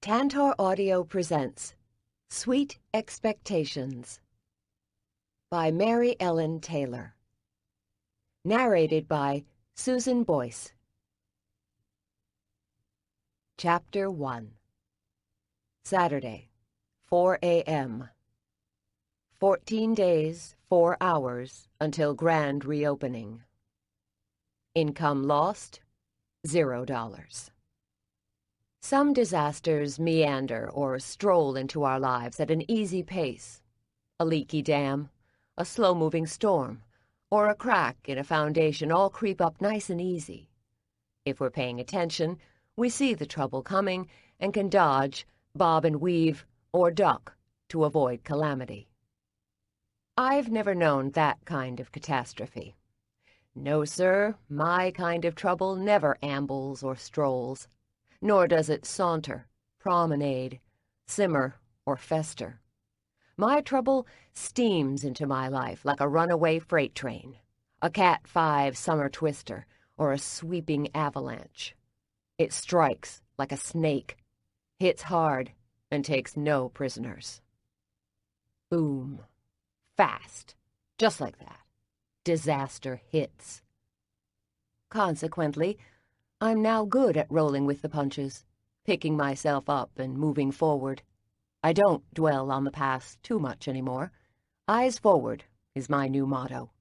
Tantor Audio presents Sweet Expectations by Mary Ellen Taylor. Narrated by Susan Boyce. Chapter 1. Saturday, 4 a.m. 14 days, 4 hours until grand reopening. Income lost, $0. Some disasters meander or stroll into our lives at an easy pace. A leaky dam, a slow-moving storm, or a crack in a foundation all creep up nice and easy. If we're paying attention, we see the trouble coming and can dodge, bob and weave, or duck to avoid calamity. I've never known that kind of catastrophe. No, sir, my kind of trouble never ambles or strolls. Nor does it saunter, promenade, simmer, or fester. My trouble steams into my life like a runaway freight train, a Cat 5 summer twister, or a sweeping avalanche. It strikes like a snake, hits hard, and takes no prisoners. Boom. Fast. Just like that. Disaster hits. Consequently, I'm now good at rolling with the punches, picking myself up and moving forward. I don't dwell on the past too much anymore. Eyes forward is my new motto.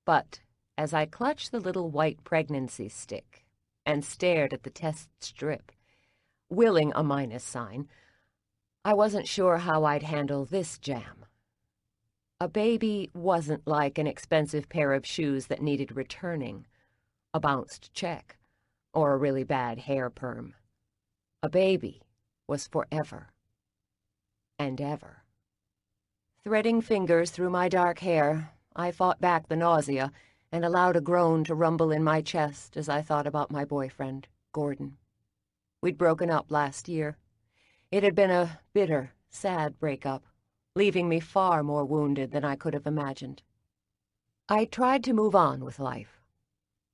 But as I clutched the little white pregnancy stick and stared at the test strip, willing a minus sign, I wasn't sure how I'd handle this jam. A baby wasn't like an expensive pair of shoes that needed returning, a bounced check, or a really bad hair perm. A baby was forever and ever. Threading fingers through my dark hair, I fought back the nausea and allowed a groan to rumble in my chest as I thought about my boyfriend, Gordon. We'd broken up last year. It had been a bitter, sad breakup, leaving me far more wounded than I could have imagined. I tried to move on with life,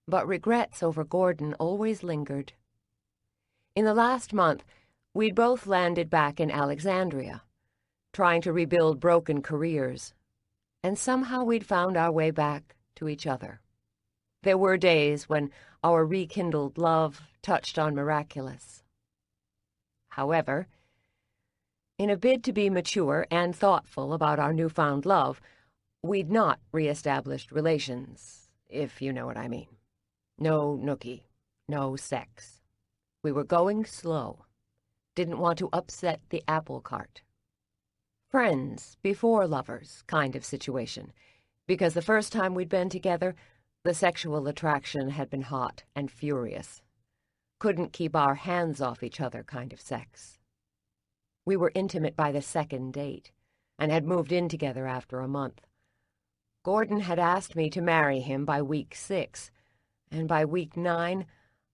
but regrets over Gordon always lingered. In the last month, we'd both landed back in Alexandria, trying to rebuild broken careers, and somehow we'd found our way back to each other. There were days when our rekindled love touched on miraculous. However, in a bid to be mature and thoughtful about our newfound love, we'd not reestablished relations, if you know what I mean. No nookie, no sex. We were going slow. Didn't want to upset the apple cart. Friends before lovers kind of situation, because the first time we'd been together, the sexual attraction had been hot and furious. Couldn't keep our hands off each other kind of sex. We were intimate by the second date, and had moved in together after a month. Gordon had asked me to marry him by week 6, and by week 9,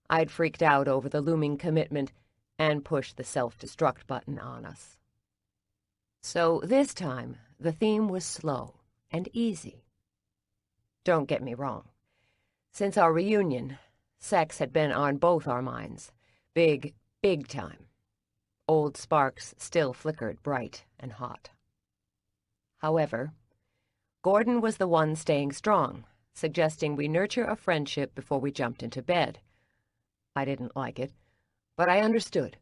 I'd freaked out over the looming commitment and pushed the self-destruct button on us. So this time, the theme was slow and easy. Don't get me wrong. Since our reunion, sex had been on both our minds. Big, big time. Old sparks still flickered bright and hot. However, Gordon was the one staying strong, suggesting we nurture a friendship before we jumped into bed. I didn't like it, but I understood.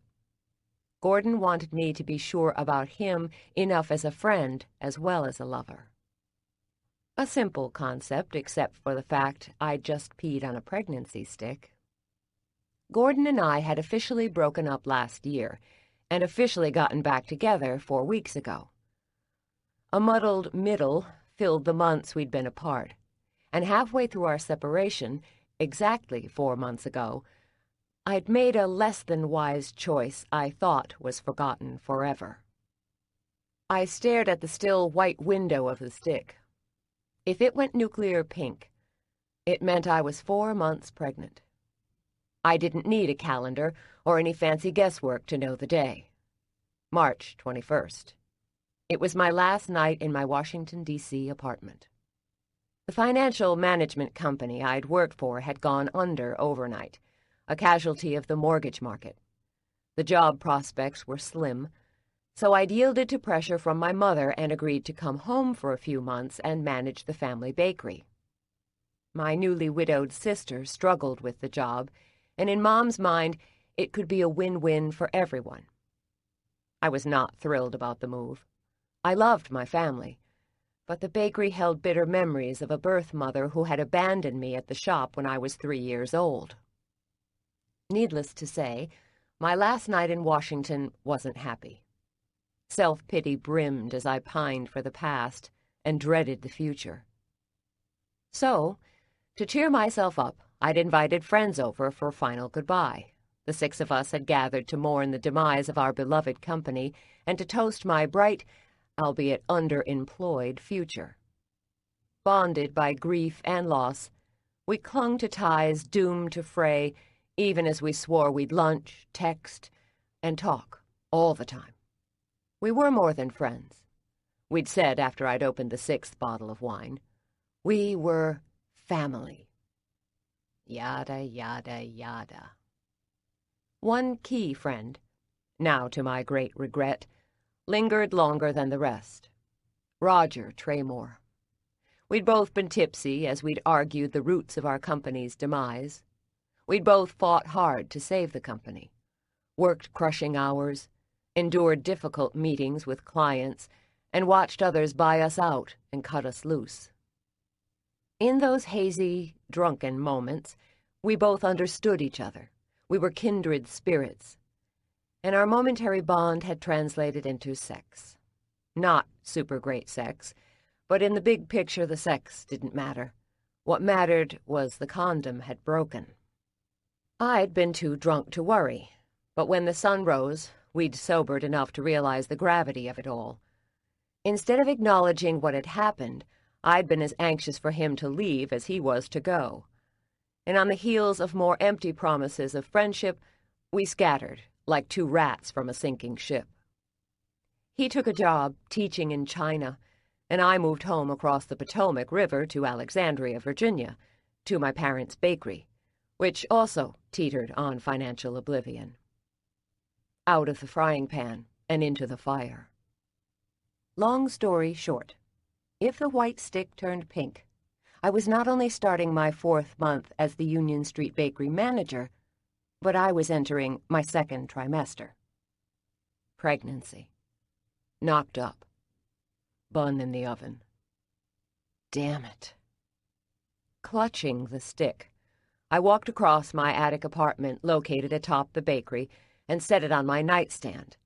Gordon wanted me to be sure about him enough as a friend as well as a lover. A simple concept, except for the fact I'd just peed on a pregnancy stick. Gordon and I had officially broken up last year, and officially gotten back together 4 weeks ago. A muddled middle filled the months we'd been apart, and halfway through our separation, exactly 4 months ago, I'd made a less-than-wise choice I thought was forgotten forever. I stared at the still white window of the stick. If it went nuclear pink, it meant I was 4 months pregnant. I didn't need a calendar or any fancy guesswork to know the day. March 21st. It was my last night in my Washington, D.C. apartment. The financial management company I'd worked for had gone under overnight, a casualty of the mortgage market. The job prospects were slim, so I'd yielded to pressure from my mother and agreed to come home for a few months and manage the family bakery. My newly widowed sister struggled with the job, and in Mom's mind, it could be a win-win for everyone. I was not thrilled about the move. I loved my family, but the bakery held bitter memories of a birth mother who had abandoned me at the shop when I was 3 years old. Needless to say, my last night in Washington wasn't happy. Self-pity brimmed as I pined for the past and dreaded the future. So, to cheer myself up, I'd invited friends over for a final goodbye. The 6 of us had gathered to mourn the demise of our beloved company and to toast my bright, albeit underemployed, future. Bonded by grief and loss, we clung to ties doomed to fray, even as we swore we'd lunch, text, and talk all the time. We were more than friends. We'd said after I'd opened the 6th bottle of wine, we were family. Yada, yada, yada. One key friend, now to my great regret, lingered longer than the rest. Roger Traymore. We'd both been tipsy as we'd argued the roots of our company's demise. We'd both fought hard to save the company, worked crushing hours, endured difficult meetings with clients, and watched others buy us out and cut us loose. In those hazy, drunken moments, we both understood each other. We were kindred spirits, and our momentary bond had translated into sex. Not super great sex, but in the big picture the sex didn't matter. What mattered was the condom had broken. I'd been too drunk to worry, but when the sun rose, we'd sobered enough to realize the gravity of it all. Instead of acknowledging what had happened, I'd been as anxious for him to leave as he was to go. And on the heels of more empty promises of friendship, we scattered like 2 rats from a sinking ship. He took a job teaching in China, and I moved home across the Potomac River to Alexandria, Virginia, to my parents' bakery, which also teetered on financial oblivion. Out of the frying pan and into the fire. Long story short, if the white stick turned pink, I was not only starting my 4th month as the Union Street Bakery manager, but I was entering my 2nd trimester. Pregnancy. Knocked up. Bun in the oven. Damn it. Clutching the stick, I walked across my attic apartment located atop the bakery and set it on my nightstand.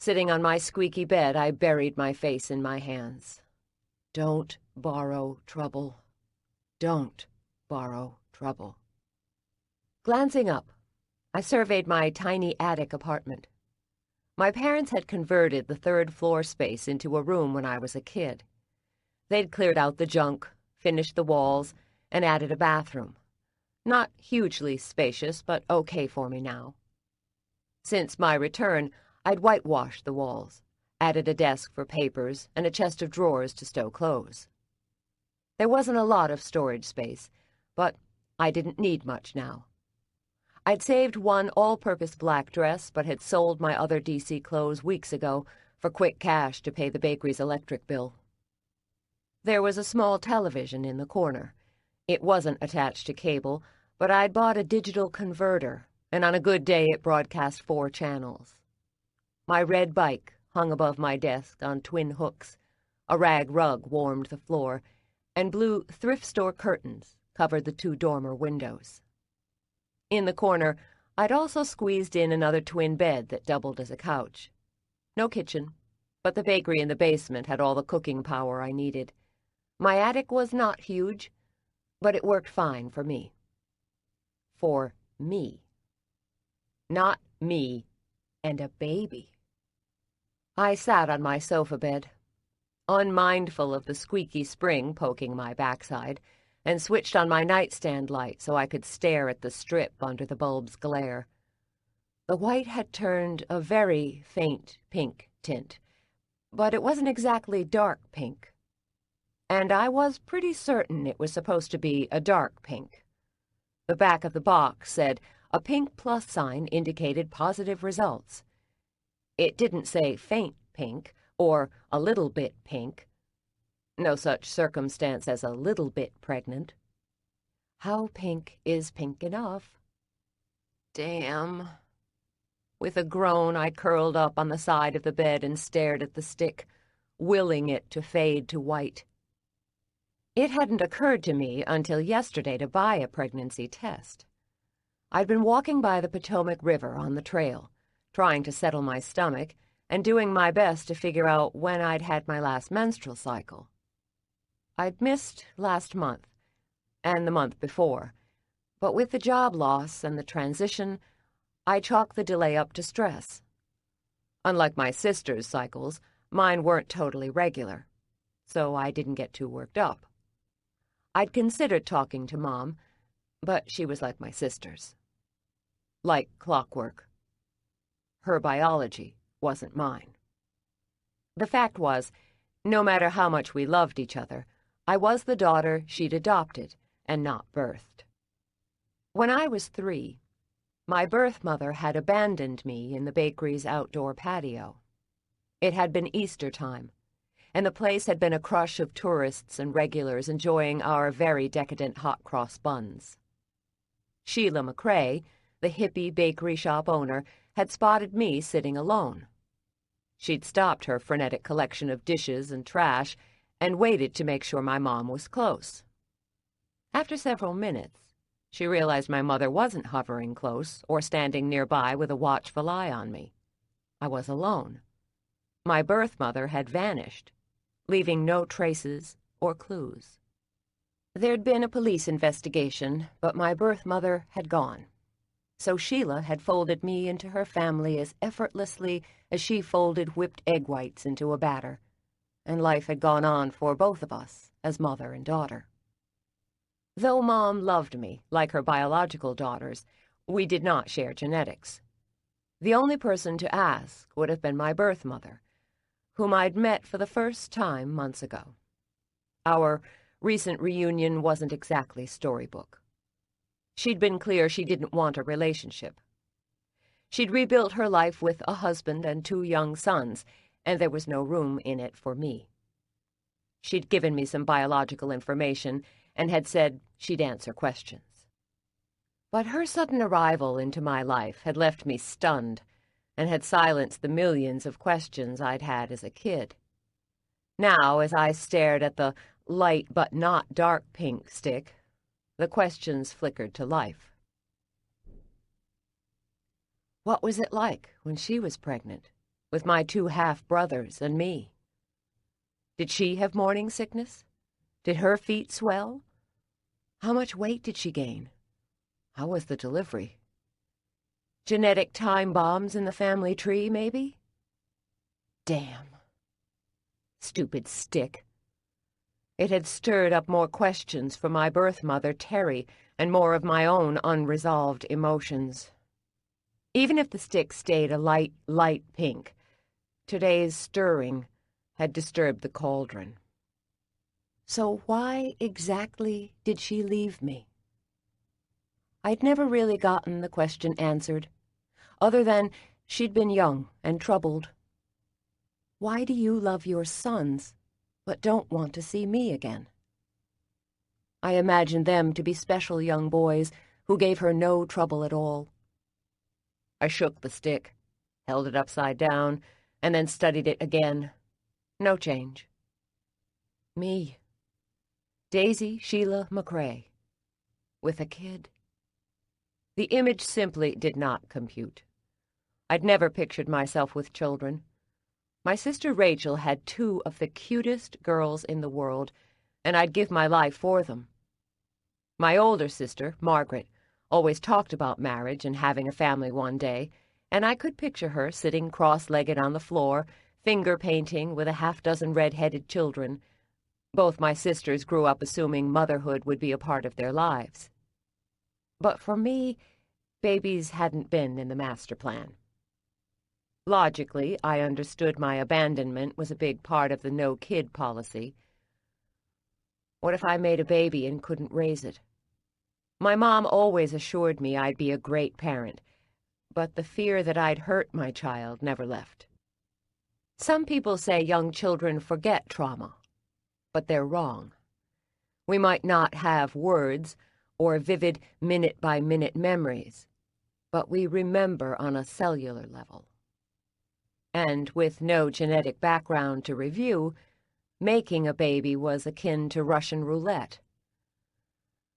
Sitting on my squeaky bed, I buried my face in my hands. Don't borrow trouble. Don't borrow trouble. Glancing up, I surveyed my tiny attic apartment. My parents had converted the 3rd floor space into a room when I was a kid. They'd cleared out the junk, finished the walls, and added a bathroom. Not hugely spacious, but okay for me now. Since my return, I'd whitewashed the walls, added a desk for papers, and a chest of drawers to stow clothes. There wasn't a lot of storage space, but I didn't need much now. I'd saved one all-purpose black dress, but had sold my other DC clothes weeks ago for quick cash to pay the bakery's electric bill. There was a small television in the corner. It wasn't attached to cable, but I'd bought a digital converter, and on a good day it broadcast 4 channels. My red bike hung above my desk on twin hooks, a rag rug warmed the floor, and blue thrift store curtains covered the 2 dormer windows. In the corner, I'd also squeezed in another twin bed that doubled as a couch. No kitchen, but the bakery in the basement had all the cooking power I needed. My attic was not huge, but it worked fine for me. For me. Not me and a baby. I sat on my sofa bed, unmindful of the squeaky spring poking my backside, and switched on my nightstand light so I could stare at the strip under the bulb's glare. The white had turned a very faint pink tint, but it wasn't exactly dark pink. And I was pretty certain it was supposed to be a dark pink. The back of the box said, A pink plus sign indicated positive results. It didn't say faint pink or a little bit pink. No such circumstance as a little bit pregnant. How pink is pink enough? Damn. With a groan, I curled up on the side of the bed and stared at the stick, willing it to fade to white. It hadn't occurred to me until yesterday to buy a pregnancy test. I'd been walking by the Potomac River on the trail, trying to settle my stomach and doing my best to figure out when I'd had my last menstrual cycle. I'd missed last month and the month before, but with the job loss and the transition, I chalked the delay up to stress. Unlike my sister's cycles, mine weren't totally regular, so I didn't get too worked up. I'd considered talking to Mom, but she was like my sisters. Like clockwork. Her biology wasn't mine. The fact was, no matter how much we loved each other, I was the daughter she'd adopted and not birthed. When I was 3, my birth mother had abandoned me in the bakery's outdoor patio. It had been Easter time, and the place had been a crush of tourists and regulars enjoying our very decadent hot cross buns. Sheila McCrae, the hippie bakery shop owner, had spotted me sitting alone. She'd stopped her frenetic collection of dishes and trash and waited to make sure my mom was close. After several minutes, she realized my mother wasn't hovering close or standing nearby with a watchful eye on me. I was alone. My birth mother had vanished, leaving no traces or clues. There'd been a police investigation, but my birth mother had gone. So Sheila had folded me into her family as effortlessly as she folded whipped egg whites into a batter, and life had gone on for both of us as mother and daughter. Though Mom loved me like her biological daughters, we did not share genetics. The only person to ask would have been my birth mother, whom I'd met for the first time months ago. Our recent reunion wasn't exactly storybook. She'd been clear she didn't want a relationship. She'd rebuilt her life with a husband and 2 young sons, and there was no room in it for me. She'd given me some biological information and had said she'd answer questions. But her sudden arrival into my life had left me stunned and had silenced the millions of questions I'd had as a kid. Now, as I stared at the light but not dark pink stick, the questions flickered to life. What was it like when she was pregnant, with my 2 half-brothers and me? Did she have morning sickness? Did her feet swell? How much weight did she gain? How was the delivery? Genetic time bombs in the family tree, maybe? Damn. Stupid stick. It had stirred up more questions for my birth mother, Terry, and more of my own unresolved emotions. Even if the stick stayed a light pink, today's stirring had disturbed the cauldron. So why exactly did she leave me? I'd never really gotten the question answered, other than she'd been young and troubled. Why do you love your sons, but don't want to see me again? I imagined them to be special young boys who gave her no trouble at all. I shook the stick, held it upside down, and then studied it again. No change. Me. Daisy Sheila McCrae. With a kid. The image simply did not compute. I'd never pictured myself with children. My sister Rachel had 2 of the cutest girls in the world, and I'd give my life for them. My older sister, Margaret, always talked about marriage and having a family one day, and I could picture her sitting cross-legged on the floor, finger-painting with a half-dozen red-headed children. Both my sisters grew up assuming motherhood would be a part of their lives. But for me, babies hadn't been in the master plan. Logically, I understood my abandonment was a big part of the no-kid policy. What if I made a baby and couldn't raise it? My mom always assured me I'd be a great parent, but the fear that I'd hurt my child never left. Some people say young children forget trauma, but they're wrong. We might not have words or vivid minute-by-minute memories, but we remember on a cellular level. And with no genetic background to review, making a baby was akin to Russian roulette.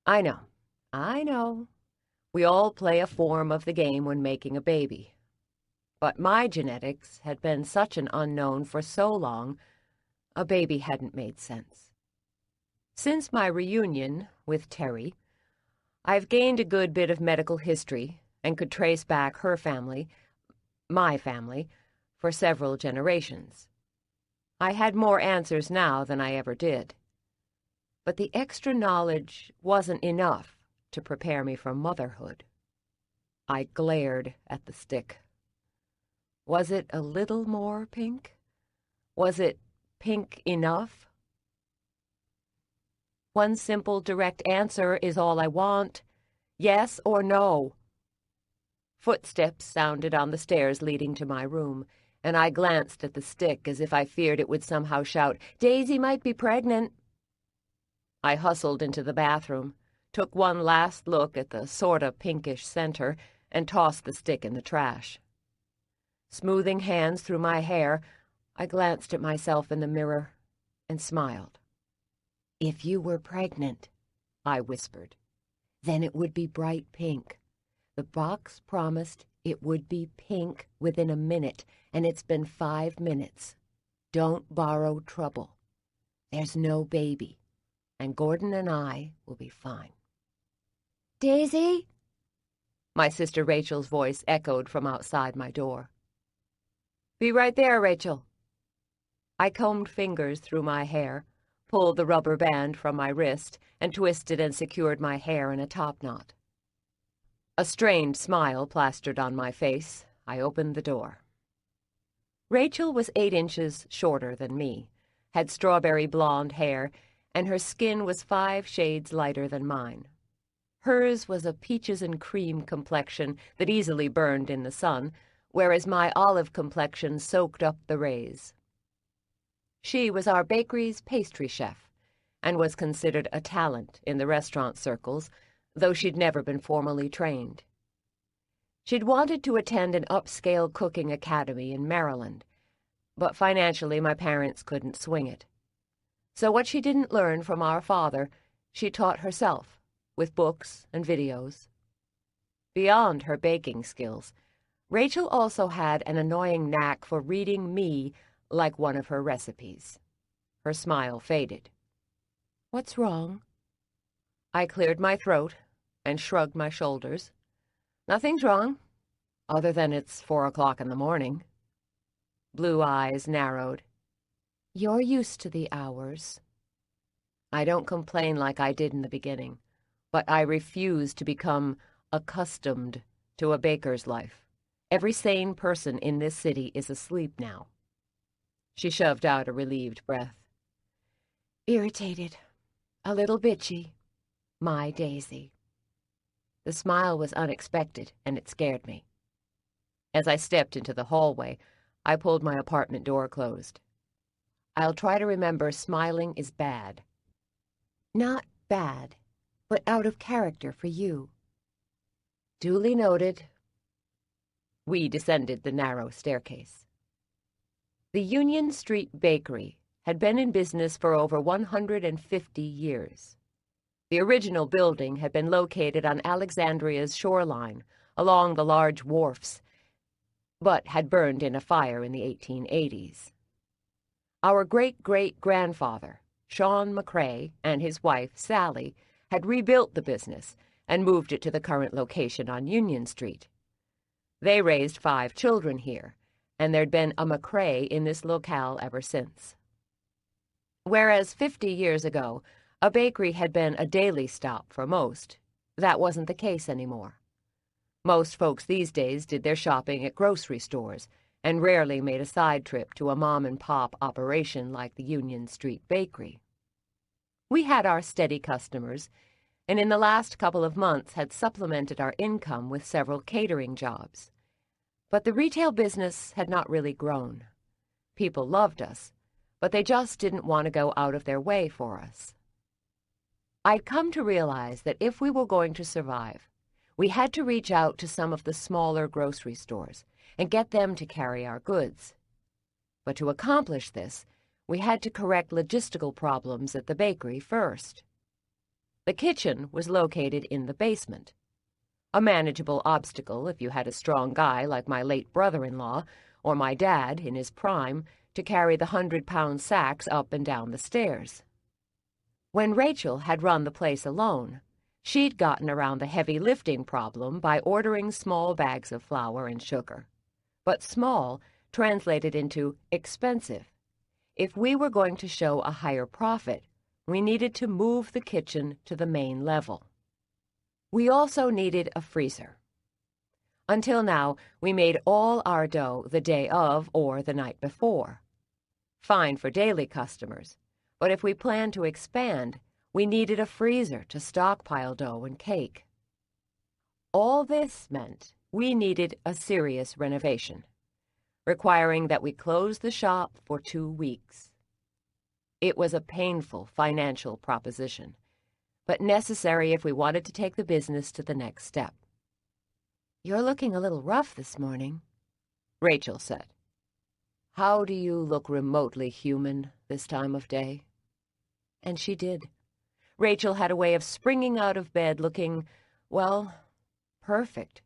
I know. We all play a form of the game when making a baby. But my genetics had been such an unknown for so long, a baby hadn't made sense. Since my reunion with Terry, I've gained a good bit of medical history and could trace back her family, my family, for several generations. I had more answers now than I ever did. But the extra knowledge wasn't enough to prepare me for motherhood. I glared at the stick. Was it a little more pink? Was it pink enough? One simple, direct answer is all I want. Yes or no. Footsteps sounded on the stairs leading to my room, and I glanced at the stick as if I feared it would somehow shout, "Daisy might be pregnant." I hustled into the bathroom, took one last look at the sorta pinkish center, and tossed the stick in the trash. Smoothing hands through my hair, I glanced at myself in the mirror and smiled. "If you were pregnant," I whispered, "then it would be bright pink. The box promised it would be pink within a minute, and it's been 5 minutes. Don't borrow trouble. There's no baby, and Gordon and I will be fine." "Daisy?" My sister Rachel's voice echoed from outside my door. "Be right there, Rachel." I combed fingers through my hair, pulled the rubber band from my wrist, and twisted and secured my hair in a topknot. A strained smile plastered on my face. I opened the door. Rachel was 8 inches shorter than me, had strawberry blonde hair, and her skin was 5 shades lighter than mine. Hers was a peaches and cream complexion that easily burned in the sun, whereas my olive complexion soaked up the rays. She was our bakery's pastry chef, and was considered a talent in the restaurant circles, though she'd never been formally trained. She'd wanted to attend an upscale cooking academy in Maryland, but financially my parents couldn't swing it. So what she didn't learn from our father, she taught herself, with books and videos. Beyond her baking skills, Rachel also had an annoying knack for reading me like one of her recipes. Her smile faded. "What's wrong?" I cleared my throat and shrugged my shoulders. "Nothing's wrong, other than it's 4 o'clock in the morning." Blue eyes narrowed. "You're used to the hours." I don't complain like I did in the beginning, but I refuse to become accustomed to a baker's life. Every sane person in this city is asleep now. She shoved out a relieved breath. "Irritated, a little bitchy. My Daisy." The smile was unexpected, and it scared me. As I stepped into the hallway, I pulled my apartment door closed. I'll try to remember smiling is bad. Not bad, but out of character for you. Duly noted. We descended the narrow staircase. The Union Street Bakery had been in business for over 150 years. The original building had been located on Alexandria's shoreline, along the large wharfs, but had burned in a fire in the 1880s. Our great-great-grandfather, Sean McCrae, and his wife, Sally, had rebuilt the business and moved it to the current location on Union Street. They raised 5 children here, and there'd been a McCrae in this locale ever since. Whereas 50 years ago, a bakery had been a daily stop for most, that wasn't the case anymore. Most folks these days did their shopping at grocery stores and rarely made a side trip to a mom-and-pop operation like the Union Street Bakery. We had our steady customers, and in the last couple of months had supplemented our income with several catering jobs. But the retail business had not really grown. People loved us, but they just didn't want to go out of their way for us. I'd come to realize that if we were going to survive, we had to reach out to some of the smaller grocery stores and get them to carry our goods. But to accomplish this, we had to correct logistical problems at the bakery first. The kitchen was located in the basement, a manageable obstacle if you had a strong guy like my late brother-in-law or my dad in his prime to carry the 100-pound sacks up and down the stairs. When Rachel had run the place alone, she'd gotten around the heavy lifting problem by ordering small bags of flour and sugar. But small translated into expensive. If we were going to show a higher profit, we needed to move the kitchen to the main level. We also needed a freezer. Until now, we made all our dough the day of or the night before. Fine for daily customers, but if we planned to expand, we needed a freezer to stockpile dough and cake. All this meant we needed a serious renovation, requiring that we close the shop for 2 weeks. It was a painful financial proposition, but necessary if we wanted to take the business to the next step. "You're looking a little rough this morning," Rachel said. "How do you look remotely human this time of day?" And she did. Rachel had a way of springing out of bed looking, well, perfect.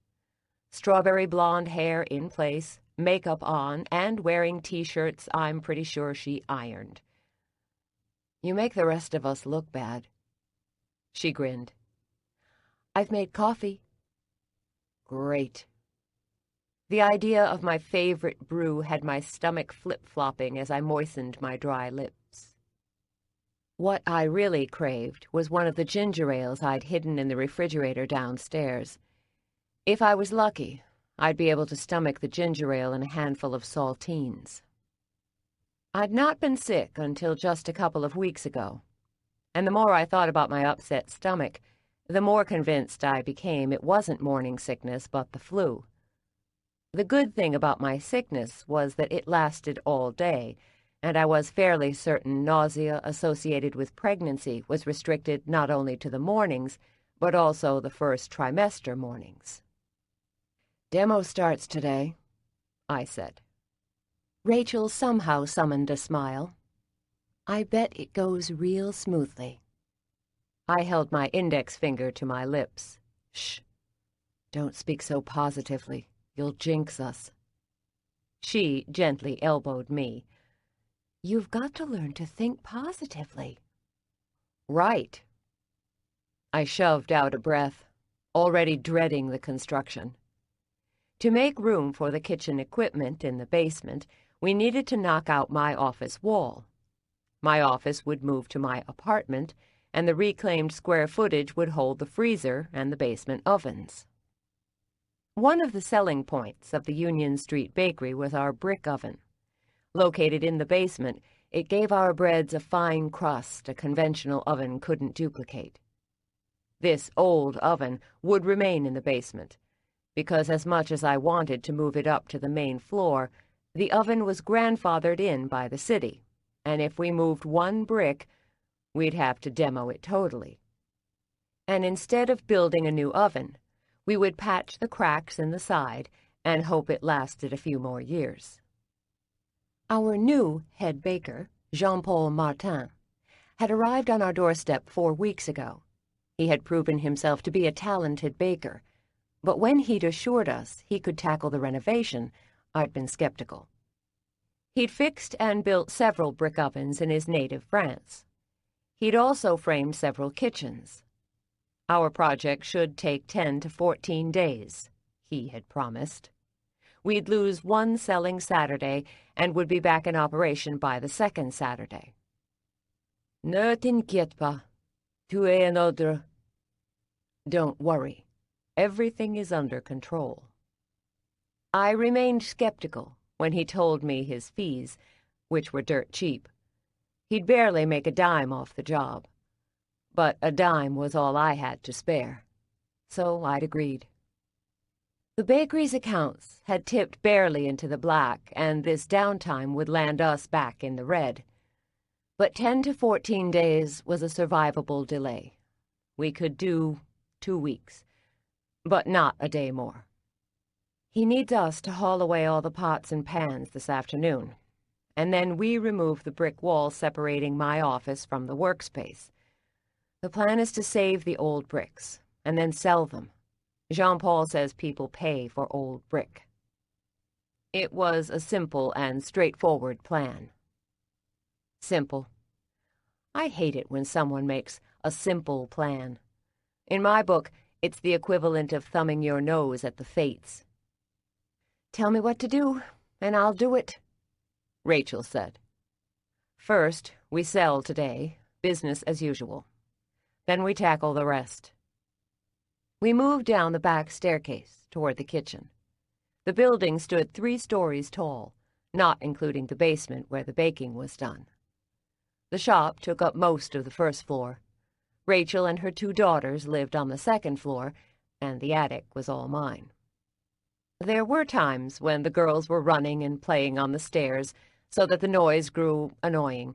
Strawberry blonde hair in place, makeup on, and wearing t-shirts I'm pretty sure she ironed. "You make the rest of us look bad." She grinned. "I've made coffee." "Great." The idea of my favorite brew had my stomach flip-flopping as I moistened my dry lips. What I really craved was one of the ginger ales I'd hidden in the refrigerator downstairs. If I was lucky, I'd be able to stomach the ginger ale and a handful of saltines. I'd not been sick until just a couple of weeks ago, and the more I thought about my upset stomach, the more convinced I became it wasn't morning sickness but the flu. The good thing about my sickness was that it lasted all day, and I was fairly certain nausea associated with pregnancy was restricted not only to the mornings, but also the first trimester mornings. "Demo starts today," I said. Rachel somehow summoned a smile. "I bet it goes real smoothly." I held my index finger to my lips. "Shh. Don't speak so positively. You'll jinx us." She gently elbowed me. "You've got to learn to think positively." "Right." I shoved out a breath, already dreading the construction. To make room for the kitchen equipment in the basement, we needed to knock out my office wall. My office would move to my apartment, and the reclaimed square footage would hold the freezer and the basement ovens. One of the selling points of the Union Street Bakery was our brick oven. Located in the basement, it gave our breads a fine crust a conventional oven couldn't duplicate. This old oven would remain in the basement, because as much as I wanted to move it up to the main floor, the oven was grandfathered in by the city, and if we moved one brick, we'd have to demo it totally. And instead of building a new oven, we would patch the cracks in the side and hope it lasted a few more years. Our new head baker, Jean-Paul Martin, had arrived on our doorstep 4 weeks ago. He had proven himself to be a talented baker, but when he'd assured us he could tackle the renovation, I'd been skeptical. He'd fixed and built several brick ovens in his native France. He'd also framed several kitchens. Our project should take 10 to 14 days, he had promised. We'd lose one selling Saturday and would be back in operation by the second Saturday. "Ne t'inquiète pas, tu es un ordre." Don't worry, everything is under control. I remained skeptical when he told me his fees, which were dirt cheap. He'd barely make a dime off the job. but a dime was all I had to spare, so I'd agreed. The bakery's accounts had tipped barely into the black, and this downtime would land us back in the red. But 10 to 14 days was a survivable delay. We could do 2 weeks, but not a day more. He needs us to haul away all the pots and pans this afternoon, and then we remove the brick wall separating my office from the workspace. The plan is to save the old bricks, and then sell them. Jean-Paul says people pay for old brick. It was a simple and straightforward plan. Simple. I hate it when someone makes a simple plan. In my book, it's the equivalent of thumbing your nose at the fates. "Tell me what to do, and I'll do it," Rachel said. "First, we sell today, business as usual. Then we tackle the rest." We moved down the back staircase toward the kitchen. The building stood 3 stories tall, not including the basement where the baking was done. The shop took up most of the first floor. Rachel and her 2 daughters lived on the second floor, and the attic was all mine. There were times when the girls were running and playing on the stairs so that the noise grew annoying,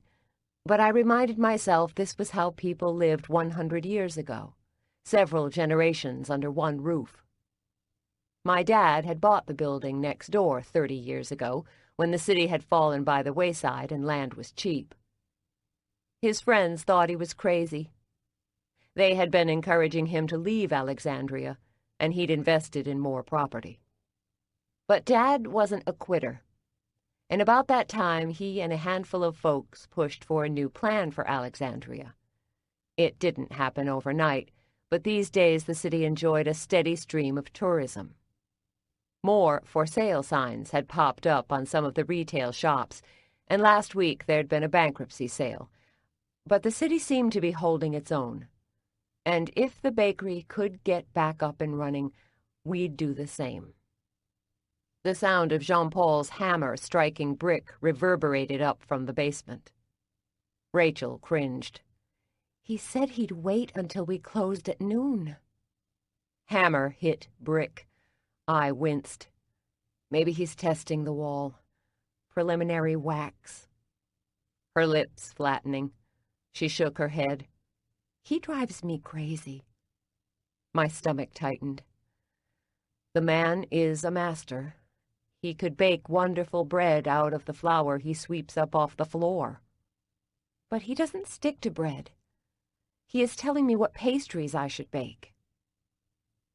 but I reminded myself this was how people lived 100 years ago, several generations under one roof. My dad had bought the building next door 30 years ago, when the city had fallen by the wayside and land was cheap. His friends thought he was crazy. They had been encouraging him to leave Alexandria, and he'd invested in more property. But Dad wasn't a quitter. And about that time, he and a handful of folks pushed for a new plan for Alexandria. It didn't happen overnight, but these days the city enjoyed a steady stream of tourism. More for sale signs had popped up on some of the retail shops, and last week there'd been a bankruptcy sale. But the city seemed to be holding its own. And if the bakery could get back up and running, we'd do the same. The sound of Jean-Paul's hammer striking brick reverberated up from the basement. Rachel cringed. "He said he'd wait until we closed at noon." Hammer hit brick. I winced. Maybe he's testing the wall. Preliminary wax. Her lips flattening. She shook her head. "He drives me crazy." My stomach tightened. The man is a master. He could bake wonderful bread out of the flour he sweeps up off the floor. But he doesn't stick to bread. He is telling me what pastries I should bake.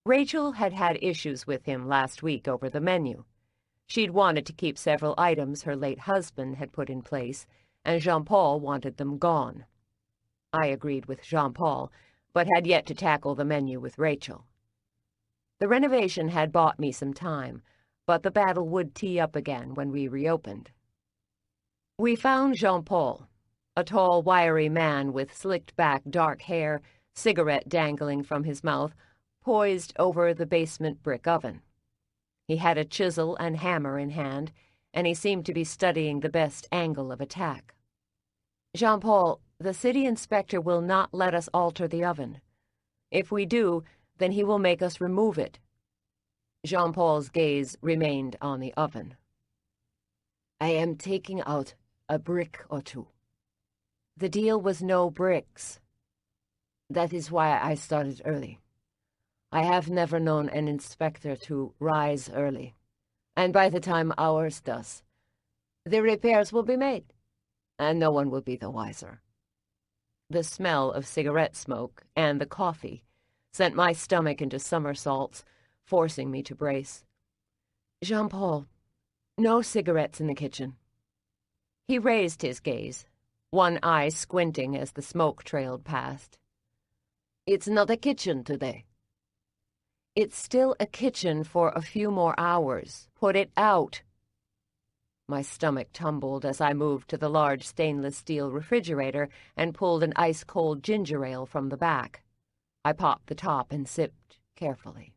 Rachel had had issues with him last week over the menu. She'd wanted to keep several items her late husband had put in place, and Jean-Paul wanted them gone. I agreed with Jean-Paul, but had yet to tackle the menu with Rachel. The renovation had bought me some time, but the battle would tee up again when we reopened. We found Jean-Paul, a tall, wiry man with slicked-back dark hair, cigarette dangling from his mouth, poised over the basement brick oven. He had a chisel and hammer in hand, and he seemed to be studying the best angle of attack. "Jean-Paul, the city inspector will not let us alter the oven. If we do, then he will make us remove it." Jean-Paul's gaze remained on the oven. "I am taking out a brick or 2. The deal was no bricks. That is why I started early. I have never known an inspector to rise early, and by the time ours does, the repairs will be made, and no one will be the wiser." The smell of cigarette smoke and the coffee sent my stomach into somersaults, forcing me to brace. "Jean-Paul, no cigarettes in the kitchen." He raised his gaze, one eye squinting as the smoke trailed past. "It's not a kitchen today." "It's still a kitchen for a few more hours. Put it out." My stomach tumbled as I moved to the large stainless steel refrigerator and pulled an ice-cold ginger ale from the back. I popped the top and sipped carefully.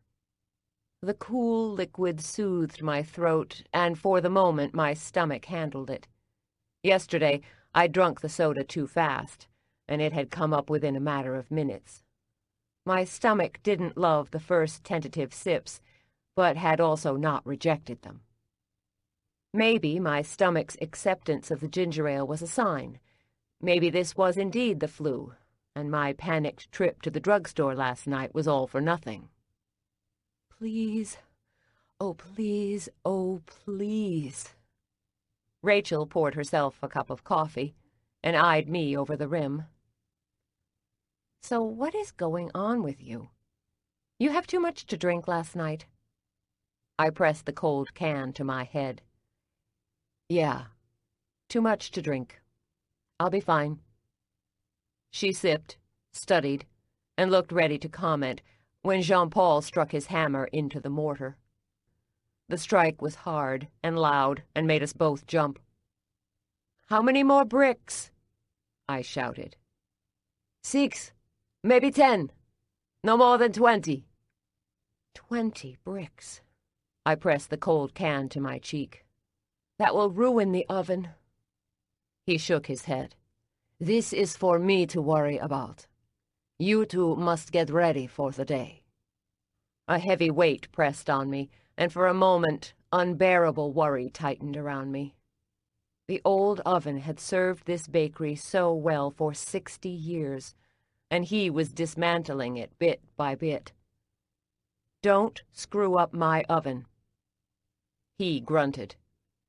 The cool liquid soothed my throat, and for the moment my stomach handled it. Yesterday, I drunk the soda too fast, and it had come up within a matter of minutes. My stomach didn't love the first tentative sips, but had also not rejected them. Maybe my stomach's acceptance of the ginger ale was a sign. Maybe this was indeed the flu, and my panicked trip to the drugstore last night was all for nothing. Please, oh please, oh please. Rachel poured herself a cup of coffee and eyed me over the rim. So what is going on with you? You have too much to drink last night? I pressed the cold can to my head. Yeah, too much to drink. I'll be fine. She sipped, studied, and looked ready to comment when Jean-Paul struck his hammer into the mortar. The strike was hard and loud and made us both jump. How many more bricks? I shouted. 6, maybe 10. No more than 20. 20 bricks. I pressed the cold can to my cheek. That will ruin the oven. He shook his head. This is for me to worry about. You two must get ready for the day. A heavy weight pressed on me, and for a moment, unbearable worry tightened around me. The old oven had served this bakery so well for 60 years, and he was dismantling it bit by bit. Don't screw up my oven. He grunted,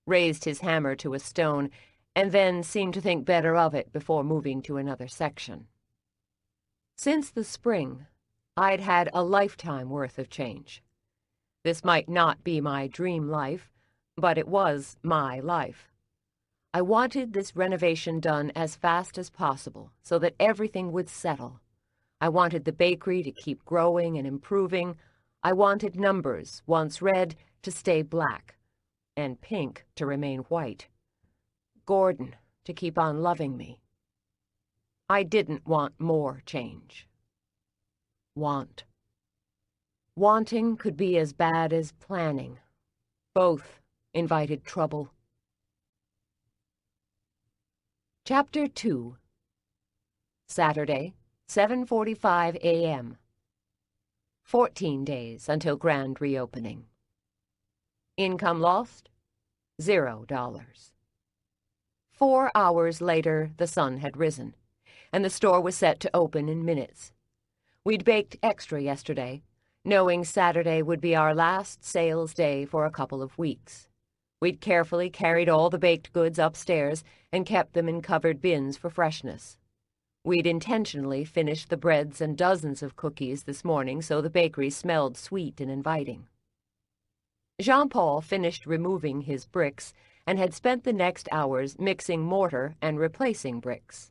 raised his hammer to a stone, and then seemed to think better of it before moving to another section. Since the spring, I'd had a lifetime worth of change. This might not be my dream life, but it was my life. I wanted this renovation done as fast as possible so that everything would settle. I wanted the bakery to keep growing and improving. I wanted numbers, once red, to stay black, and pink to remain white. Gordon to keep on loving me. I didn't want more change. Want. Wanting could be as bad as planning. Both invited trouble. Chapter 2. Saturday, 7:45 a.m. 14 days until grand reopening. Income lost? $0. 4 hours later, the sun had risen, and the store was set to open in minutes. We'd baked extra yesterday, knowing Saturday would be our last sales day for a couple of weeks. We'd carefully carried all the baked goods upstairs and kept them in covered bins for freshness. We'd intentionally finished the breads and dozens of cookies this morning so the bakery smelled sweet and inviting. Jean-Paul finished removing his bricks and had spent the next hours mixing mortar and replacing bricks.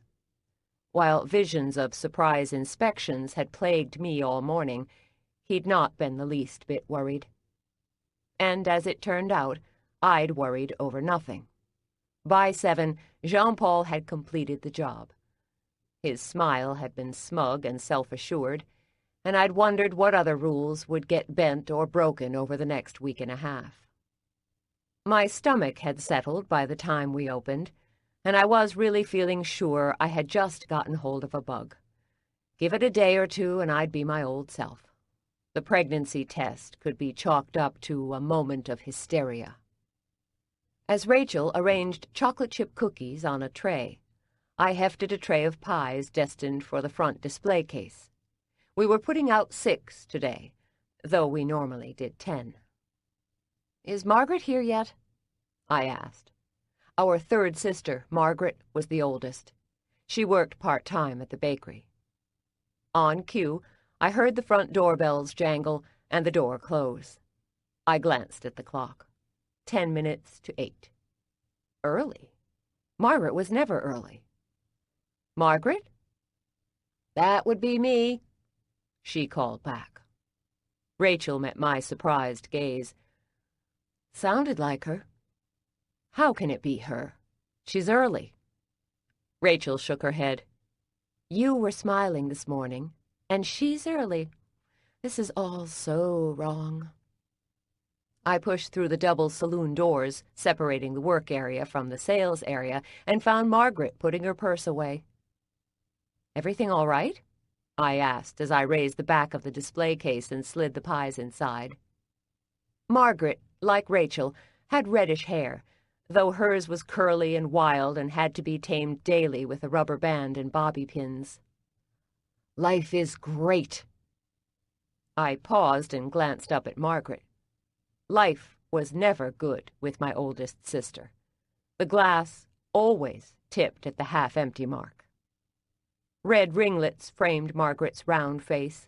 While visions of surprise inspections had plagued me all morning, he'd not been the least bit worried. And as it turned out, I'd worried over nothing. By 7, Jean-Paul had completed the job. His smile had been smug and self-assured, and I'd wondered what other rules would get bent or broken over the next week and a half. My stomach had settled by the time we opened, and I was really feeling sure I had just gotten hold of a bug. Give it a day or two and I'd be my old self. The pregnancy test could be chalked up to a moment of hysteria. As Rachel arranged chocolate chip cookies on a tray, I hefted a tray of pies destined for the front display case. We were putting out 6 today, though we normally did 10. Is Margaret here yet? I asked. Our third sister, Margaret, was the oldest. She worked part-time at the bakery. On cue, I heard the front doorbells jangle and the door close. I glanced at the clock. 10 minutes to 8. Early. Margaret was never early. Margaret? That would be me, she called back. Rachel met my surprised gaze. Sounded like her. How can it be her? She's early. Rachel shook her head. You were smiling this morning, and she's early. This is all so wrong. I pushed through the double saloon doors, separating the work area from the sales area, and found Margaret putting her purse away. "Everything all right?" I asked as I raised the back of the display case and slid the pies inside. Margaret, like Rachel, had reddish hair, though hers was curly and wild and had to be tamed daily with a rubber band and bobby pins. "Life is great." I paused and glanced up at Margaret. Life was never good with my oldest sister. The glass always tipped at the half-empty mark. Red ringlets framed Margaret's round face,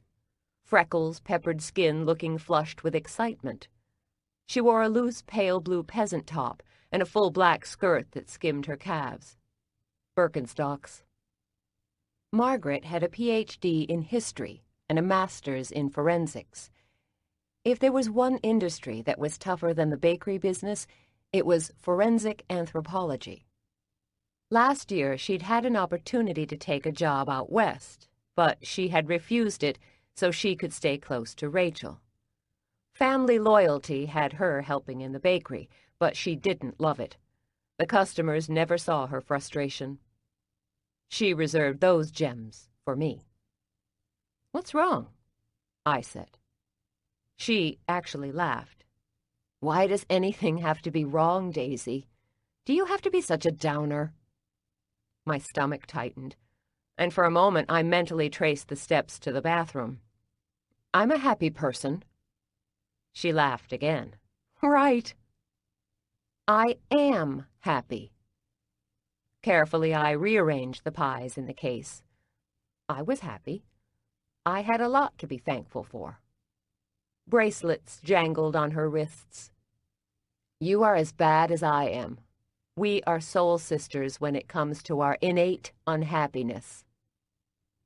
freckles, peppered skin looking flushed with excitement. She wore a loose pale blue peasant top and a full black skirt that skimmed her calves. Birkenstocks. Margaret had a Ph.D. in history and a master's in forensics. If there was one industry that was tougher than the bakery business, it was forensic anthropology. Last year, she'd had an opportunity to take a job out west, but she had refused it so she could stay close to Rachel. Family loyalty had her helping in the bakery, but she didn't love it. The customers never saw her frustration. She reserved those gems for me. "What's wrong?" I said. She actually laughed. "Why does anything have to be wrong, Daisy? Do you have to be such a downer?" My stomach tightened, and for a moment I mentally traced the steps to the bathroom. "I'm a happy person." She laughed again. "Right." "I am happy." Carefully, I rearranged the pies in the case. I was happy. I had a lot to be thankful for. Bracelets jangled on her wrists. "You are as bad as I am. We are soul sisters when it comes to our innate unhappiness."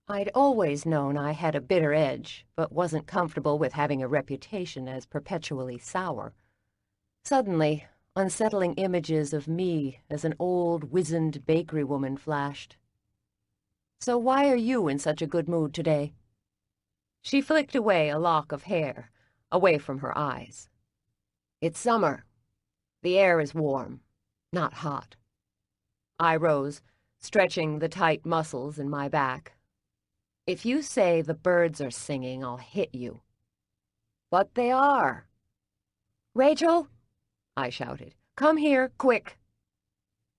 I'd always known I had a bitter edge, but wasn't comfortable with having a reputation as perpetually sour. Suddenly, unsettling images of me as an old, wizened bakery woman flashed. "So why are you in such a good mood today?" She flicked away a lock of hair, away from her eyes. "It's summer. The air is warm, not hot." I rose, stretching the tight muscles in my back. "If you say the birds are singing, I'll hit you." "But they are." "Rachel!" I shouted. "Come here, quick!"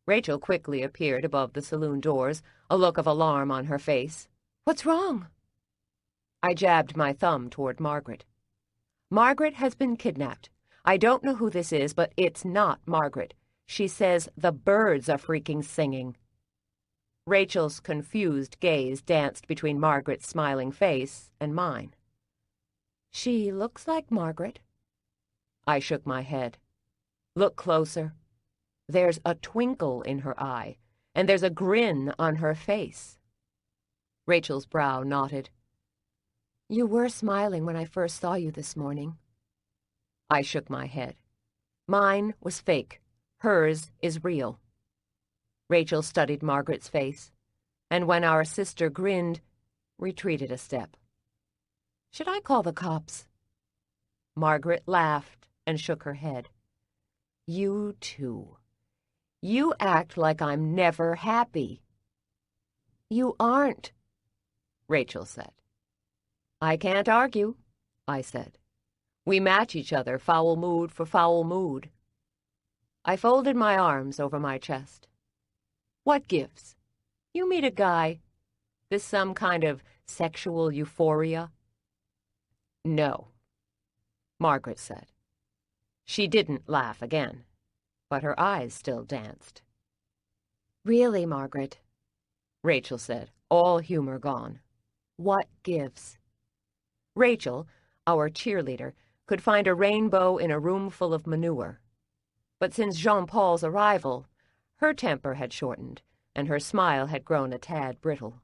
Rachel quickly appeared above the saloon doors, a look of alarm on her face. "What's wrong?" I jabbed my thumb toward Margaret. "Margaret has been kidnapped. I don't know who this is, but it's not Margaret. She says the birds are freaking singing." Rachel's confused gaze danced between Margaret's smiling face and mine. "She looks like Margaret." I shook my head. "Look closer. There's a twinkle in her eye, and there's a grin on her face." Rachel's brow knotted. "You were smiling when I first saw you this morning." I shook my head. "Mine was fake. Hers is real." Rachel studied Margaret's face, and when our sister grinned, retreated a step. "Should I call the cops?" Margaret laughed and shook her head. "You too. You act like I'm never happy." "You aren't," Rachel said. "I can't argue," I said. "We match each other, foul mood for foul mood." I folded my arms over my chest. "What gives? You meet a guy. This some kind of sexual euphoria?" "No," Margaret said. She didn't laugh again, but her eyes still danced. "Really, Margaret," Rachel said, all humor gone. "What gives?" Rachel, our cheerleader, could find a rainbow in a room full of manure. But since Jean-Paul's arrival, her temper had shortened, and her smile had grown a tad brittle.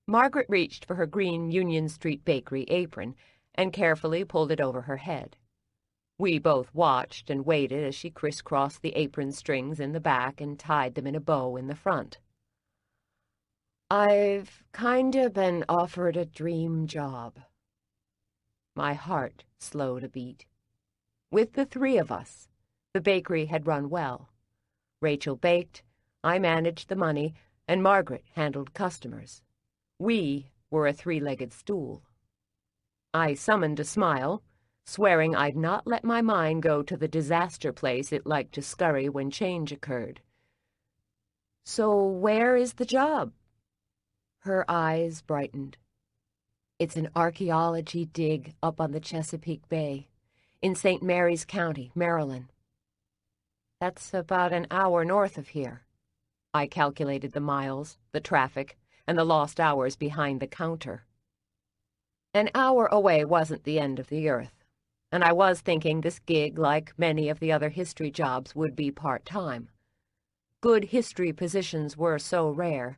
Margaret reached for her green Union Street Bakery apron and carefully pulled it over her head. We both watched and waited as she crisscrossed the apron strings in the back and tied them in a bow in the front. "I've kinda been offered a dream job." My heart slowed a beat. With the three of us, the bakery had run well. Rachel baked, I managed the money, and Margaret handled customers. We were a three-legged stool. I summoned a smile, swearing I'd not let my mind go to the disaster place it liked to scurry when change occurred. So where is the job? Her eyes brightened. It's an archaeology dig up on the Chesapeake Bay, in St. Mary's County, Maryland. That's about an hour north of here. I calculated the miles, the traffic, and the lost hours behind the counter. An hour away wasn't the end of the earth, and I was thinking this gig, like many of the other history jobs, would be part-time. Good history positions were so rare.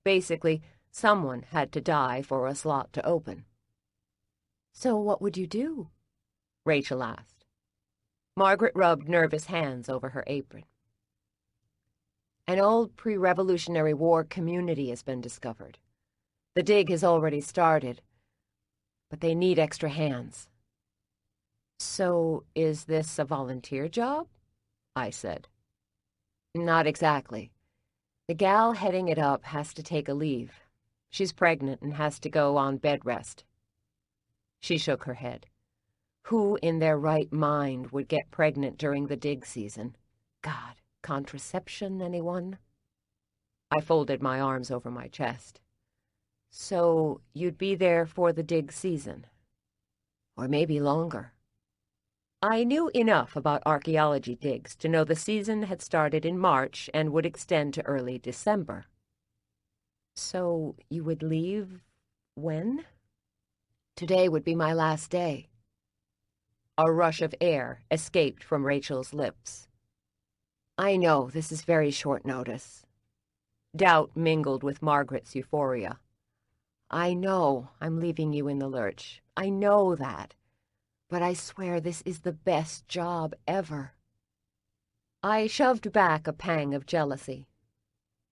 Basically, someone had to die for a slot to open. So what would you do? Rachel asked. Margaret rubbed nervous hands over her apron. An old pre-Revolutionary War community has been discovered. The dig has already started, but they need extra hands. So is this a volunteer job? I said. Not exactly. The gal heading it up has to take a leave. She's pregnant and has to go on bed rest. She shook her head. Who in their right mind would get pregnant during the dig season? God, contraception, anyone? I folded my arms over my chest. So you'd be there for the dig season? Or maybe longer. I knew enough about archaeology digs to know the season had started in March and would extend to early December. So you would leave when? Today would be my last day. A rush of air escaped from Rachel's lips. I know this is very short notice. Doubt mingled with Margaret's euphoria. I know I'm leaving you in the lurch. I know that. But I swear this is the best job ever. I shoved back a pang of jealousy.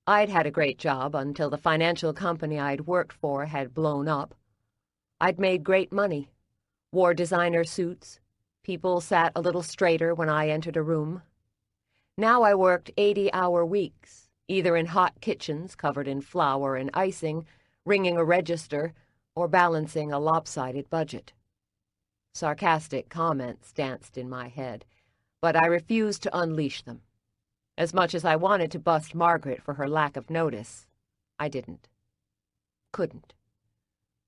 I'd had a great job until the financial company I'd worked for had blown up. I'd made great money, wore designer suits. People sat a little straighter when I entered a room. Now I worked 80-hour weeks, either in hot kitchens covered in flour and icing, ringing a register, or balancing a lopsided budget. Sarcastic comments danced in my head, but I refused to unleash them. As much as I wanted to bust Margaret for her lack of notice, I didn't. Couldn't.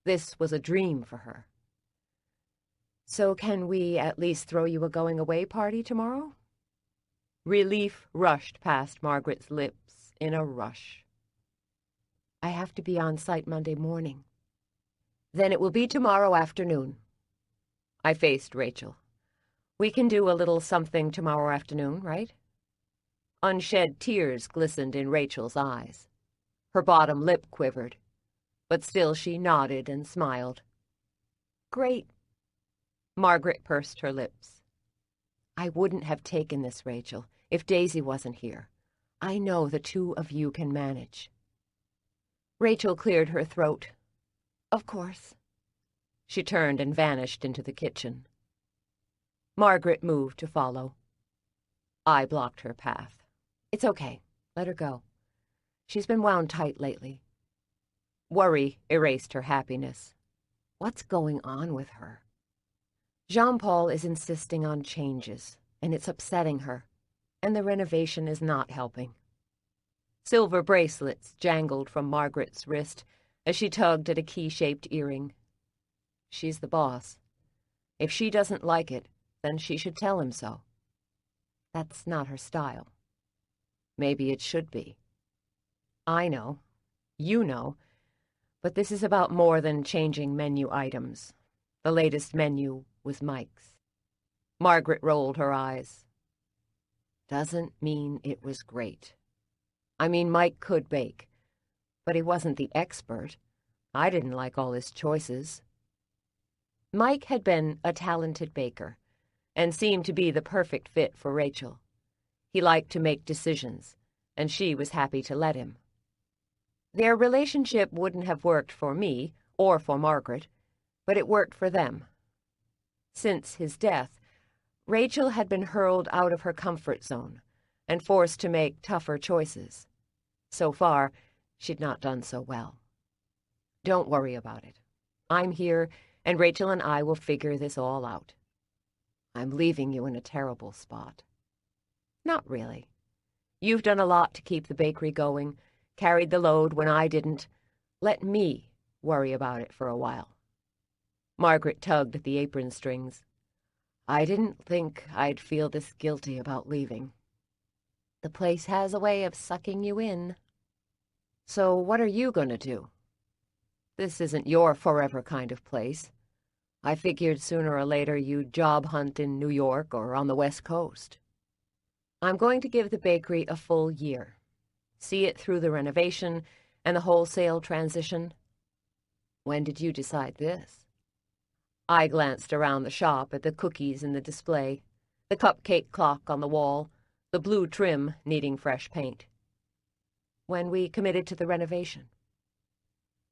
This was a dream for her. So can we at least throw you a going-away party tomorrow? Relief rushed past Margaret's lips in a rush. I have to be on site Monday morning. Then it will be tomorrow afternoon. I faced Rachel. We can do a little something tomorrow afternoon, right? Unshed tears glistened in Rachel's eyes. Her bottom lip quivered, but still she nodded and smiled. Great. Margaret pursed her lips. I wouldn't have taken this, Rachel, if Daisy wasn't here. I know the two of you can manage. Rachel cleared her throat. Of course. She turned and vanished into the kitchen. Margaret moved to follow. I blocked her path. It's okay. Let her go. She's been wound tight lately. Worry erased her happiness. What's going on with her? Jean-Paul is insisting on changes, and it's upsetting her, and the renovation is not helping. Silver bracelets jangled from Margaret's wrist as she tugged at a key-shaped earring. She's the boss. If she doesn't like it, then she should tell him so. That's not her style. Maybe it should be. I know. You know. But this is about more than changing menu items. The latest menu was Mike's. Margaret rolled her eyes. Doesn't mean it was great. I mean, Mike could bake, but he wasn't the expert. I didn't like all his choices. Mike had been a talented baker and seemed to be the perfect fit for Rachel. He liked to make decisions, and she was happy to let him. Their relationship wouldn't have worked for me or for Margaret, but it worked for them. Since his death, Rachel had been hurled out of her comfort zone and forced to make tougher choices. So far, she'd not done so well. Don't worry about it. I'm here, and Rachel and I will figure this all out. I'm leaving you in a terrible spot. Not really. You've done a lot to keep the bakery going, carried the load when I didn't. Let me worry about it for a while. Margaret tugged at the apron strings. I didn't think I'd feel this guilty about leaving. The place has a way of sucking you in. So what are you going to do? This isn't your forever kind of place. I figured sooner or later you'd job hunt in New York or on the West Coast. I'm going to give the bakery a full year. See it through the renovation and the wholesale transition. When did you decide this? I glanced around the shop at the cookies in the display, the cupcake clock on the wall, the blue trim needing fresh paint. When we committed to the renovation.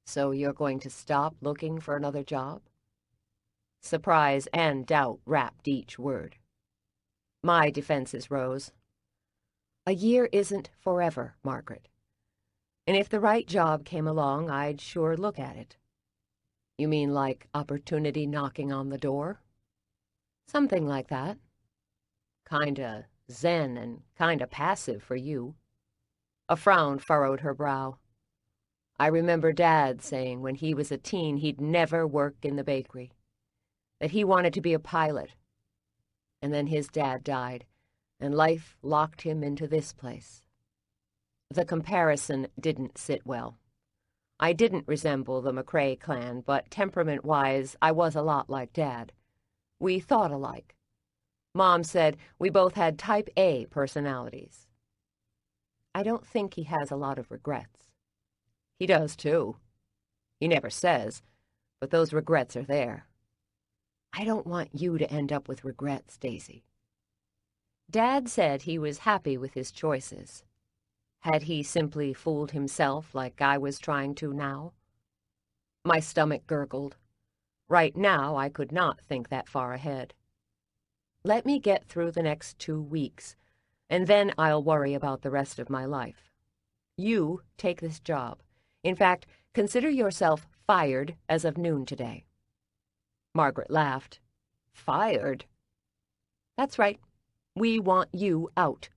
So you're going to stop looking for another job? Surprise and doubt wrapped each word. My defenses rose. A year isn't forever, Margaret. And if the right job came along, I'd sure look at it. You mean like opportunity knocking on the door? Something like that. Kinda zen and kinda passive for you. A frown furrowed her brow. I remember Dad saying when he was a teen he'd never work in the bakery, that he wanted to be a pilot. And then his dad died, and life locked him into this place. The comparison didn't sit well. I didn't resemble the McCrae clan, but temperament-wise, I was a lot like Dad. We thought alike. Mom said we both had type A personalities. I don't think he has a lot of regrets. He does, too. He never says, but those regrets are there. I don't want you to end up with regrets, Daisy. Dad said he was happy with his choices. Had he simply fooled himself like I was trying to now? My stomach gurgled. Right now, I could not think that far ahead. Let me get through the next 2 weeks, and then I'll worry about the rest of my life. You take this job. In fact, consider yourself fired as of noon today. Margaret laughed. Fired? That's right. We want you out.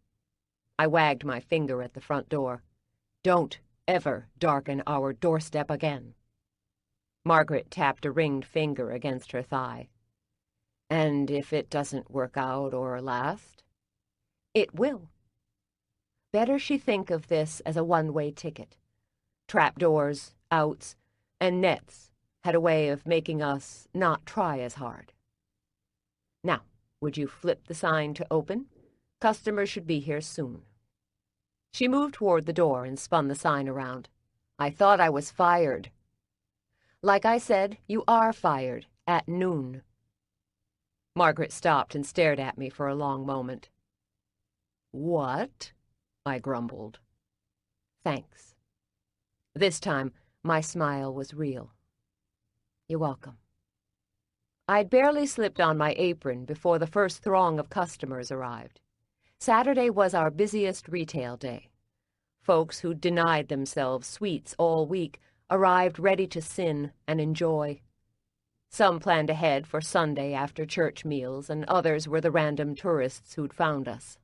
I wagged my finger at the front door. Don't ever darken our doorstep again. Margaret tapped a ringed finger against her thigh. And if it doesn't work out or last? It will. Better she think of this as a one-way ticket. Trapdoors, outs, and nets had a way of making us not try as hard. Now, would you flip the sign to open? Customers should be here soon. She moved toward the door and spun the sign around. I thought I was fired. Like I said, you are fired at noon. Margaret stopped and stared at me for a long moment. What? I grumbled. Thanks. This time, my smile was real. You're welcome. I'd barely slipped on my apron before the first throng of customers arrived. Saturday was our busiest retail day. Folks who'd denied themselves sweets all week arrived ready to sin and enjoy. Some planned ahead for Sunday after church meals, and others were the random tourists who'd found us.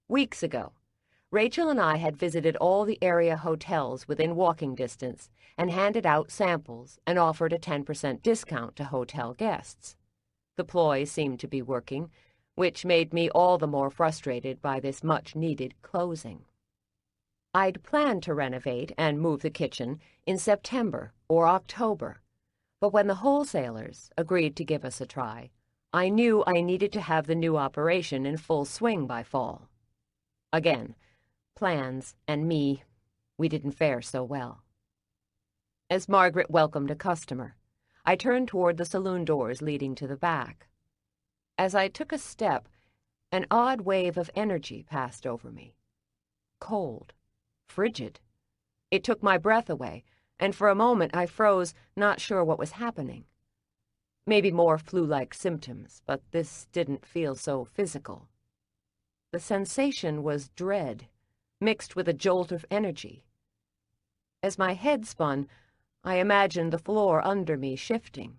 Weeks ago, Rachel and I had visited all the area hotels within walking distance and handed out samples and offered a 10% discount to hotel guests. The ploy seemed to be working, which made me all the more frustrated by this much-needed closing. I'd planned to renovate and move the kitchen in September or October, but when the wholesalers agreed to give us a try, I knew I needed to have the new operation in full swing by fall. Again, plans and me, we didn't fare so well. As Margaret welcomed a customer, I turned toward the saloon doors leading to the back. As I took a step, an odd wave of energy passed over me. Cold, frigid. It took my breath away, and for a moment I froze, not sure what was happening. Maybe more flu-like symptoms, but this didn't feel so physical. The sensation was dread, mixed with a jolt of energy. As my head spun, I imagined the floor under me shifting.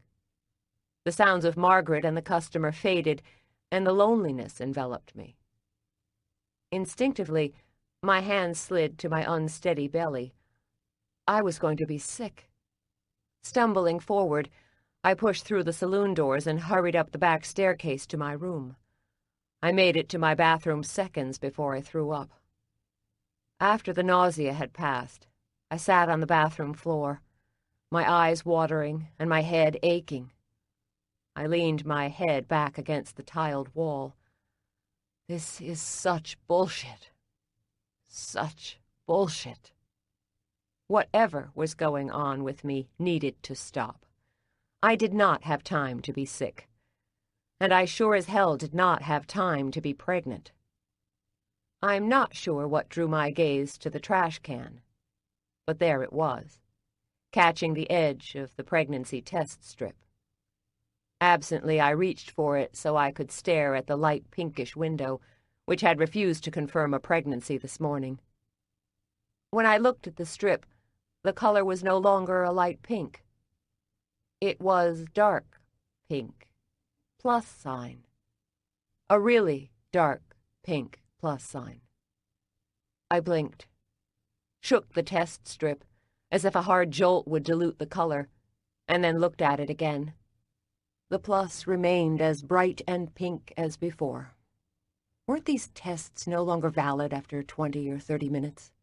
The sounds of Margaret and the customer faded, and the loneliness enveloped me. Instinctively, my hand slid to my unsteady belly. I was going to be sick. Stumbling forward, I pushed through the saloon doors and hurried up the back staircase to my room. I made it to my bathroom seconds before I threw up. After the nausea had passed, I sat on the bathroom floor, my eyes watering and my head aching. I leaned my head back against the tiled wall. This is such bullshit. Such bullshit. Whatever was going on with me needed to stop. I did not have time to be sick. And I sure as hell did not have time to be pregnant. I'm not sure what drew my gaze to the trash can, but there it was, catching the edge of the pregnancy test strip. Absently, I reached for it so I could stare at the light pinkish window, which had refused to confirm a pregnancy this morning. When I looked at the strip, the color was no longer a light pink. It was dark pink, plus sign. A really dark pink plus sign. I blinked, shook the test strip as if a hard jolt would dilute the color, and then looked at it again. The plus remained as bright and pink as before. Weren't these tests no longer valid after 20 or 30 minutes?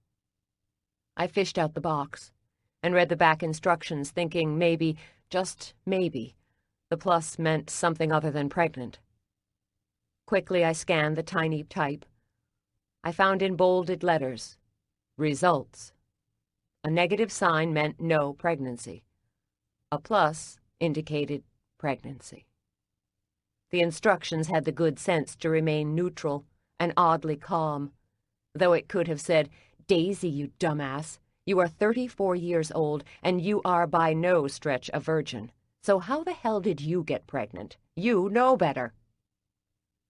I fished out the box and read the back instructions, thinking maybe, just maybe, the plus meant something other than pregnant. Quickly I scanned the tiny type. I found in bolded letters, results. A negative sign meant no pregnancy. A plus indicated pregnancy. The instructions had the good sense to remain neutral and oddly calm, though it could have said, "Daisy, you dumbass, you are 34 years old, and you are by no stretch a virgin. So how the hell did you get pregnant? You know better."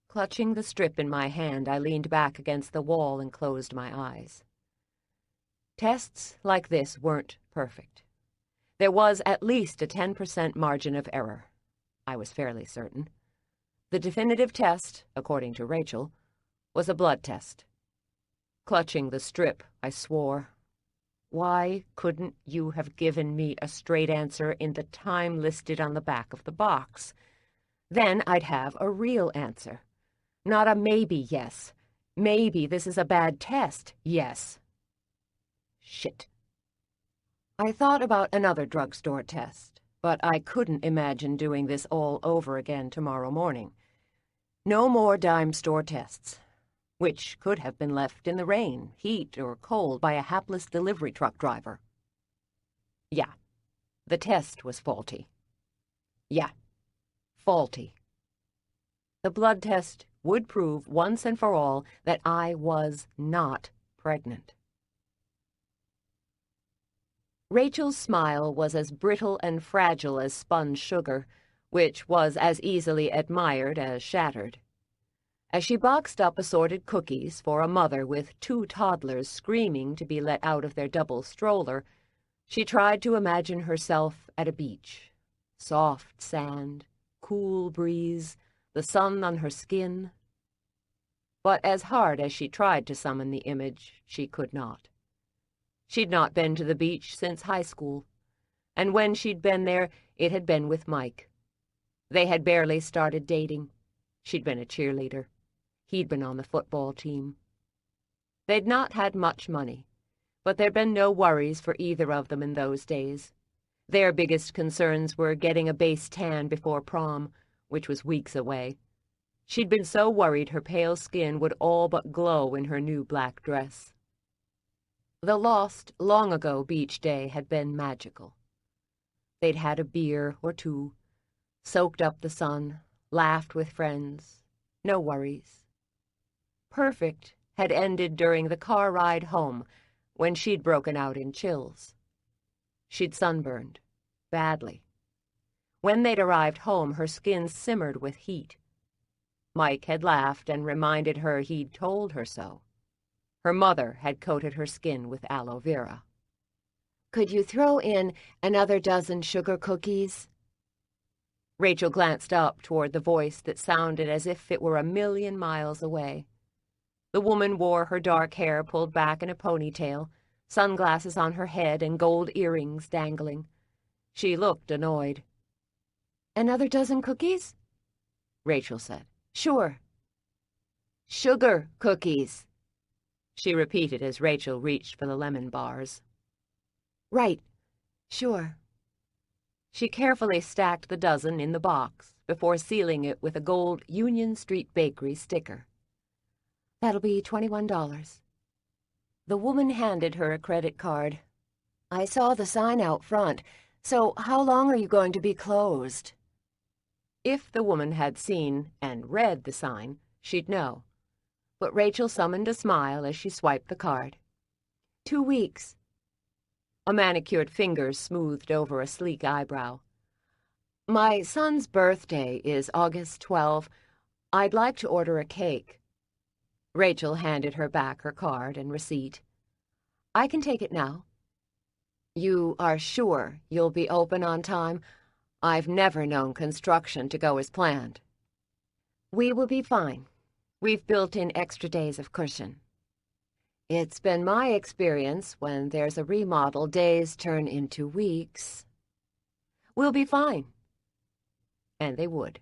Clutching the strip in my hand, I leaned back against the wall and closed my eyes. Tests like this weren't perfect. There was at least a 10% margin of error. I was fairly certain. The definitive test, according to Rachel, was a blood test. Clutching the strip, I swore. Why couldn't you have given me a straight answer in the time listed on the back of the box? Then I'd have a real answer. Not a maybe yes. Maybe this is a bad test, yes. Shit. I thought about another drugstore test, but I couldn't imagine doing this all over again tomorrow morning. No more dime store tests, which could have been left in the rain, heat, or cold by a hapless delivery truck driver. Yeah, the test was faulty. Yeah, faulty. The blood test would prove once and for all that I was not pregnant. Rachel's smile was as brittle and fragile as spun sugar, which was as easily admired as shattered. As she boxed up assorted cookies for a mother with 2 toddlers screaming to be let out of their double stroller, she tried to imagine herself at a beach. Soft sand, cool breeze, the sun on her skin. But as hard as she tried to summon the image, she could not. She'd not been to the beach since high school, and when she'd been there, it had been with Mike. They had barely started dating. She'd been a cheerleader. He'd been on the football team. They'd not had much money, but there'd been no worries for either of them in those days. Their biggest concerns were getting a base tan before prom, which was weeks away. She'd been so worried her pale skin would all but glow in her new black dress. The lost, long-ago beach day had been magical. They'd had a beer or 2, soaked up the sun, laughed with friends, no worries. Perfect had ended during the car ride home, when she'd broken out in chills. She'd sunburned, badly. When they'd arrived home, her skin simmered with heat. Mike had laughed and reminded her he'd told her so. Her mother had coated her skin with aloe vera. Could you throw in another dozen sugar cookies? Rachel glanced up toward the voice that sounded as if it were 1,000,000 miles away. The woman wore her dark hair pulled back in a ponytail, sunglasses on her head and gold earrings dangling. She looked annoyed. Another dozen cookies? Rachel said. Sure. Sugar cookies, she repeated as Rachel reached for the lemon bars. Right. Sure. She carefully stacked the dozen in the box before sealing it with a gold Union Street Bakery sticker. That'll be $21. The woman handed her a credit card. I saw the sign out front, so how long are you going to be closed? If the woman had seen and read the sign, she'd know. But Rachel summoned a smile as she swiped the card. 2 weeks. A manicured finger smoothed over a sleek eyebrow. My son's birthday is August 12. I'd like to order a cake. Rachel handed her back her card and receipt. I can take it now. You are sure you'll be open on time? I've never known construction to go as planned. We will be fine. We've built in extra days of cushion. It's been my experience when there's a remodel, days turn into weeks. We'll be fine. And they would.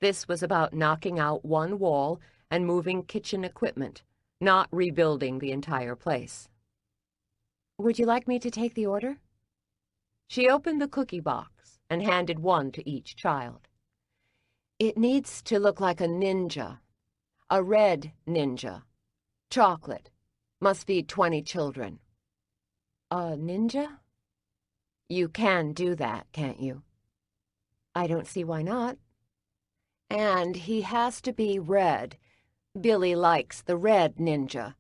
This was about knocking out one wall and moving kitchen equipment, not rebuilding the entire place. Would you like me to take the order? She opened the cookie box and handed one to each child. It needs to look like a ninja, a red ninja. Chocolate. Must feed 20 children. A ninja? You can do that, can't you? I don't see why not. And he has to be red. Billy likes the red ninja.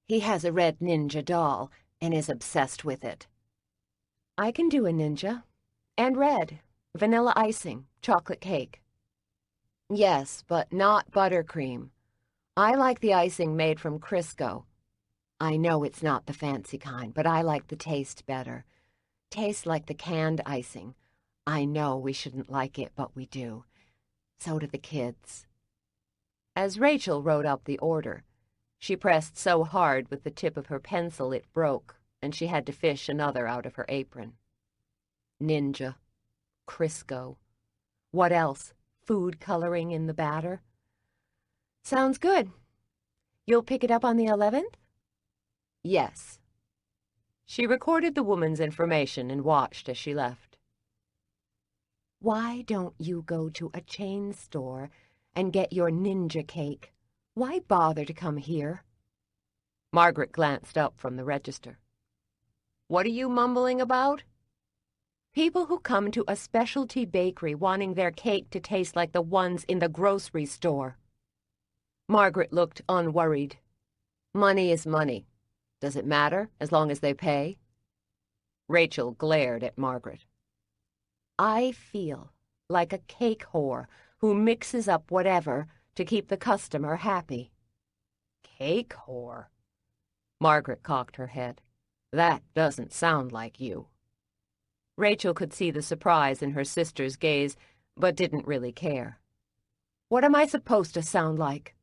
He has a red ninja doll and is obsessed with it. I can do a ninja. And red. Vanilla icing. Chocolate cake. Yes, but not buttercream. I like the icing made from Crisco. I know it's not the fancy kind, but I like the taste better. Tastes like the canned icing. I know we shouldn't like it, but we do. So do the kids. As Rachel wrote up the order, she pressed so hard with the tip of her pencil it broke, and she had to fish another out of her apron. Ninja. Crisco. What else? Food coloring in the batter? Sounds good. You'll pick it up on the 11th? Yes. She recorded the woman's information and watched as she left. Why don't you go to a chain store and get your ninja cake? Why bother to come here? Margaret glanced up from the register. What are you mumbling about? People who come to a specialty bakery wanting their cake to taste like the ones in the grocery store. Margaret looked unworried. Money is money. Does it matter as long as they pay? Rachel glared at Margaret. I feel like a cake whore who mixes up whatever to keep the customer happy. Cake whore? Margaret cocked her head. That doesn't sound like you. Rachel could see the surprise in her sister's gaze, but didn't really care. What am I supposed to sound like?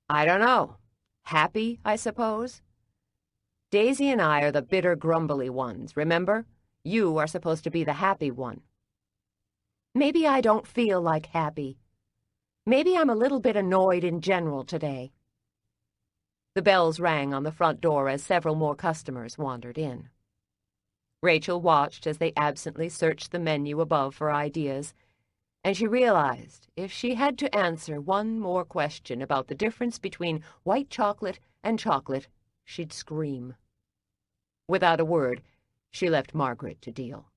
I don't know. Happy, I suppose? Daisy and I are the bitter, grumbly ones, remember? You are supposed to be the happy one. Maybe I don't feel like happy. Maybe I'm a little bit annoyed in general today. The bells rang on the front door as several more customers wandered in. Rachel watched as they absently searched the menu above for ideas, and she realized if she had to answer one more question about the difference between white chocolate and chocolate, she'd scream. Without a word, she left Margaret to deal.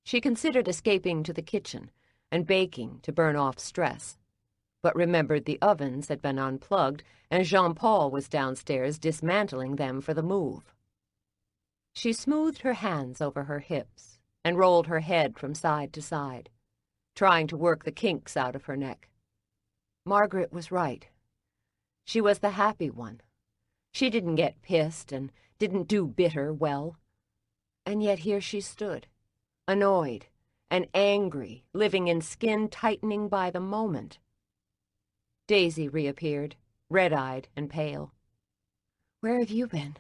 She considered escaping to the kitchen and baking to burn off stress, but remembered the ovens had been unplugged and Jean-Paul was downstairs dismantling them for the move. She smoothed her hands over her hips and rolled her head from side to side, trying to work the kinks out of her neck. Margaret was right. She was the happy one. She didn't get pissed and didn't do bitter well. And yet here she stood, annoyed and angry, living in skin tightening by the moment. Daisy reappeared, red-eyed and pale. "Where have you been?"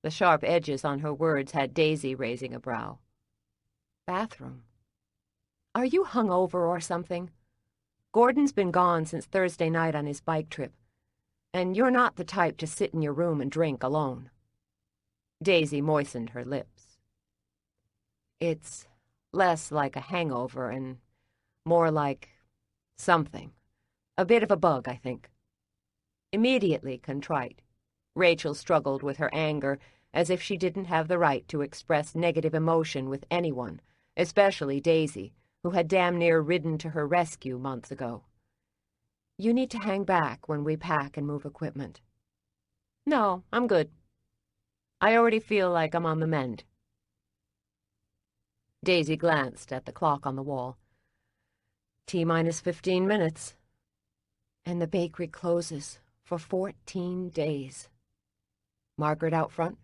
The sharp edges on her words had Daisy raising a brow. "Bathroom. Are you hungover or something? Gordon's been gone since Thursday night on his bike trip, and you're not the type to sit in your room and drink alone." Daisy moistened her lips. "It's less like a hangover and more like something. A bit of a bug, I think." Immediately contrite, Rachel struggled with her anger as if she didn't have the right to express negative emotion with anyone, especially Daisy, who had damn near ridden to her rescue months ago. "You need to hang back when we pack and move equipment." "No, I'm good. I already feel like I'm on the mend." Daisy glanced at the clock on the wall. T-minus 15 minutes. And the bakery closes for 14 days. Margaret out front?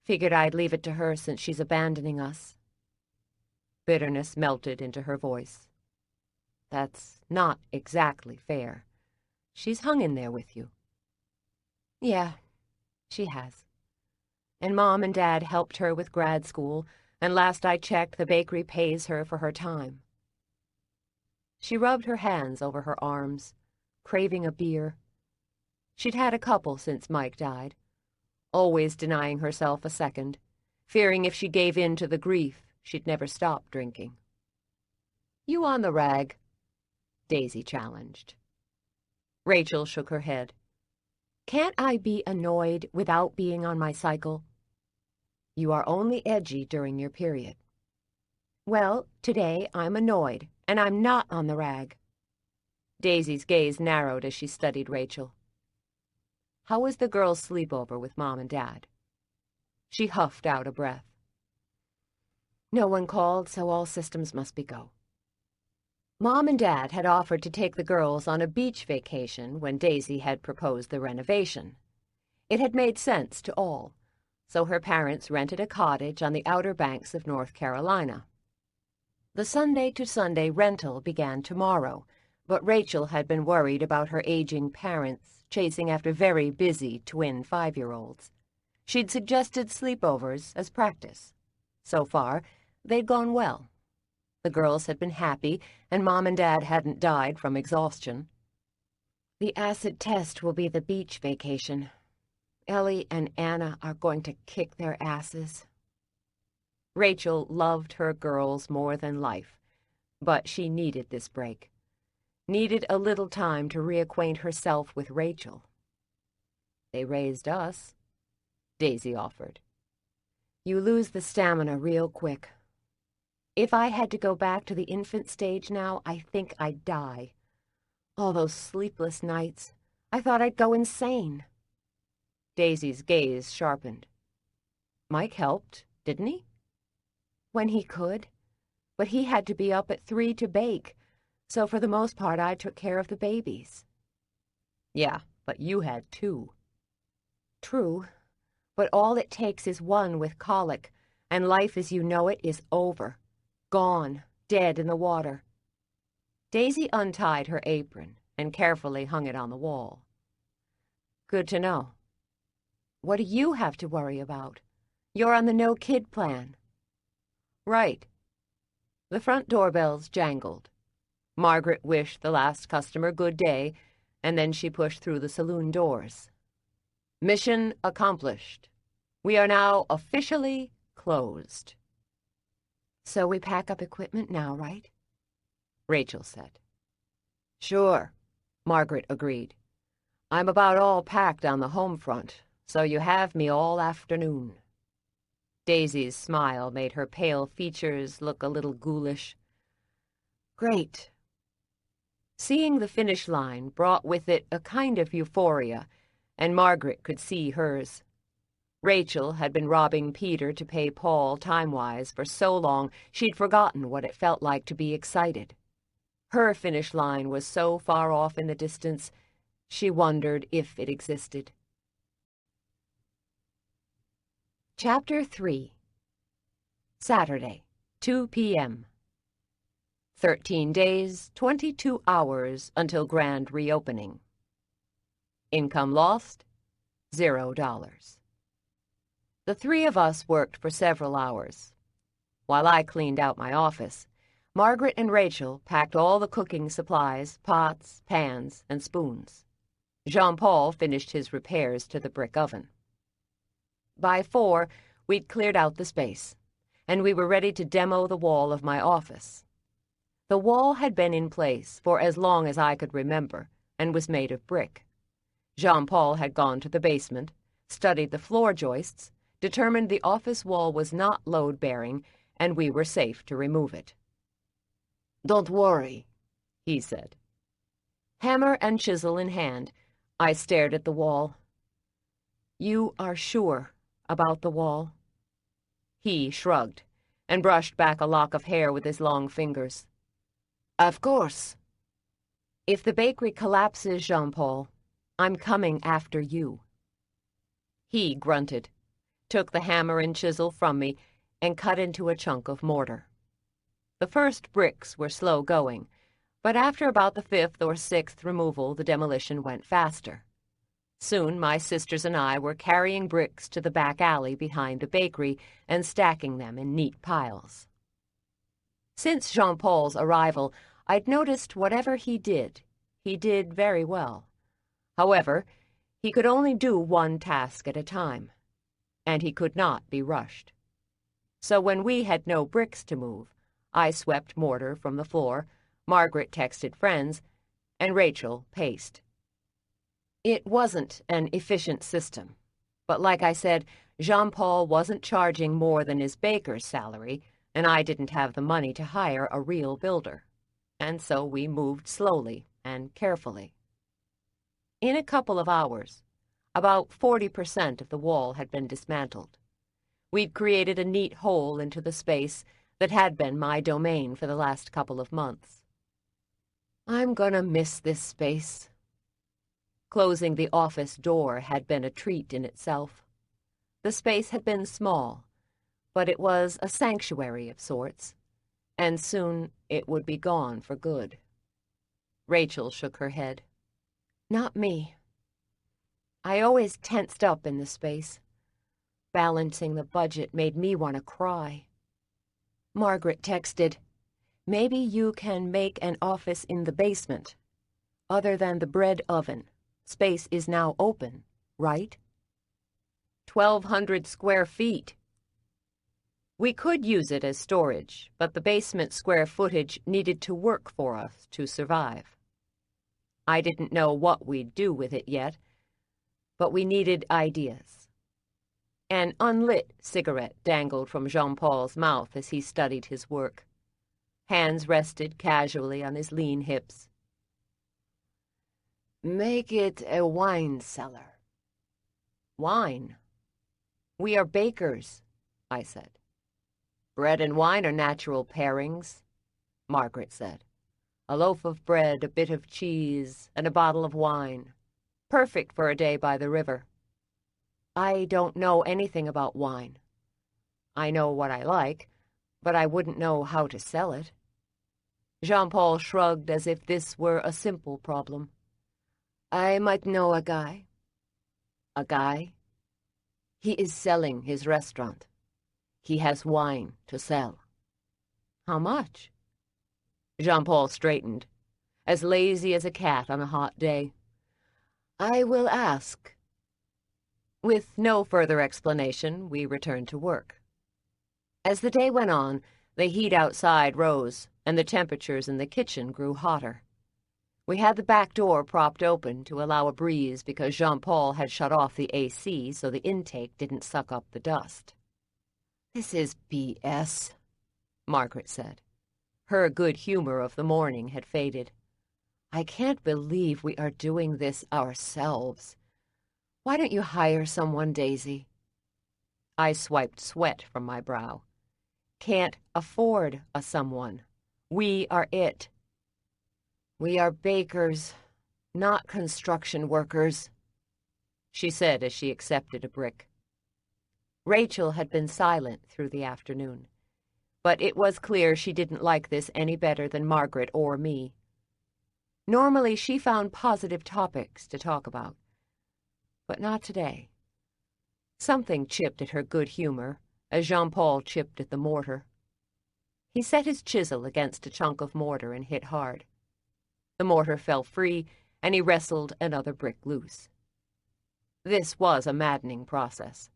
Figured I'd leave it to her since she's abandoning us. Bitterness melted into her voice. That's not exactly fair. She's hung in there with you. Yeah, she has. And Mom and Dad helped her with grad school, and last I checked, the bakery pays her for her time. She rubbed her hands over her arms, craving a beer. She'd had a couple since Mike died, always denying herself a second, fearing if she gave in to the grief, she'd never stop drinking. "You on the rag?" Daisy challenged. Rachel shook her head. "Can't I be annoyed without being on my cycle?" "You are only edgy during your period." "Well, today I'm annoyed, and I'm not on the rag." Daisy's gaze narrowed as she studied Rachel. "How was the girls' sleepover with Mom and Dad?" She huffed out a breath. "No one called, so all systems must be go." Mom and Dad had offered to take the girls on a beach vacation when Daisy had proposed the renovation. It had made sense to all, so her parents rented a cottage on the Outer Banks of North Carolina. The Sunday-to-Sunday rental began tomorrow, but Rachel had been worried about her aging parents chasing after very busy twin 5-year-olds. She'd suggested sleepovers as practice. So far, they'd gone well. The girls had been happy, and Mom and Dad hadn't died from exhaustion. "The acid test will be the beach vacation. Ellie and Anna are going to kick their asses." Rachel loved her girls more than life, but she needed this break. Needed a little time to reacquaint herself with Rachel. "They raised us," Daisy offered. "You lose the stamina real quick. If I had to go back to the infant stage now, I think I'd die. All those sleepless nights, I thought I'd go insane." Daisy's gaze sharpened. "Mike helped, didn't he?" "When he could, but he had to be up at 3 to bake, so for the most part I took care of the babies." "Yeah, but you had 2. "True, but all it takes is one with colic, and life as you know it is over. Gone, dead in the water." Daisy untied her apron and carefully hung it on the wall. "Good to know. What do you have to worry about? You're on the no-kid plan." "Right." The front doorbells jangled. Margaret wished the last customer good day, and then she pushed through the saloon doors. "Mission accomplished. We are now officially closed." "So we pack up equipment now, right?" Rachel said. "Sure," Margaret agreed. "I'm about all packed on the home front, so you have me all afternoon." Daisy's smile made her pale features look a little ghoulish. "Great." Seeing the finish line brought with it a kind of euphoria, and Margaret could see hers. Rachel had been robbing Peter to pay Paul time-wise for so long she'd forgotten what it felt like to be excited. Her finish line was so far off in the distance, she wondered if it existed. Chapter 3. Saturday, 2 p.m. 13 days, 22 hours until grand reopening. Income lost, $0. The three of us worked for several hours. While I cleaned out my office, Margaret and Rachel packed all the cooking supplies, pots, pans, and spoons. Jean-Paul finished his repairs to the brick oven. By 4, we'd cleared out the space, and we were ready to demo the wall of my office. The wall had been in place for as long as I could remember and was made of brick. Jean-Paul had gone to the basement, studied the floor joists, determined the office wall was not load-bearing, and we were safe to remove it. "Don't worry," he said. Hammer and chisel in hand, I stared at the wall. "You are sure about the wall?" He shrugged and brushed back a lock of hair with his long fingers. "Of course." "If the bakery collapses, Jean-Paul, I'm coming after you." He grunted, took the hammer and chisel from me, and cut into a chunk of mortar. The first bricks were slow going, but after about the 5th or 6th removal, the demolition went faster. Soon my sisters and I were carrying bricks to the back alley behind the bakery and stacking them in neat piles. Since Jean-Paul's arrival, I'd noticed whatever he did very well. However, he could only do one task at a time, and he could not be rushed. So when we had no bricks to move, I swept mortar from the floor, Margaret texted friends, and Rachel paced. It wasn't an efficient system, but like I said, Jean-Paul wasn't charging more than his baker's salary, and I didn't have the money to hire a real builder. And so we moved slowly and carefully. In a couple of hours, about 40% of the wall had been dismantled. We'd created a neat hole into the space that had been my domain for the last couple of months. I'm gonna miss this space. Closing the office door had been a treat in itself. The space had been small, but it was a sanctuary of sorts, and soon it would be gone for good. Rachel shook her head. Not me. I always tensed up in the space. Balancing the budget made me want to cry. Margaret texted, "Maybe you can make an office in the basement. Other than the bread oven, space is now open, right?" 1,200 square feet. We could use it as storage, but the basement square footage needed to work for us to survive. I didn't know what we'd do with it yet, but we needed ideas. An unlit cigarette dangled from Jean-Paul's mouth as he studied his work. Hands rested casually on his lean hips. "Make it a wine cellar." "Wine? We are bakers," I said. "Bread and wine are natural pairings," Margaret said. "A loaf of bread, a bit of cheese, and a bottle of wine. Perfect for a day by the river." "I don't know anything about wine. I know what I like, but I wouldn't know how to sell it." Jean-Paul shrugged as if this were a simple problem. "I might know a guy." "A guy?" "He is selling his restaurant. He has wine to sell." "How much?" Jean-Paul straightened, as lazy as a cat on a hot day. "I will ask." With no further explanation, we returned to work. As the day went on, the heat outside rose, and the temperatures in the kitchen grew hotter. We had the back door propped open to allow a breeze because Jean-Paul had shut off the AC so the intake didn't suck up the dust. "This is BS," Margaret said. Her good humor of the morning had faded. "I can't believe we are doing this ourselves. Why don't you hire someone, Daisy?" I swiped sweat from my brow. "Can't afford a someone. We are it. We are bakers, not construction workers," she said as she accepted a brick. Rachel had been silent through the afternoon, but it was clear she didn't like this any better than Margaret or me. Normally she found positive topics to talk about, but not today. Something chipped at her good humor, as Jean-Paul chipped at the mortar. He set his chisel against a chunk of mortar and hit hard. The mortar fell free, and he wrestled another brick loose. This was a maddening process.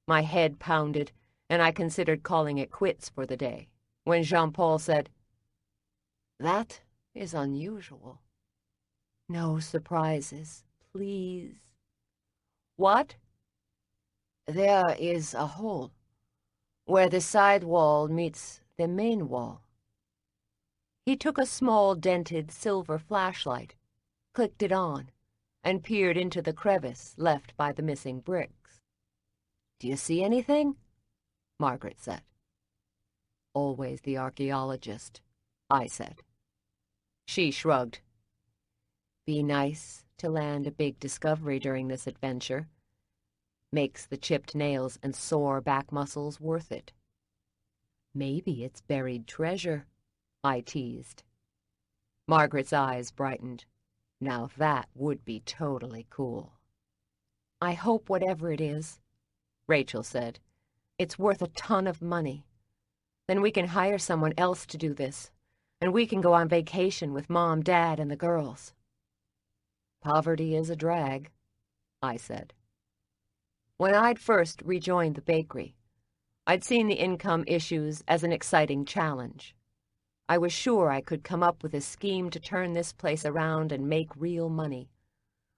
My head pounded, and I considered calling it quits for the day, when Jean-Paul said, "That is unusual. No surprises, please." "What?" "There is a hole, where the side wall meets the main wall." He took a small dented silver flashlight, clicked it on, and peered into the crevice left by the missing bricks. "Do you see anything?" Margaret said. "Always the archaeologist," I said. She shrugged. "Be nice to land a big discovery during this adventure. Makes the chipped nails and sore back muscles worth it." "Maybe it's buried treasure," I teased. Margaret's eyes brightened. Now that would be totally cool. "I hope whatever it is," Rachel said, "it's worth a ton of money. Then we can hire someone else to do this, and we can go on vacation with Mom, Dad, and the girls." "Poverty is a drag," I said. When I'd first rejoined the bakery, I'd seen the income issues as an exciting challenge. I was sure I could come up with a scheme to turn this place around and make real money.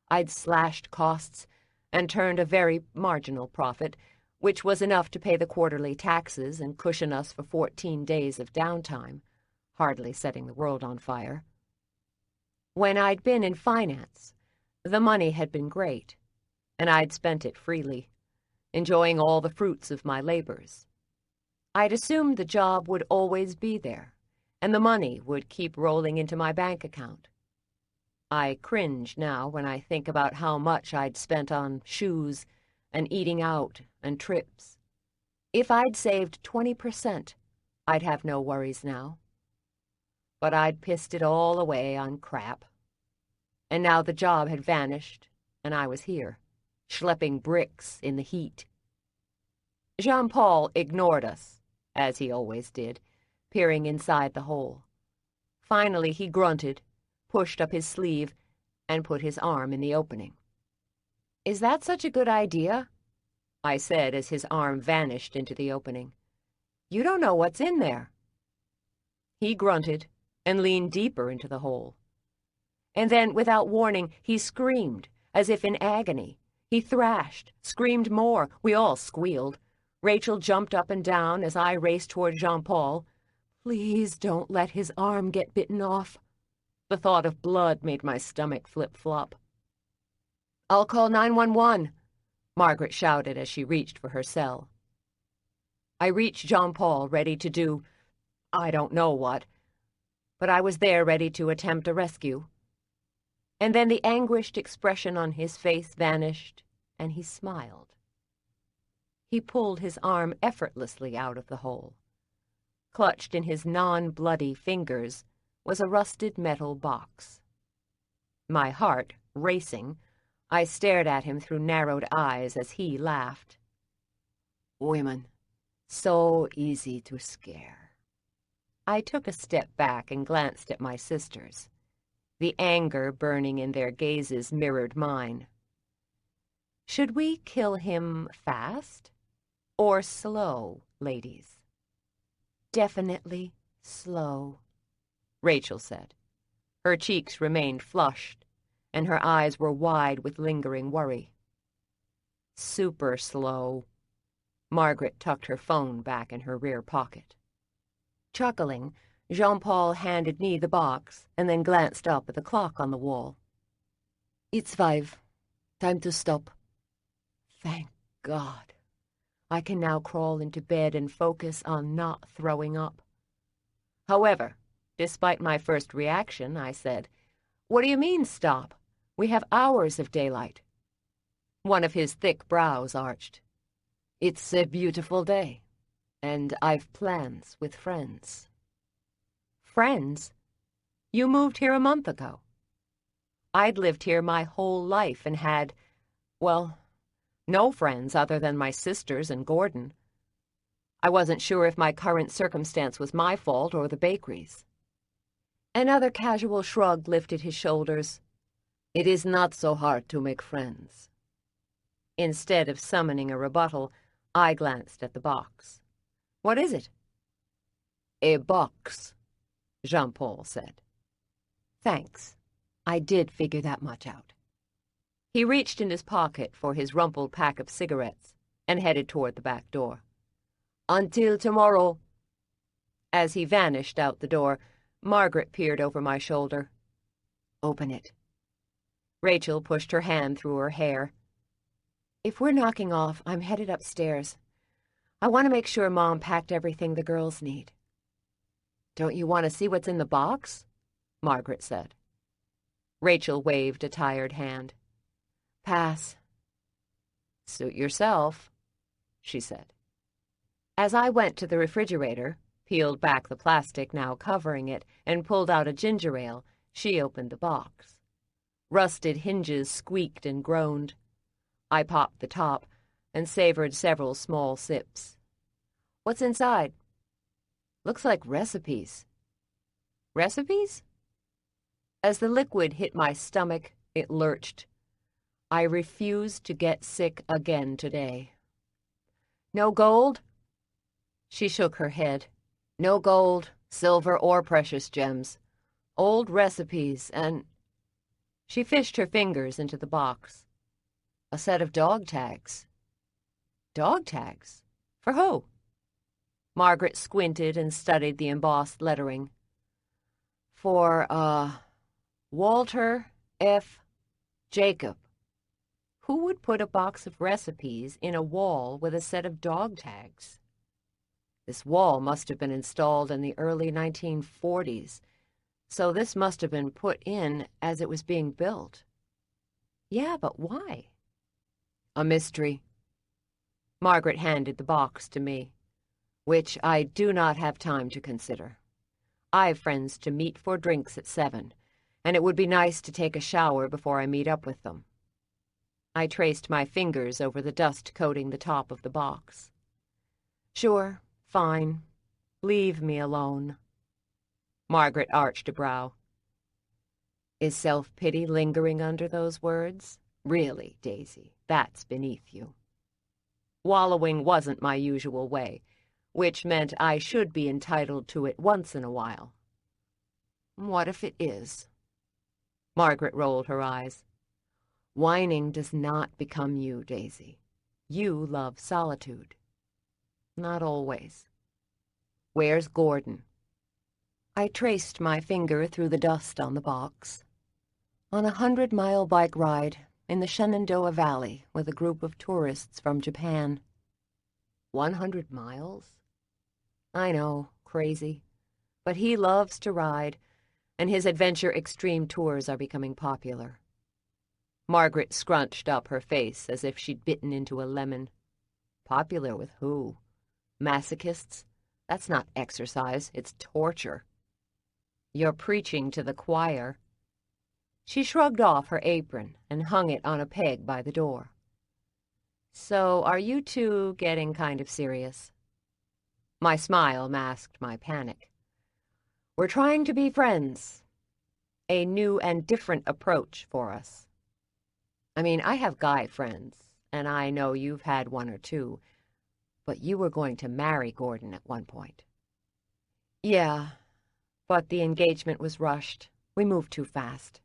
I'd slashed costs and turned a very marginal profit, which was enough to pay the quarterly taxes and cushion us for 14 days of downtime, hardly setting the world on fire. When I'd been in finance, the money had been great, and I'd spent it freely, enjoying all the fruits of my labors. I'd assumed the job would always be there, and the money would keep rolling into my bank account. I cringe now when I think about how much I'd spent on shoes and eating out and trips. If I'd saved 20%, I'd have no worries now. But I'd pissed it all away on crap. And now the job had vanished, and I was here, schlepping bricks in the heat. Jean-Paul ignored us, as he always did, peering inside the hole. Finally he grunted, pushed up his sleeve, and put his arm in the opening. "Is that such a good idea?" I said as his arm vanished into the opening. "You don't know what's in there." He grunted and leaned deeper into the hole. And then, without warning, he screamed, as if in agony. He thrashed, screamed more. We all squealed. Rachel jumped up and down as I raced toward Jean-Paul. Please don't let his arm get bitten off. The thought of blood made my stomach flip-flop. "I'll call 911, Margaret shouted as she reached for her cell. I reached Jean-Paul, ready to do, I don't know what, but I was there ready to attempt a rescue. And then the anguished expression on his face vanished, and he smiled. He pulled his arm effortlessly out of the hole. Clutched in his non-bloody fingers was a rusted metal box. My heart racing, I stared at him through narrowed eyes as he laughed. "Women, so easy to scare." I took a step back and glanced at my sisters. The anger burning in their gazes mirrored mine. "Should we kill him fast or slow, ladies?" "Definitely slow," Rachel said. Her cheeks remained flushed, and her eyes were wide with lingering worry. "Super slow." Margaret tucked her phone back in her rear pocket. Chuckling, Jean-Paul handed me the box and then glanced up at the clock on the wall. "It's 5. Time to stop." Thank God. I can now crawl into bed and focus on not throwing up. However, despite my first reaction, I said, "What do you mean, stop? We have hours of daylight." One of his thick brows arched. It's a beautiful day, and I've plans with friends. Friends? You moved here a month ago. I'd lived here my whole life and had, well, no friends other than my sisters and Gordon. I wasn't sure if my current circumstance was my fault or the bakery's. Another casual shrug lifted his shoulders. It is not so hard to make friends. Instead of summoning a rebuttal, I glanced at the box. What is it? A box, Jean-Paul said. Thanks. I did figure that much out. He reached in his pocket for his rumpled pack of cigarettes and headed toward the back door. Until tomorrow. As he vanished out the door, Margaret peered over my shoulder. Open it. Rachel pushed her hand through her hair. If we're knocking off, I'm headed upstairs. I want to make sure Mom packed everything the girls need. Don't you want to see what's in the box? Margaret said. Rachel waved a tired hand. Pass. Suit yourself, she said. As I went to the refrigerator, peeled back the plastic now covering it, and pulled out a ginger ale, she opened the box. Rusted hinges squeaked and groaned. I popped the top and savored several small sips. What's inside? Looks like recipes. Recipes? As the liquid hit my stomach, it lurched. I refused to get sick again today. No gold? She shook her head. No gold, silver, or precious gems. Old recipes and... She fished her fingers into the box. A set of dog tags. Dog tags? For who? Margaret squinted and studied the embossed lettering. For, Walter F. Jacob. Who would put a box of recipes in a wall with a set of dog tags? This wall must have been installed in the early 1940s, so this must have been put in as it was being built. Yeah, but why? A mystery. Margaret handed the box to me, which I do not have time to consider. I've friends to meet for drinks at 7, and it would be nice to take a shower before I meet up with them. I traced my fingers over the dust coating the top of the box. Sure, fine. Leave me alone. Margaret arched a brow. Is self-pity lingering under those words? Really, Daisy, that's beneath you. Wallowing wasn't my usual way, which meant I should be entitled to it once in a while. What if it is? Margaret rolled her eyes. Whining does not become you, Daisy. You love solitude. Not always. Where's Gordon? I traced my finger through the dust on the box. On a 100-mile bike ride in the Shenandoah Valley with a group of tourists from Japan. 100 miles? I know, crazy. But he loves to ride, and his adventure extreme tours are becoming popular. Margaret scrunched up her face as if she'd bitten into a lemon. Popular with who? Masochists? That's not exercise, it's torture. You're preaching to the choir. She shrugged off her apron and hung it on a peg by the door. So are you two getting kind of serious? My smile masked my panic. We're trying to be friends. A new and different approach for us. I mean, I have guy friends, and I know you've had one or two, but you were going to marry Gordon at one point. Yeah, but the engagement was rushed. We moved too fast.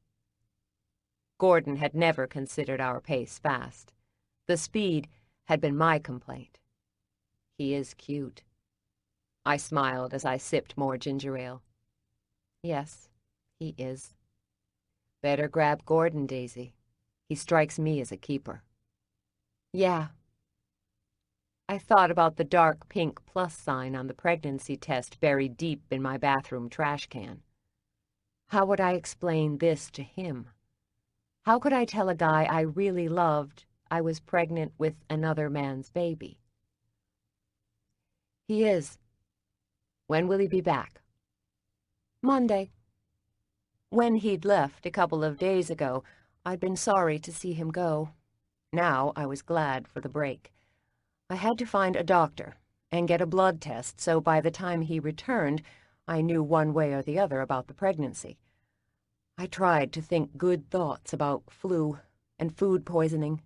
Gordon had never considered our pace fast. The speed had been my complaint. He is cute. I smiled as I sipped more ginger ale. Yes, he is. Better grab Gordon, Daisy. He strikes me as a keeper. Yeah. I thought about the dark pink plus sign on the pregnancy test buried deep in my bathroom trash can. How would I explain this to him? How could I tell a guy I really loved I was pregnant with another man's baby? He is. When will he be back? Monday. When he'd left a couple of days ago, I'd been sorry to see him go. Now I was glad for the break. I had to find a doctor and get a blood test, so by the time he returned, I knew one way or the other about the pregnancy. I tried to think good thoughts about flu and food poisoning.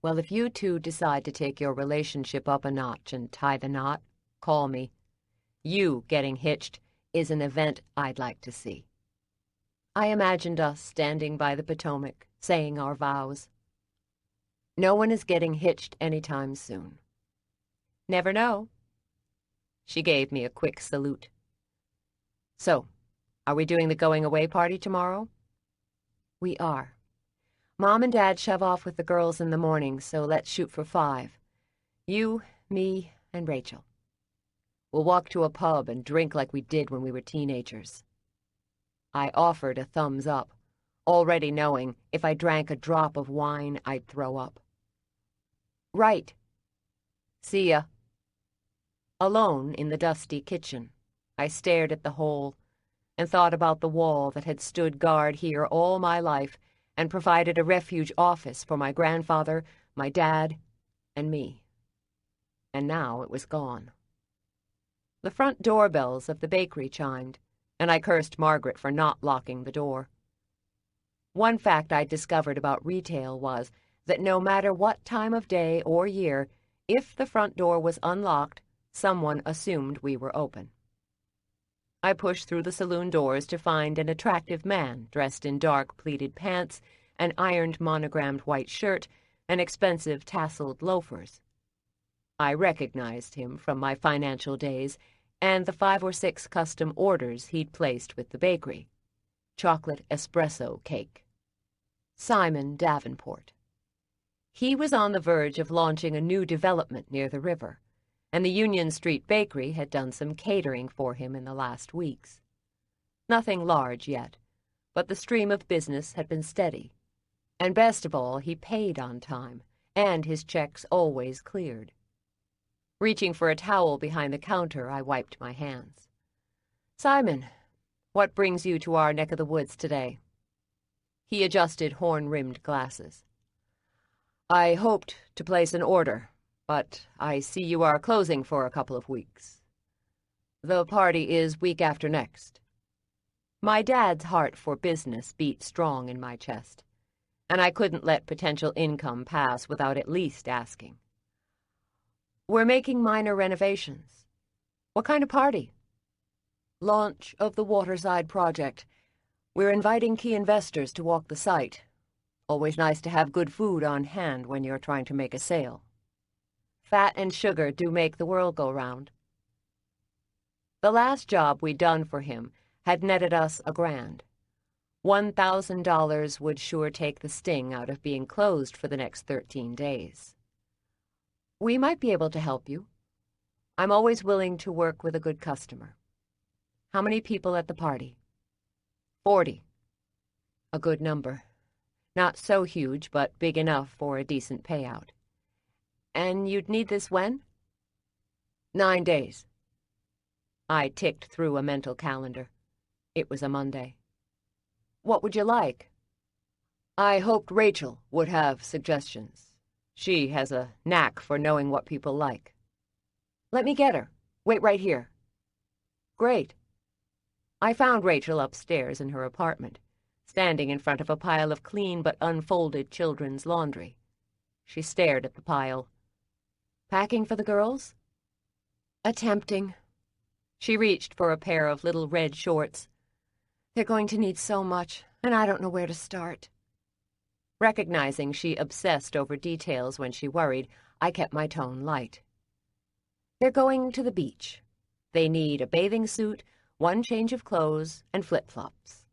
Well, if you two decide to take your relationship up a notch and tie the knot, call me. You getting hitched is an event I'd like to see. I imagined us standing by the Potomac, saying our vows. No one is getting hitched anytime soon. Never know. She gave me a quick salute. So, are we doing the going-away party tomorrow? We are. Mom and Dad shove off with the girls in the morning, so let's shoot for 5. You, me, and Rachel. We'll walk to a pub and drink like we did when we were teenagers. I offered a thumbs up, already knowing if I drank a drop of wine, I'd throw up. Right. See ya. Alone in the dusty kitchen, I stared at the hole and thought about the wall that had stood guard here all my life and provided a refuge office for my grandfather, my dad, and me. And now it was gone. The front doorbells of the bakery chimed, and I cursed Margaret for not locking the door. One fact I discovered about retail was that no matter what time of day or year, if the front door was unlocked, someone assumed we were open. I pushed through the saloon doors to find an attractive man dressed in dark pleated pants, an ironed monogrammed white shirt, and expensive tasseled loafers. I recognized him from my financial days and the 5 or 6 custom orders he'd placed with the bakery. Chocolate espresso cake. Simon Davenport. He was on the verge of launching a new development near the river, and the Union Street Bakery had done some catering for him in the last weeks. Nothing large yet, but the stream of business had been steady. And best of all, he paid on time, and his checks always cleared. Reaching for a towel behind the counter, I wiped my hands. Simon, what brings you to our neck of the woods today? He adjusted horn-rimmed glasses. I hoped to place an order, but I see you are closing for a couple of weeks. The party is week after next. My dad's heart for business beat strong in my chest, and I couldn't let potential income pass without at least asking. We're making minor renovations. What kind of party? Launch of the Waterside project. We're inviting key investors to walk the site. Always nice to have good food on hand when you're trying to make a sale. Fat and sugar do make the world go round. The last job we'd done for him had netted us $1,000. $1,000 would sure take the sting out of being closed for the next 13 days. We might be able to help you. I'm always willing to work with a good customer. How many people at the party? 40. A good number. Not so huge, but big enough for a decent payout. And you'd need this when? 9 days. I ticked through a mental calendar. It was a Monday. What would you like? I hoped Rachel would have suggestions. She has a knack for knowing what people like. Let me get her. Wait right here. Great. I found Rachel upstairs in her apartment, standing in front of a pile of clean but unfolded children's laundry. She stared at the pile. Packing for the girls? Attempting. She reached for a pair of little red shorts. They're going to need so much, and I don't know where to start. Recognizing she obsessed over details when she worried, I kept my tone light. They're going to the beach. They need a bathing suit, 1 change of clothes, and flip-flops.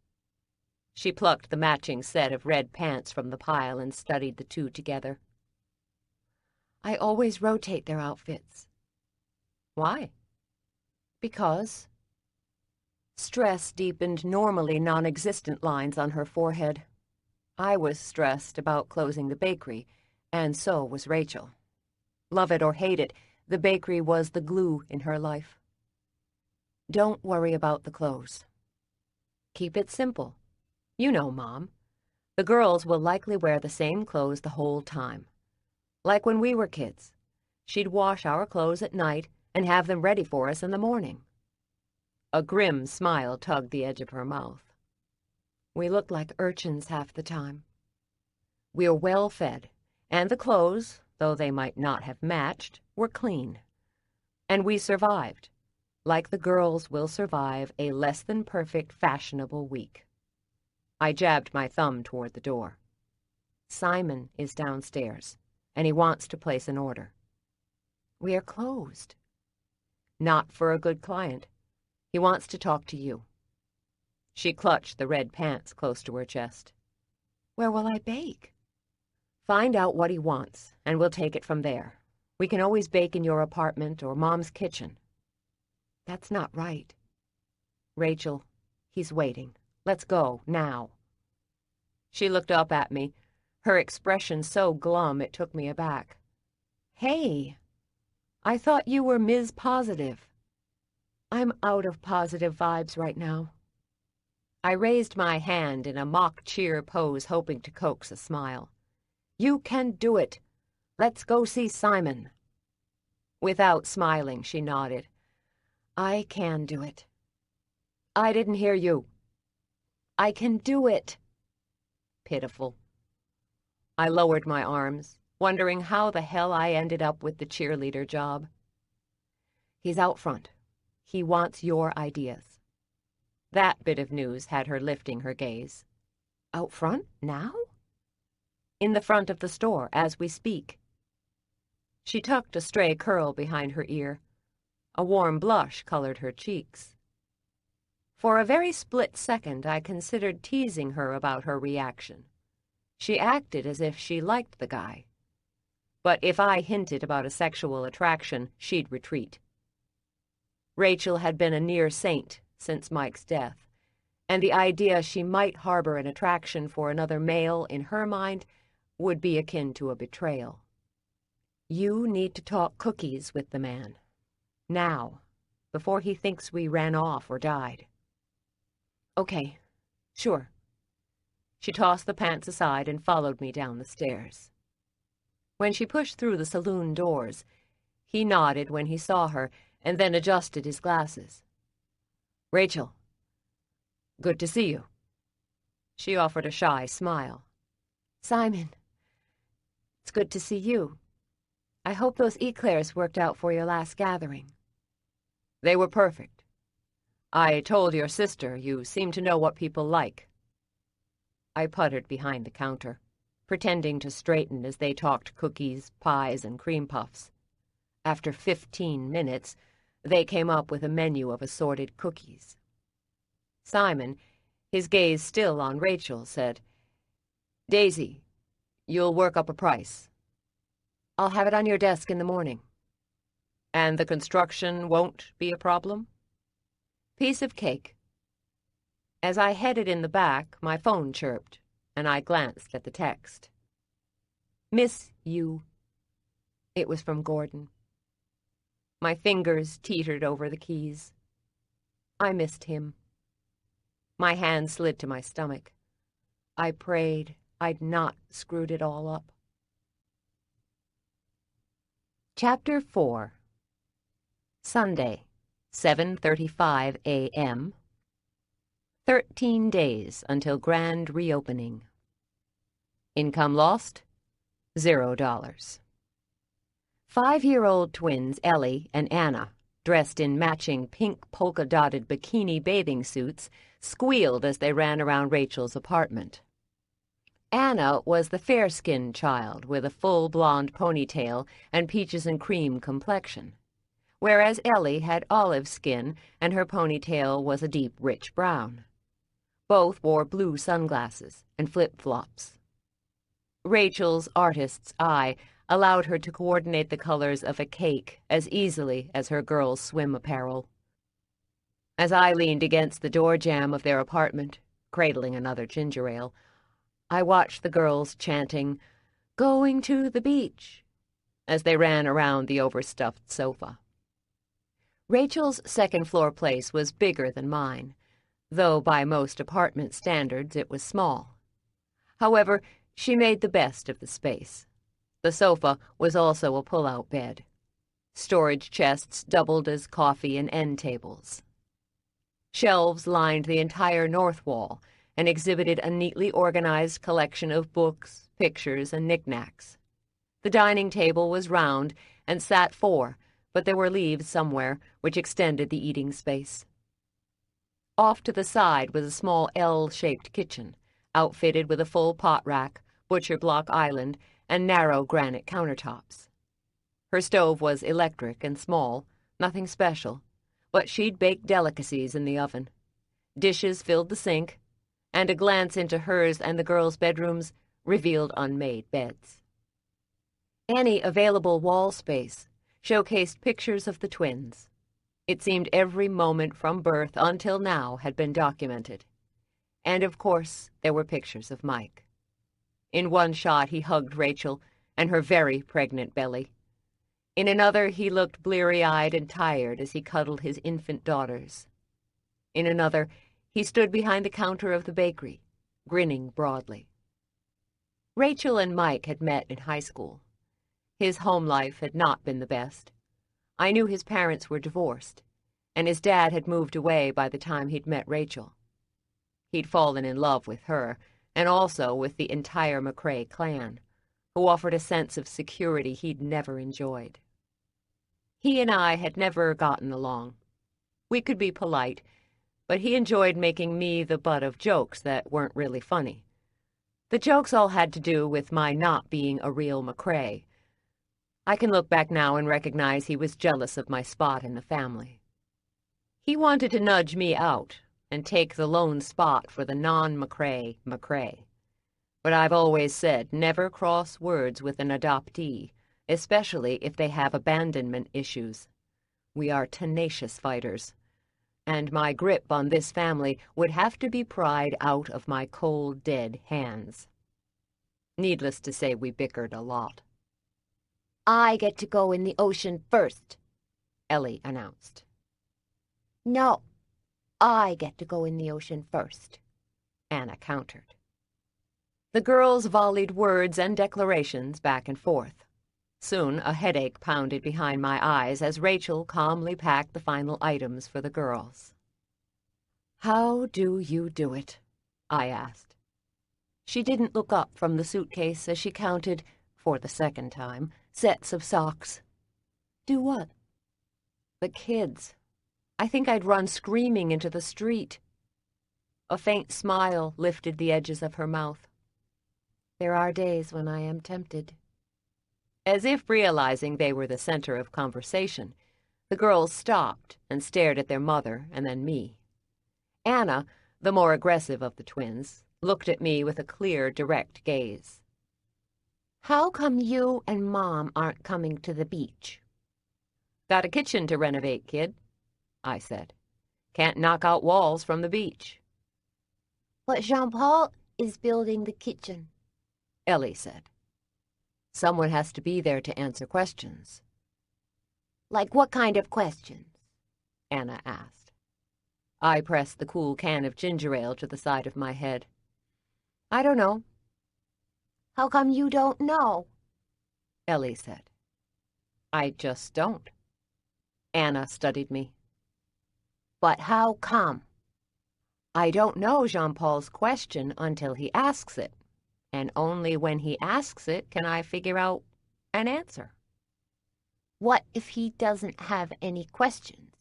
She plucked the matching set of red pants from the pile and studied the two together. I always rotate their outfits. Why? Because. Stress deepened normally non-existent lines on her forehead. I was stressed about closing the bakery, and so was Rachel. Love it or hate it, The bakery was the glue in her life. Don't worry about the clothes. Keep it simple. You know, Mom. The girls will likely wear the same clothes the whole time. Like when we were kids. She'd wash our clothes at night and have them ready for us in the morning. A grim smile tugged the edge of her mouth. We looked like urchins half the time. We were well fed, and the clothes, though they might not have matched, were clean. And we survived, like the girls will survive a less-than-perfect fashionable week. I jabbed my thumb toward the door. Simon is downstairs, and he wants to place an order. We are closed. Not for a good client. He wants to talk to you. She clutched the red pants close to her chest. Where will I bake? Find out what he wants, and we'll take it from there. We can always bake in your apartment or Mom's kitchen. That's not right. Rachel, he's waiting. Let's go, now. She looked up at me, her expression so glum it took me aback. Hey, I thought you were Ms. Positive. I'm out of positive vibes right now. I raised my hand in a mock cheer pose, hoping to coax a smile. You can do it. Let's go see Simon. Without smiling, she nodded. I can do it. I didn't hear you. I can do it. Pitiful. I lowered my arms, wondering how the hell I ended up with the cheerleader job. He's out front. He wants your ideas. That bit of news had her lifting her gaze. Out front now? In the front of the store, as we speak. She tucked a stray curl behind her ear. A warm blush colored her cheeks. For a very split second, I considered teasing her about her reaction. She acted as if she liked the guy. But if I hinted about a sexual attraction, she'd retreat. Rachel had been a near saint since Mike's death, and the idea she might harbor an attraction for another male in her mind would be akin to a betrayal. You need to talk cookies with the man. Now, before he thinks we ran off or died. Okay, sure. She tossed the pants aside and followed me down the stairs. When she pushed through the saloon doors, he nodded when he saw her and then adjusted his glasses. Rachel, good to see you. She offered a shy smile. Simon, it's good to see you. I hope those eclairs worked out for your last gathering. They were perfect. I told your sister you seem to know what people like. I puttered behind the counter, pretending to straighten as they talked cookies, pies, and cream puffs. After 15 minutes, they came up with a menu of assorted cookies. Simon, his gaze still on Rachel, said, Daisy, you'll work up a price. I'll have it on your desk in the morning. And the construction won't be a problem? Piece of cake. As I headed in the back, my phone chirped, and I glanced at the text. Miss you. It was from Gordon. My fingers teetered over the keys. I missed him. My hand slid to my stomach. I prayed I'd not screwed it all up. Chapter 4. Sunday, 7:35 a.m. 13 days until grand reopening. Income lost? $0. 5-year-old twins Ellie and Anna, dressed in matching pink polka-dotted bikini bathing suits, squealed as they ran around Rachel's apartment. Anna was the fair-skinned child with a full blonde ponytail and peaches and cream complexion, whereas Ellie had olive skin and her ponytail was a deep, rich brown. Both wore blue sunglasses and flip-flops. Rachel's artist's eye allowed her to coordinate the colors of a cake as easily as her girls' swim apparel. As I leaned against the door jamb of their apartment, cradling another ginger ale, I watched the girls chanting, "Going to the beach," as they ran around the overstuffed sofa. Rachel's second-floor place was bigger than mine, though by most apartment standards it was small. However, she made the best of the space. The sofa was also a pull-out bed. Storage chests doubled as coffee and end tables. Shelves lined the entire north wall and exhibited a neatly organized collection of books, pictures, and knickknacks. The dining table was round and sat four, but there were leaves somewhere which extended the eating space. Off to the side was a small L-shaped kitchen, outfitted with a full pot rack, butcher block island, and narrow granite countertops. Her stove was electric and small, nothing special, but she'd baked delicacies in the oven. Dishes filled the sink, and a glance into hers and the girls' bedrooms revealed unmade beds. Any available wall space showcased pictures of the twins. It seemed every moment from birth until now had been documented. And of course, there were pictures of Mike. In one shot, he hugged Rachel and her very pregnant belly. In another, he looked bleary-eyed and tired as he cuddled his infant daughters. In another, he stood behind the counter of the bakery, grinning broadly. Rachel and Mike had met in high school. His home life had not been the best. I knew his parents were divorced, and his dad had moved away by the time he'd met Rachel. He'd fallen in love with her, and also with the entire McCrae clan, who offered a sense of security he'd never enjoyed. He and I had never gotten along. We could be polite, but he enjoyed making me the butt of jokes that weren't really funny. The jokes all had to do with my not being a real McCrae. I can look back now and recognize he was jealous of my spot in the family. He wanted to nudge me out and take the lone spot for the non-McCrae McCrae. But I've always said never cross words with an adoptee, especially if they have abandonment issues. We are tenacious fighters, and my grip on this family would have to be pried out of my cold, dead hands. Needless to say, we bickered a lot. I get to go in the ocean first, Ellie announced. No, I get to go in the ocean first, Anna countered. The girls volleyed words and declarations back and forth. Soon a headache pounded behind my eyes as Rachel calmly packed the final items for the girls. "How do you do it?" I asked. She didn't look up from the suitcase as she counted, for the second time, sets of socks. Do what? The kids. I think I'd run screaming into the street. A faint smile lifted the edges of her mouth. There are days when I am tempted. As if realizing they were the center of conversation, the girls stopped and stared at their mother and then me. Anna, the more aggressive of the twins, looked at me with a clear, direct gaze. How come you and Mom aren't coming to the beach? Got a kitchen to renovate, kid, I said. Can't knock out walls from the beach. But Jean-Paul is building the kitchen, Ellie said. Someone has to be there to answer questions. Like what kind of questions? Anna asked. I pressed the cool can of ginger ale to the side of my head. I don't know. How come you don't know? Ellie said. I just don't. Anna studied me. But how come? I don't know Jean-Paul's question until he asks it, and only when he asks it can I figure out an answer. What if he doesn't have any questions?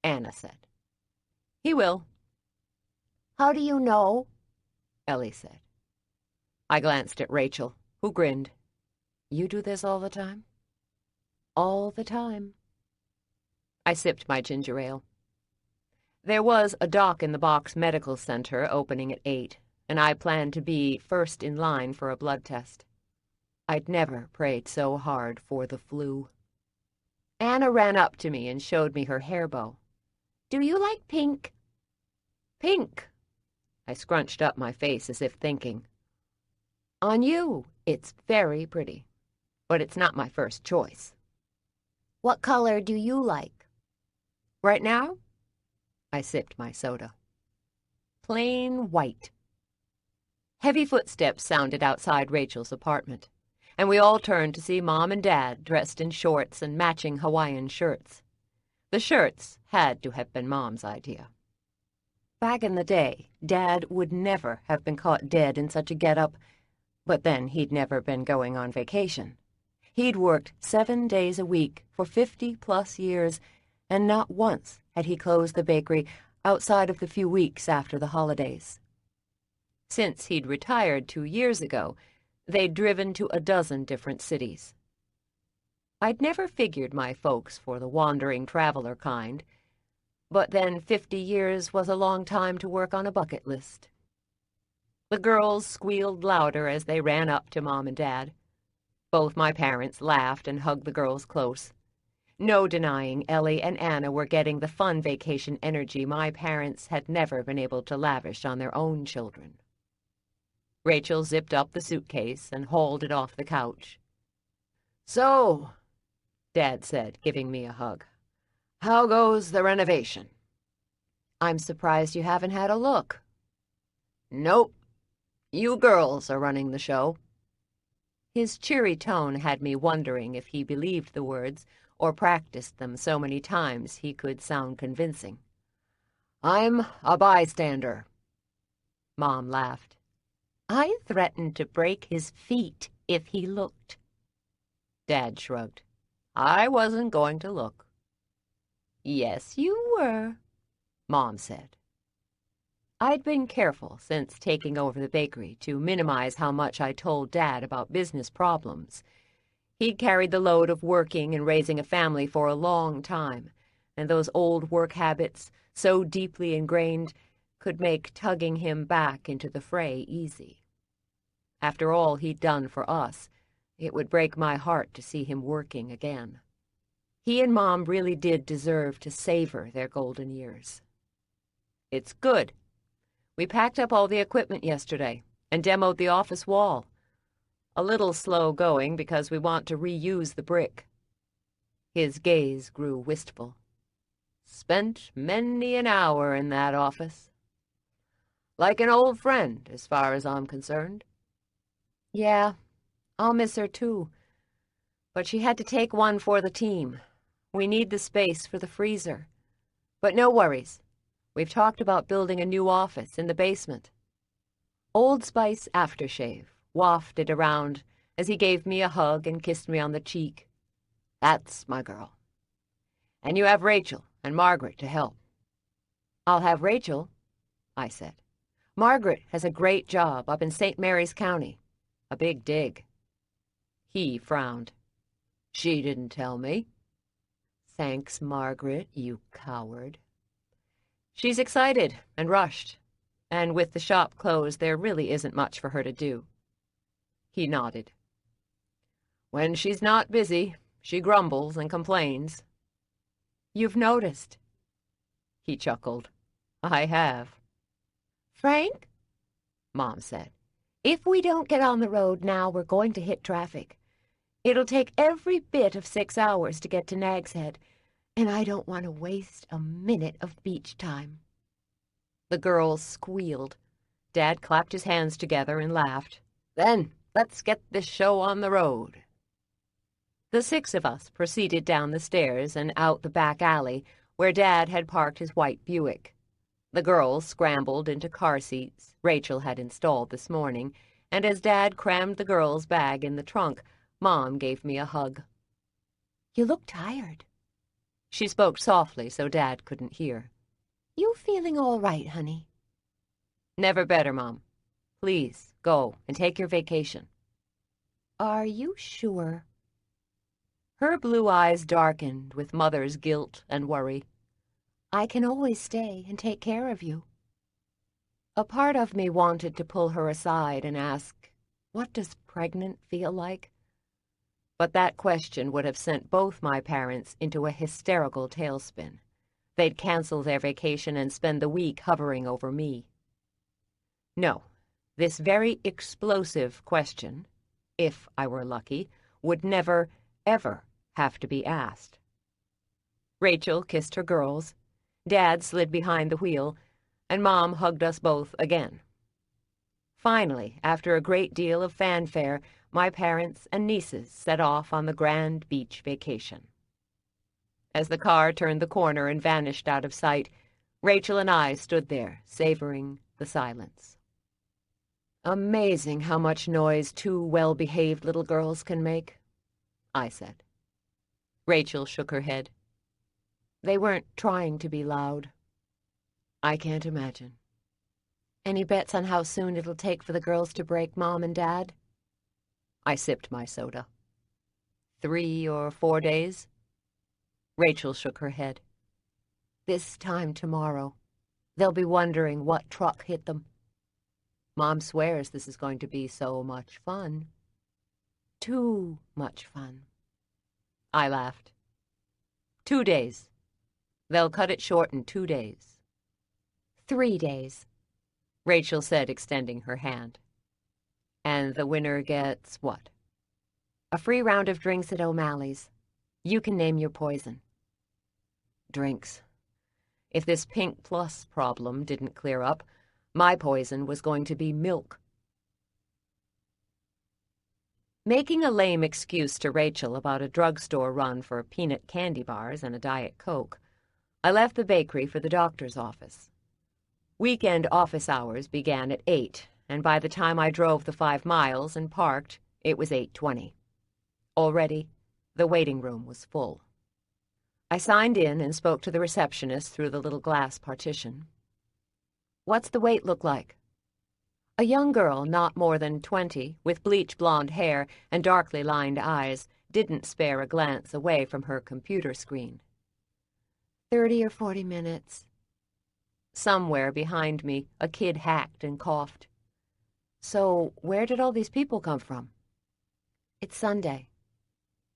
Anna said. He will. How do you know? Ellie said. I glanced at Rachel, who grinned. You do this all the time? All the time. I sipped my ginger ale. There was a dock-in-the-box medical center opening at 8, and I planned to be first in line for a blood test. I'd never prayed so hard for the flu. Anna ran up to me and showed me her hair bow. Do you like pink? Pink? I scrunched up my face as if thinking. On you, it's very pretty. but it's not my first choice. What color do you like? Right now, I sipped my soda. Plain white. Heavy footsteps sounded outside Rachel's apartment, and we all turned to see Mom and Dad dressed in shorts and matching Hawaiian shirts. The shirts had to have been Mom's idea. Back in the day, Dad would never have been caught dead in such a get-up, but then he'd never been going on vacation. He'd worked 7 days a week for 50-plus years, and not once had he closed the bakery outside of the few weeks after the holidays. Since he'd retired 2 years ago, they'd driven to a dozen different cities. I'd never figured my folks for the wandering traveler kind, but then 50 years was a long time to work on a bucket list. The girls squealed louder as they ran up to Mom and Dad. Both my parents laughed and hugged the girls close. No denying Ellie and Anna were getting the fun vacation energy my parents had never been able to lavish on their own children. Rachel zipped up the suitcase and hauled it off the couch. "So," Dad said, giving me a hug, "how goes the renovation?" "I'm surprised you haven't had a look." "Nope. You girls are running the show." His cheery tone had me wondering if he believed the words or practiced them so many times he could sound convincing. "I'm a bystander." Mom laughed. I threatened to break his feet if he looked. Dad shrugged. "I wasn't going to look." "Yes, you were," Mom said. I'd been careful since taking over the bakery to minimize how much I told Dad about business problems. He'd carried the load of working and raising a family for a long time, and those old work habits, so deeply ingrained, could make tugging him back into the fray easy. After all he'd done for us, it would break my heart to see him working again. He and Mom really did deserve to savor their golden years. "It's good. We packed up all the equipment yesterday and demoed the office wall. A little slow going because we want to reuse the brick." His gaze grew wistful. "Spent many an hour in that office. Like an old friend, as far as I'm concerned." "Yeah, I'll miss her too. But she had to take one for the team. We need the space for the freezer. But no worries. We've talked about building a new office in the basement." Old Spice aftershave wafted around as he gave me a hug and kissed me on the cheek. "That's my girl. And you have Rachel and Margaret to help." "I'll have Rachel," I said. "Margaret has a great job up in St. Mary's County. A big dig." He frowned. "She didn't tell me." "Thanks, Margaret, you coward." "She's excited and rushed, and with the shop closed, there really isn't much for her to do." He nodded. "When she's not busy, she grumbles and complains." "You've noticed." He chuckled. "I have." "Frank," Mom said. "if we don't get on the road now, we're going to hit traffic. It'll take every bit of 6 hours to get to Nag's Head, and I don't want to waste a minute of beach time." The girls squealed. Dad clapped his hands together and laughed. "Then let's get this show on the road." The 6 of us proceeded down the stairs and out the back alley where Dad had parked his white Buick. The girls scrambled into car seats Rachel had installed this morning, and as Dad crammed the girls' bag in the trunk, Mom gave me a hug. "You look tired." She spoke softly so Dad couldn't hear. "You feeling all right, honey?" "Never better, Mom. Please, go and take your vacation." "Are you sure?" Her blue eyes darkened with mother's guilt and worry. "I can always stay and take care of you." A part of me wanted to pull her aside and ask, "What does pregnant feel like?" But that question would have sent both my parents into a hysterical tailspin. They'd cancel their vacation and spend the week hovering over me. No, this very explosive question, if I were lucky, would never, ever have to be asked. Rachel kissed her girls, Dad slid behind the wheel, and Mom hugged us both again. Finally, after a great deal of fanfare, my parents and nieces set off on the grand beach vacation. As the car turned the corner and vanished out of sight, Rachel and I stood there, savoring the silence. "Amazing how much noise two well-behaved little girls can make," I said. Rachel shook her head. "They weren't trying to be loud." "I can't imagine." "Any bets on how soon it'll take for the girls to break Mom and Dad?" I sipped my soda. 3 or 4 days? Rachel shook her head. "This time tomorrow, they'll be wondering what truck hit them. Mom swears this is going to be so much fun. Too much fun." I laughed. 2 days. They'll cut it short in 2 days. 3 days, Rachel said, extending her hand. "And the winner gets what?" a free round of drinks at O'Malley's. You can name your poison." Drinks. If this Pink Plus problem didn't clear up, my poison was going to be milk. Making a lame excuse to Rachel about a drugstore run for peanut candy bars and a Diet Coke, I left the bakery for the doctor's office. Weekend office hours began at 8, and by the time I drove the 5 miles and parked, it was 8:20. Already, the waiting room was full. I signed in and spoke to the receptionist through the little glass partition. "What's the wait look like?" A young girl, not more than 20, with bleach blonde hair and darkly lined eyes, didn't spare a glance away from her computer screen. 30 or 40 minutes. Somewhere behind me, a kid hacked and coughed. "So, where did all these people come from?" It's Sunday.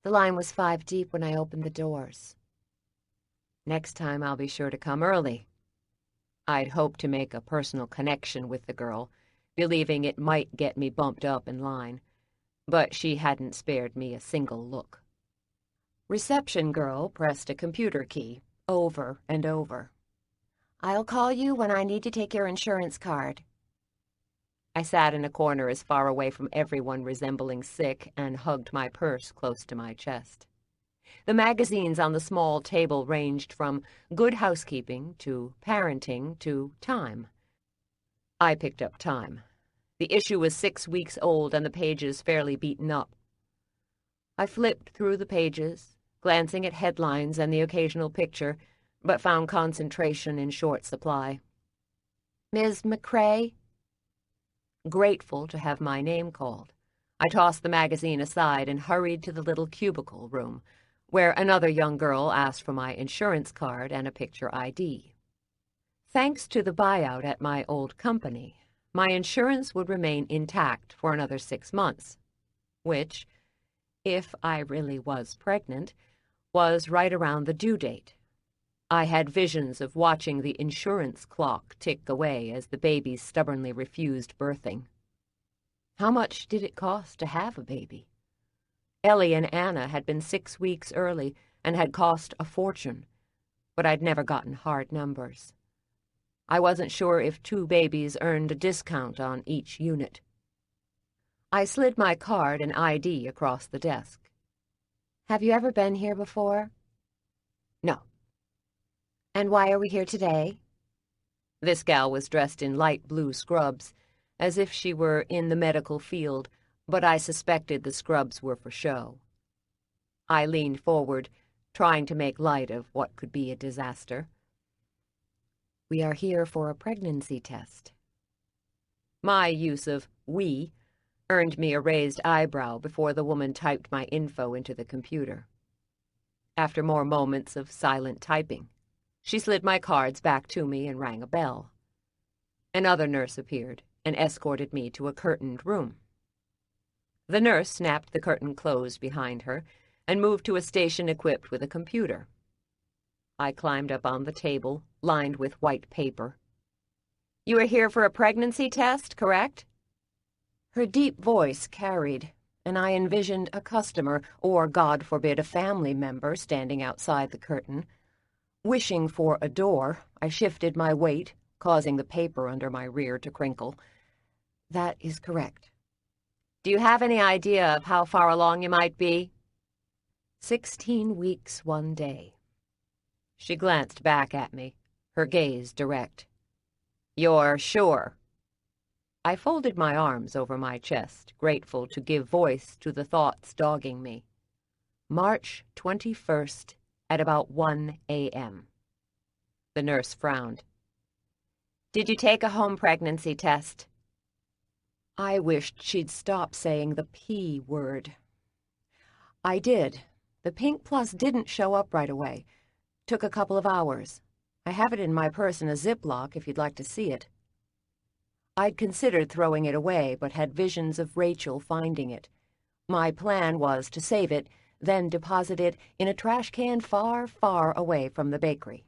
The line was 5 deep when I opened the doors. "Next time I'll be sure to come early." I'd hoped to make a personal connection with the girl, believing it might get me bumped up in line, but she hadn't spared me a single look. Reception girl pressed a computer key over and over. "I'll call you when I need to take your insurance card." I sat in a corner as far away from everyone resembling sick and hugged my purse close to my chest. The magazines on the small table ranged from Good Housekeeping to Parenting to Time. I picked up Time. The issue was 6 weeks old and the pages fairly beaten up. I flipped through the pages, glancing at headlines and the occasional picture, but found concentration in short supply. "Ms. McCrae?" Grateful to have my name called, I tossed the magazine aside and hurried to the little cubicle room, where another young girl asked for my insurance card and a picture ID. Thanks to the buyout at my old company, my insurance would remain intact for another 6 months, which, if I really was pregnant, was right around the due date. I had visions of watching the insurance clock tick away as the baby stubbornly refused birthing. How much did it cost to have a baby? Ellie and Anna had been 6 weeks early and had cost a fortune, but I'd never gotten hard numbers. I wasn't sure if 2 babies earned a discount on each unit. I slid my card and ID across the desk. "Have you ever been here before?" "No." "And why are we here today?" This gal was dressed in light blue scrubs, as if she were in the medical field, but I suspected the scrubs were for show. I leaned forward, trying to make light of what could be a disaster. "We are here for a pregnancy test." My use of "we" earned me a raised eyebrow before the woman typed my info into the computer. After more moments of silent typing, she slid my cards back to me and rang a bell. Another nurse appeared and escorted me to a curtained room. The nurse snapped the curtain closed behind her and moved to a station equipped with a computer. I climbed up on the table, lined with white paper. "You are here for a pregnancy test, correct?" Her deep voice carried, and I envisioned a customer, or, God forbid, a family member standing outside the curtain. Wishing for a door, I shifted my weight, causing the paper under my rear to crinkle. That is correct. Do you have any idea of how far along you might be? 16 weeks, 1 day. She glanced back at me, her gaze direct. You're sure? I folded my arms over my chest, grateful to give voice to the thoughts dogging me. March 21st at about 1 a.m. The nurse frowned. Did you take a home pregnancy test? I wished she'd stop saying the P word. I did. The pink plus didn't show up right away. Took a couple of hours. I have it in my purse in a Ziploc if you'd like to see it. I'd considered throwing it away, but had visions of Rachel finding it. My plan was to save it, then deposit it in a trash can far, far away from the bakery.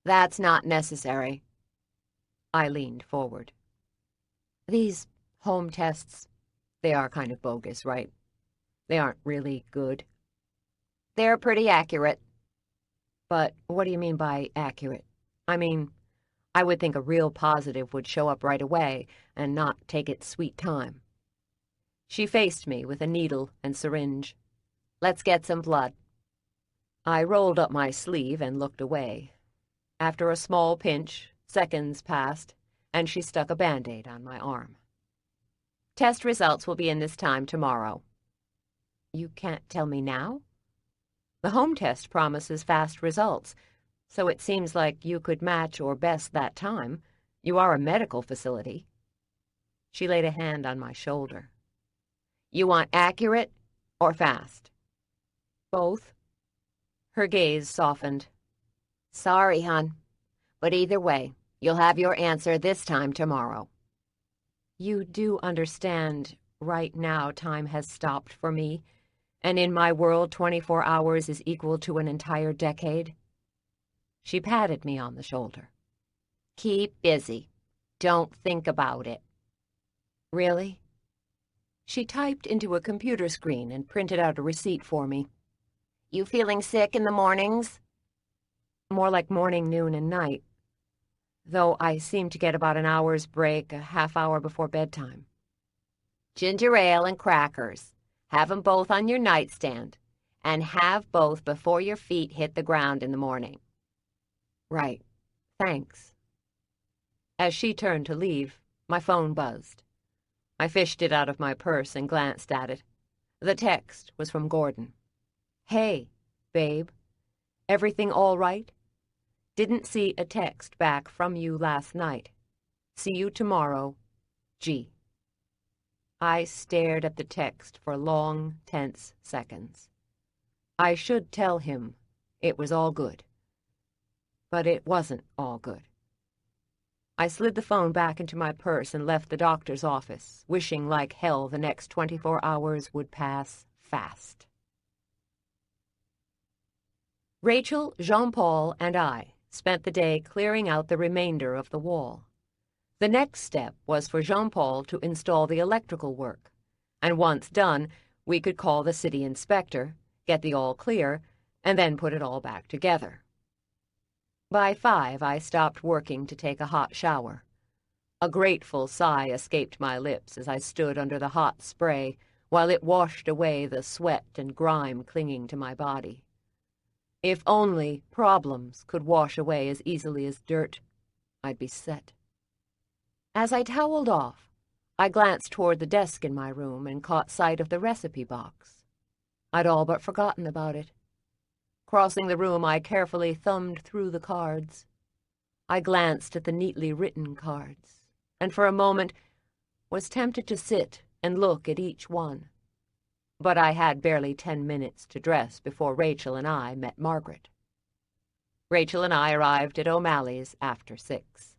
That's not necessary. I leaned forward. These home tests, they are kind of bogus, right? They aren't really good. They're pretty accurate. But what do you mean by accurate? I mean, I would think a real positive would show up right away and not take its sweet time. She faced me with a needle and syringe. Let's get some blood. I rolled up my sleeve and looked away. After a small pinch, seconds passed, and she stuck a Band-Aid on my arm. Test results will be in this time tomorrow. You can't tell me now? The home test promises fast results, so it seems like you could match or best that time. You are a medical facility. She laid a hand on my shoulder. You want accurate or fast? Both. Her gaze softened. Sorry, hon, but either way, you'll have your answer this time tomorrow. You do understand, right now time has stopped for me, and in my world 24 hours is equal to an entire decade? She patted me on the shoulder. Keep busy. Don't think about it. Really? She typed into a computer screen and printed out a receipt for me. You feeling sick in the mornings? More like morning, noon, and night. Though I seem to get about an hour's break, a half hour before bedtime. Ginger ale and crackers. Have 'em both on your nightstand, and have both before your feet hit the ground in the morning. Right. Thanks. As she turned to leave, my phone buzzed. I fished it out of my purse and glanced at it. The text was from Gordon. Hey, babe. Everything all right? Didn't see a text back from you last night. See you tomorrow. G. I stared at the text for long, tense seconds. I should tell him it was all good. But it wasn't all good. I slid the phone back into my purse and left the doctor's office, wishing like hell the next 24 hours would pass fast. Rachel, Jean-Paul, and I spent the day clearing out the remainder of the wall. The next step was for Jean-Paul to install the electrical work, and once done, we could call the city inspector, get the all clear, and then put it all back together. By 5, I stopped working to take a hot shower. A grateful sigh escaped my lips as I stood under the hot spray while it washed away the sweat and grime clinging to my body. If only problems could wash away as easily as dirt, I'd be set. As I toweled off, I glanced toward the desk in my room and caught sight of the recipe box. I'd all but forgotten about it. Crossing the room, I carefully thumbed through the cards. I glanced at the neatly written cards, and for a moment was tempted to sit and look at each one. But I had barely 10 minutes to dress before Rachel and I met Margaret. Rachel and I arrived at O'Malley's after 6.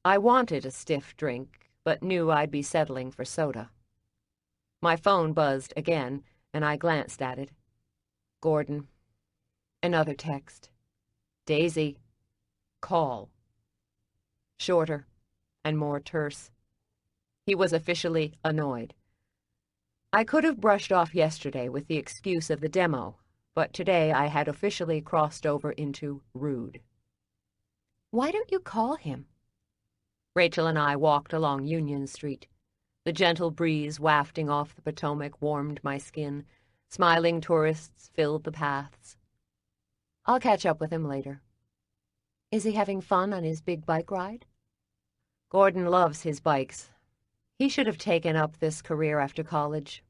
I wanted a stiff drink, but knew I'd be settling for soda. My phone buzzed again, and I glanced at it. Gordon. Another text. Daisy. Call. Shorter and more terse. He was officially annoyed. I could have brushed off yesterday with the excuse of the demo, but today I had officially crossed over into rude. Why don't you call him? Rachel and I walked along Union Street. The gentle breeze wafting off the Potomac warmed my skin. Smiling tourists filled the paths. I'll catch up with him later. Is he having fun on his big bike ride? Gordon loves his bikes. He should have taken up this career after college.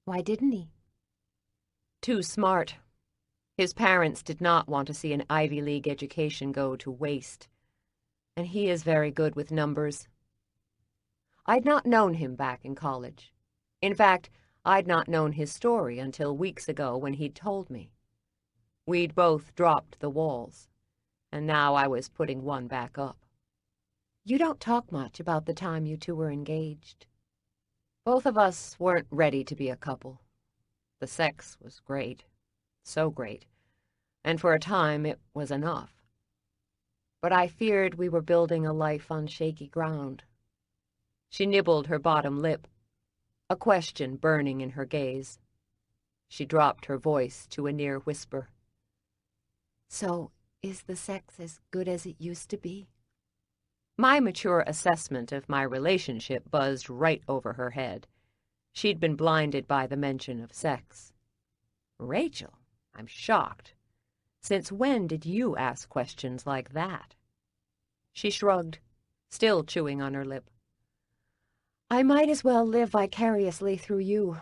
Why didn't he? Too smart. His parents did not want to see an Ivy League education go to waste. And he is very good with numbers. I'd not known him back in college. In fact, I'd not known his story until weeks ago when he'd told me. We'd both dropped the walls, and now I was putting one back up. You don't talk much about the time you two were engaged. Both of us weren't ready to be a couple. The sex was great, so great, and for a time it was enough. But I feared we were building a life on shaky ground. She nibbled her bottom lip, a question burning in her gaze. She dropped her voice to a near whisper. So, is the sex as good as it used to be? My mature assessment of my relationship buzzed right over her head. She'd been blinded by the mention of sex. Rachel, I'm shocked. Since when did you ask questions like that? She shrugged, still chewing on her lip. I might as well live vicariously through you.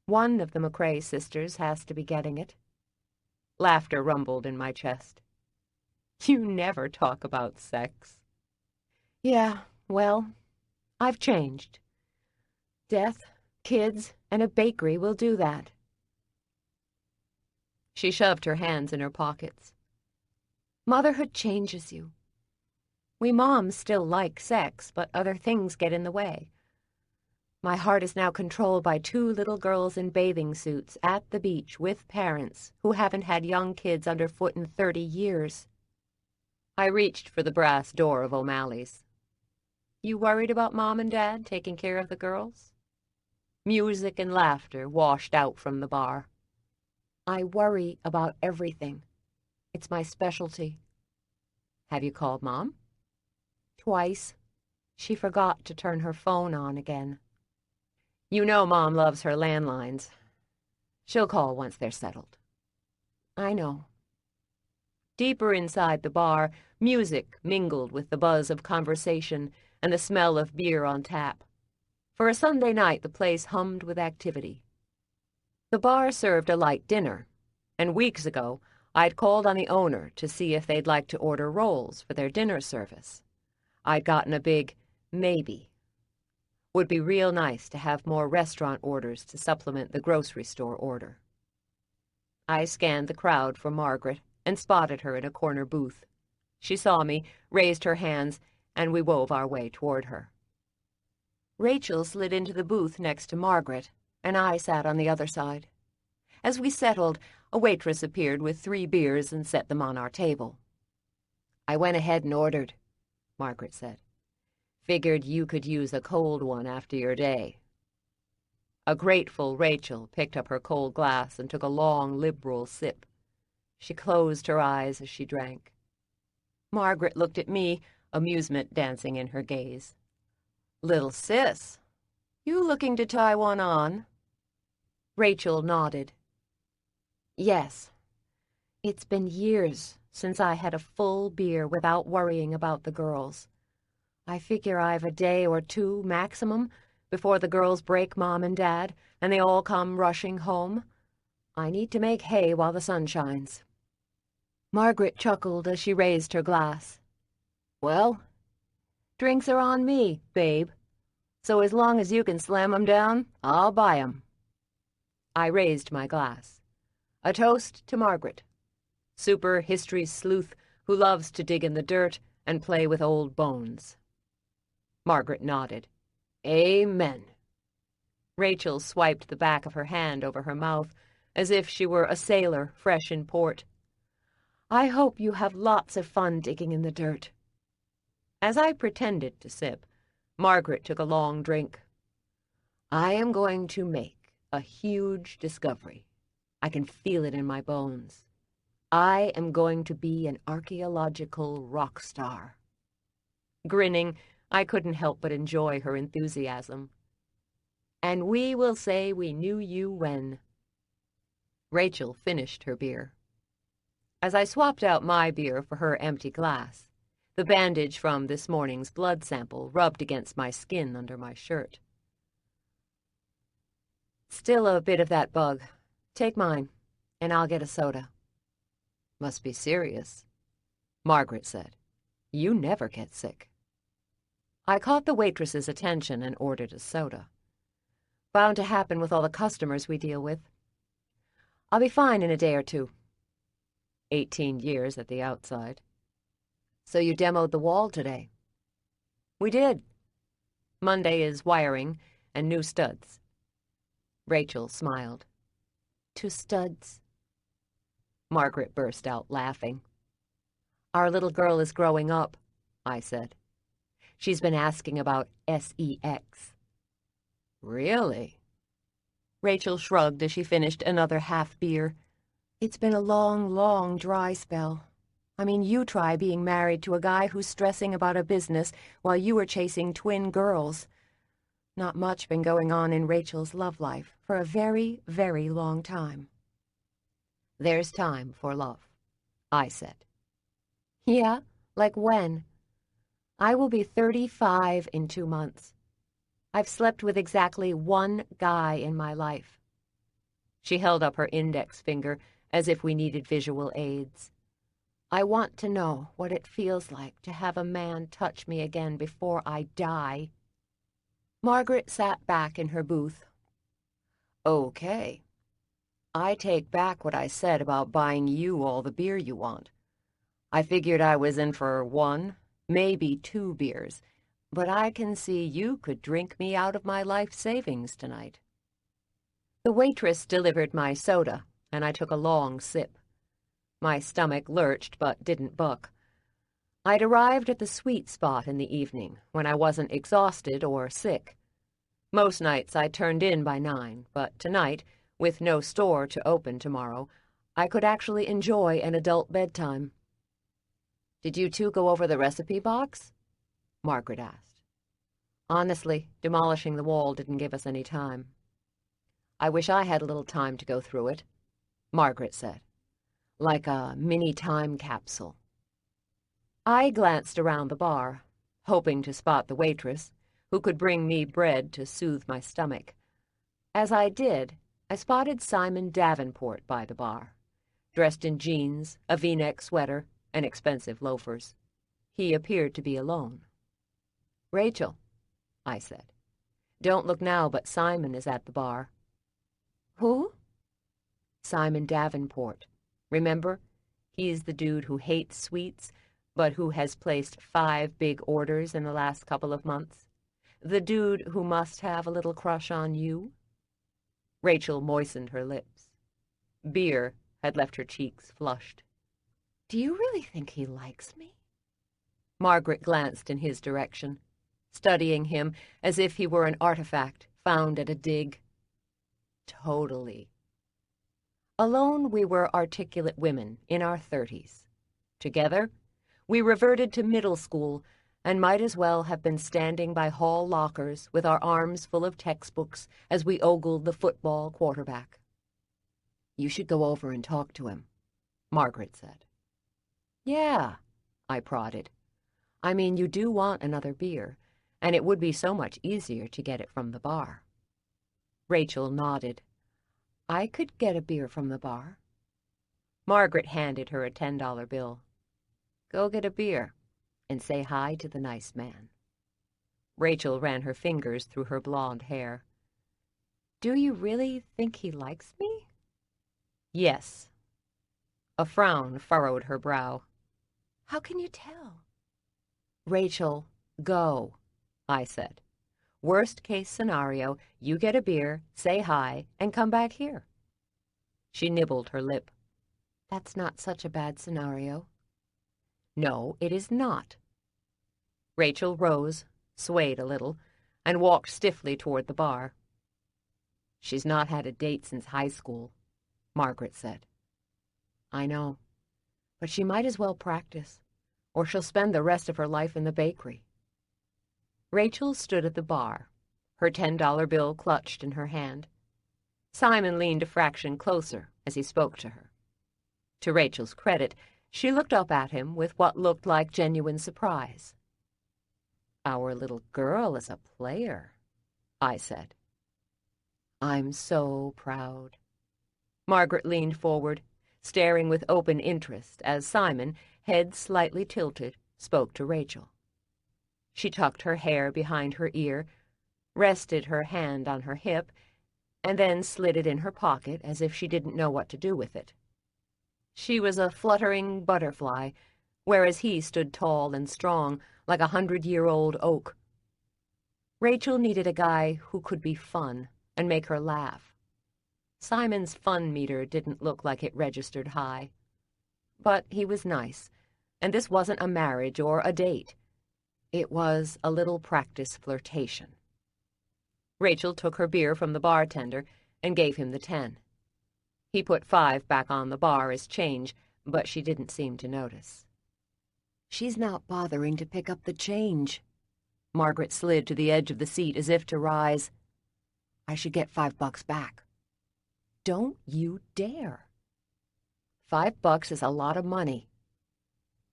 One of the McCrae sisters has to be getting it. Laughter rumbled in my chest. You never talk about sex. Yeah, well, I've changed. Death, kids, and a bakery will do that. She shoved her hands in her pockets. Motherhood changes you. We moms still like sex, but other things get in the way. My heart is now controlled by 2 little girls in bathing suits at the beach with parents who haven't had young kids underfoot in 30 years. I reached for the brass door of O'Malley's. You worried about Mom and Dad taking care of the girls? Music and laughter washed out from the bar. I worry about everything. It's my specialty. Have you called Mom? Twice. She forgot to turn her phone on again. You know Mom loves her landlines. She'll call once they're settled. I know. Deeper inside the bar, music mingled with the buzz of conversation and the smell of beer on tap. For a Sunday night, the place hummed with activity. The bar served a light dinner, and weeks ago, I'd called on the owner to see if they'd like to order rolls for their dinner service. I'd gotten a big maybe. Would be real nice to have more restaurant orders to supplement the grocery store order. I scanned the crowd for Margaret and spotted her in a corner booth. She saw me, raised her hands, and we wove our way toward her. Rachel slid into the booth next to Margaret, and I sat on the other side. As we settled, a waitress appeared with 3 beers and set them on our table. I went ahead and ordered, Margaret said. Figured you could use a cold one after your day. A grateful Rachel picked up her cold glass and took a long, liberal sip. She closed her eyes as she drank. Margaret looked at me, amusement dancing in her gaze. Little sis, you looking to tie one on? Rachel nodded. Yes. It's been years since I had a full beer without worrying about the girls. I figure I've a day or 2 maximum before the girls break Mom and Dad and they all come rushing home. I need to make hay while the sun shines. Margaret chuckled as she raised her glass. Well, drinks are on me, babe. So as long as you can slam 'em down, I'll buy 'em. I raised my glass. A toast to Margaret, super history sleuth who loves to dig in the dirt and play with old bones. Margaret nodded. Amen. Rachel swiped the back of her hand over her mouth as if she were a sailor fresh in port. I hope you have lots of fun digging in the dirt. As I pretended to sip, Margaret took a long drink. I am going to make a huge discovery. I can feel it in my bones. I am going to be an archaeological rock star. Grinning, I couldn't help but enjoy her enthusiasm. And we will say we knew you when. Rachel finished her beer. As I swapped out my beer for her empty glass, the bandage from this morning's blood sample rubbed against my skin under my shirt. Still a bit of that bug. Take mine, and I'll get a soda. Must be serious, Margaret said. You never get sick. I caught the waitress's attention and ordered a soda. Bound to happen with all the customers we deal with. I'll be fine in a day or two. 18 years at the outside. So you demoed the wall today? We did. Monday is wiring and new studs. Rachel smiled. 2 studs? Margaret burst out laughing. Our little girl is growing up, I said. She's been asking about sex. Really? Rachel shrugged as she finished another half beer. It's been a long, long dry spell. I mean, you try being married to a guy who's stressing about a business while you were chasing twin girls. Not much been going on in Rachel's love life for a very, very long time. There's time for love, I said. Yeah, like when? I will be 35 in 2 months. I've slept with exactly 1 guy in my life. She held up her index finger as if we needed visual aids. I want to know what it feels like to have a man touch me again before I die. Margaret sat back in her booth. Okay. I take back what I said about buying you all the beer you want. I figured I was in for 1, maybe 2 beers, but I can see you could drink me out of my life savings tonight. The waitress delivered my soda, and I took a long sip. My stomach lurched but didn't buck. I'd arrived at the sweet spot in the evening, when I wasn't exhausted or sick. Most nights I turned in by 9, but tonight, with no store to open tomorrow, I could actually enjoy an adult bedtime. Did you 2 go over the recipe box? Margaret asked. Honestly, demolishing the wall didn't give us any time. I wish I had a little time to go through it, Margaret said, like a mini time capsule. I glanced around the bar, hoping to spot the waitress, who could bring me bread to soothe my stomach. As I did, I spotted Simon Davenport by the bar, dressed in jeans, a V-neck sweater, and expensive loafers. He appeared to be alone. Rachel, I said. Don't look now, but Simon is at the bar. Who? Simon Davenport. Remember? He's the dude who hates sweets, but who has placed 5 big orders in the last couple of months. The dude who must have a little crush on you? Rachel moistened her lips. Beer had left her cheeks flushed. Do you really think he likes me? Margaret glanced in his direction, studying him as if he were an artifact found at a dig. Totally. Alone, we were articulate women in our 30s. Together, we reverted to middle school and might as well have been standing by hall lockers with our arms full of textbooks as we ogled the football quarterback. You should go over and talk to him, Margaret said. Yeah, I prodded. I mean, you do want another beer, and it would be so much easier to get it from the bar. Rachel nodded. I could get a beer from the bar. Margaret handed her a $10 bill. Go get a beer and say hi to the nice man. Rachel ran her fingers through her blonde hair. Do you really think he likes me? Yes. A frown furrowed her brow. How can you tell? Rachel, go, I said. Worst case scenario, you get a beer, say hi, and come back here. She nibbled her lip. That's not such a bad scenario. No, it is not. Rachel rose, swayed a little, and walked stiffly toward the bar. She's not had a date since high school, Margaret said. I know, but she might as well practice, or she'll spend the rest of her life in the bakery. Rachel stood at the bar, her $10 bill clutched in her hand. Simon leaned a fraction closer as he spoke to her. To Rachel's credit, she looked up at him with what looked like genuine surprise. Our little girl is a player, I said. I'm so proud. Margaret leaned forward, staring with open interest as Simon, head slightly tilted, spoke to Rachel. She tucked her hair behind her ear, rested her hand on her hip, and then slid it in her pocket as if she didn't know what to do with it. She was a fluttering butterfly, whereas he stood tall and strong, like a 100-year-old oak. Rachel needed a guy who could be fun and make her laugh. Simon's fun meter didn't look like it registered high. But he was nice, and this wasn't a marriage or a date. It was a little practice flirtation. Rachel took her beer from the bartender and gave him the 10. He put 5 back on the bar as change, but she didn't seem to notice. She's not bothering to pick up the change. Margaret slid to the edge of the seat as if to rise. I should get $5 back. Don't you dare. $5 is a lot of money.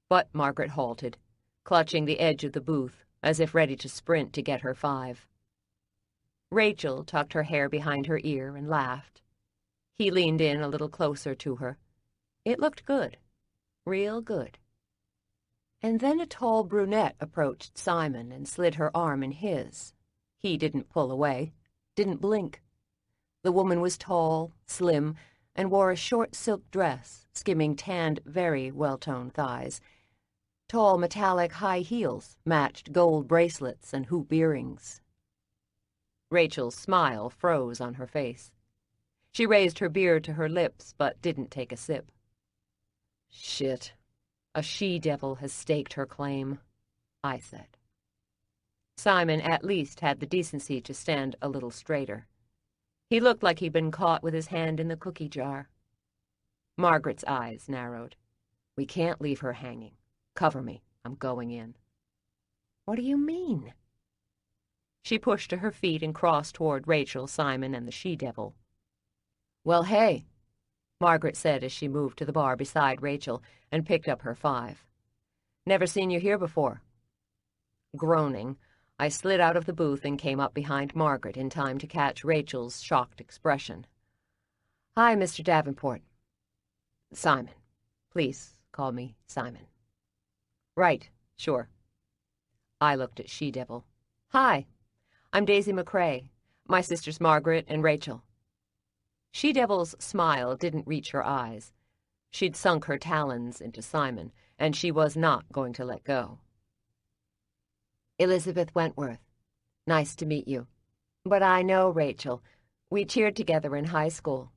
But Margaret halted, clutching the edge of the booth, as if ready to sprint to get her 5. Rachel tucked her hair behind her ear and laughed. He leaned in a little closer to her. It looked good, real good. And then a tall brunette approached Simon and slid her arm in his. He didn't pull away, didn't blink. The woman was tall, slim, and wore a short silk dress, skimming tanned, very well-toned thighs. Tall metallic high heels matched gold bracelets and hoop earrings. Rachel's smile froze on her face. She raised her beer to her lips, but didn't take a sip. Shit. A she-devil has staked her claim, I said. Simon at least had the decency to stand a little straighter. He looked like he'd been caught with his hand in the cookie jar. Margaret's eyes narrowed. We can't leave her hanging. Cover me. I'm going in. What do you mean? She pushed to her feet and crossed toward Rachel, Simon, and the she-devil. Well, hey, Margaret said as she moved to the bar beside Rachel and picked up her 5. Never seen you here before. Groaning, I slid out of the booth and came up behind Margaret in time to catch Rachel's shocked expression. Hi, Mr. Davenport. Simon. Please call me Simon. Right, sure. I looked at she-devil. Hi, I'm Daisy McCrae. My sisters Margaret and Rachel. She-devil's smile didn't reach her eyes. She'd sunk her talons into Simon, and she was not going to let go. Elizabeth Wentworth. Nice to meet you. But I know Rachel. We cheered together in high school.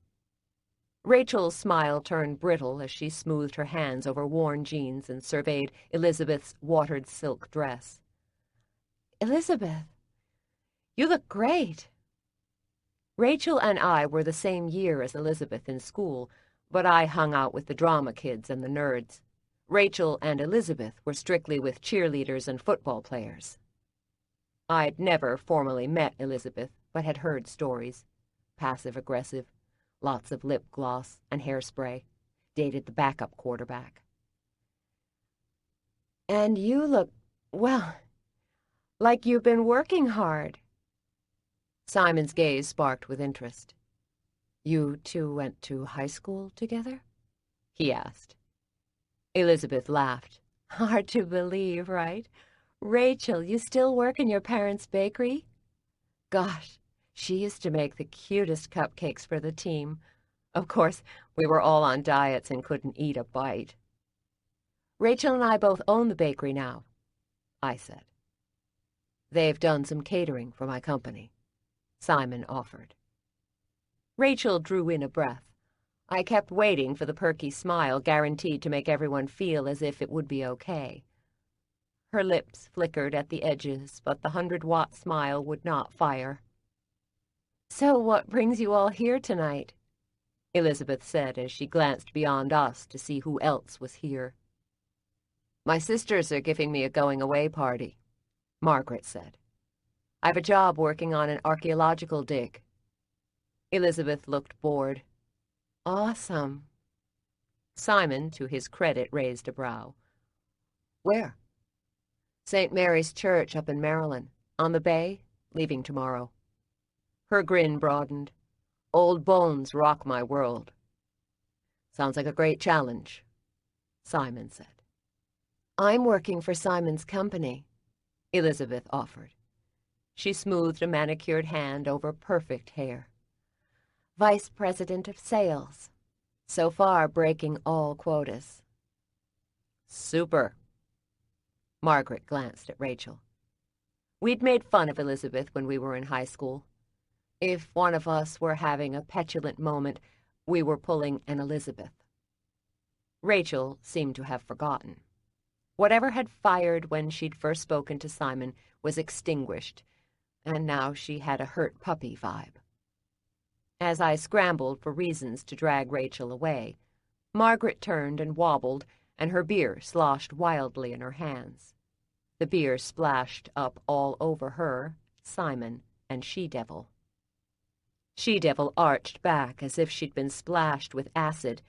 Rachel's smile turned brittle as she smoothed her hands over worn jeans and surveyed Elizabeth's watered silk dress. Elizabeth, you look great. Rachel and I were the same year as Elizabeth in school, but I hung out with the drama kids and the nerds. Rachel and Elizabeth were strictly with cheerleaders and football players. I'd never formally met Elizabeth, but had heard stories. Passive-aggressive, lots of lip gloss and hairspray, dated the backup quarterback. And you look, well, like you've been working hard. Simon's gaze sparked with interest. You two went to high school together? He asked. Elizabeth laughed. Hard to believe, right? Rachel, you still work in your parents' bakery? Gosh, she used to make the cutest cupcakes for the team. Of course, we were all on diets and couldn't eat a bite. Rachel and I both own the bakery now, I said. They've done some catering for my company, Simon offered. Rachel drew in a breath. I kept waiting for the perky smile guaranteed to make everyone feel as if it would be okay. Her lips flickered at the edges, but the 100-watt smile would not fire. "So what brings you all here tonight?" Elizabeth said as she glanced beyond us to see who else was here. "My sisters are giving me a going-away party," Margaret said. "I've a job working on an archaeological dig." Elizabeth looked bored. "Awesome." Simon, to his credit, raised a brow. "Where?" "St. Mary's Church up in Maryland, on the bay, leaving tomorrow." Her grin broadened. "Old bones rock my world." "Sounds like a great challenge," Simon said. "I'm working for Simon's company," Elizabeth offered. She smoothed a manicured hand over perfect hair. "Vice President of Sales. So far, breaking all quotas." "Super." Margaret glanced at Rachel. We'd made fun of Elizabeth when we were in high school. If one of us were having a petulant moment, we were pulling an Elizabeth. Rachel seemed to have forgotten. Whatever had fired when she'd first spoken to Simon was extinguished, and now she had a hurt puppy vibe. As I scrambled for reasons to drag Rachel away, Margaret turned and wobbled, and her beer sloshed wildly in her hands. The beer splashed up all over her, Simon, and She-Devil. She-Devil arched back as if she'd been splashed with acid,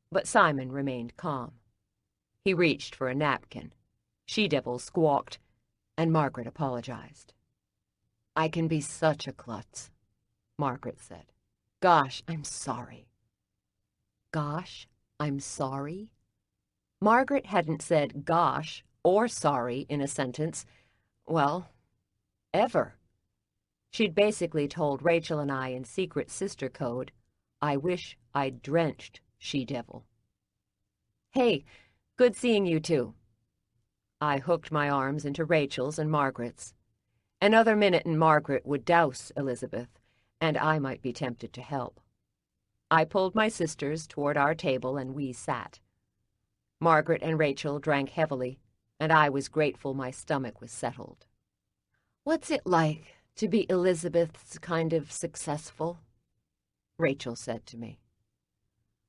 but Simon remained calm. He reached for a napkin. She-Devil squawked, and Margaret apologized. "I can be such a klutz," Margaret said. "Gosh, I'm sorry." Gosh, I'm sorry? Margaret hadn't said gosh or sorry in a sentence, well, ever. She'd basically told Rachel and I in secret sister code, "I wish I'd drenched She-Devil." "Hey, good seeing you two." I hooked my arms into Rachel's and Margaret's. Another minute and Margaret would douse Elizabeth, and I might be tempted to help. I pulled my sisters toward our table and we sat. Margaret and Rachel drank heavily, and I was grateful my stomach was settled. "What's it like to be Elizabeth's kind of successful?" Rachel said to me.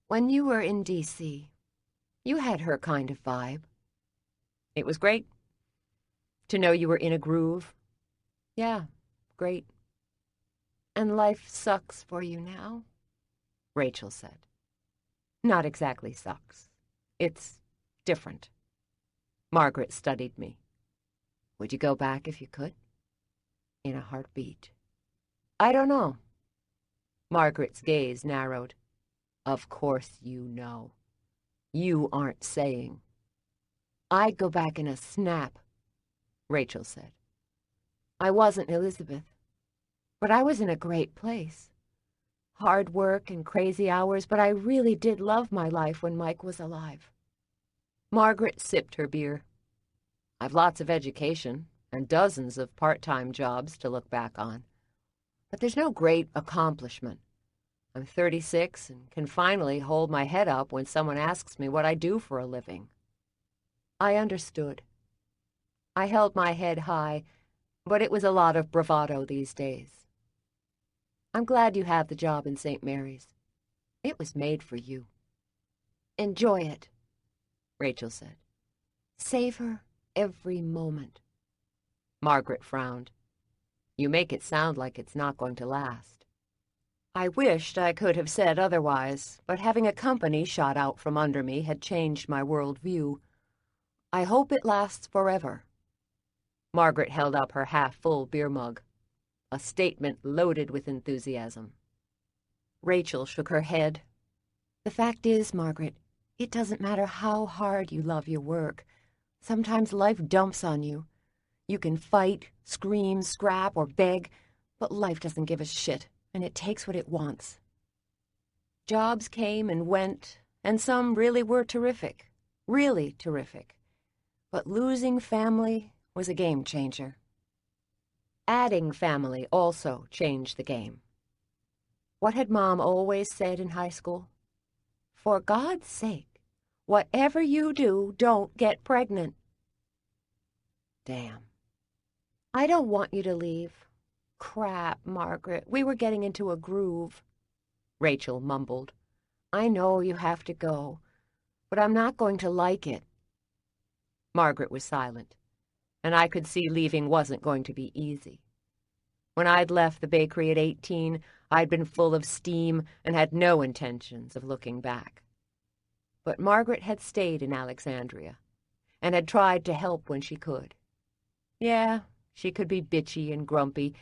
"When you were in D.C., you had her kind of vibe." "It was great. To know you were in a groove. Yeah, great." "And life sucks for you now?" Rachel said. "Not exactly sucks. It's different." Margaret studied me. "Would you go back if you could?" In a heartbeat. "I don't know." Margaret's gaze narrowed. "Of course you know. You aren't saying." "I'd go back in a snap," Rachel said. "I wasn't Elizabeth, but I was in a great place. Hard work and crazy hours, but I really did love my life when Mike was alive." Margaret sipped her beer. "I've lots of education and dozens of part-time jobs to look back on. But there's no great accomplishment. I'm 36 and can finally hold my head up when someone asks me what I do for a living." I understood. I held my head high, but it was a lot of bravado these days. "I'm glad you have the job in St. Mary's. It was made for you." "Enjoy it," Rachel said. "Savor every moment." Margaret frowned. "You make it sound like it's not going to last." I wished I could have said otherwise, but having a company shot out from under me had changed my worldview. "I hope it lasts forever." Margaret held up her half-full beer mug, a statement loaded with enthusiasm. Rachel shook her head. "The fact is, Margaret, it doesn't matter how hard you love your work. Sometimes life dumps on you. You can fight, scream, scrap, or beg, but life doesn't give a shit, and it takes what it wants." Jobs came and went, and some really were terrific, really terrific. But losing family was a game changer. Adding family also changed the game. What had Mom always said in high school? "For God's sake, whatever you do, don't get pregnant." Damn. "I don't want you to leave. Crap, Margaret. We were getting into a groove. Rachel mumbled. I know you have to go, but I'm not going to like it. Margaret was silent, and I could see leaving wasn't going to be easy. When I'd left the bakery at 18, I'd been full of steam and had no intentions of looking back. But Margaret had stayed in Alexandria and had tried to help when she could. Yeah, she could be bitchy and grumpy,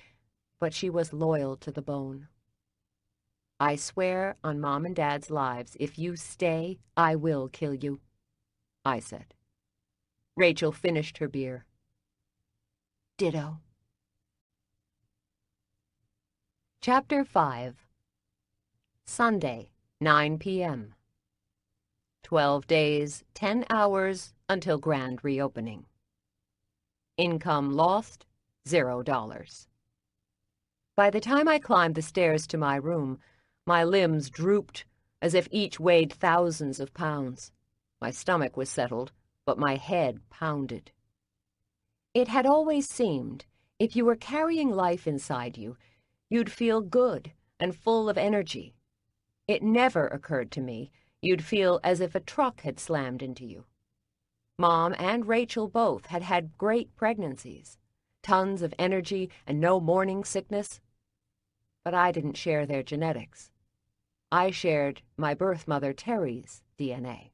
but she was loyal to the bone. I swear on Mom and Dad's lives, if you stay, I will kill you, I said. Rachel finished her beer. Ditto. Chapter 5. Sunday, 9 p.m. 12 days, 10 hours until grand reopening. Income lost, $0. By the time I climbed the stairs to my room, my limbs drooped as if each weighed thousands of pounds. My stomach was settled, but my head pounded. It had always seemed, if you were carrying life inside you, you'd feel good and full of energy. It never occurred to me you'd feel as if a truck had slammed into you. Mom and Rachel both had had great pregnancies, tons of energy and no morning sickness. But I didn't share their genetics. I shared my birth mother Terry's DNA.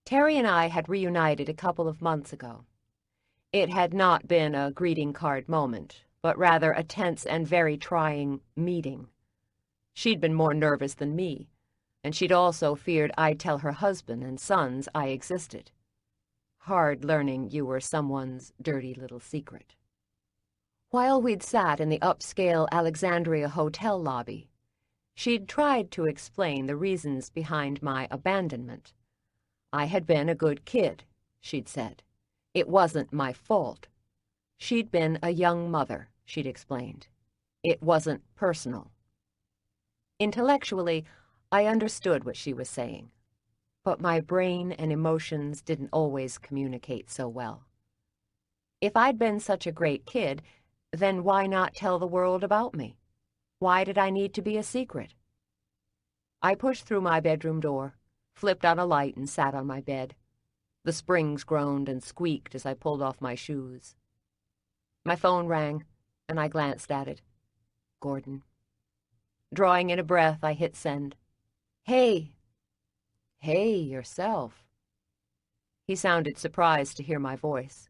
Terry and I had reunited a couple of months ago. It had not been a greeting card moment, but rather a tense and very trying meeting. She'd been more nervous than me, and she'd also feared I'd tell her husband and sons I existed. Hard learning you were someone's dirty little secret. While we'd sat in the upscale Alexandria hotel lobby, she'd tried to explain the reasons behind my abandonment. I had been a good kid, she'd said. It wasn't my fault. She'd been a young mother, she'd explained. It wasn't personal. Intellectually, I understood what she was saying, but my brain and emotions didn't always communicate so well. If I'd been such a great kid, then why not tell the world about me? Why did I need to be a secret? I pushed through my bedroom door, flipped on a light, and sat on my bed. The springs groaned and squeaked as I pulled off my shoes. My phone rang, and I glanced at it. Gordon. Drawing in a breath, I hit send. Hey. Hey, yourself. He sounded surprised to hear my voice.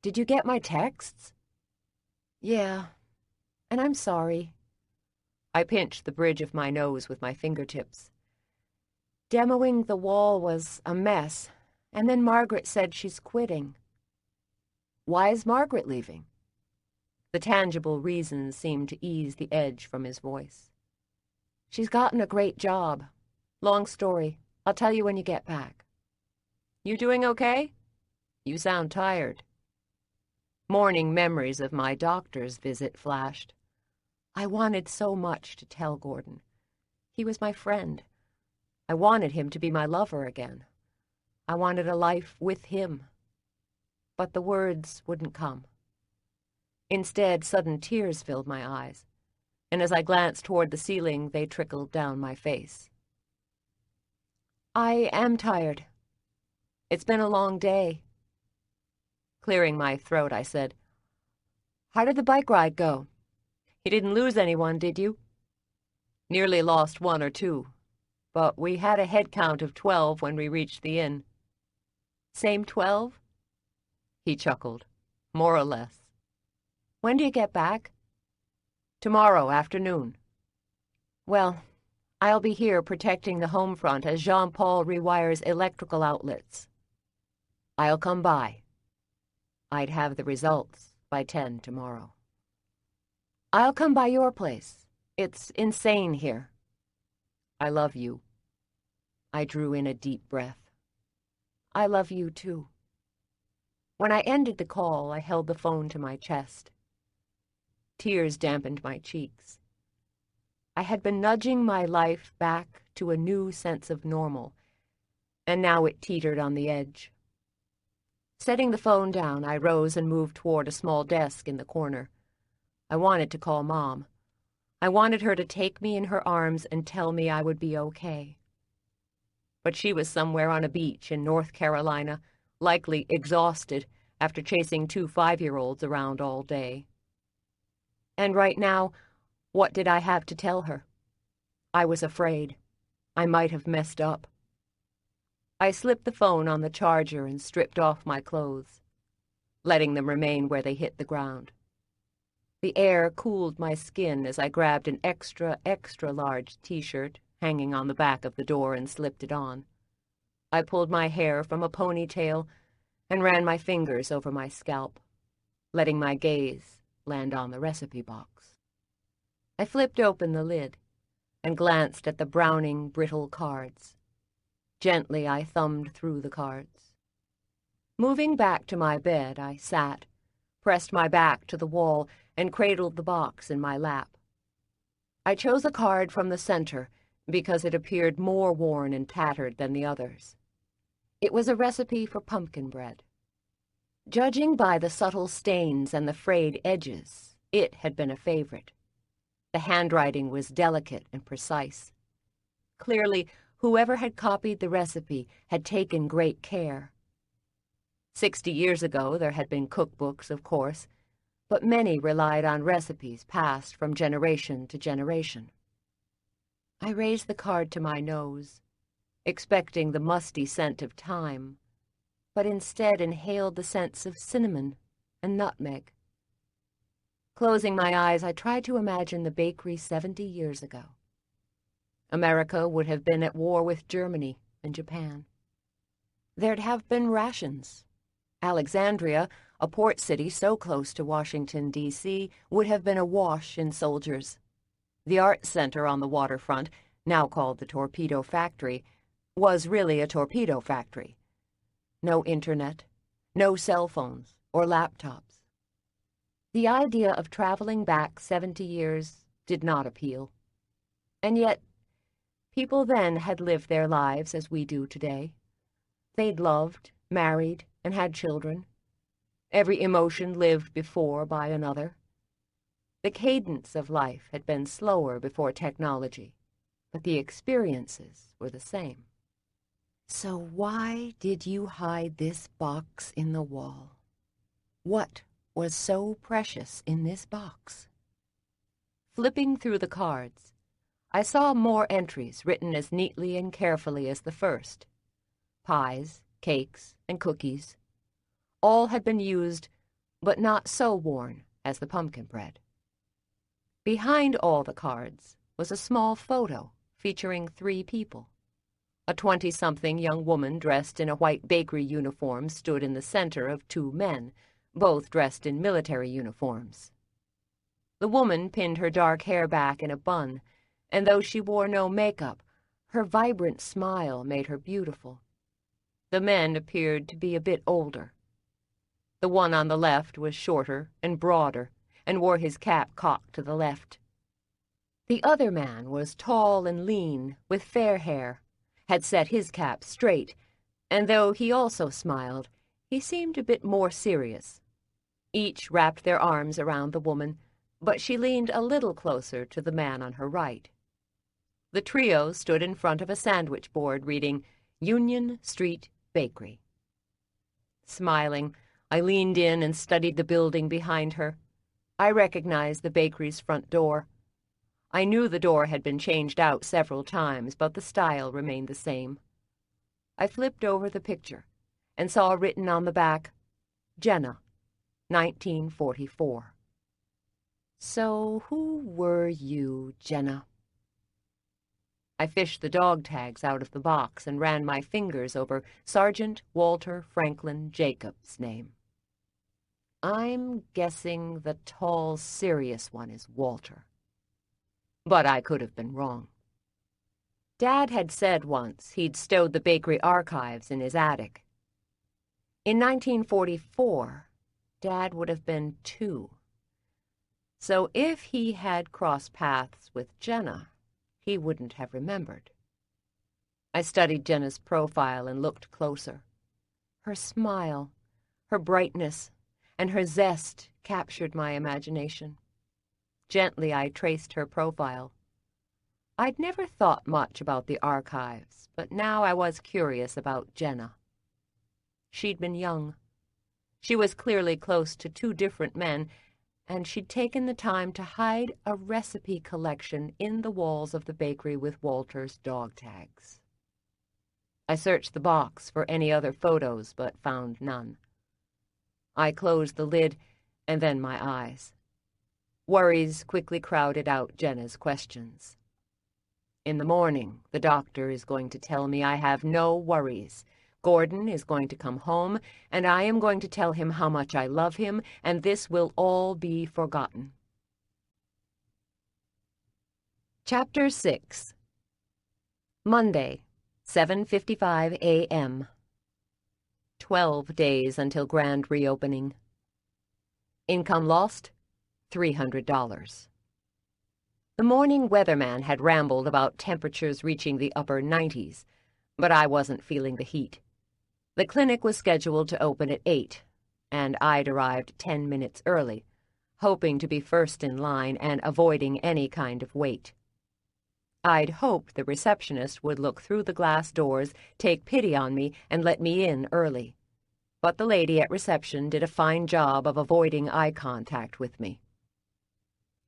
Did you get my texts? Yeah, and I'm sorry. I pinched the bridge of my nose with my fingertips. Demoing the wall was a mess, and then Margaret said she's quitting. Why is Margaret leaving? The tangible reasons seemed to ease the edge from his voice. She's gotten a great job. Long story. I'll tell you when you get back. You doing okay? You sound tired. Morning memories of my doctor's visit flashed. I wanted so much to tell Gordon. He was my friend. I wanted him to be my lover again. I wanted a life with him. But the words wouldn't come. Instead, sudden tears filled my eyes, and as I glanced toward the ceiling, they trickled down my face. I am tired. It's been a long day. Clearing my throat, I said, How did the bike ride go? You didn't lose anyone, did you? Nearly lost 1 or 2, but we had a head count of 12 when we reached the inn. Same 12? He chuckled. More or less. When do you get back? Tomorrow afternoon. Well, I'll be here protecting the home front as Jean-Paul rewires electrical outlets. I'll come by. I'd have the results by 10 tomorrow. I'll come by your place. It's insane here. I love you. I drew in a deep breath. I love you too. When I ended the call, I held the phone to my chest. Tears dampened my cheeks. I had been nudging my life back to a new sense of normal, and now it teetered on the edge. Setting the phone down, I rose and moved toward a small desk in the corner. I wanted to call Mom. I wanted her to take me in her arms and tell me I would be okay. But she was somewhere on a beach in North Carolina, likely exhausted after chasing 2 5-year-olds around all day. And right now, what did I have to tell her? I was afraid. I might have messed up. I slipped the phone on the charger and stripped off my clothes, letting them remain where they hit the ground. The air cooled my skin as I grabbed an extra large t-shirt hanging on the back of the door and slipped it on. I pulled my hair from a ponytail and ran my fingers over my scalp, letting my gaze land on the recipe box. I flipped open the lid and glanced at the browning, brittle cards. Gently, I thumbed through the cards. Moving back to my bed, I sat, pressed my back to the wall, and cradled the box in my lap. I chose a card from the center because it appeared more worn and tattered than the others. It was a recipe for pumpkin bread. Judging by the subtle stains and the frayed edges, it had been a favorite. The handwriting was delicate and precise. Clearly, whoever had copied the recipe had taken great care. 60 years ago, there had been cookbooks, of course, but many relied on recipes passed from generation to generation. I raised the card to my nose, expecting the musty scent of thyme, but instead inhaled the scents of cinnamon and nutmeg. Closing my eyes, I tried to imagine the bakery 70 years ago. America would have been at war with Germany and Japan. There'd have been rations. Alexandria, a port city so close to Washington, D.C., would have been awash in soldiers. The art center on the waterfront, now called the Torpedo Factory, was really a torpedo factory. No internet, no cell phones or laptops. The idea of traveling back 70 years did not appeal. And yet, people then had lived their lives as we do today. They'd loved, married, and had children. Every emotion lived before by another. The cadence of life had been slower before technology, but the experiences were the same. So why did you hide this box in the wall? What was so precious in this box? Flipping through the cards, I saw more entries written as neatly and carefully as the first. Pies, cakes, and cookies. All had been used, but not so worn as the pumpkin bread. Behind all the cards was a small photo featuring 3 people. A 20-something young woman dressed in a white bakery uniform stood in the center of 2 men, both dressed in military uniforms. The woman pinned her dark hair back in a bun, and though she wore no makeup, her vibrant smile made her beautiful. The men appeared to be a bit older. The one on the left was shorter and broader, and wore his cap cocked to the left. The other man was tall and lean, with fair hair, had set his cap straight, and though he also smiled, he seemed a bit more serious. Each wrapped their arms around the woman, but she leaned a little closer to the man on her right. The trio stood in front of a sandwich board reading Union Street Bakery. Smiling, I leaned in and studied the building behind her. I recognized the bakery's front door. I knew the door had been changed out several times, but the style remained the same. I flipped over the picture and saw written on the back, Jenna, 1944. So who were you, Jenna? I fished the dog tags out of the box and ran my fingers over Sergeant Walter Franklin Jacobs' name. I'm guessing the tall, serious one is Walter. But I could have been wrong. Dad had said once he'd stowed the bakery archives in his attic. In 1944, Dad would have been 2. So if he had crossed paths with Jenna, he wouldn't have remembered. I studied Jenna's profile and looked closer. Her smile, her brightness, and her zest captured my imagination. Gently, I traced her profile. I'd never thought much about the archives, but now I was curious about Jenna. She'd been young. She was clearly close to two different men, and she'd taken the time to hide a recipe collection in the walls of the bakery with Walter's dog tags. I searched the box for any other photos, but found none. I closed the lid, and then my eyes. Worries quickly crowded out Jenna's questions. In the morning, the doctor is going to tell me I have no worries. Gordon is going to come home, and I am going to tell him how much I love him, and this will all be forgotten. Chapter 6. Monday, 7:55 a.m. 12 days until grand reopening. Income lost, $300. The morning weatherman had rambled about temperatures reaching the upper 90s, but I wasn't feeling the heat. The clinic was scheduled to open at 8, and I'd arrived 10 minutes early, hoping to be first in line and avoiding any kind of wait. I'd hoped the receptionist would look through the glass doors, take pity on me, and let me in early. But the lady at reception did a fine job of avoiding eye contact with me.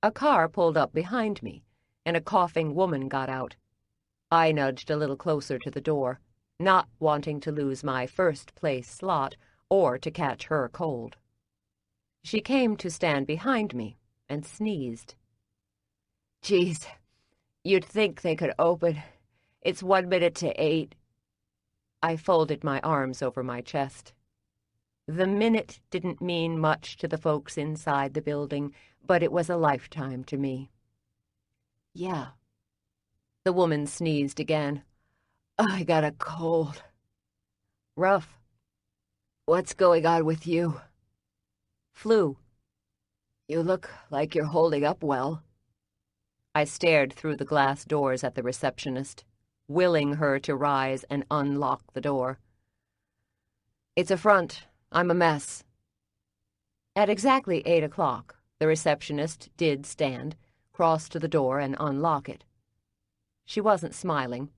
A car pulled up behind me, and a coughing woman got out. I nudged a little closer to the door, not wanting to lose my first-place slot or to catch her cold. She came to stand behind me and sneezed. "Geez, you'd think they could open. It's 1 minute to 8. I folded my arms over my chest. The minute didn't mean much to the folks inside the building, but it was a lifetime to me. "Yeah." The woman sneezed again. "I got a cold." "Rough." "What's going on with you?" "Flu." "You look like you're holding up well." I stared through the glass doors at the receptionist, willing her to rise and unlock the door. "It's a front. I'm a mess." At exactly 8 o'clock, the receptionist did stand, cross to the door, and unlock it. She wasn't smiling,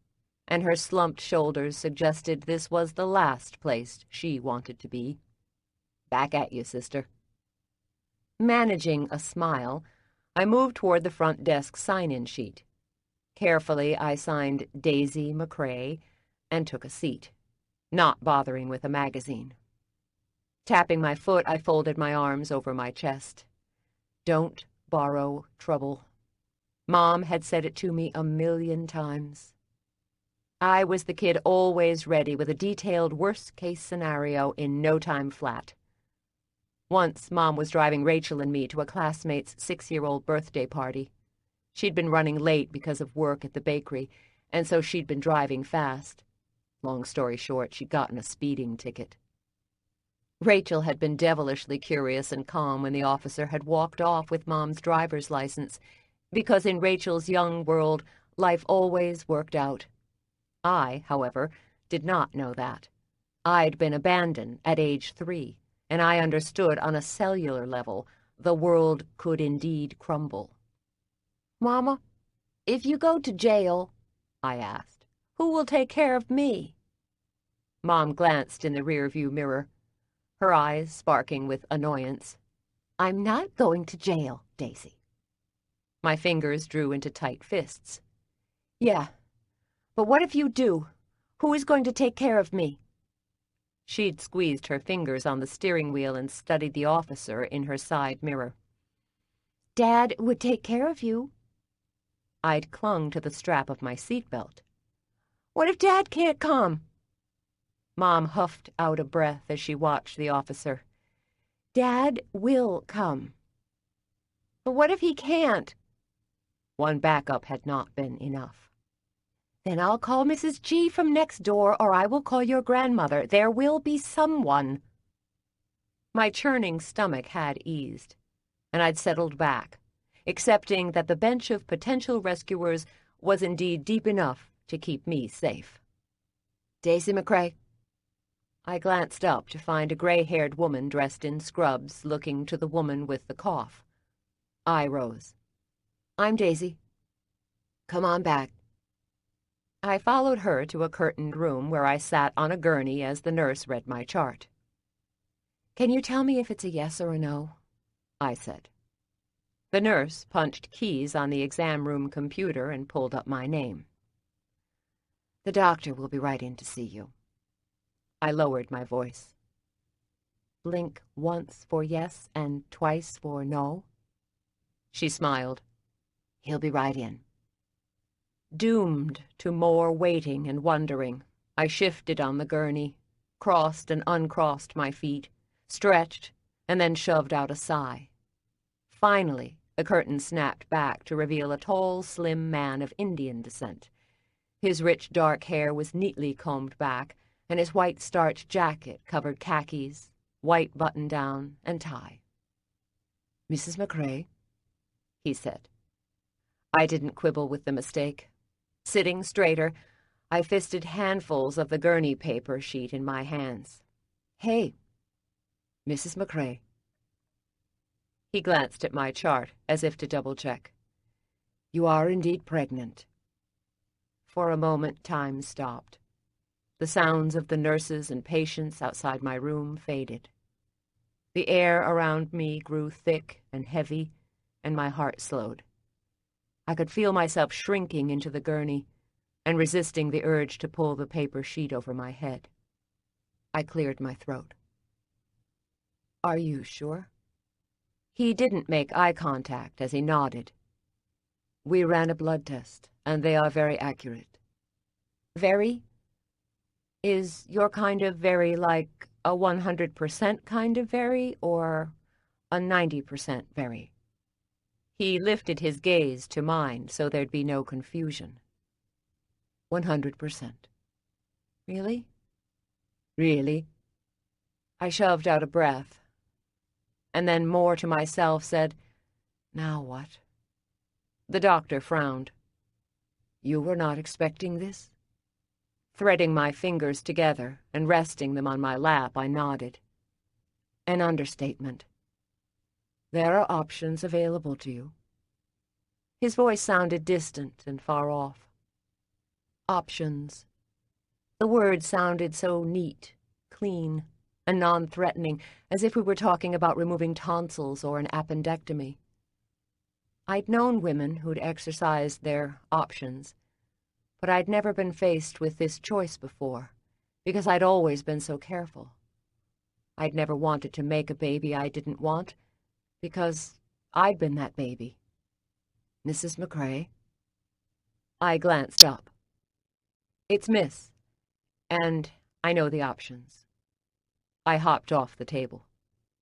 and her slumped shoulders suggested this was the last place she wanted to be. "Back at you, sister." Managing a smile, I moved toward the front desk sign-in sheet. Carefully, I signed Daisy McCrae and took a seat, not bothering with a magazine. Tapping my foot, I folded my arms over my chest. Don't borrow trouble. Mom had said it to me 1,000,000 times. I was the kid always ready with a detailed worst-case scenario in no time flat. Once, Mom was driving Rachel and me to a classmate's 6-year-old birthday party. She'd been running late because of work at the bakery, and so she'd been driving fast. Long story short, she'd gotten a speeding ticket. Rachel had been devilishly curious and calm when the officer had walked off with Mom's driver's license, because in Rachel's young world, life always worked out. I, however, did not know that. I'd been abandoned at age 3, and I understood on a cellular level the world could indeed crumble. "Mama, if you go to jail," I asked, "who will take care of me?" Mom glanced in the rearview mirror, her eyes sparking with annoyance. "I'm not going to jail, Daisy." My fingers drew into tight fists. "Yeah, but what if you do? Who is going to take care of me?" She'd squeezed her fingers on the steering wheel and studied the officer in her side mirror. "Dad would take care of you." I'd clung to the strap of my seatbelt. "What if Dad can't come?" Mom huffed out a breath as she watched the officer. "Dad will come." "But what if he can't?" One backup had not been enough. "Then I'll call Mrs. G from next door, or I will call your grandmother. There will be someone." My churning stomach had eased, and I'd settled back, accepting that the bench of potential rescuers was indeed deep enough to keep me safe. "Daisy McCrae." I glanced up to find a gray-haired woman dressed in scrubs looking to the woman with the cough. I rose. I'm Daisy. Come on back. I followed her to a curtained room where I sat on a gurney as the nurse read my chart. Can you tell me if it's a yes or a no? I said. The nurse punched keys on the exam room computer and pulled up my name. The doctor will be right in to see you. I lowered my voice. Blink once for yes and twice for no. She smiled. He'll be right in. Doomed to more waiting and wondering, I shifted on the gurney, crossed and uncrossed my feet, stretched, and then shoved out a sigh. Finally, the curtain snapped back to reveal a tall, slim man of Indian descent. His rich dark hair was neatly combed back, and his white starched jacket covered khakis, white button-down, and tie. Mrs. McCrae, he said. I didn't quibble with the mistake. Sitting straighter, I fisted handfuls of the gurney paper sheet in my hands. Hey, Mrs. McCrae. He glanced at my chart as if to double-check. You are indeed pregnant. For a moment, time stopped. The sounds of the nurses and patients outside my room faded. The air around me grew thick and heavy, and my heart slowed. I could feel myself shrinking into the gurney and resisting the urge to pull the paper sheet over my head. I cleared my throat. Are you sure? He didn't make eye contact as he nodded. We ran a blood test, and they are very accurate. Very? Is your kind of very like a 100% kind of very, or a 90% very? He lifted his gaze to mine so there'd be no confusion. 100%. Really? Really? I shoved out a breath, and then more to myself said, now what? The doctor frowned. You were not expecting this? Threading my fingers together and resting them on my lap, I nodded. An understatement. There are options available to you. His voice sounded distant and far off. Options. The word sounded so neat, clean, and non-threatening, as if we were talking about removing tonsils or an appendectomy. I'd known women who'd exercised their options, but I'd never been faced with this choice before, because I'd always been so careful. I'd never wanted to make a baby I didn't want, because I'd been that baby. Mrs. McCrae? I glanced up. It's Miss, and I know the options. I hopped off the table.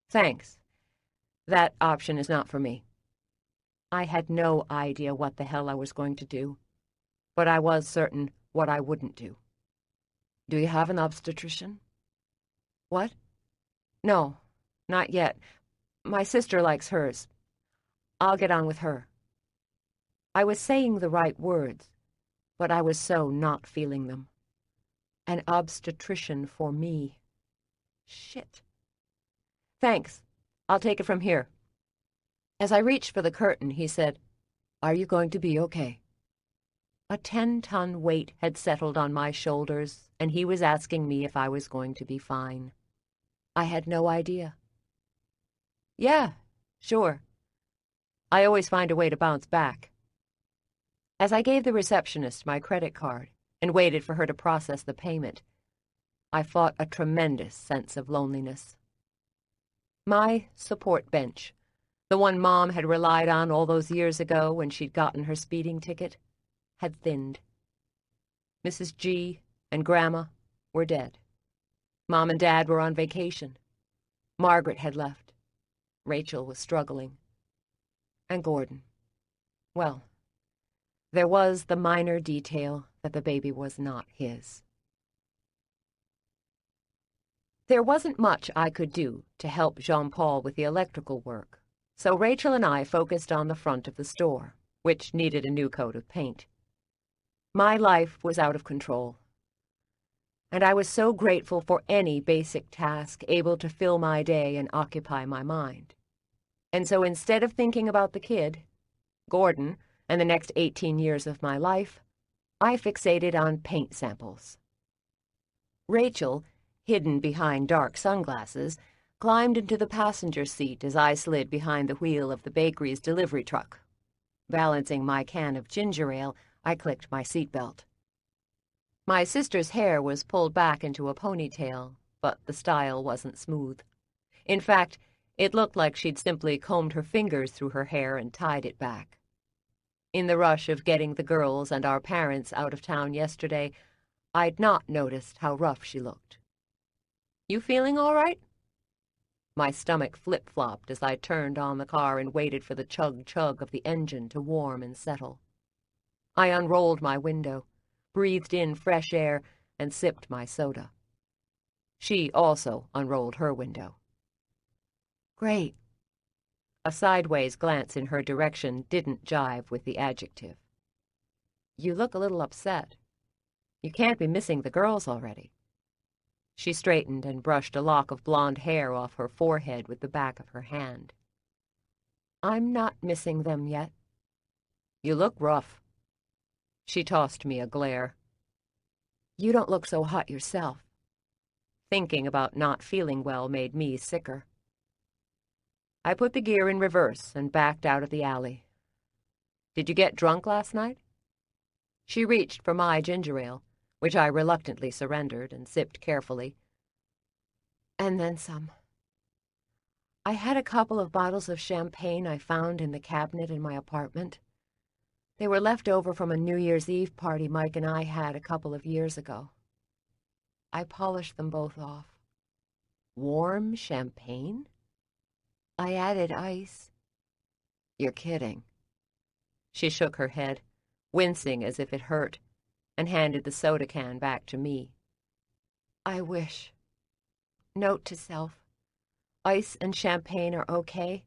Thanks. That option is not for me. I had no idea what the hell I was going to do, but I was certain what I wouldn't do. Do you have an obstetrician? What? No, not yet. My sister likes hers. I'll get on with her. I was saying the right words, but I was so not feeling them. An obstetrician for me. Shit. Thanks. I'll take it from here. As I reached for the curtain, he said, Are you going to be okay? A 10-ton weight had settled on my shoulders, and he was asking me if I was going to be fine. I had no idea. Yeah, sure. I always find a way to bounce back. As I gave the receptionist my credit card and waited for her to process the payment, I fought a tremendous sense of loneliness. My support bench, the one Mom had relied on all those years ago when she'd gotten her speeding ticket, had thinned. Mrs. G and Grandma were dead. Mom and Dad were on vacation. Margaret had left. Rachel was struggling. And Gordon. Well, there was the minor detail that the baby was not his. There wasn't much I could do to help Jean-Paul with the electrical work, so Rachel and I focused on the front of the store, which needed a new coat of paint. My life was out of control, and I was so grateful for any basic task able to fill my day and occupy my mind. And so instead of thinking about the kid, Gordon, and the next 18 years of my life, I fixated on paint samples. Rachel, hidden behind dark sunglasses, climbed into the passenger seat as I slid behind the wheel of the bakery's delivery truck. Balancing my can of ginger ale, I clicked my seatbelt. My sister's hair was pulled back into a ponytail, but the style wasn't smooth. In fact, it looked like she'd simply combed her fingers through her hair and tied it back. In the rush of getting the girls and our parents out of town yesterday, I'd not noticed how rough she looked. "You feeling all right?" My stomach flip-flopped as I turned on the car and waited for the chug-chug of the engine to warm and settle. I unrolled my window, breathed in fresh air, and sipped my soda. She also unrolled her window. "Great." A sideways glance in her direction didn't jive with the adjective. "You look a little upset. You can't be missing the girls already." She straightened and brushed a lock of blonde hair off her forehead with the back of her hand. "I'm not missing them yet." "You look rough." She tossed me a glare. "You don't look so hot yourself." Thinking about not feeling well made me sicker. I put the gear in reverse and backed out of the alley. "Did you get drunk last night?" She reached for my ginger ale, which I reluctantly surrendered and sipped carefully. "And then some. I had a couple of bottles of champagne I found in the cabinet in my apartment. They were left over from a New Year's Eve party Mike and I had a couple of years ago. I polished them both off." "Warm champagne?" "I added ice." "You're kidding." She shook her head, wincing as if it hurt, and handed the soda can back to me. "I wish. Note to self. Ice and champagne are okay,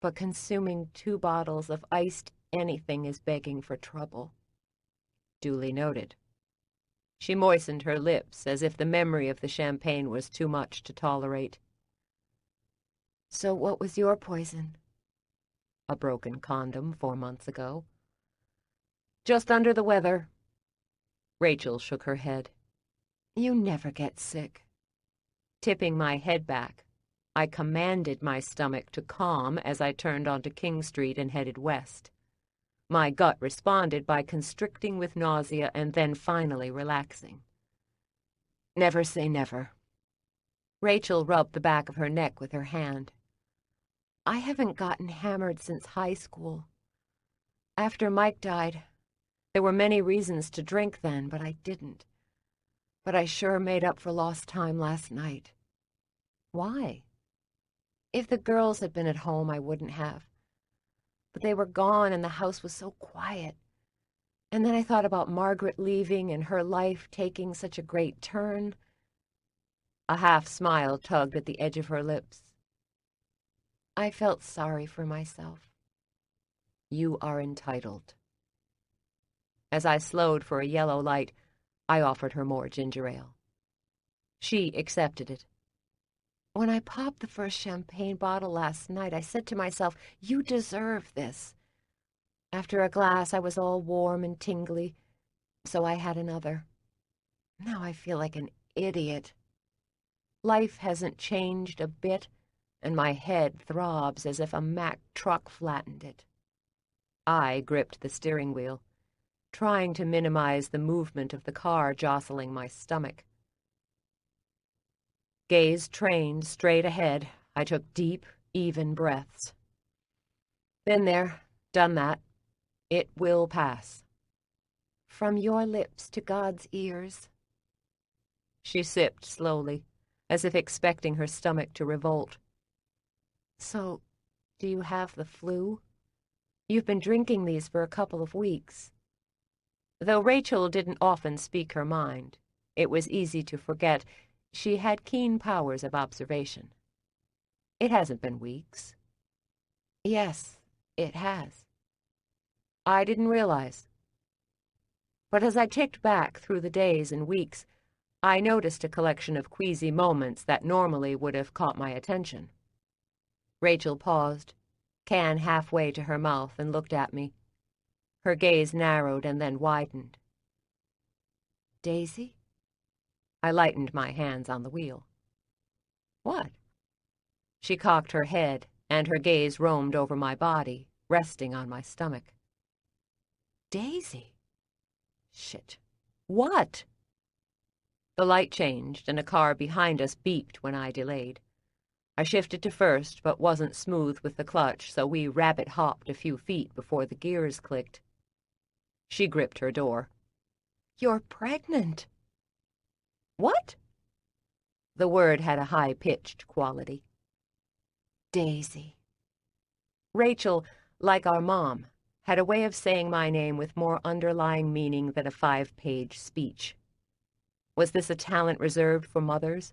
but consuming 2 bottles of iced anything is begging for trouble." Duly noted. She moistened her lips as if the memory of the champagne was too much to tolerate. "So what was your poison?" "A broken condom 4 months ago." "Just under the weather." Rachel shook her head. "You never get sick." Tipping my head back, I commanded my stomach to calm as I turned onto King Street and headed west. My gut responded by constricting with nausea and then finally relaxing. "Never say never." Rachel rubbed the back of her neck with her hand. "I haven't gotten hammered since high school. After Mike died, there were many reasons to drink then, but I didn't. But I sure made up for lost time last night." "Why?" "If the girls had been at home, I wouldn't have. But they were gone and the house was so quiet. And then I thought about Margaret leaving and her life taking such a great turn." A half smile tugged at the edge of her lips. "I felt sorry for myself." "You are entitled." As I slowed for a yellow light, I offered her more ginger ale. She accepted it. "When I popped the first champagne bottle last night, I said to myself, you deserve this. After a glass, I was all warm and tingly, so I had another. Now I feel like an idiot. Life hasn't changed a bit, and my head throbs as if a Mack truck flattened it." I gripped the steering wheel, trying to minimize the movement of the car jostling my stomach. Gaze trained straight ahead, I took deep, even breaths. "Been there, done that. It will pass." "From your lips to God's ears." She sipped slowly, as if expecting her stomach to revolt. "So, do you have the flu? You've been drinking these for a couple of weeks." Though Rachel didn't often speak her mind, it was easy to forget she had keen powers of observation. "It hasn't been weeks." "Yes, it has." "I didn't realize." But as I ticked back through the days and weeks, I noticed a collection of queasy moments that normally would have caught my attention. Rachel paused, can halfway to her mouth, and looked at me. Her gaze narrowed and then widened. Daisy? I lightened my hands on the wheel. What? She cocked her head, and her gaze roamed over my body, resting on my stomach. Daisy? Shit. What? The light changed, and a car behind us beeped when I delayed. I shifted to first, but wasn't smooth with the clutch, so we rabbit-hopped a few feet before the gears clicked. She gripped her door. You're pregnant. What? The word had a high-pitched quality. Daisy. Rachel, like our mom, had a way of saying my name with more underlying meaning than a 5-page speech. Was this a talent reserved for mothers?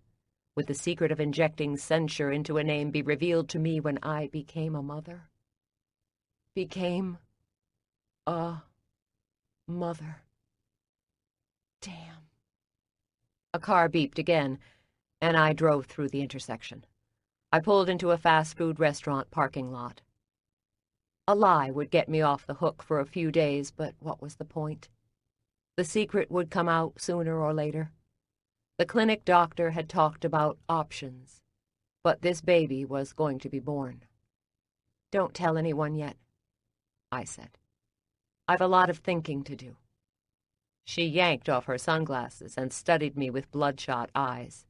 Would the secret of injecting censure into a name be revealed to me when I became a mother? Became a mother. Damn. A car beeped again, and I drove through the intersection. I pulled into a fast-food restaurant parking lot. A lie would get me off the hook for a few days, but what was the point? The secret would come out sooner or later. The clinic doctor had talked about options, but this baby was going to be born. Don't tell anyone yet, I said. I've a lot of thinking to do. She yanked off her sunglasses and studied me with bloodshot eyes.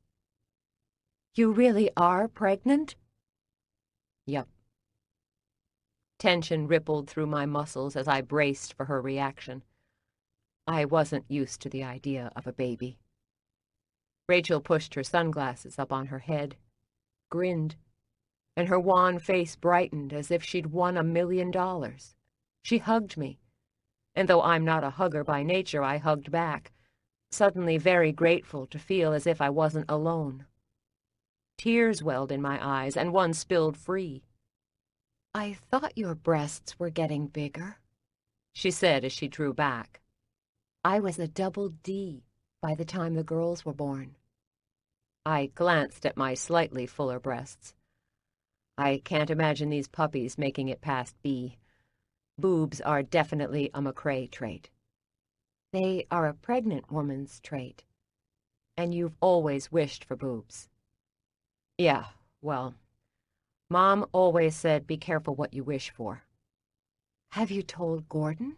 You really are pregnant? Yup. Tension rippled through my muscles as I braced for her reaction. I wasn't used to the idea of a baby. Rachel pushed her sunglasses up on her head, grinned, and her wan face brightened as if she'd won $1 million. She hugged me, and though I'm not a hugger by nature, I hugged back, suddenly very grateful to feel as if I wasn't alone. Tears welled in my eyes, and one spilled free. I thought your breasts were getting bigger, she said as she drew back. I was a double D by the time the girls were born. I glanced at my slightly fuller breasts. I can't imagine these puppies making it past B. Boobs are definitely a McCrae trait. They are a pregnant woman's trait. And you've always wished for boobs. Yeah, well, Mom always said be careful what you wish for. Have you told Gordon?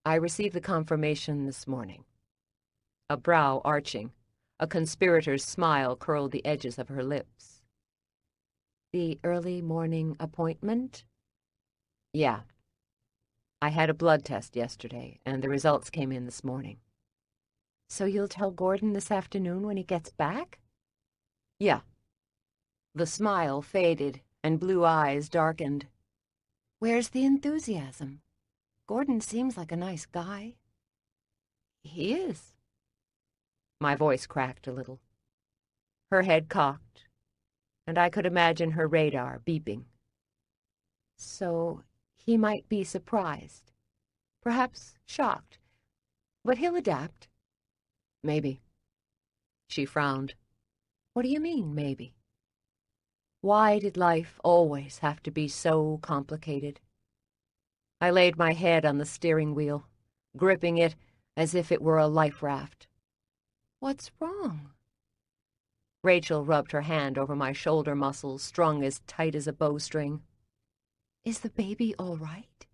I received the confirmation this morning. A brow arching, a conspirator's smile curled the edges of her lips. The early morning appointment? Yeah. I had a blood test yesterday, and the results came in this morning. So you'll tell Gordon this afternoon when he gets back? Yeah. The smile faded, and blue eyes darkened. Where's the enthusiasm? Gordon seems like a nice guy. He is. My voice cracked a little. Her head cocked, and I could imagine her radar beeping. So he might be surprised, perhaps shocked, but he'll adapt. Maybe. She frowned. What do you mean, maybe? Why did life always have to be so complicated? I laid my head on the steering wheel, gripping it as if it were a life raft. What's wrong? Rachel rubbed her hand over my shoulder muscles, strung as tight as a bowstring. Is the baby all right?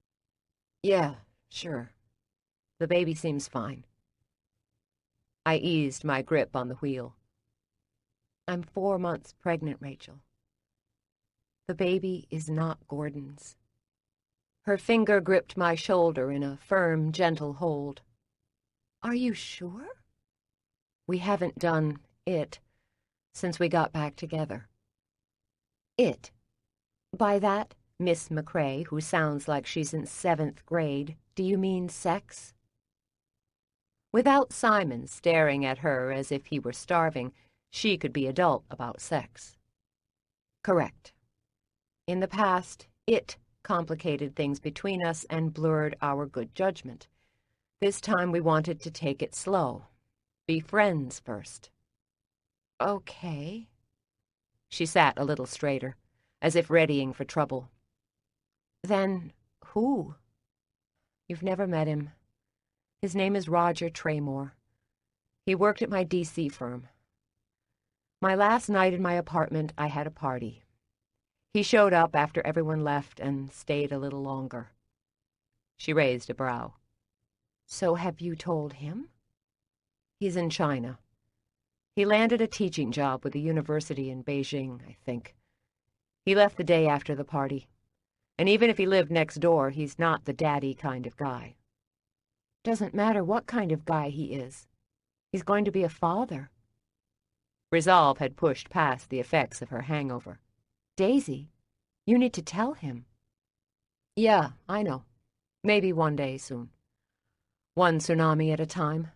Yeah, sure. The baby seems fine. I eased my grip on the wheel. I'm 4 months pregnant, Rachel. The baby is not Gordon's. Her finger gripped my shoulder in a firm, gentle hold. Are you sure? We haven't done it since we got back together. It. By that, Miss McCrae, who sounds like she's in 7th grade, do you mean sex? Without Simon staring at her as if he were starving, she could be adult about sex. Correct. In the past, it complicated things between us and blurred our good judgment. This time we wanted to take it slow. Be friends first. Okay. She sat a little straighter, as if readying for trouble. Then who? You've never met him. His name is Roger Traymore. He worked at my D.C. firm. My last night in my apartment, I had a party. He showed up after everyone left and stayed a little longer. She raised a brow. So have you told him? He's in China. He landed a teaching job with a university in Beijing, I think. He left the day after the party. And even if he lived next door, he's not the daddy kind of guy. Doesn't matter what kind of guy he is. He's going to be a father. Resolve had pushed past the effects of her hangover. Daisy, you need to tell him. Yeah, I know. Maybe one day soon. One tsunami at a time.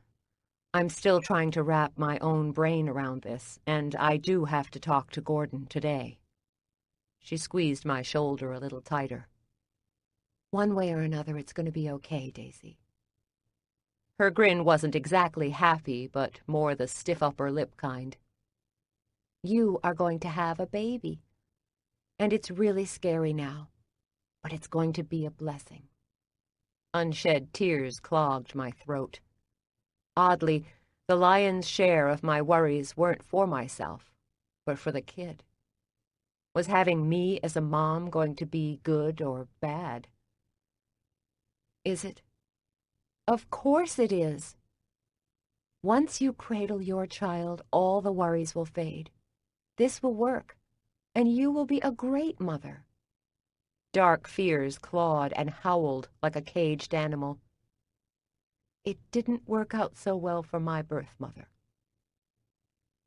I'm still trying to wrap my own brain around this, and I do have to talk to Gordon today. She squeezed my shoulder a little tighter. One way or another, it's going to be okay, Daisy. Her grin wasn't exactly happy, but more the stiff upper lip kind. You are going to have a baby. And it's really scary now, but it's going to be a blessing. Unshed tears clogged my throat. Oddly, the lion's share of my worries weren't for myself, but for the kid. Was having me as a mom going to be good or bad? Is it? Of course it is. Once you cradle your child, all the worries will fade. This will work, and you will be a great mother. Dark fears clawed and howled like a caged animal. It didn't work out so well for my birth mother.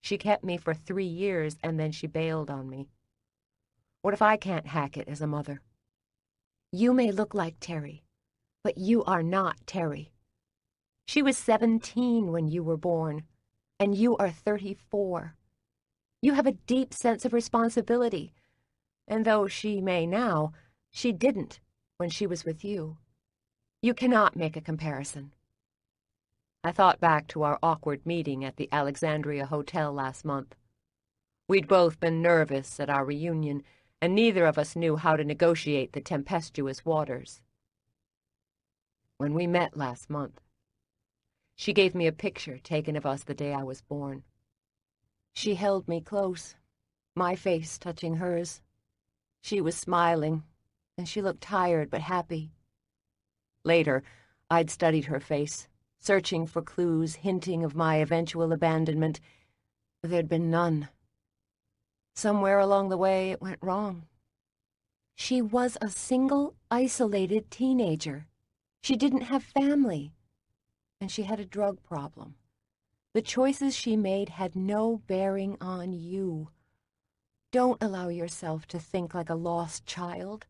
She kept me for 3 years, and then she bailed on me. What if I can't hack it as a mother? You may look like Terry, but you are not Terry. She was 17 when you were born, and you are 34. You have a deep sense of responsibility, and though she may now, she didn't when she was with you. You cannot make a comparison. I thought back to our awkward meeting at the Alexandria Hotel last month. We'd both been nervous at our reunion, and neither of us knew how to negotiate the tempestuous waters. When we met last month, she gave me a picture taken of us the day I was born. She held me close, my face touching hers. She was smiling, and she looked tired but happy. Later, I'd studied her face, searching for clues hinting of my eventual abandonment. There'd been none. Somewhere along the way, it went wrong. She was a single, isolated teenager. She didn't have family, and she had a drug problem. The choices she made had no bearing on you. Don't allow yourself to think like a lost child.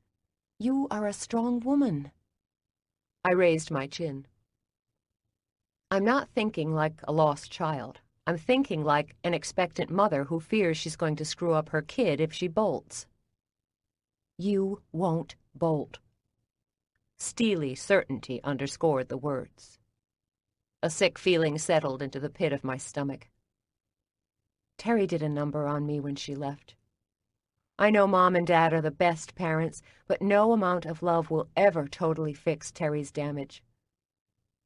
You are a strong woman. I raised my chin. I'm not thinking like a lost child. I'm thinking like an expectant mother who fears she's going to screw up her kid if she bolts. You won't bolt. Steely certainty underscored the words. A sick feeling settled into the pit of my stomach. Terry did a number on me when she left. I know Mom and Dad are the best parents, but no amount of love will ever totally fix Terry's damage.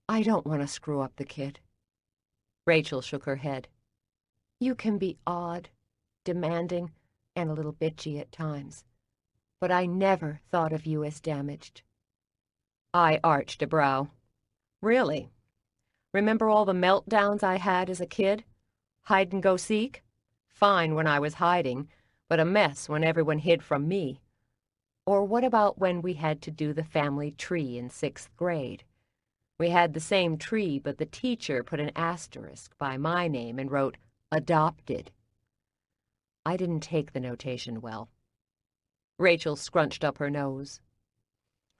I don't want to screw up the kid. Rachel shook her head. You can be odd, demanding, and a little bitchy at times, but I never thought of you as damaged. I arched a brow. Really? Remember all the meltdowns I had as a kid? Hide and go seek? Fine when I was hiding, but a mess when everyone hid from me. Or what about when we had to do the family tree in 6th grade? We had the same tree, but the teacher put an asterisk by my name and wrote, adopted. I didn't take the notation well. Rachel scrunched up her nose.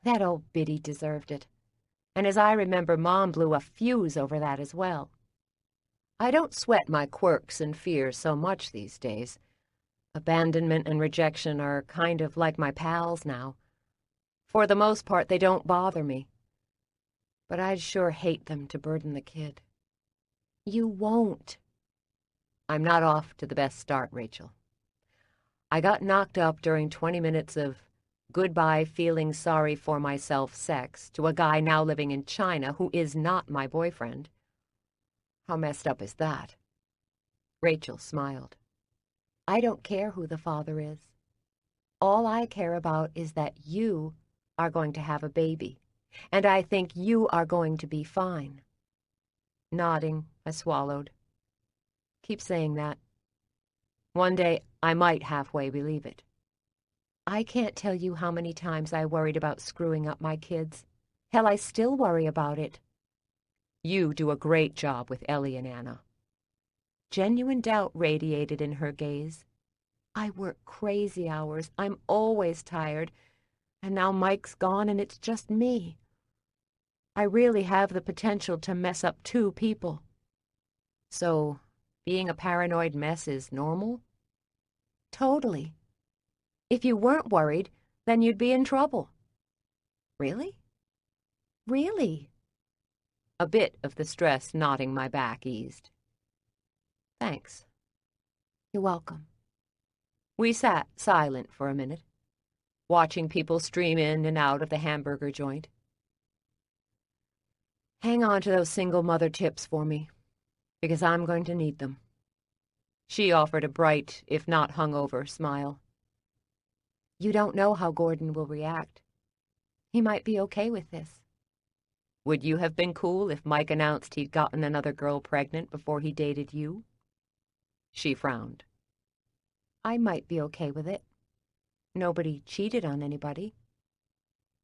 That old biddy deserved it. And as I remember, Mom blew a fuse over that as well. I don't sweat my quirks and fears so much these days. Abandonment and rejection are kind of like my pals now. For the most part, they don't bother me. But I'd sure hate them to burden the kid. You won't. I'm not off to the best start, Rachel. I got knocked up during 20 minutes of Goodbye feeling sorry for myself sex to a guy now living in China who is not my boyfriend. How messed up is that? Rachel smiled. I don't care who the father is. All I care about is that you are going to have a baby, and I think you are going to be fine. Nodding, I swallowed. Keep saying that. One day, I might halfway believe it. I can't tell you how many times I worried about screwing up my kids. Hell, I still worry about it. You do a great job with Ellie and Anna. Genuine doubt radiated in her gaze. I work crazy hours. I'm always tired. And now Mike's gone and it's just me. I really have the potential to mess up 2 people. So, being a paranoid mess is normal? Totally. If you weren't worried, then you'd be in trouble. Really? Really? A bit of the stress knotting my back eased. Thanks. You're welcome. We sat silent for a minute, watching people stream in and out of the hamburger joint. Hang on to those single mother tips for me, because I'm going to need them. She offered a bright, if not hungover, smile. You don't know how Gordon will react. He might be okay with this. Would you have been cool if Mike announced he'd gotten another girl pregnant before he dated you? She frowned. I might be okay with it. Nobody cheated on anybody.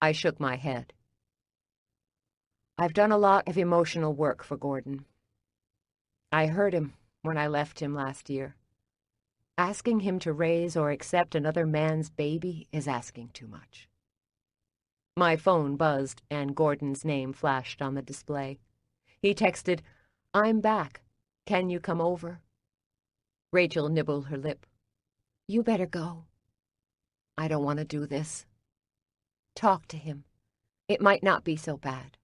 I shook my head. I've done a lot of emotional work for Gordon. I hurt him when I left him last year. Asking him to raise or accept another man's baby is asking too much. My phone buzzed and Gordon's name flashed on the display. He texted, I'm back. Can you come over? Rachel nibbled her lip. You better go. I don't want to do this. Talk to him. It might not be so bad.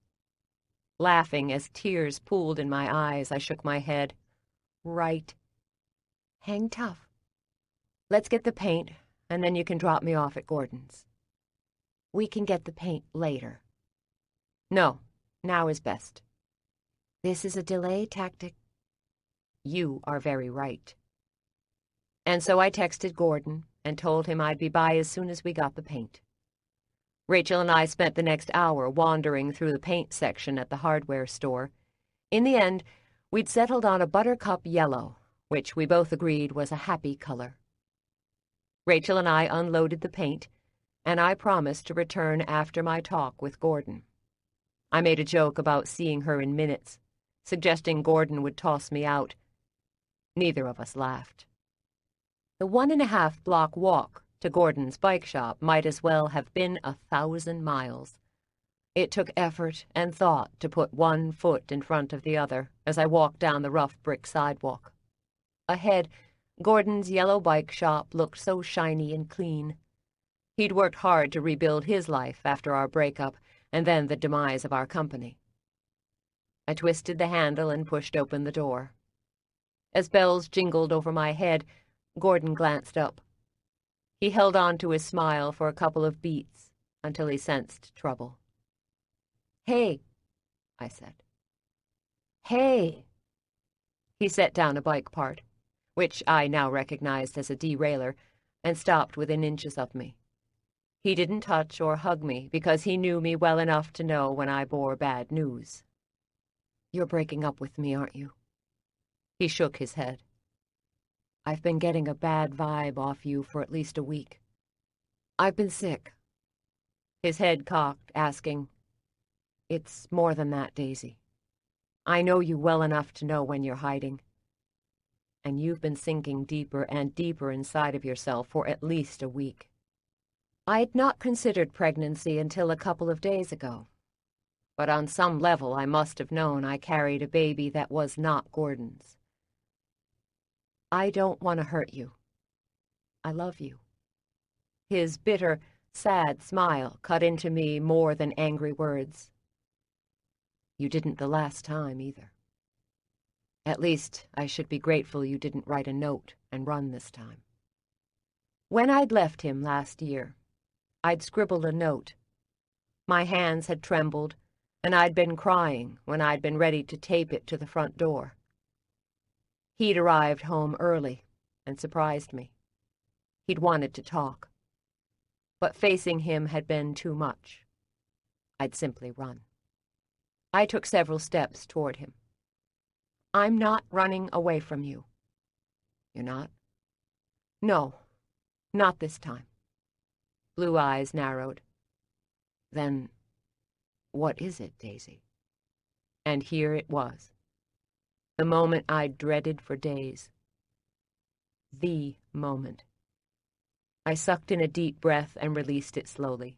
Laughing as tears pooled in my eyes, I shook my head. Right. Hang tough. Let's get the paint, and then you can drop me off at Gordon's. We can get the paint later. No, now is best. This is a delay tactic. You are very right. And so I texted Gordon and told him I'd be by as soon as we got the paint. Rachel and I spent the next hour wandering through the paint section at the hardware store. In the end, we'd settled on a buttercup yellow, which we both agreed was a happy color. Rachel and I unloaded the paint, and I promised to return after my talk with Gordon. I made a joke about seeing her in minutes, suggesting Gordon would toss me out. Neither of us laughed. The 1.5-block walk to Gordon's bike shop might as well have been 1,000 miles. It took effort and thought to put one foot in front of the other as I walked down the rough brick sidewalk. Ahead, Gordon's yellow bike shop looked so shiny and clean. He'd worked hard to rebuild his life after our breakup and then the demise of our company. I twisted the handle and pushed open the door. As bells jingled over my head, Gordon glanced up. He held on to his smile for a couple of beats until he sensed trouble. Hey, I said. Hey. He set down a bike part, which I now recognized as a derailleur, and stopped within inches of me. He didn't touch or hug me because he knew me well enough to know when I bore bad news. You're breaking up with me, aren't you? He shook his head. I've been getting a bad vibe off you for at least a week. I've been sick. His head cocked, asking, It's more than that, Daisy. I know you well enough to know when you're hiding. And you've been sinking deeper and deeper inside of yourself for at least a week. I'd not considered pregnancy until a couple of days ago. But on some level I must have known I carried a baby that was not Gordon's. I don't want to hurt you. I love you. His bitter, sad smile cut into me more than angry words. You didn't the last time, either. At least, I should be grateful you didn't write a note and run this time. When I'd left him last year, I'd scribbled a note. My hands had trembled, and I'd been crying when I'd been ready to tape it to the front door. He'd arrived home early and surprised me. He'd wanted to talk. But facing him had been too much. I'd simply run. I took several steps toward him. "I'm not running away from you." "You're not?" "No, not this time." Blue eyes narrowed. "Then what is it, Daisy?" And here it was. The moment I'd dreaded for days. The moment. I sucked in a deep breath and released it slowly.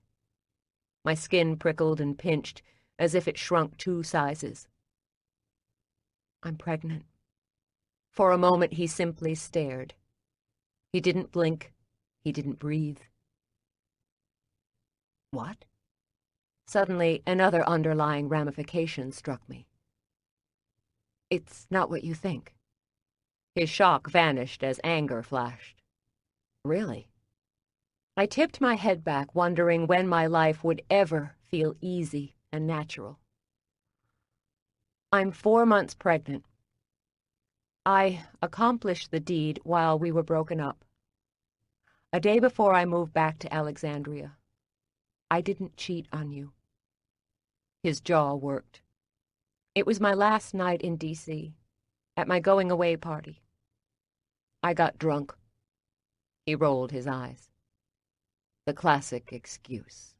My skin prickled and pinched as if it shrunk 2 sizes. "I'm pregnant." For a moment he simply stared. He didn't blink. He didn't breathe. "What?" Suddenly, another underlying ramification struck me. "It's not what you think." His shock vanished as anger flashed. "Really?" I tipped my head back, wondering when my life would ever feel easy and natural. "I'm 4 months pregnant. I accomplished the deed while we were broken up. A day before I moved back to Alexandria. I didn't cheat on you." His jaw worked. "It was my last night in D.C., at my going-away party. I got drunk." He rolled his eyes. "The classic excuse."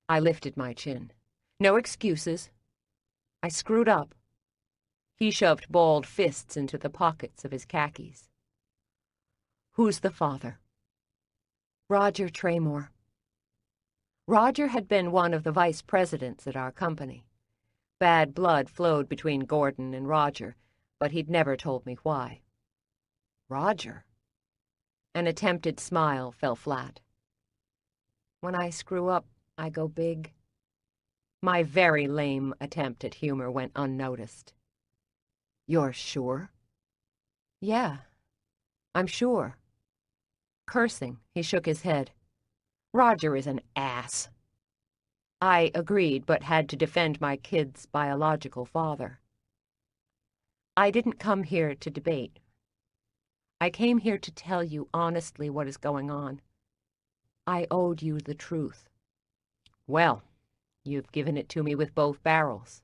I lifted my chin. "No excuses. I screwed up." He shoved balled fists into the pockets of his khakis. "Who's the father?" "Roger Traymore." Roger had been one of the vice presidents at our company. Bad blood flowed between Gordon and Roger, but he'd never told me why. "Roger?" An attempted smile fell flat. "When I screw up, I go big." My very lame attempt at humor went unnoticed. "You're sure?" "Yeah, I'm sure." Cursing, he shook his head. "Roger is an ass." I agreed, but had to defend my kid's biological father. "I didn't come here to debate. I came here to tell you honestly what is going on. I owed you the truth." "Well, you've given it to me with both barrels."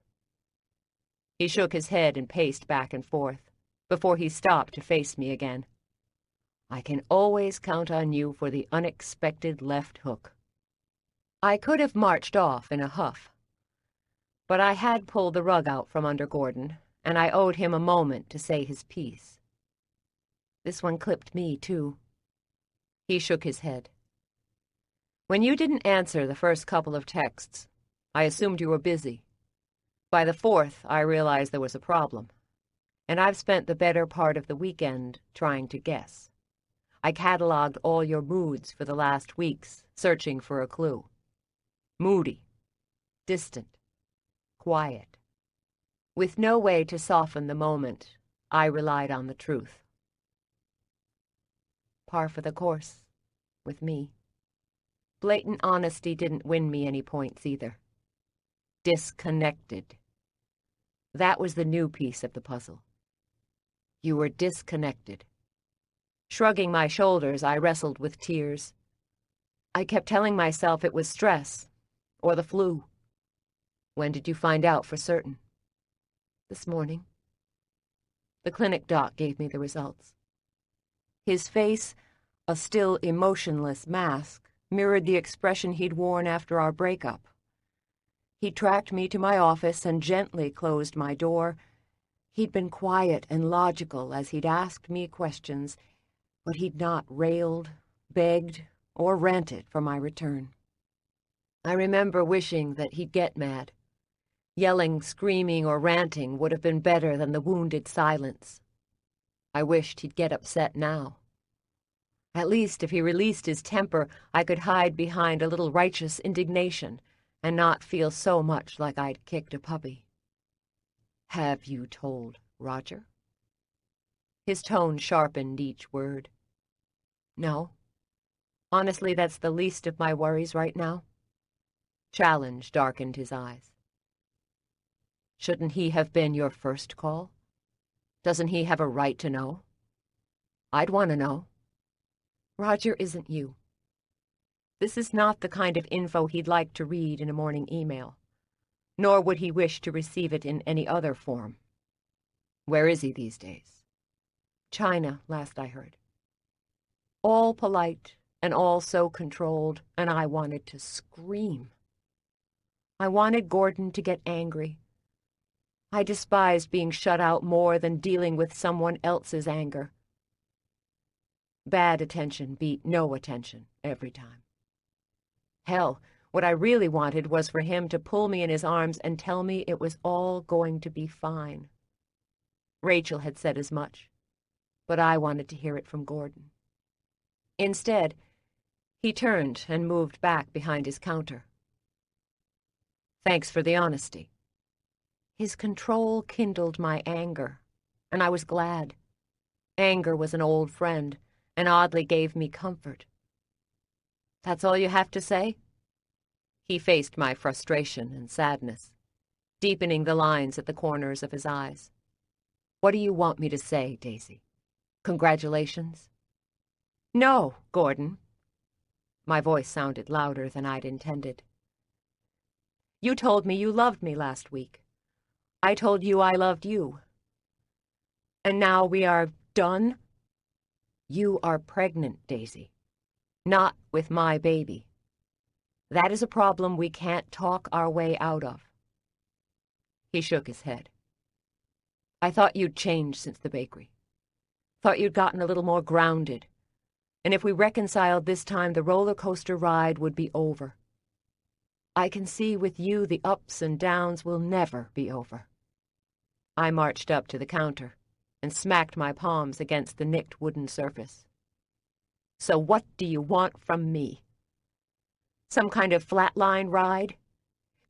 He shook his head and paced back and forth, before he stopped to face me again. "I can always count on you for the unexpected left hook." I could have marched off in a huff, but I had pulled the rug out from under Gordon, and I owed him a moment to say his piece. "This one clipped me, too." He shook his head. "When you didn't answer the first couple of texts, I assumed you were busy. By the 4th, I realized there was a problem, and I've spent the better part of the weekend trying to guess. I cataloged all your moods for the last weeks, searching for a clue. Moody, distant, quiet. With no way to soften the moment, I relied on the truth. Par for the course, with me. Blatant honesty didn't win me any points either. Disconnected. That was the new piece of the puzzle. You were disconnected. Shrugging my shoulders, I wrestled with tears. I kept telling myself it was stress, or the flu. When did you find out for certain? This morning. The clinic doc gave me the results. His face, a still emotionless mask, mirrored the expression he'd worn after our breakup. He tracked me to my office and gently closed my door. He'd been quiet and logical as he'd asked me questions, but he'd not railed, begged, or ranted for my return. I remember wishing that he'd get mad. Yelling, screaming, or ranting would have been better than the wounded silence. I wished he'd get upset now. At least if he released his temper, I could hide behind a little righteous indignation and not feel so much like I'd kicked a puppy. Have you told Roger? His tone sharpened each word. No. Honestly, that's the least of my worries right now. Challenge darkened his eyes. Shouldn't he have been your first call? Doesn't he have a right to know? I'd want to know. Roger isn't you. This is not the kind of info he'd like to read in a morning email, nor would he wish to receive it in any other form. Where is he these days? China, last I heard. All polite and all so controlled, and I wanted to scream. I wanted Gordon to get angry. I despised being shut out more than dealing with someone else's anger. Bad attention beat no attention every time. Hell, what I really wanted was for him to pull me in his arms and tell me it was all going to be fine. Rachel had said as much, but I wanted to hear it from Gordon. Instead, he turned and moved back behind his counter. Thanks for the honesty. His control kindled my anger, and I was glad. Anger was an old friend, and oddly gave me comfort. That's all you have to say? He faced my frustration and sadness, deepening the lines at the corners of his eyes. What do you want me to say, Daisy? Congratulations? No, Gordon. My voice sounded louder than I'd intended. You told me you loved me last week. I told you I loved you. And now we are done? You are pregnant, Daisy. Not with my baby. That is a problem we can't talk our way out of. He shook his head. I thought you'd changed since the bakery. Thought you'd gotten a little more grounded. And if we reconciled this time, the roller coaster ride would be over. I can see with you the ups and downs will never be over. I marched up to the counter and smacked my palms against the nicked wooden surface. So what do you want from me? Some kind of flatline ride?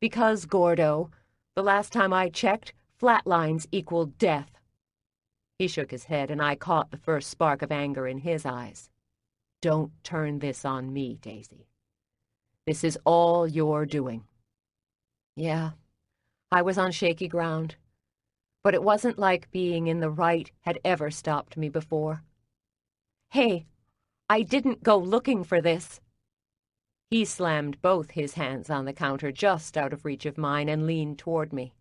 Because, Gordo, the last time I checked, flatlines equaled death. He shook his head, and I caught the first spark of anger in his eyes. Don't turn this on me, Daisy. This is all you're doing. Yeah, I was on shaky ground, but it wasn't like being in the right had ever stopped me before. Hey, I didn't go looking for this. He slammed both his hands on the counter just out of reach of mine and leaned toward me.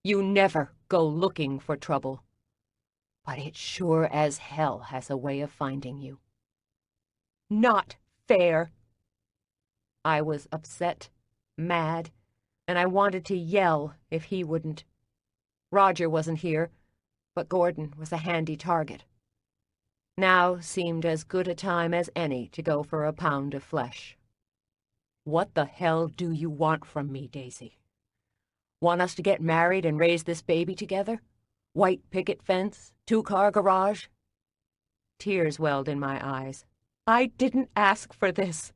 You never go looking for trouble, but it sure as hell has a way of finding you. Not fair. I was upset, mad, and I wanted to yell if he wouldn't. Roger wasn't here, but Gordon was a handy target. Now seemed as good a time as any to go for a pound of flesh. What the hell do you want from me, Daisy? Want us to get married and raise this baby together? White picket fence, two-car garage? Tears welled in my eyes. I didn't ask for this.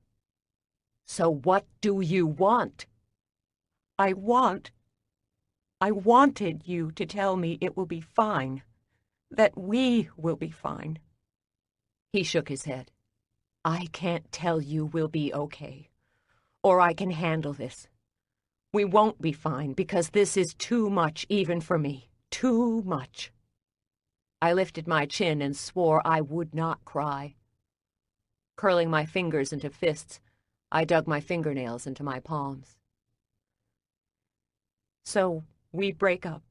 So what do you want? I wanted you to tell me it will be fine. That we will be fine. He shook his head. I can't tell you we'll be okay. Or I can handle this. We won't be fine because this is too much even for me. Too much. I lifted my chin and swore I would not cry. Curling my fingers into fists, I dug my fingernails into my palms. So we break up.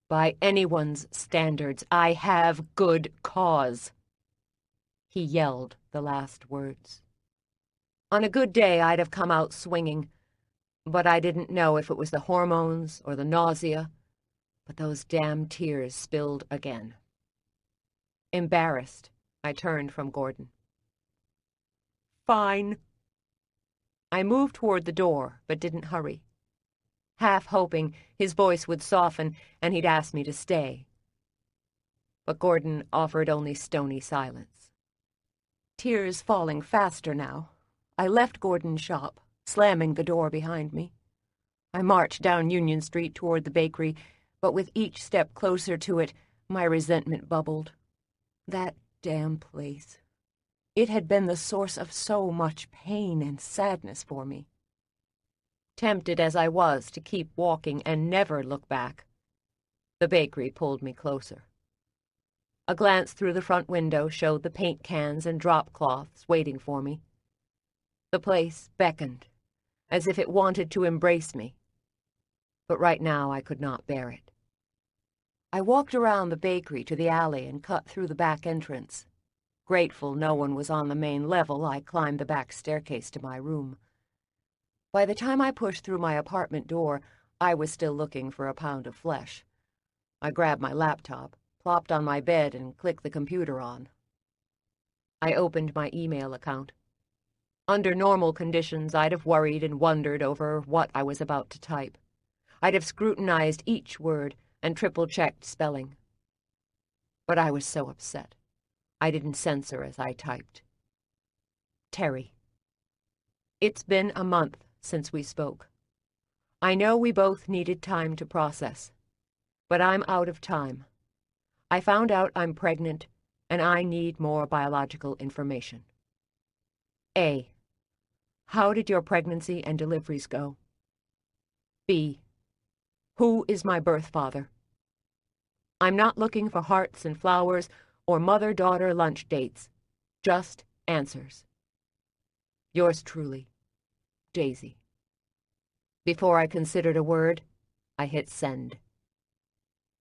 By anyone's standards, I have good cause. He yelled the last words. On a good day, I'd have come out swinging, but I didn't know if it was the hormones or the nausea, but those damn tears spilled again. Embarrassed, I turned from Gordon. Fine. I moved toward the door, but didn't hurry, half hoping his voice would soften and he'd ask me to stay. But Gordon offered only stony silence. Tears falling faster now, I left Gordon's shop, slamming the door behind me. I marched down Union Street toward the bakery, but with each step closer to it, my resentment bubbled. That damn place. It had been the source of so much pain and sadness for me. Tempted as I was to keep walking and never look back, the bakery pulled me closer. A glance through the front window showed the paint cans and drop cloths waiting for me. The place beckoned, as if it wanted to embrace me. But right now I could not bear it. I walked around the bakery to the alley and cut through the back entrance. Grateful no one was on the main level, I climbed the back staircase to my room. By the time I pushed through my apartment door, I was still looking for a pound of flesh. I grabbed my laptop, plopped on my bed, and clicked the computer on. I opened my email account. Under normal conditions, I'd have worried and wondered over what I was about to type. I'd have scrutinized each word and triple-checked spelling. But I was so upset, I didn't censor as I typed. Terry. It's been a month since we spoke. I know we both needed time to process, but I'm out of time. I found out I'm pregnant, and I need more biological information. A. How did your pregnancy and deliveries go? B. Who is my birth father? I'm not looking for hearts and flowers or mother-daughter lunch dates. Just answers. Yours truly, Daisy. Before I considered a word, I hit send.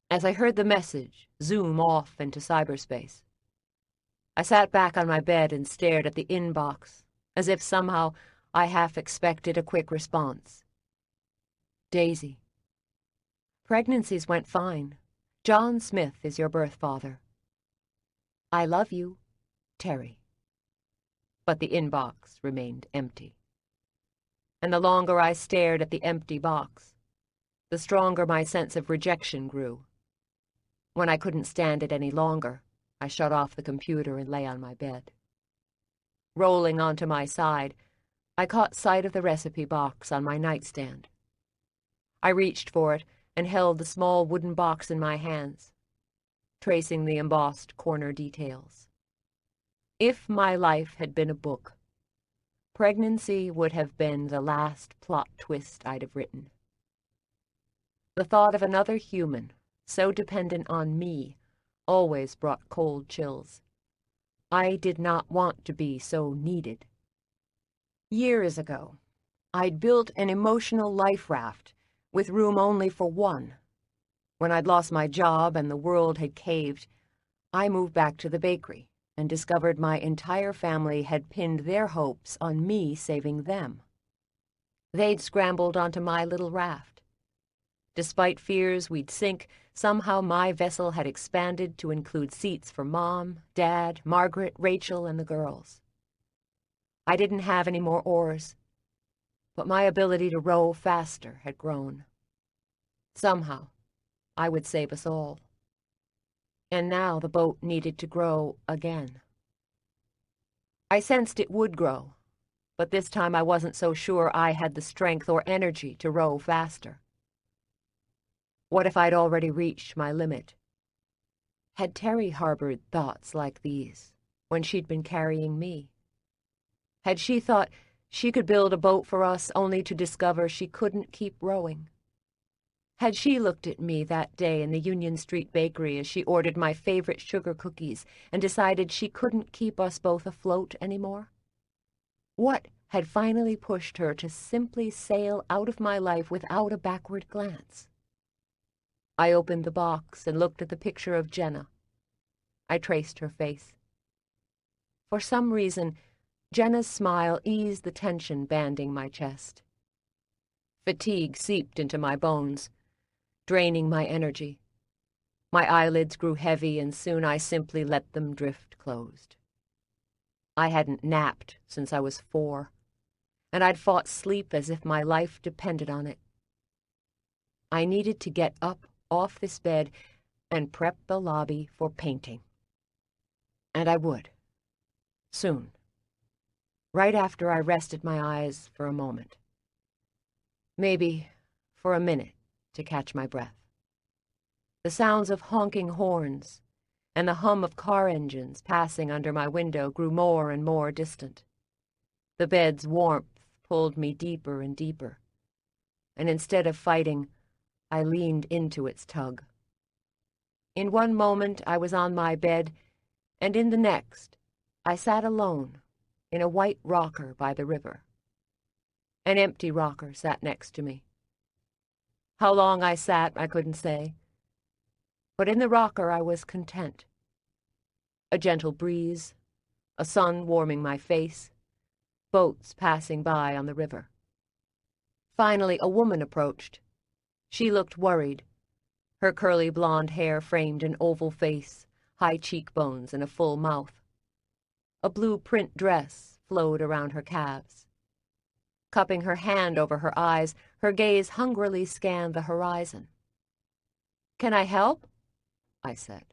As I heard the message zoom off into cyberspace, I sat back on my bed and stared at the inbox, as if somehow I half expected a quick response. Daisy. Pregnancies went fine. John Smith is your birth father. I love you, Terry. But the inbox remained empty. And the longer I stared at the empty box, the stronger my sense of rejection grew. When I couldn't stand it any longer, I shut off the computer and lay on my bed. Rolling onto my side, I caught sight of the recipe box on my nightstand. I reached for it and held the small wooden box in my hands, tracing the embossed corner details. If my life had been a book, pregnancy would have been the last plot twist I'd have written. The thought of another human, so dependent on me, always brought cold chills. I did not want to be so needed. Years ago, I'd built an emotional life raft with room only for one. When I'd lost my job and the world had caved, I moved back to the bakery and discovered my entire family had pinned their hopes on me saving them. They'd scrambled onto my little raft. Despite fears we'd sink, somehow my vessel had expanded to include seats for Mom, Dad, Margaret, Rachel, and the girls. I didn't have any more oars, but my ability to row faster had grown. Somehow, I would save us all. And now the boat needed to grow again. I sensed it would grow, but this time I wasn't so sure I had the strength or energy to row faster. What if I'd already reached my limit? Had Terry harbored thoughts like these when she'd been carrying me? Had she thought she could build a boat for us only to discover she couldn't keep rowing? Had she looked at me that day in the Union Street bakery as she ordered my favorite sugar cookies and decided she couldn't keep us both afloat anymore? What had finally pushed her to simply sail out of my life without a backward glance? I opened the box and looked at the picture of Jenna. I traced her face. For some reason, Jenna's smile eased the tension banding my chest. Fatigue seeped into my bones, draining my energy. My eyelids grew heavy, and soon I simply let them drift closed. I hadn't napped since I was 4, and I'd fought sleep as if my life depended on it. I needed to get up off this bed and prep the lobby for painting. And I would. Soon. Right after I rested my eyes for a moment. Maybe for a minute to catch my breath. The sounds of honking horns and the hum of car engines passing under my window grew more and more distant. The bed's warmth pulled me deeper and deeper, and instead of fighting, I leaned into its tug. In one moment I was on my bed, and in the next I sat alone in a white rocker by the river. An empty rocker sat next to me. How long I sat, I couldn't say, but in the rocker I was content. A gentle breeze, a sun warming my face, boats passing by on the river. Finally, a woman approached. She looked worried. Her curly blonde hair framed an oval face, high cheekbones, and a full mouth. A blue print dress flowed around her calves. Cupping her hand over her eyes, her gaze hungrily scanned the horizon. "Can I help?" I said.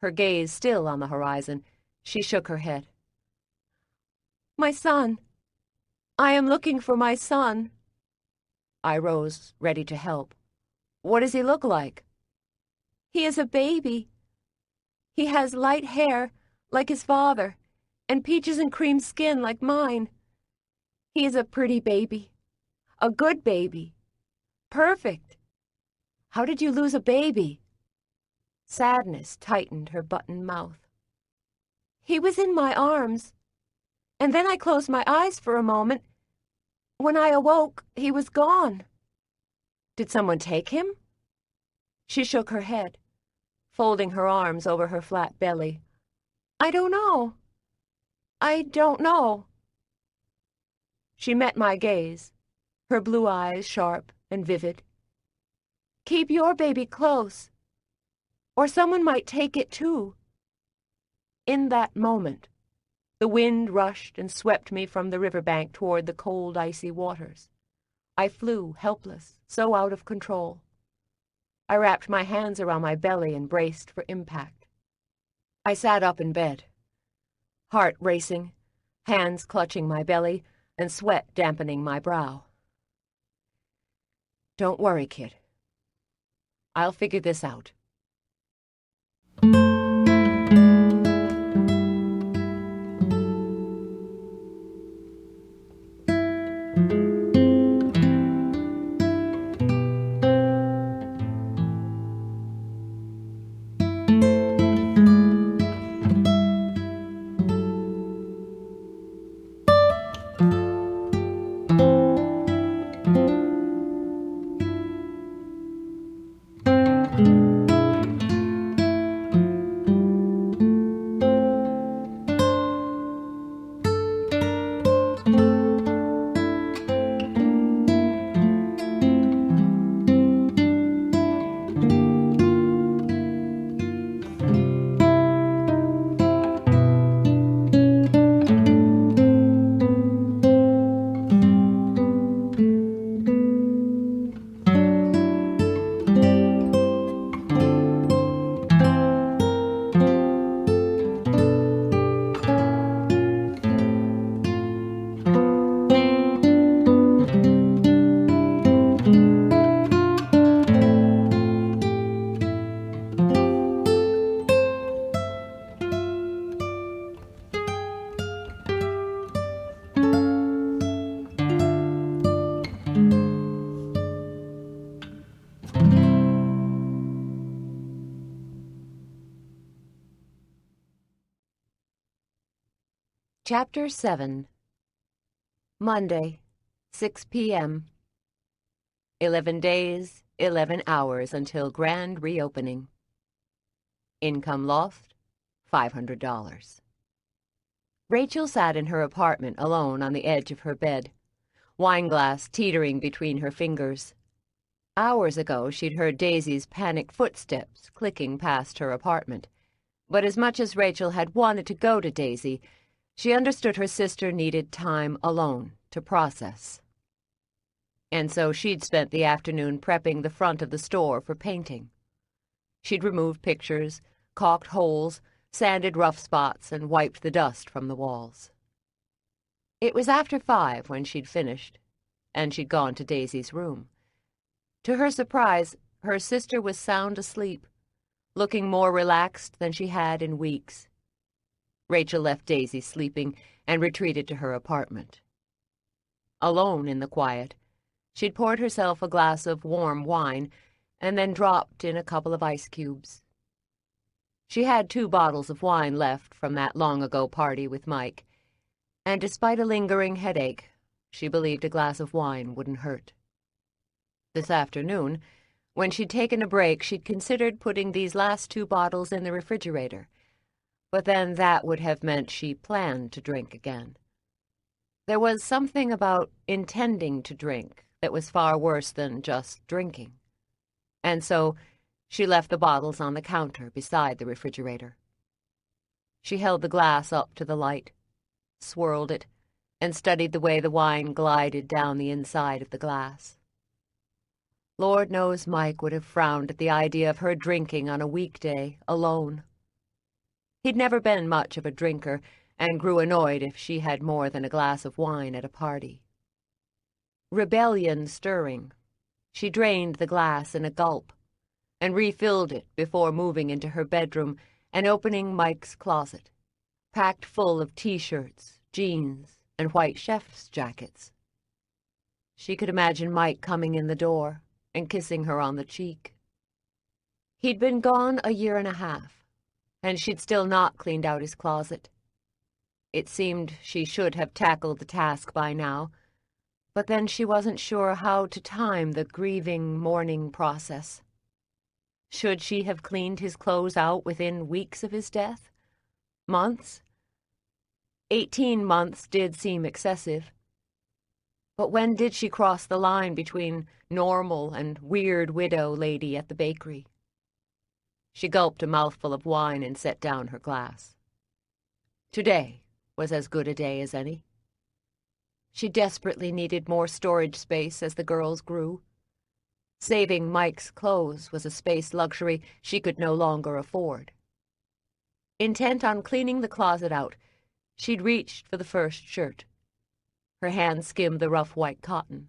Her gaze still on the horizon, she shook her head. "My son. I am looking for my son." I rose, ready to help. "What does he look like?" "He is a baby. He has light hair, like his father, and peaches and cream skin like mine. He is a pretty baby. A good baby. Perfect. How did you lose a baby?" Sadness tightened her button mouth. "He was in my arms, and then I closed my eyes for a moment. When I awoke, he was gone." "Did someone take him?" She shook her head, folding her arms over her flat belly. "I don't know. I don't know." She met my gaze, her blue eyes sharp and vivid. "Keep your baby close, or someone might take it too." In that moment, the wind rushed and swept me from the riverbank toward the cold, icy waters. I flew, helpless, so out of control. I wrapped my hands around my belly and braced for impact. I sat up in bed, heart racing, hands clutching my belly, and sweat dampening my brow. "Don't worry, kid. I'll figure this out." Chapter 7. Monday, 6 p.m. 11 days, 11 hours until grand reopening. Income lost, $500. Rachel sat in her apartment alone on the edge of her bed, wineglass teetering between her fingers. Hours ago she'd heard Daisy's panicked footsteps clicking past her apartment, but as much as Rachel had wanted to go to Daisy, she understood her sister needed time alone to process. And so she'd spent the afternoon prepping the front of the store for painting. She'd removed pictures, caulked holes, sanded rough spots, and wiped the dust from the walls. It was after 5 when she'd finished, and she'd gone to Daisy's room. To her surprise, her sister was sound asleep, looking more relaxed than she had in weeks. Rachel left Daisy sleeping and retreated to her apartment. Alone in the quiet, she'd poured herself a glass of warm wine and then dropped in a couple of ice cubes. She had 2 bottles of wine left from that long-ago party with Mike, and despite a lingering headache, she believed a glass of wine wouldn't hurt. This afternoon, when she'd taken a break, she'd considered putting these last 2 bottles in the refrigerator, but then that would have meant she planned to drink again. There was something about intending to drink that was far worse than just drinking, and so she left the bottles on the counter beside the refrigerator. She held the glass up to the light, swirled it, and studied the way the wine glided down the inside of the glass. Lord knows Mike would have frowned at the idea of her drinking on a weekday alone. He'd never been much of a drinker, and grew annoyed if she had more than a glass of wine at a party. Rebellion stirring, she drained the glass in a gulp, and refilled it before moving into her bedroom and opening Mike's closet, packed full of T-shirts, jeans, and white chef's jackets. She could imagine Mike coming in the door and kissing her on the cheek. He'd been gone a year and a half, and she'd still not cleaned out his closet. It seemed she should have tackled the task by now, but then she wasn't sure how to time the grieving mourning process. Should she have cleaned his clothes out within weeks of his death? Months? 18 months did seem excessive. But when did she cross the line between normal and weird widow lady at the bakery? She gulped a mouthful of wine and set down her glass. Today was as good a day as any. She desperately needed more storage space as the girls grew. Saving Mike's clothes was a space luxury she could no longer afford. Intent on cleaning the closet out, she'd reached for the first shirt. Her hand skimmed the rough white cotton,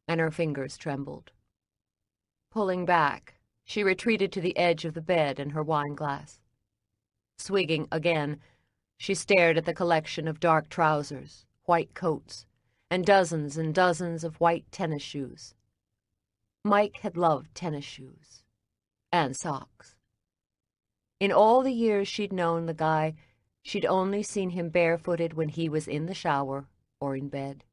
and her fingers trembled. Pulling back, she retreated to the edge of the bed and her wineglass. Swigging again, she stared at the collection of dark trousers, white coats, and dozens of white tennis shoes. Mike had loved tennis shoes and socks. In all the years she'd known the guy, she'd only seen him barefooted when he was in the shower or in bed.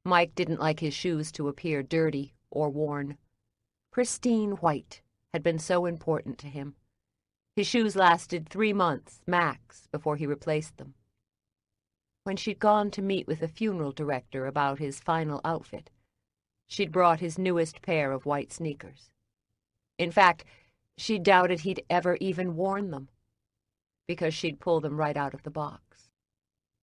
Mike didn't like his shoes to appear dirty or worn. Pristine white had been so important to him. His shoes lasted 3 months, max, before he replaced them. When she'd gone to meet with a funeral director about his final outfit, she'd brought his newest pair of white sneakers. In fact, she doubted he'd ever even worn them, because she'd pull them right out of the box.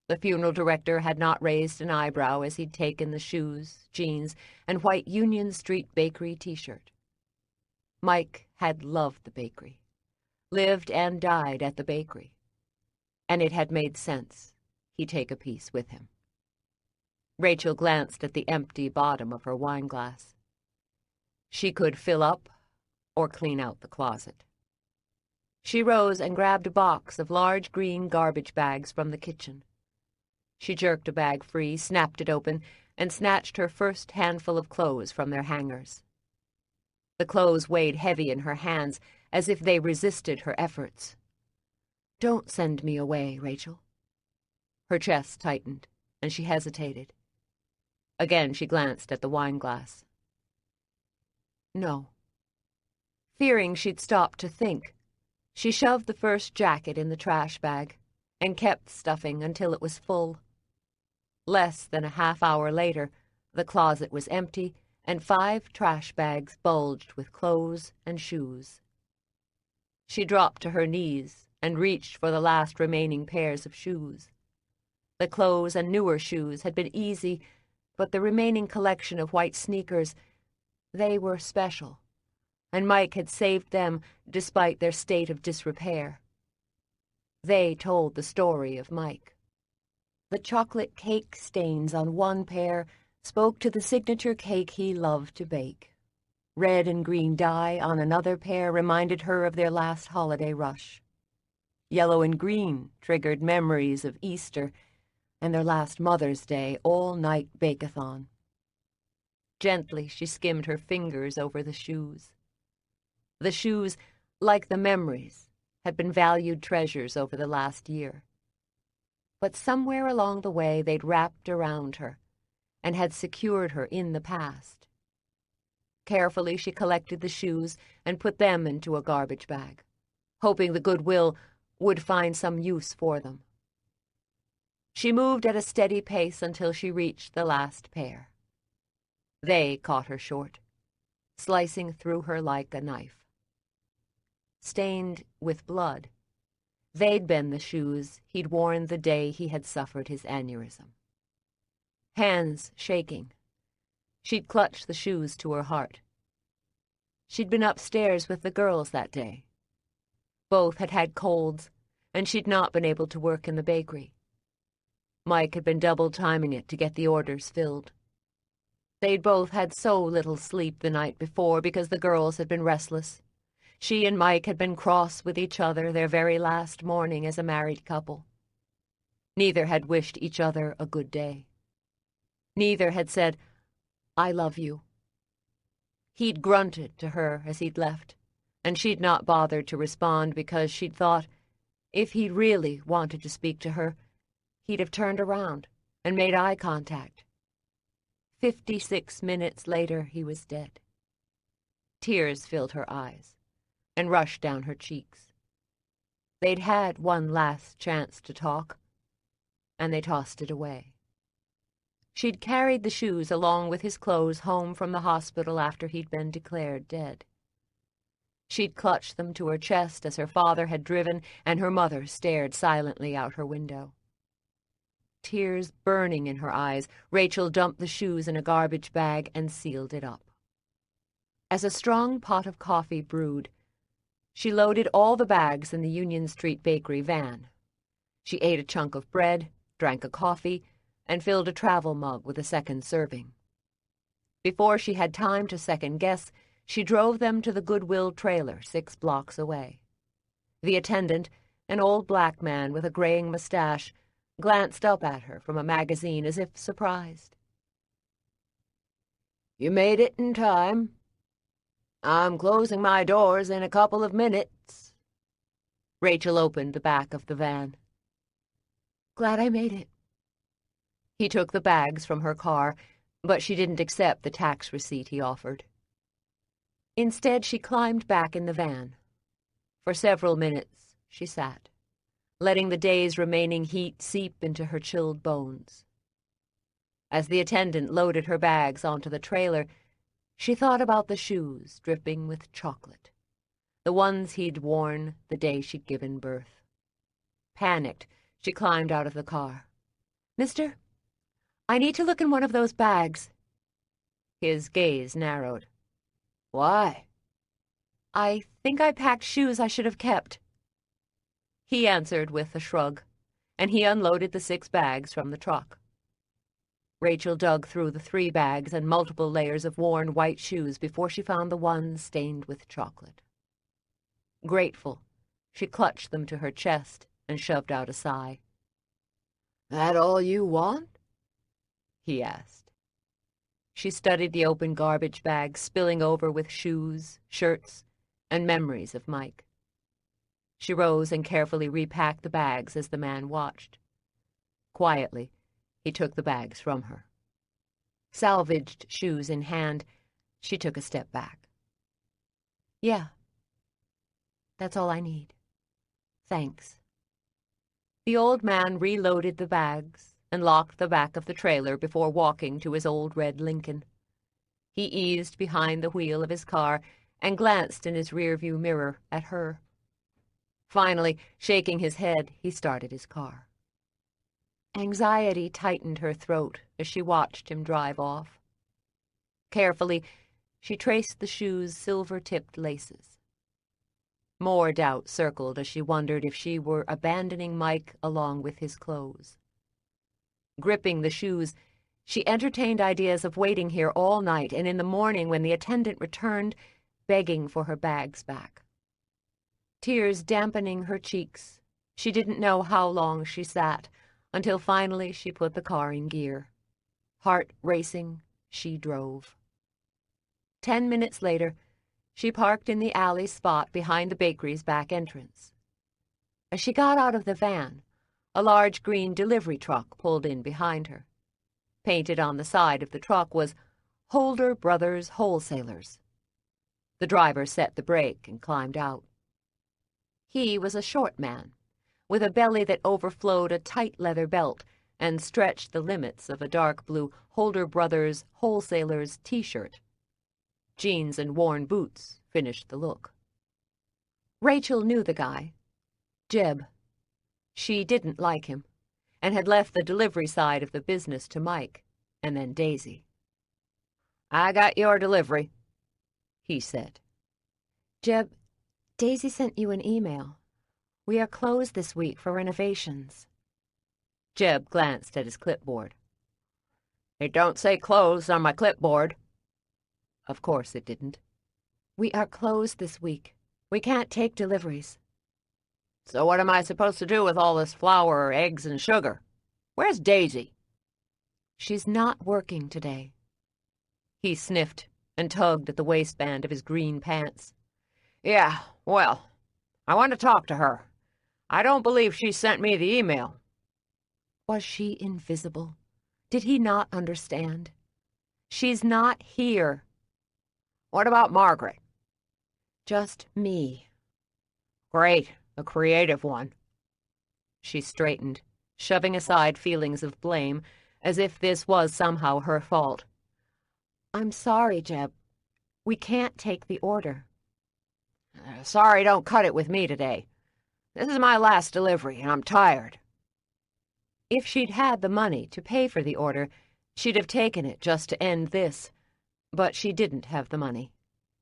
The funeral director had not raised an eyebrow as he'd taken the shoes, jeans, and white Union Street Bakery T-shirt. Mike had loved the bakery, lived and died at the bakery, and it had made sense he'd take a piece with him. Rachel glanced at the empty bottom of her wineglass. She could fill up or clean out the closet. She rose and grabbed a box of large green garbage bags from the kitchen. She jerked a bag free, snapped it open, and snatched her first handful of clothes from their hangers. The clothes weighed heavy in her hands, as if they resisted her efforts. "Don't send me away, Rachel." Her chest tightened, and she hesitated. Again she glanced at the wineglass. No. Fearing she'd stop to think, she shoved the first jacket in the trash bag and kept stuffing until it was full. Less than a half-hour later, the closet was empty, and 5 trash bags bulged with clothes and shoes. She dropped to her knees and reached for the last remaining pairs of shoes. The clothes and newer shoes had been easy, but the remaining collection of white sneakers, they were special, and Mike had saved them despite their state of disrepair. They told the story of Mike. The chocolate cake stains on one pair spoke to the signature cake he loved to bake. Red and green dye on another pair reminded her of their last holiday rush. Yellow and green triggered memories of Easter and their last Mother's Day all-night bake-a-thon. Gently, she skimmed her fingers over the shoes. The shoes, like the memories, had been valued treasures over the last year. But somewhere along the way they'd wrapped around her and had secured her in the past. Carefully, she collected the shoes and put them into a garbage bag, hoping the Goodwill would find some use for them. She moved at a steady pace until she reached the last pair. They caught her short, slicing through her like a knife. Stained with blood, they'd been the shoes he'd worn the day he had suffered his aneurysm. Hands shaking, she'd clutched the shoes to her heart. She'd been upstairs with the girls that day. Both had had colds, and she'd not been able to work in the bakery. Mike had been double-timing it to get the orders filled. They'd both had so little sleep the night before because the girls had been restless. She and Mike had been cross with each other their very last morning as a married couple. Neither had wished each other a good day. Neither had said, "I love you." He'd grunted to her as he'd left, and she'd not bothered to respond because she'd thought, if he'd really wanted to speak to her, he'd have turned around and made eye contact. 56 minutes later, he was dead. Tears filled her eyes and rushed down her cheeks. They'd had one last chance to talk, and they tossed it away. She'd carried the shoes along with his clothes home from the hospital after he'd been declared dead. She'd clutched them to her chest as her father had driven, and her mother stared silently out her window. Tears burning in her eyes, Rachel dumped the shoes in a garbage bag and sealed it up. As a strong pot of coffee brewed, she loaded all the bags in the Union Street Bakery van. She ate a chunk of bread, drank a coffee, and filled a travel mug with a second serving. Before she had time to second-guess, she drove them to the Goodwill trailer 6 blocks away. The attendant, an old black man with a graying mustache, glanced up at her from a magazine as if surprised. "You made it in time. I'm closing my doors in a couple of minutes." Rachel opened the back of the van. "Glad I made it." He took the bags from her car, but she didn't accept the tax receipt he offered. Instead, she climbed back in the van. For several minutes, she sat, letting the day's remaining heat seep into her chilled bones. As the attendant loaded her bags onto the trailer, she thought about the shoes dripping with chocolate, the ones he'd worn the day she'd given birth. Panicked, she climbed out of the car. "Mister, I need to look in one of those bags." His gaze narrowed. "Why?" "I think I packed shoes I should have kept." He answered with a shrug, and he unloaded the 6 bags from the truck. Rachel dug through the 3 bags and multiple layers of worn white shoes before she found the ones stained with chocolate. Grateful, she clutched them to her chest and shoved out a sigh. "That all you want?" he asked. She studied the open garbage bag spilling over with shoes, shirts, and memories of Mike. She rose and carefully repacked the bags as the man watched. Quietly, he took the bags from her. Salvaged shoes in hand, she took a step back. "Yeah, that's all I need. Thanks." The old man reloaded the bags and locked the back of the trailer before walking to his old red Lincoln. He eased behind the wheel of his car and glanced in his rearview mirror at her. Finally, shaking his head, he started his car. Anxiety tightened her throat as she watched him drive off. Carefully, she traced the shoes' silver-tipped laces. More doubt circled as she wondered if she were abandoning Mike along with his clothes. Gripping the shoes, She entertained ideas of waiting here all night, and in the morning, when the attendant returned, begging for her bags back. Tears dampening her cheeks, she didn't know how long she sat, until finally she put the car in gear. Heart racing, she drove. 10 minutes later, she parked in the alley spot behind the bakery's back entrance. As she got out of the van, a large green delivery truck pulled in behind her. Painted on the side of the truck was Holder Brothers Wholesalers. The driver set the brake and climbed out. He was a short man, with a belly that overflowed a tight leather belt and stretched the limits of a dark blue Holder Brothers Wholesalers t-shirt. Jeans and worn boots finished the look. Rachel knew the guy, Jeb. She didn't like him, and had left the delivery side of the business to Mike, and then Daisy. "I got your delivery," he said. "Jeb, Daisy sent you an email. We are closed this week for renovations." Jeb glanced at his clipboard. "It don't say closed on my clipboard." Of course it didn't. "We are closed this week. We can't take deliveries." "So what am I supposed to do with all this flour, eggs, and sugar? Where's Daisy?" "She's not working today." He sniffed and tugged at the waistband of his green pants. "Yeah, well, I want to talk to her. I don't believe she sent me the email." Was she invisible? Did he not understand? "She's not here." "What about Margaret?" "Just me." "Great, a creative one." She straightened, shoving aside feelings of blame, as if this was somehow her fault. "I'm sorry, Jeb. We can't take the order." "Sorry don't cut it with me today. This is my last delivery, and I'm tired." If she'd had the money to pay for the order, she'd have taken it just to end this. But she didn't have the money.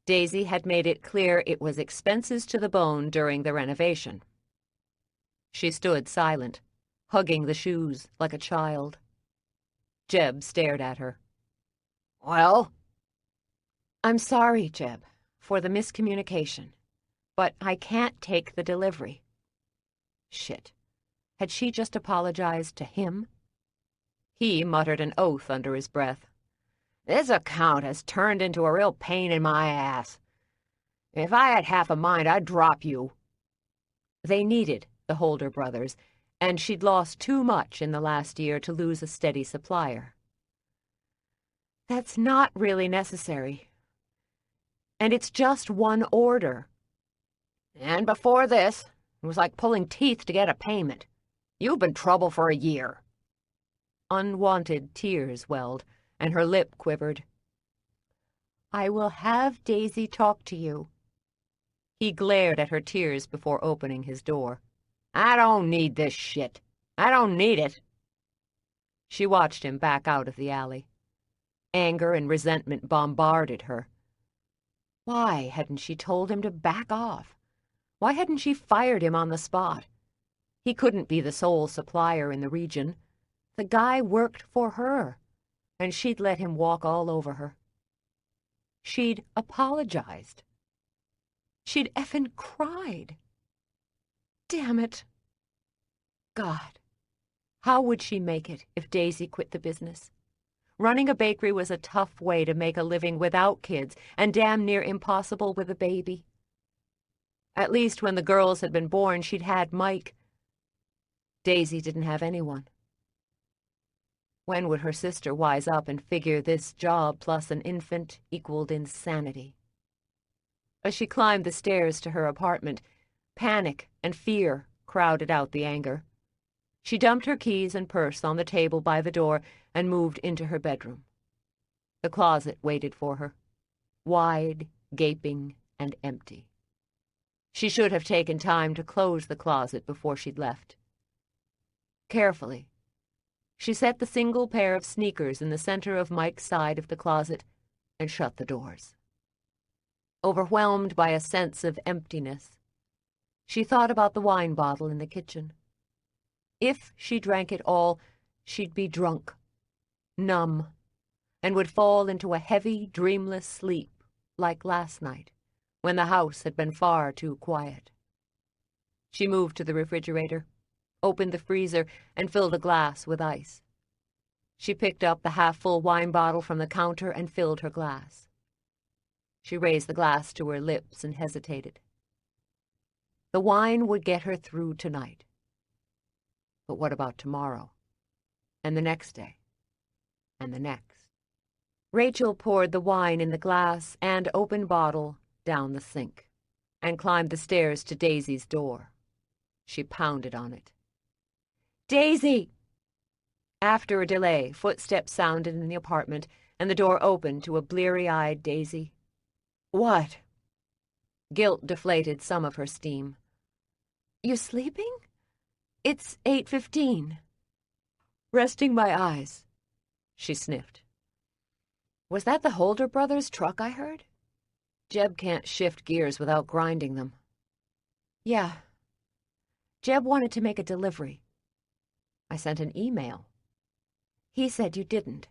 Daisy had made it clear it was expenses to the bone during the renovation. She stood silent, hugging the shoes like a child. Jeb stared at her. "Well?" "I'm sorry, Jeb, for the miscommunication, but I can't take the delivery." Shit. Had she just apologized to him? He muttered an oath under his breath. "This account has turned into a real pain in my ass. If I had half a mind, I'd drop you." They needed the Holder brothers, and she'd lost too much in the last year to lose a steady supplier. "That's not really necessary. And it's just one order." "And before this, it was like pulling teeth to get a payment. You've been trouble for a year." Unwanted tears welled, and her lip quivered. "I will have Daisy talk to you." He glared at her tears before opening his door. "I don't need this shit. I don't need it." She watched him back out of the alley. Anger and resentment bombarded her. Why hadn't she told him to back off? Why hadn't she fired him on the spot? He couldn't be the sole supplier in the region. The guy worked for her, and she'd let him walk all over her. She'd apologized. She'd effing cried. Damn it. God, how would she make it if Daisy quit the business? Running a bakery was a tough way to make a living without kids, and damn near impossible with a baby. At least when the girls had been born, she'd had Mike. Daisy didn't have anyone. When would her sister wise up and figure this job plus an infant equaled insanity? As she climbed the stairs to her apartment, panic and fear crowded out the anger. She dumped her keys and purse on the table by the door and moved into her bedroom. The closet waited for her, wide, gaping, and empty. She should have taken time to close the closet before she'd left. Carefully, she set the single pair of sneakers in the center of Mike's side of the closet and shut the doors. Overwhelmed by a sense of emptiness, she thought about the wine bottle in the kitchen. If she drank it all, she'd be drunk. numb, and would fall into a heavy, dreamless sleep like last night, when the house had been far too quiet. She moved to the refrigerator, opened the freezer, and filled a glass with ice. She picked up the half-full wine bottle from the counter and filled her glass. She raised the glass to her lips and hesitated. The wine would get her through tonight. But what about tomorrow? And the next day? And the next? Rachel poured the wine in the glass and open bottle down the sink and climbed the stairs to Daisy's door. She pounded on it. "Daisy!" After a delay, footsteps sounded in the apartment, and the door opened to a bleary-eyed Daisy. "What?" Guilt deflated some of her steam. "You sleeping? It's 8:15. "Resting my eyes," she sniffed. "Was that the Holder brothers' truck I heard? Jeb can't shift gears without grinding them." "Yeah. Jeb wanted to make a delivery. I sent an email. He said you didn't."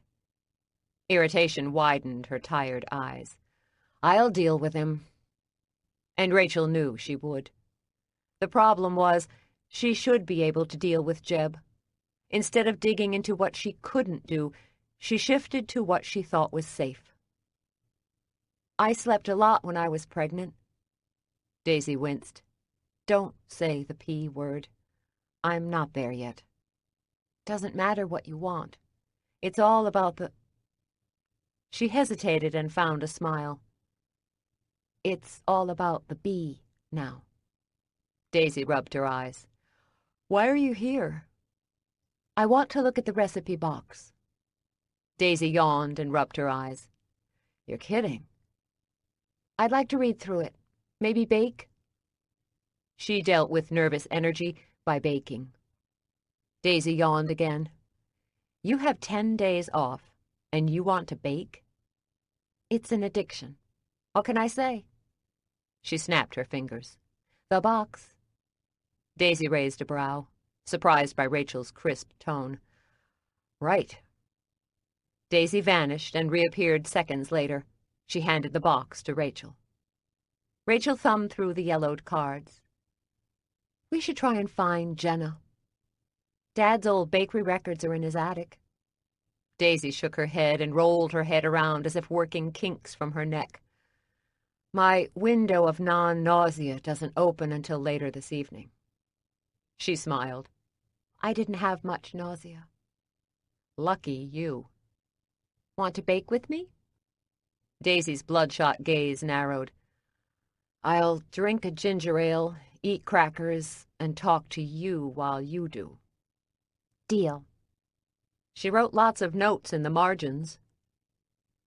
Irritation widened her tired eyes. "I'll deal with him." And Rachel knew she would. The problem was, she should be able to deal with Jeb. Instead of digging into what she couldn't do, she shifted to what she thought was safe. "I slept a lot when I was pregnant." Daisy winced. "Don't say the P word. I'm not there yet. Doesn't matter what you want. It's all about the—" She hesitated and found a smile. "It's all about the B now." Daisy rubbed her eyes. "Why are you here?" "I want to look at the recipe box." Daisy yawned and rubbed her eyes. "You're kidding." "I'd like to read through it. Maybe bake?" She dealt with nervous energy by baking. Daisy yawned again. "You have 10 days off, and you want to bake?" "It's an addiction. What can I say?" She snapped her fingers. "The box." Daisy raised a brow, surprised by Rachel's crisp tone. "Right." Daisy vanished and reappeared seconds later. She handed the box to Rachel. Rachel thumbed through the yellowed cards. "We should try and find Jenna. Dad's old bakery records are in his attic." Daisy shook her head and rolled her head around as if working kinks from her neck. "My window of non-nausea doesn't open until later this evening." She smiled. "I didn't have much nausea." "Lucky you." "Want to bake with me?" Daisy's bloodshot gaze narrowed. "I'll drink a ginger ale, eat crackers, and talk to you while you do." "Deal." She wrote lots of notes in the margins.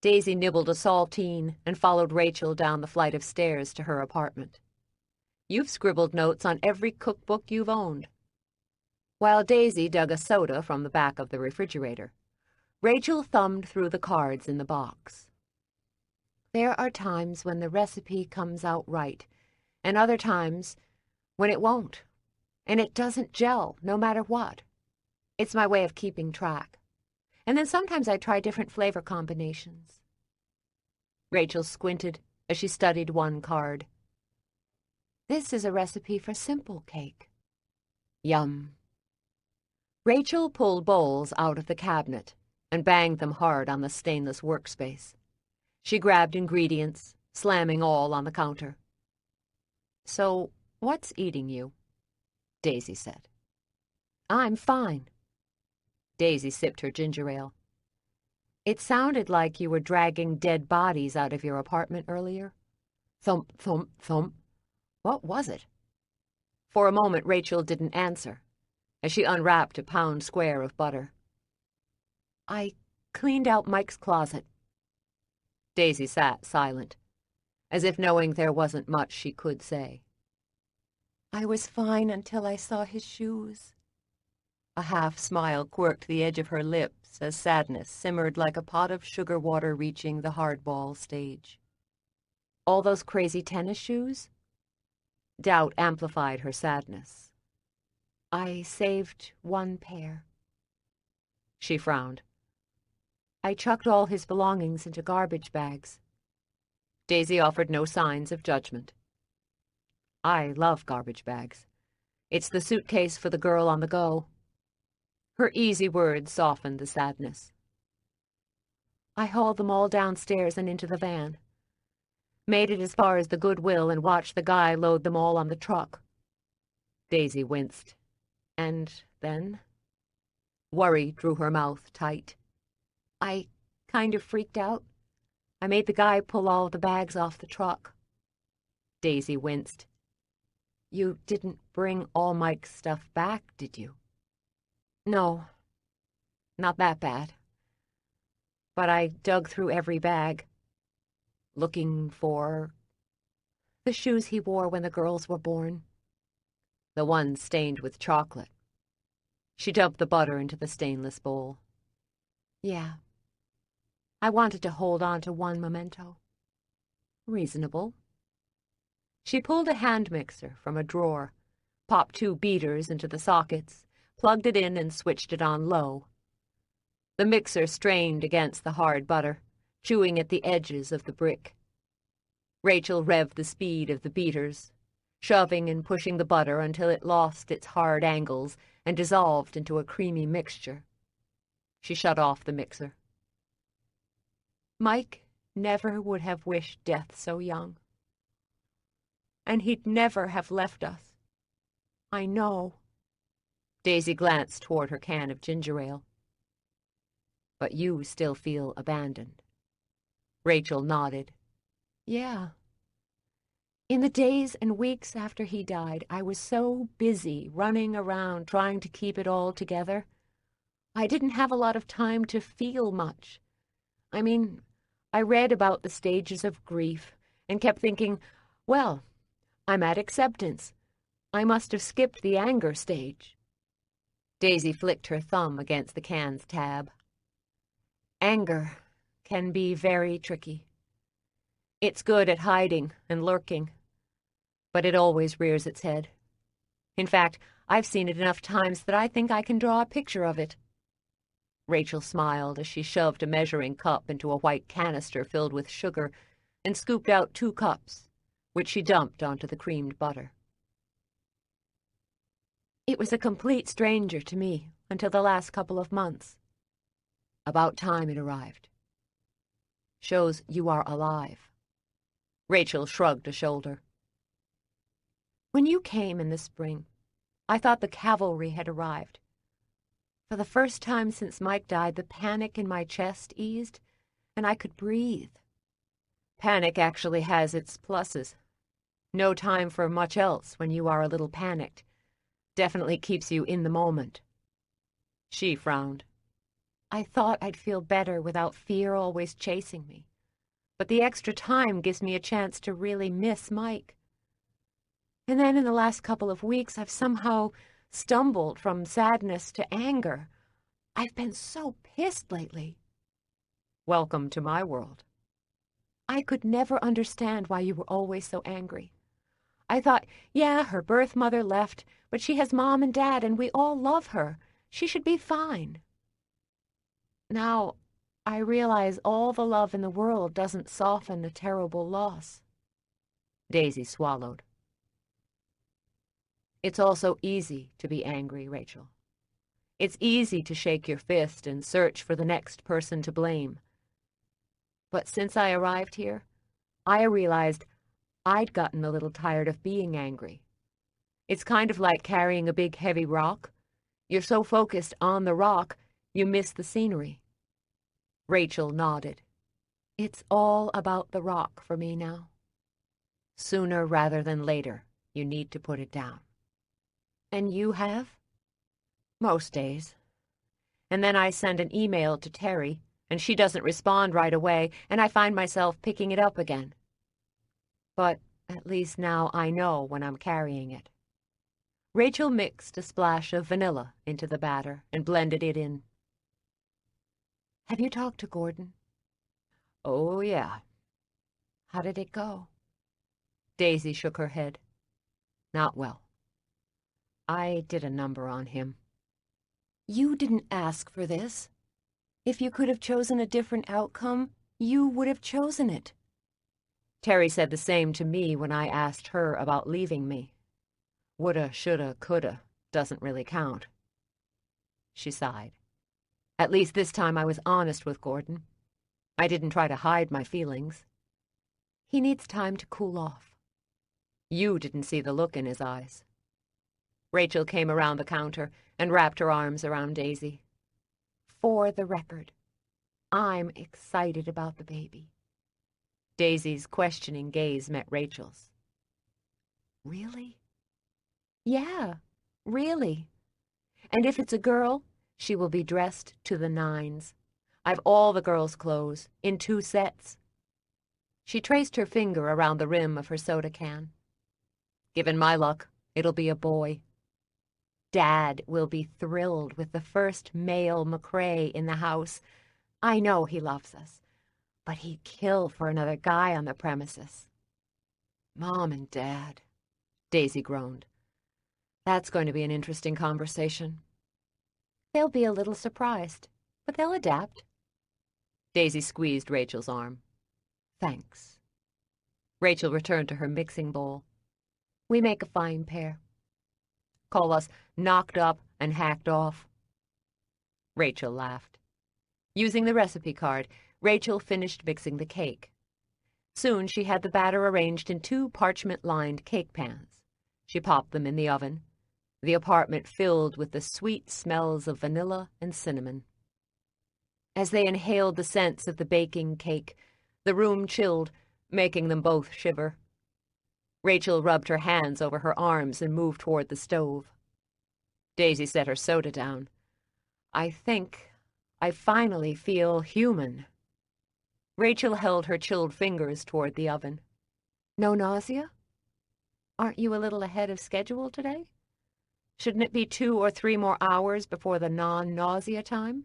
Daisy nibbled a saltine and followed Rachel down the flight of stairs to her apartment. "You've scribbled notes on every cookbook you've owned." While Daisy dug a soda from the back of the refrigerator, Rachel thumbed through the cards in the box. "There are times when the recipe comes out right, and other times when it won't, and it doesn't gel no matter what. It's my way of keeping track. And then sometimes I try different flavor combinations." Rachel squinted as she studied one card. "This is a recipe for simple cake." Yum. Rachel pulled bowls out of the cabinet and banged them hard on the stainless workspace. She grabbed ingredients, slamming all on the counter. "So, what's eating you?" Daisy said. "I'm fine." Daisy sipped her ginger ale. "It sounded like you were dragging dead bodies out of your apartment earlier." Thump, thump, thump. What was it? For a moment, Rachel didn't answer, as she unwrapped a pound square of butter. "I cleaned out Mike's closet." Daisy sat silent, as if knowing there wasn't much she could say. "I was fine until I saw his shoes." A half-smile quirked the edge of her lips as sadness simmered like a pot of sugar water reaching the hardball stage. "All those crazy tennis shoes?" Doubt amplified her sadness. "I saved one pair." She frowned. I chucked all his belongings into garbage bags. Daisy offered no signs of judgment. I love garbage bags. It's the suitcase for the girl on the go. Her easy words softened the sadness. I hauled them all downstairs and into the van. Made it as far as the Goodwill and watched the guy load them all on the truck. Daisy winced. And then? Worry drew her mouth tight. I kind of freaked out. I made the guy pull all the bags off the truck. Daisy winced. You didn't bring all Mike's stuff back, did you? No, not that bad. But I dug through every bag, looking for the shoes he wore when the girls were born. The ones stained with chocolate. She dumped the butter into the stainless bowl. Yeah. I wanted to hold on to one memento. Reasonable. She pulled a hand mixer from a drawer, popped 2 beaters into the sockets, plugged it in and switched it on low. The mixer strained against the hard butter, chewing at the edges of the brick. Rachel revved the speed of the beaters, shoving and pushing the butter until it lost its hard angles and dissolved into a creamy mixture. She shut off the mixer. Mike never would have wished death so young. And he'd never have left us. I know. Daisy glanced toward her can of ginger ale. But you still feel abandoned. Rachel nodded. Yeah. In the days and weeks after he died, I was so busy running around trying to keep it all together. I didn't have a lot of time to feel much. I mean, I read about the stages of grief and kept thinking, well, I'm at acceptance. I must have skipped the anger stage. Daisy flicked her thumb against the can's tab. Anger can be very tricky. It's good at hiding and lurking, but it always rears its head. In fact, I've seen it enough times that I think I can draw a picture of it. Rachel smiled as she shoved a measuring cup into a white canister filled with sugar and scooped out 2 cups, which she dumped onto the creamed butter. It was a complete stranger to me until the last couple of months. About time it arrived. Shows you are alive. Rachel shrugged a shoulder. When you came in the spring, I thought the cavalry had arrived. For the first time since Mike died, the panic in my chest eased, and I could breathe. Panic actually has its pluses. No time for much else when you are a little panicked. Definitely keeps you in the moment. She frowned. I thought I'd feel better without fear always chasing me. But the extra time gives me a chance to really miss Mike. And then in the last couple of weeks, I've somehow stumbled from sadness to anger. I've been so pissed lately. Welcome to my world. I could never understand why you were always so angry. I thought, yeah, her birth mother left, but she has Mom and Dad, and we all love her. She should be fine. Now, I realize all the love in the world doesn't soften a terrible loss. Daisy swallowed. It's also easy to be angry, Rachel. It's easy to shake your fist and search for the next person to blame. But since I arrived here, I realized I'd gotten a little tired of being angry. It's kind of like carrying a big heavy rock. You're so focused on the rock, you miss the scenery. Rachel nodded. It's all about the rock for me now. Sooner rather than later, you need to put it down. And you have? Most days. And then I send an email to Terry, and she doesn't respond right away, and I find myself picking it up again. But at least now I know when I'm carrying it. Rachel mixed a splash of vanilla into the batter and blended it in. Have you talked to Gordon? Oh, yeah. How did it go? Daisy shook her head. Not well. I did a number on him. You didn't ask for this. If you could have chosen a different outcome, you would have chosen it. Terry said the same to me when I asked her about leaving me. Woulda, shoulda, coulda doesn't really count. She sighed. At least this time I was honest with Gordon. I didn't try to hide my feelings. He needs time to cool off. You didn't see the look in his eyes. Rachel came around the counter and wrapped her arms around Daisy. For the record, I'm excited about the baby. Daisy's questioning gaze met Rachel's. Really? Yeah, really. And if it's a girl, she will be dressed to the nines. I've all the girls' clothes, in 2 sets. She traced her finger around the rim of her soda can. Given my luck, it'll be a boy. Dad will be thrilled with the first male McCrae in the house. I know he loves us, but he'd kill for another guy on the premises. Mom and Dad, Daisy groaned. That's going to be an interesting conversation. They'll be a little surprised, but they'll adapt. Daisy squeezed Rachel's arm. Thanks. Rachel returned to her mixing bowl. We make a fine pair. Call us knocked up and hacked off. Rachel laughed. Using the recipe card, Rachel finished mixing the cake. Soon she had the batter arranged in 2 parchment-lined cake pans. She popped them in the oven. The apartment filled with the sweet smells of vanilla and cinnamon. As they inhaled the scents of the baking cake, the room chilled, making them both shiver. Rachel rubbed her hands over her arms and moved toward the stove. Daisy set her soda down. I think I finally feel human. Rachel held her chilled fingers toward the oven. No nausea? Aren't you a little ahead of schedule today? Shouldn't it be 2 or 3 more hours before the non-nausea time?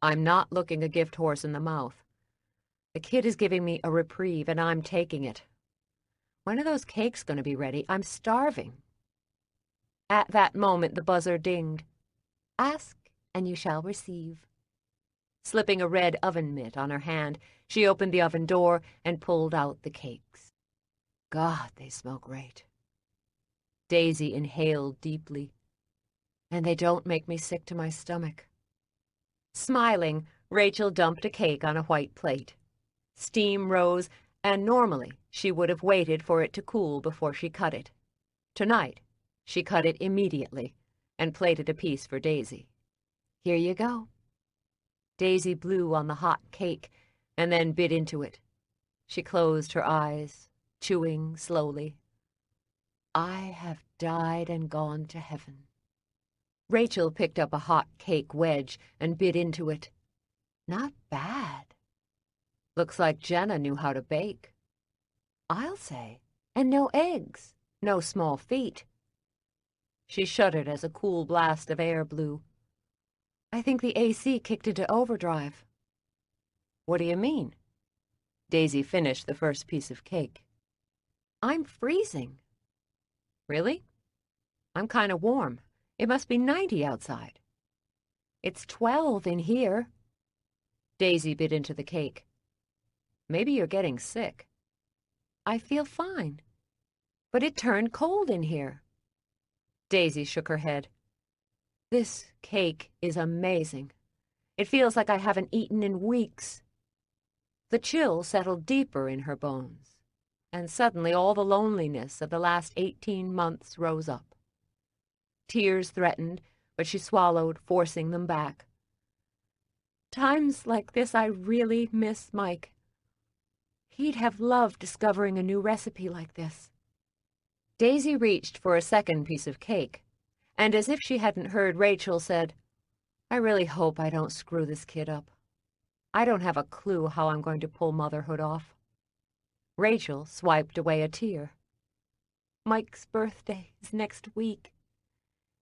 I'm not looking a gift horse in the mouth. The kid is giving me a reprieve, and I'm taking it. When are those cakes going to be ready? I'm starving. At that moment, the buzzer dinged. Ask, and you shall receive. Slipping a red oven mitt on her hand, she opened the oven door and pulled out the cakes. God, they smell great. Daisy inhaled deeply. And they don't make me sick to my stomach. Smiling, Rachel dumped a cake on a white plate. Steam rose, and normally she would have waited for it to cool before she cut it. Tonight, she cut it immediately and plated a piece for Daisy. Here you go. Daisy blew on the hot cake and then bit into it. She closed her eyes, chewing slowly. I have died and gone to heaven. Rachel picked up a hot cake wedge and bit into it. Not bad. Looks like Jenna knew how to bake. I'll say. And no eggs, no small feet. She shuddered as a cool blast of air blew. I think the AC kicked into overdrive. What do you mean? Daisy finished the first piece of cake. I'm freezing. Really? I'm kind of warm. It must be 90 outside. It's 12 in here. Daisy bit into the cake. Maybe you're getting sick. I feel fine. But it turned cold in here. Daisy shook her head. This cake is amazing. It feels like I haven't eaten in weeks. The chill settled deeper in her bones, and suddenly all the loneliness of the last 18 months rose up. Tears threatened, but she swallowed, forcing them back. Times like this I really miss Mike. He'd have loved discovering a new recipe like this. Daisy reached for a second piece of cake, and as if she hadn't heard, Rachel said, I really hope I don't screw this kid up. I don't have a clue how I'm going to pull motherhood off. Rachel swiped away a tear. Mike's birthday is next week.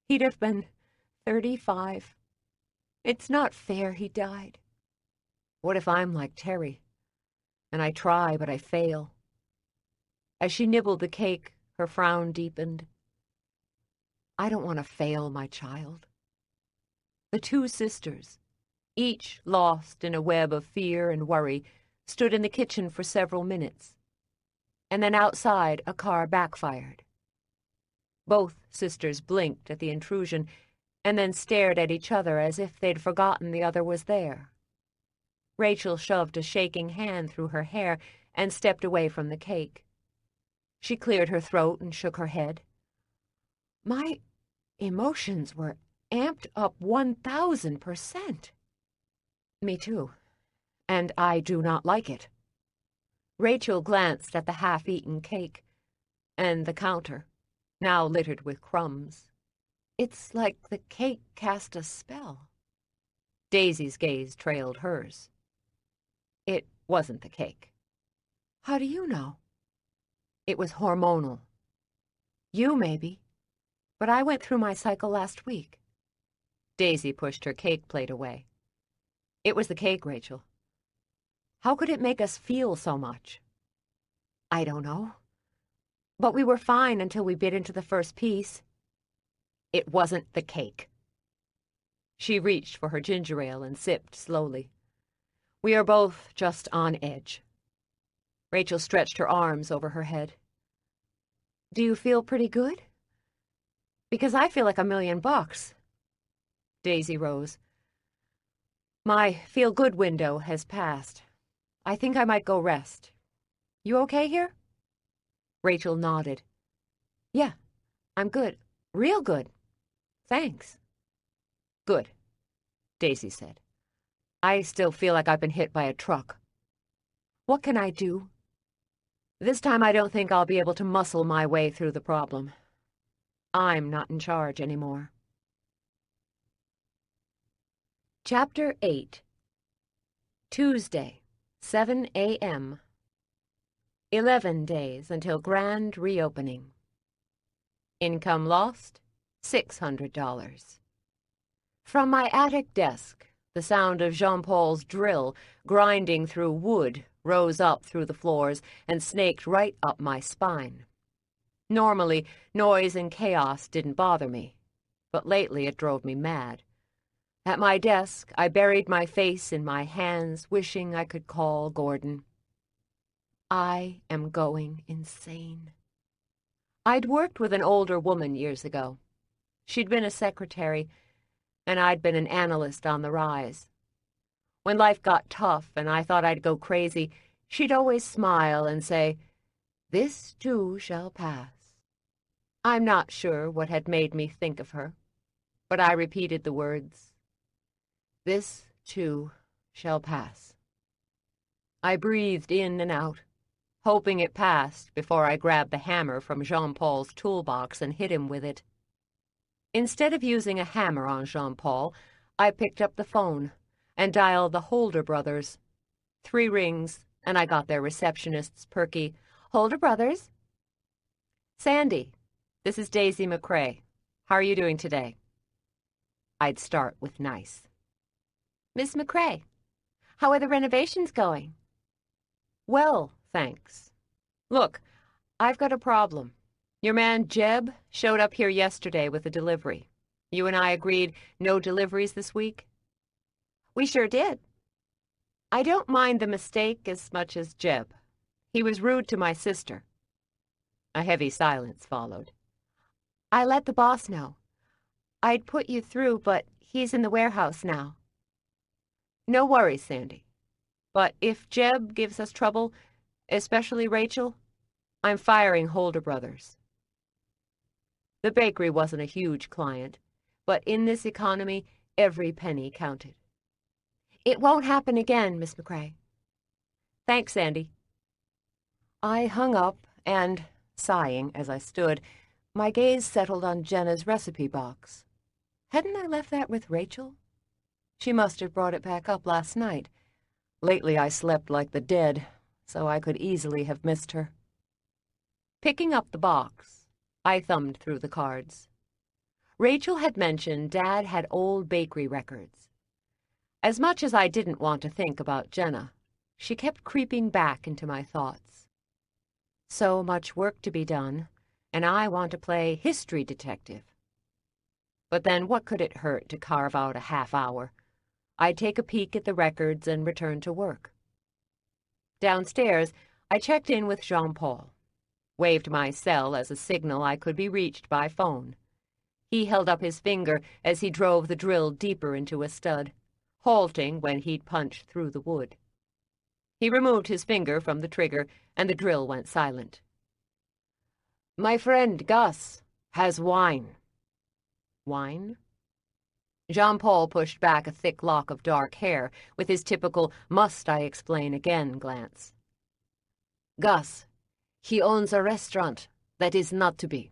He'd have been 35. It's not fair he died. What if I'm like Terry? And I try, but I fail. As she nibbled the cake, her frown deepened. I don't want to fail my child. The 2 sisters, each lost in a web of fear and worry, stood in the kitchen for several minutes. And then outside, a car backfired. Both sisters blinked at the intrusion and then stared at each other as if they'd forgotten the other was there. Rachel shoved a shaking hand through her hair and stepped away from the cake. She cleared her throat and shook her head. My emotions were amped up 1,000%. Me too, and I do not like it. Rachel glanced at the half-eaten cake and the counter, now littered with crumbs. It's like the cake cast a spell. Daisy's gaze trailed hers. It wasn't the cake. How do you know? It was hormonal. You, maybe. But I went through my cycle last week. Daisy pushed her cake plate away. It was the cake, Rachel. How could it make us feel so much? I don't know. But we were fine until we bit into the first piece. It wasn't the cake. She reached for her ginger ale and sipped slowly. We are both just on edge. Rachel stretched her arms over her head. Do you feel pretty good? Because I feel like $1,000,000. Daisy rose. My feel-good window has passed. I think I might go rest. You okay here? Rachel nodded. Yeah, I'm good. Real good. Thanks. Good, Daisy said. I still feel like I've been hit by a truck. What can I do? This time I don't think I'll be able to muscle my way through the problem. I'm not in charge anymore. Chapter 8. Tuesday, 7 a.m. 11 days until grand reopening. Income lost, $600. From my attic desk, the sound of Jean-Paul's drill grinding through wood rose up through the floors and snaked right up my spine. Normally, noise and chaos didn't bother me, but lately it drove me mad. At my desk, I buried my face in my hands, wishing I could call Gordon. I am going insane. I'd worked with an older woman years ago. She'd been a secretary, and I'd been an analyst on the rise. When life got tough and I thought I'd go crazy, she'd always smile and say, "This too shall pass." I'm not sure what had made me think of her, but I repeated the words, "This too shall pass." I breathed in and out, hoping it passed before I grabbed the hammer from Jean-Paul's toolbox and hit him with it. Instead of using a hammer on Jean-Paul, I picked up the phone and dialed the Holder brothers. 3 rings, and I got their receptionist's perky, "Holder brothers?" "Sandy, this is Daisy McCrae. How are you doing today?" I'd start with nice. "Miss McCrae, how are the renovations going?" "Well, thanks. Look, I've got a problem. Your man Jeb showed up here yesterday with a delivery. You and I agreed no deliveries this week?" "We sure did." "I don't mind the mistake as much as Jeb. He was rude to my sister." A heavy silence followed. "I let the boss know. I'd put you through, but he's in the warehouse now." "No worries, Sandy. But if Jeb gives us trouble, especially Rachel, I'm firing Holder Brothers." The bakery wasn't a huge client, but in this economy, every penny counted. "It won't happen again, Miss McCrae." "Thanks, Sandy." I hung up and, sighing as I stood, my gaze settled on Jenna's recipe box. Hadn't I left that with Rachel? She must have brought it back up last night. Lately I slept like the dead, so I could easily have missed her. Picking up the box, I thumbed through the cards. Rachel had mentioned Dad had old bakery records. As much as I didn't want to think about Jenna, she kept creeping back into my thoughts. So much work to be done, and I want to play history detective. But then what could it hurt to carve out a half hour? I'd take a peek at the records and return to work. Downstairs, I checked in with Jean-Paul, waved my cell as a signal I could be reached by phone. He held up his finger as he drove the drill deeper into a stud, halting when he'd punched through the wood. He removed his finger from the trigger, and the drill went silent. "My friend Gus has wine." Wine? Jean-Paul pushed back a thick lock of dark hair with his typical must-I-explain-again glance. "Gus, he owns a restaurant that is not to be.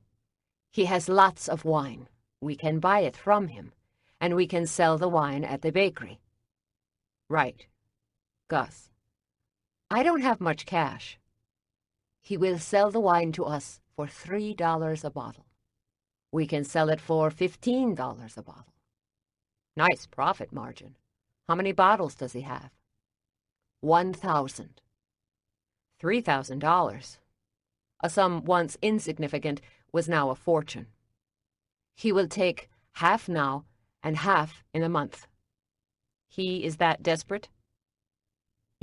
He has lots of wine. We can buy it from him, and we can sell the wine at the bakery." "Right. Gus, I don't have much cash." "He will sell the wine to us for $3 a bottle. We can sell it for $15 a bottle. Nice profit margin. How many bottles does he have?" 1,000. $3,000. A sum once insignificant was now a fortune. "He will take half now and half in a month." "He is that desperate?"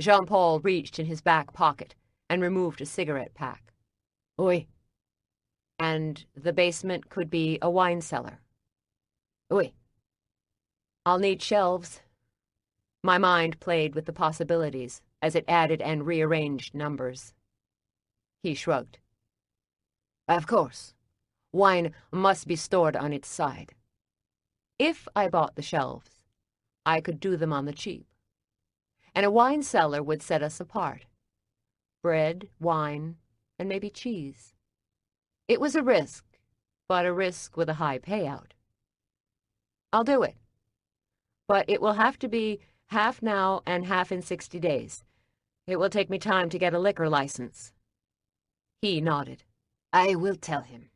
Jean-Paul reached in his back pocket and removed a cigarette pack. "Oui." "And the basement could be a wine cellar?" "Oui." "I'll need shelves." My mind played with the possibilities as it added and rearranged numbers. He shrugged. "Of course. Wine must be stored on its side." If I bought the shelves, I could do them on the cheap. And a wine cellar would set us apart. Bread, wine, and maybe cheese. It was a risk, but a risk with a high payout. "I'll do it. But it will have to be half now and half in 60 days. It will take me time to get a liquor license." He nodded. "I will tell him."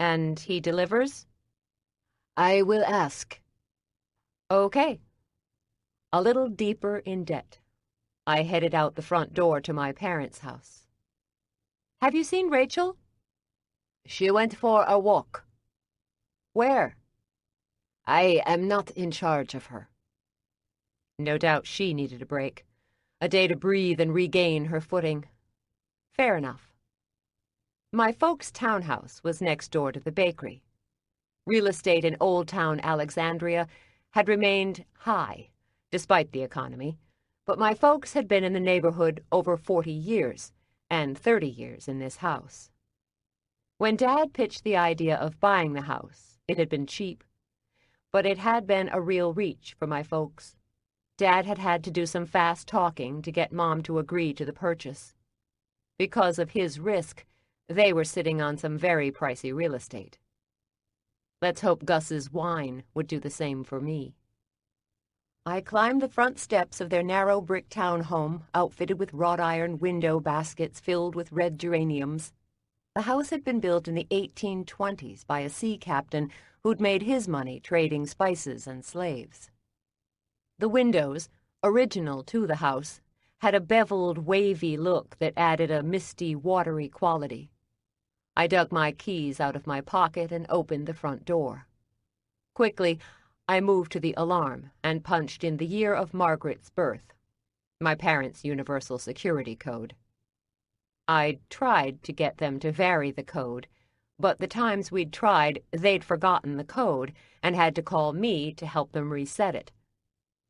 "And he delivers?" "I will ask." "Okay." A little deeper in debt, I headed out the front door to my parents' house. "Have you seen Rachel?" "She went for a walk." "Where?" "I am not in charge of her." No doubt she needed a break, a day to breathe and regain her footing. Fair enough. My folks' townhouse was next door to the bakery. Real estate in Old Town Alexandria had remained high, despite the economy, but my folks had been in the neighborhood over 40 years, and 30 years in this house. When Dad pitched the idea of buying the house, it had been cheap, but it had been a real reach for my folks. Dad had had to do some fast talking to get Mom to agree to the purchase. Because of his risk, they were sitting on some very pricey real estate. Let's hope Gus's wine would do the same for me. I climbed the front steps of their narrow brick town home, outfitted with wrought iron window baskets filled with red geraniums. The house had been built in the 1820s by a sea captain who'd made his money trading spices and slaves. The windows, original to the house, had a beveled, wavy look that added a misty, watery quality. I dug my keys out of my pocket and opened the front door. Quickly, I moved to the alarm and punched in the year of Margaret's birth, my parents' universal security code. I'd tried to get them to vary the code, but the times we'd tried, they'd forgotten the code and had to call me to help them reset it.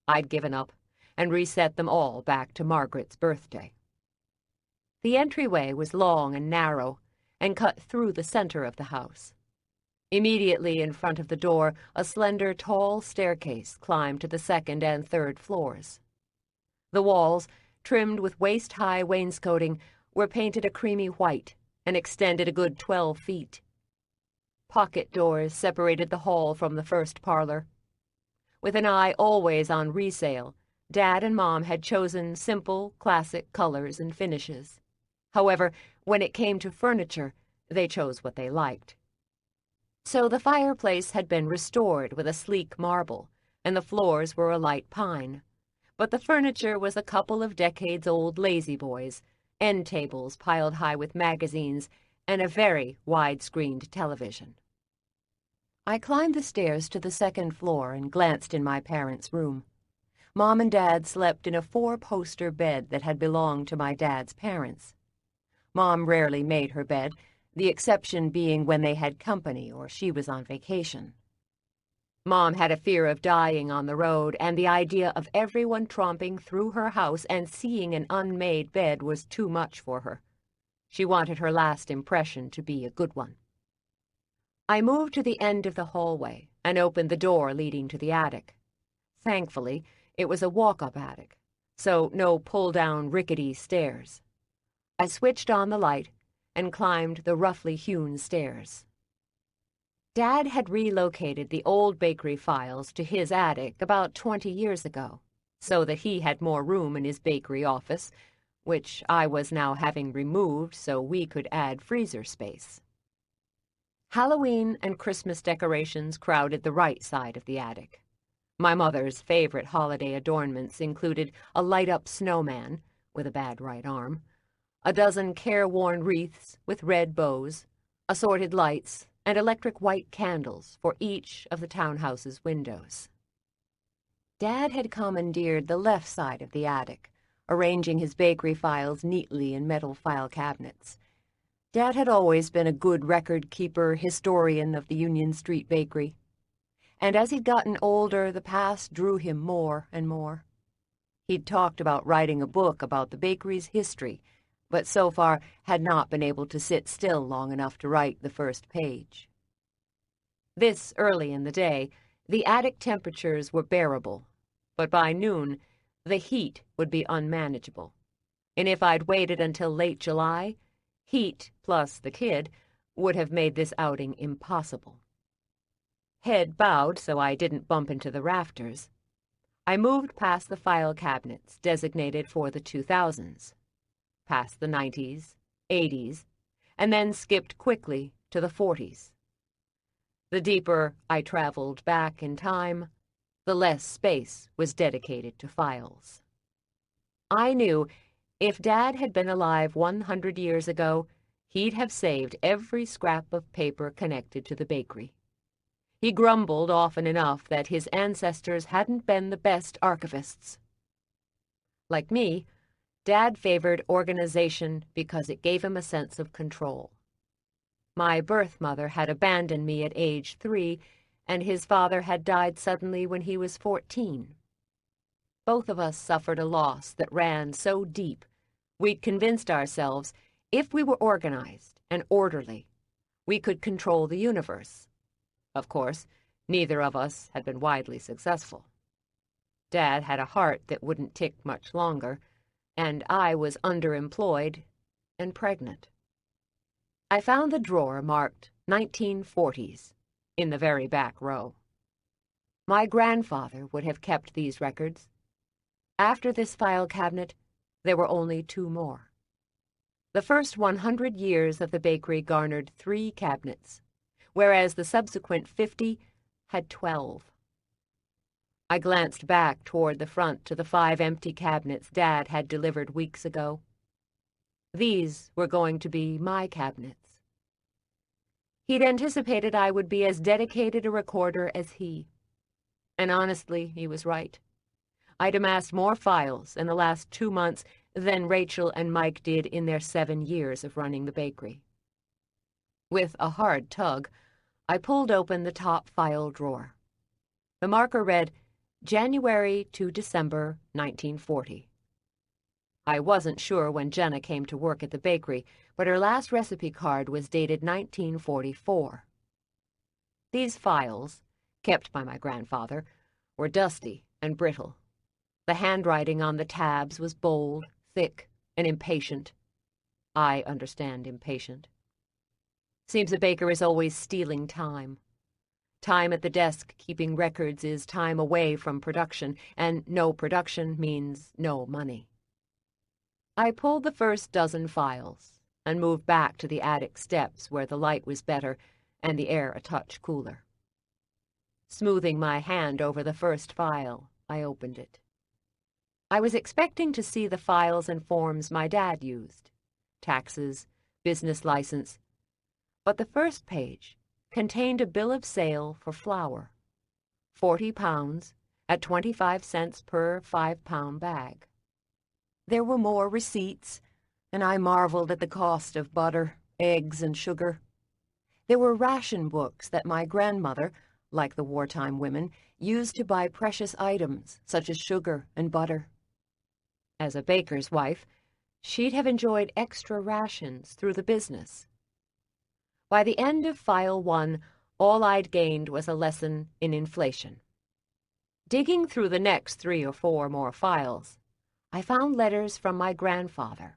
I'd given up and reset them all back to Margaret's birthday. The entryway was long and narrow and cut through the center of the house. Immediately in front of the door, a slender, tall staircase climbed to the second and third floors. The walls, trimmed with waist-high wainscoting, were painted a creamy white and extended a good 12 feet. Pocket doors separated the hall from the first parlor. With an eye always on resale, Dad and Mom had chosen simple, classic colors and finishes. However, when it came to furniture, they chose what they liked. So the fireplace had been restored with a sleek marble, and the floors were a light pine. But the furniture was a couple of decades-old lazy-boys, end tables piled high with magazines, and a very wide-screened television. I climbed the stairs to the second floor and glanced in my parents' room. Mom and Dad slept in a 4-poster bed that had belonged to my dad's parents. Mom rarely made her bed, the exception being when they had company or she was on vacation. Mom had a fear of dying on the road, and the idea of everyone tromping through her house and seeing an unmade bed was too much for her. She wanted her last impression to be a good one. I moved to the end of the hallway and opened the door leading to the attic. Thankfully, it was a walk-up attic, so no pull-down rickety stairs. I switched on the light and climbed the roughly hewn stairs. Dad had relocated the old bakery files to his attic about 20 years ago, so that he had more room in his bakery office, which I was now having removed so we could add freezer space. Halloween and Christmas decorations crowded the right side of the attic. My mother's favorite holiday adornments included a light-up snowman with a bad right arm, a dozen careworn wreaths with red bows, assorted lights, and electric white candles for each of the townhouse's windows. Dad had commandeered the left side of the attic, arranging his bakery files neatly in metal file cabinets. Dad had always been a good record-keeper historian of the Union Street Bakery, and as he'd gotten older, the past drew him more and more. He'd talked about writing a book about the bakery's history, but so far had not been able to sit still long enough to write the first page. This early in the day, the attic temperatures were bearable, but by noon, the heat would be unmanageable. And if I'd waited until late July, heat plus the kid would have made this outing impossible. Head bowed so I didn't bump into the rafters, I moved past the file cabinets designated for the 2000s, past the 90s, 80s, and then skipped quickly to the 40s. The deeper I traveled back in time, the less space was dedicated to files. I knew if Dad had been alive 100 years ago, he'd have saved every scrap of paper connected to the bakery. He grumbled often enough that his ancestors hadn't been the best archivists. Like me, Dad favored organization because it gave him a sense of control. My birth mother had abandoned me at age 3, and his father had died suddenly when he was 14. Both of us suffered a loss that ran so deep, we'd convinced ourselves if we were organized and orderly, we could control the universe. Of course, neither of us had been widely successful. Dad had a heart that wouldn't tick much longer, and I was underemployed and pregnant. I found the drawer marked 1940s in the very back row. My grandfather would have kept these records. After this file cabinet, there were only 2 more. The first 100 years of the bakery garnered 3 cabinets, whereas the subsequent 50 had 12. I glanced back toward the front to the 5 empty cabinets Dad had delivered weeks ago. These were going to be my cabinets. He'd anticipated I would be as dedicated a recorder as he. And honestly, he was right. I'd amassed more files in the last 2 months than Rachel and Mike did in their 7 years of running the bakery. With a hard tug, I pulled open the top file drawer. The marker read, January to December 1940. I wasn't sure when Jenna came to work at the bakery, but her last recipe card was dated 1944. These files, kept by my grandfather, were dusty and brittle. The handwriting on the tabs was bold, thick, and impatient. I understand impatient. Seems a baker is always stealing time. Time at the desk keeping records is time away from production, and no production means no money. I pulled the first dozen files and moved back to the attic steps where the light was better and the air a touch cooler. Smoothing my hand over the first file, I opened it. I was expecting to see the files and forms my dad used, taxes, business license, but the first page contained a bill of sale for flour, 40 pounds, at 25 cents per 5-pound bag. There were more receipts, and I marveled at the cost of butter, eggs, and sugar. There were ration books that my grandmother, like the wartime women, used to buy precious items such as sugar and butter. As a baker's wife, she'd have enjoyed extra rations through the business. By the end of File 1, all I'd gained was a lesson in inflation. Digging through the next 3 or 4 more files, I found letters from my grandfather,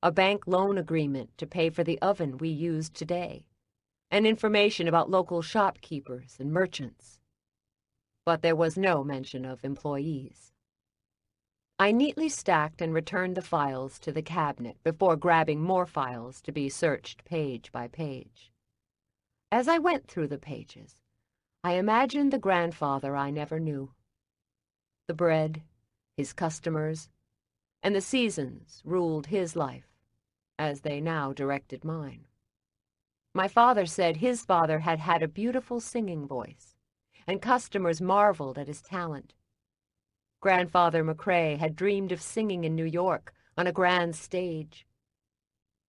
a bank loan agreement to pay for the oven we use today, and information about local shopkeepers and merchants. But there was no mention of employees. I neatly stacked and returned the files to the cabinet before grabbing more files to be searched page by page. As I went through the pages, I imagined the grandfather I never knew. The bread, his customers, and the seasons ruled his life, as they now directed mine. My father said his father had had a beautiful singing voice, and customers marveled at his talent. Grandfather McCrae had dreamed of singing in New York on a grand stage.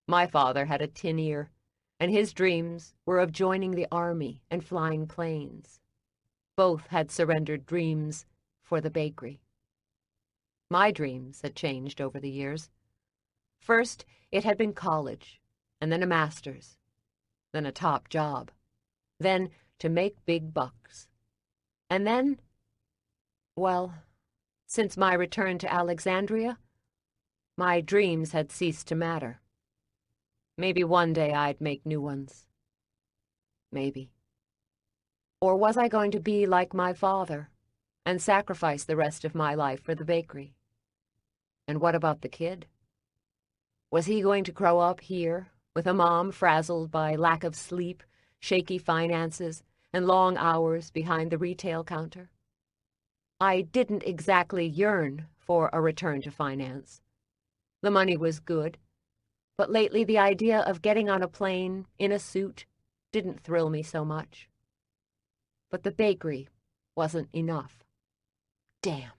My father had a tin ear, and his dreams were of joining the army and flying planes. Both had surrendered dreams for the bakery. My dreams had changed over the years. First, it had been college, and then a master's, then a top job, then to make big bucks. And then, well, since my return to Alexandria, my dreams had ceased to matter. Maybe one day I'd make new ones. Maybe. Or was I going to be like my father and sacrifice the rest of my life for the bakery? And what about the kid? Was he going to grow up here with a mom frazzled by lack of sleep, shaky finances, and long hours behind the retail counter? I didn't exactly yearn for a return to finance. The money was good, but lately the idea of getting on a plane in a suit didn't thrill me so much. But the bakery wasn't enough. Damn.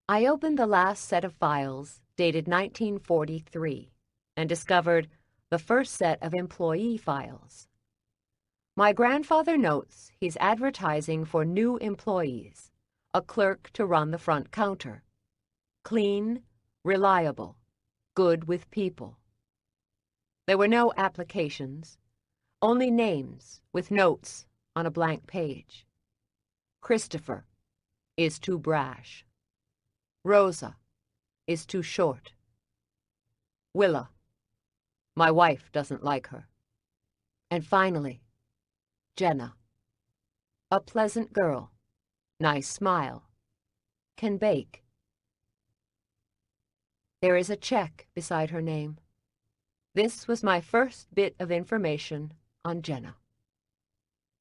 I opened the last set of files, dated 1943, and discovered the first set of employee files. My grandfather notes he's advertising for new employees, a clerk to run the front counter. Clean, reliable, good with people. There were no applications, only names with notes on a blank page. Christopher is too brash. Rosa is too short. Willa, my wife doesn't like her. And finally, Jenna, a pleasant girl, nice smile, can bake. There is a check beside her name. This was my first bit of information on Jenna.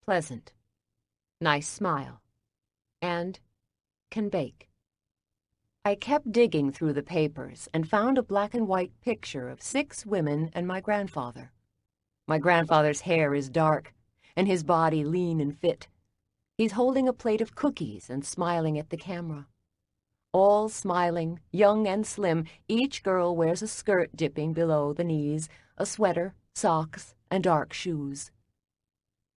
Pleasant, nice smile, and can bake. I kept digging through the papers and found a black and white picture of 6 women and my grandfather. My grandfather's hair is dark, and his body lean and fit. He's holding a plate of cookies and smiling at the camera. All smiling, young and slim, each girl wears a skirt dipping below the knees, a sweater, socks, and dark shoes.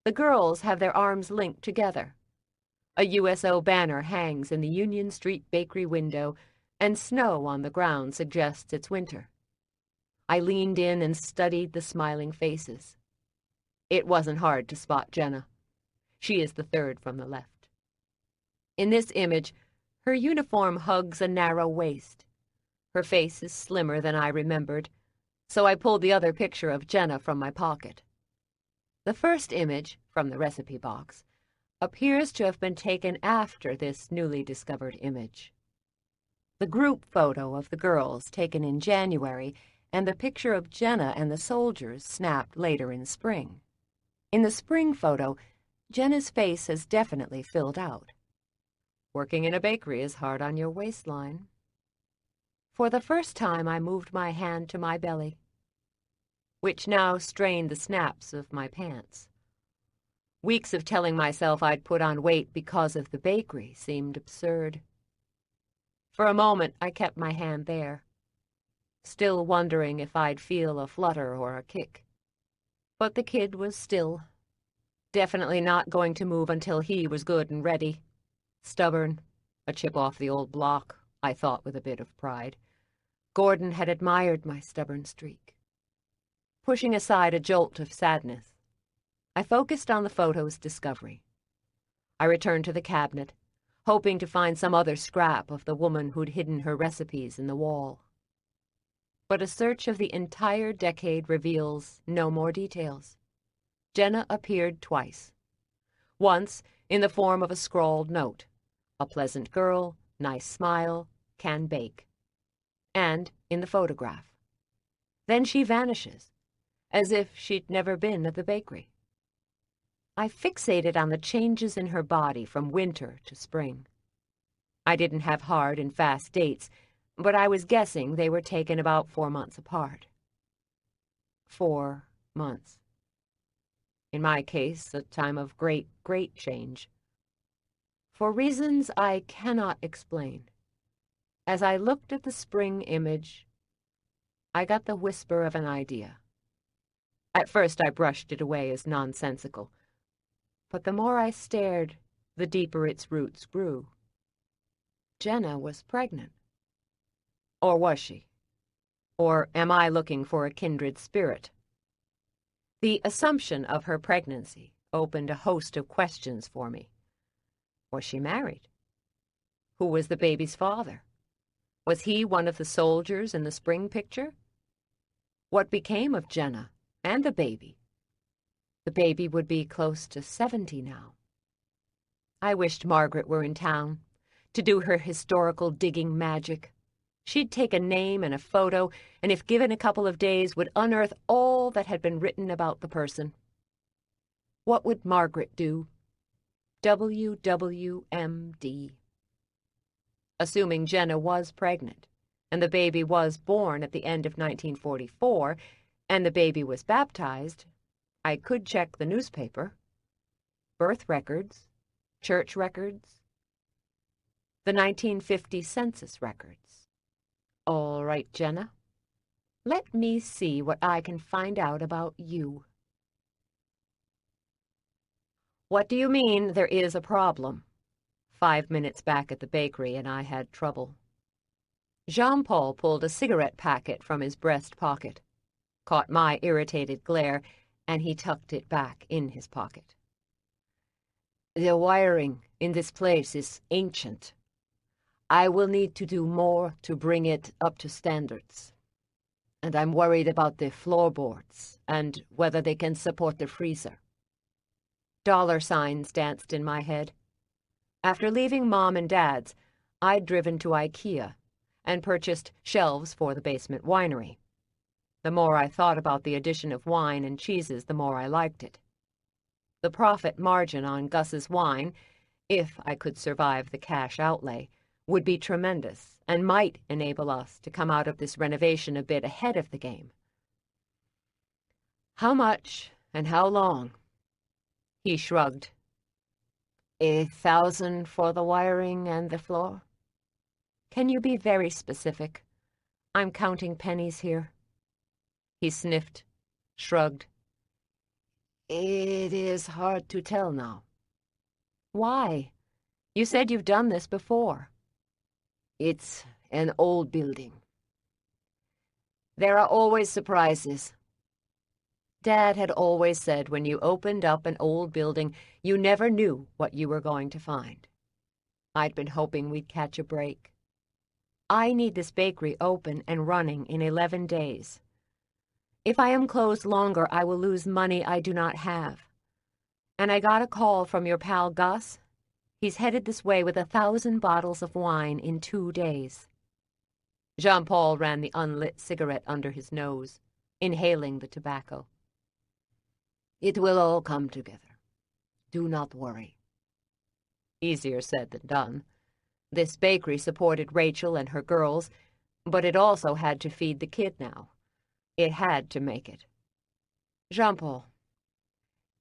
The girls have their arms linked together. A USO banner hangs in the Union Street bakery window, and snow on the ground suggests it's winter. I leaned in and studied the smiling faces. It wasn't hard to spot Jenna. She is the third from the left. In this image, her uniform hugs a narrow waist. Her face is slimmer than I remembered, so I pulled the other picture of Jenna from my pocket. The first image, from the recipe box, appears to have been taken after this newly discovered image. The group photo of the girls taken in January and the picture of Jenna and the soldiers snapped later in spring. In the spring photo, Jenna's face has definitely filled out. Working in a bakery is hard on your waistline. For the first time, I moved my hand to my belly, which now strained the snaps of my pants. Weeks of telling myself I'd put on weight because of the bakery seemed absurd. For a moment, I kept my hand there, still wondering if I'd feel a flutter or a kick. But the kid was still, definitely not going to move until he was good and ready. Stubborn, a chip off the old block, I thought with a bit of pride. Gordon had admired my stubborn streak. Pushing aside a jolt of sadness, I focused on the photo's discovery. I returned to the cabinet, hoping to find some other scrap of the woman who'd hidden her recipes in the wall. But a search of the entire decade reveals no more details. Jenna appeared twice. Once in the form of a scrawled note, a pleasant girl, nice smile, can bake. And in the photograph. Then she vanishes, as if she'd never been at the bakery. I fixated on the changes in her body from winter to spring. I didn't have hard and fast dates, but I was guessing they were taken about 4 months apart. 4 months. In my case, a time of great, great change. For reasons I cannot explain. As I looked at the spring image, I got the whisper of an idea. At first I brushed it away as nonsensical, but the more I stared, the deeper its roots grew. Jenna was pregnant. Or was she? Or am I looking for a kindred spirit? The assumption of her pregnancy opened a host of questions for me. Was she married? Who was the baby's father? Was he one of the soldiers in the spring picture? What became of Jenna and the baby? The baby would be close to 70 now. I wished Margaret were in town to do her historical digging magic. She'd take a name and a photo, and if given a couple of days, would unearth all that had been written about the person. What would Margaret do? WWMD. Assuming Jenna was pregnant, and the baby was born at the end of 1944, and the baby was baptized, I could check the newspaper, birth records, church records, the 1950 census records. All right, Jenna. Let me see what I can find out about you. What do you mean there is a problem? 5 minutes back at the bakery, and I had trouble. Jean-Paul pulled a cigarette packet from his breast pocket, caught my irritated glare, and he tucked it back in his pocket. The wiring in this place is ancient. I will need to do more to bring it up to standards. And I'm worried about the floorboards and whether they can support the freezer. Dollar signs danced in my head. After leaving Mom and Dad's, I'd driven to IKEA and purchased shelves for the basement winery. The more I thought about the addition of wine and cheeses, the more I liked it. The profit margin on Gus's wine, if I could survive the cash outlay, would be tremendous and might enable us to come out of this renovation a bit ahead of the game. How much and how long? He shrugged. 1,000 for the wiring and the floor? Can you be very specific? I'm counting pennies here. He sniffed, shrugged. It is hard to tell now. Why? You said you've done this before. It's an old building. There are always surprises. Dad had always said when you opened up an old building, you never knew what you were going to find. I'd been hoping we'd catch a break. I need this bakery open and running in 11 days. If I am closed longer, I will lose money I do not have. And I got a call from your pal Gus. He's headed this way with 1,000 bottles of wine in 2 days. Jean-Paul ran the unlit cigarette under his nose, inhaling the tobacco. It will all come together. Do not worry. Easier said than done. This bakery supported Rachel and her girls, but it also had to feed the kid now. It had to make it. Jean-Paul,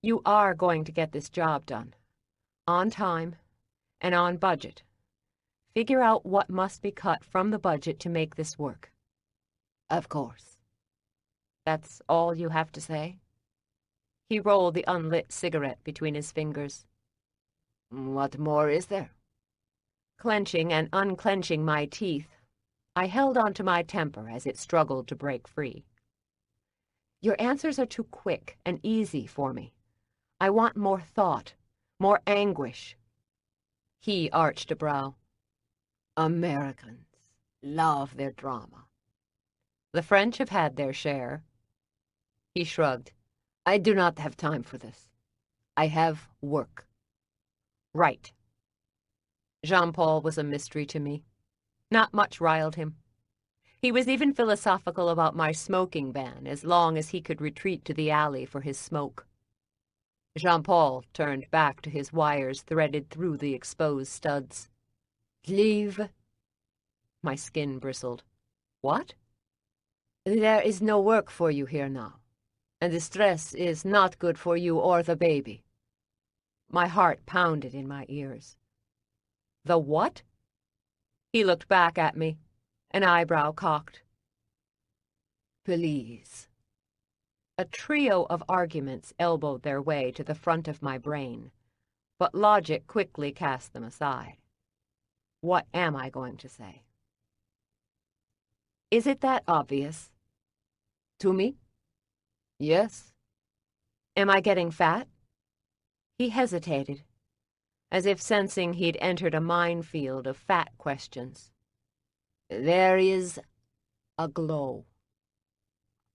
You are going to get this job done. On time and on budget. Figure out what must be cut from the budget to make this work. Of course. That's all you have to say? He rolled the unlit cigarette between his fingers. What more is there? Clenching and unclenching my teeth, I held on to my temper as it struggled to break free. Your answers are too quick and easy for me. I want more thought, more anguish. He arched a brow. Americans love their drama. The French have had their share. He shrugged. I do not have time for this. I have work. Right. Jean-Paul was a mystery to me. Not much riled him. He was even philosophical about my smoking ban, as long as he could retreat to the alley for his smoke. Jean-Paul turned back to his wires threaded through the exposed studs. Leave. My skin bristled. What? There is no work for you here now, and the stress is not good for you or the baby. My heart pounded in my ears. The what? He looked back at me, an eyebrow cocked. Please. A trio of arguments elbowed their way to the front of my brain, but logic quickly cast them aside. What am I going to say? Is it that obvious? To me? Yes. Am I getting fat? He hesitated, as if sensing he'd entered a minefield of fat questions. There is a glow.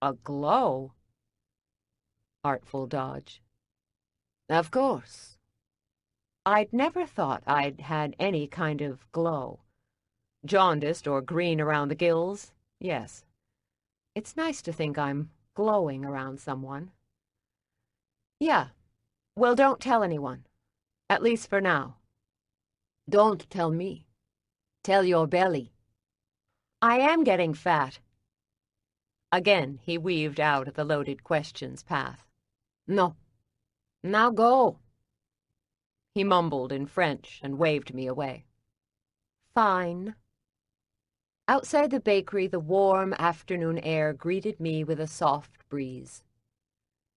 A glow? Artful dodge. Of course. I'd never thought I'd had any kind of glow. Jaundiced or green around the gills, yes. It's nice to think I'm glowing around someone. Yeah. Well, don't tell anyone. At least for now. Don't tell me. Tell your belly. I am getting fat. Again, he weaved out the loaded questions path. No. Now go. He mumbled in French and waved me away. Fine. Outside the bakery, the warm afternoon air greeted me with a soft breeze.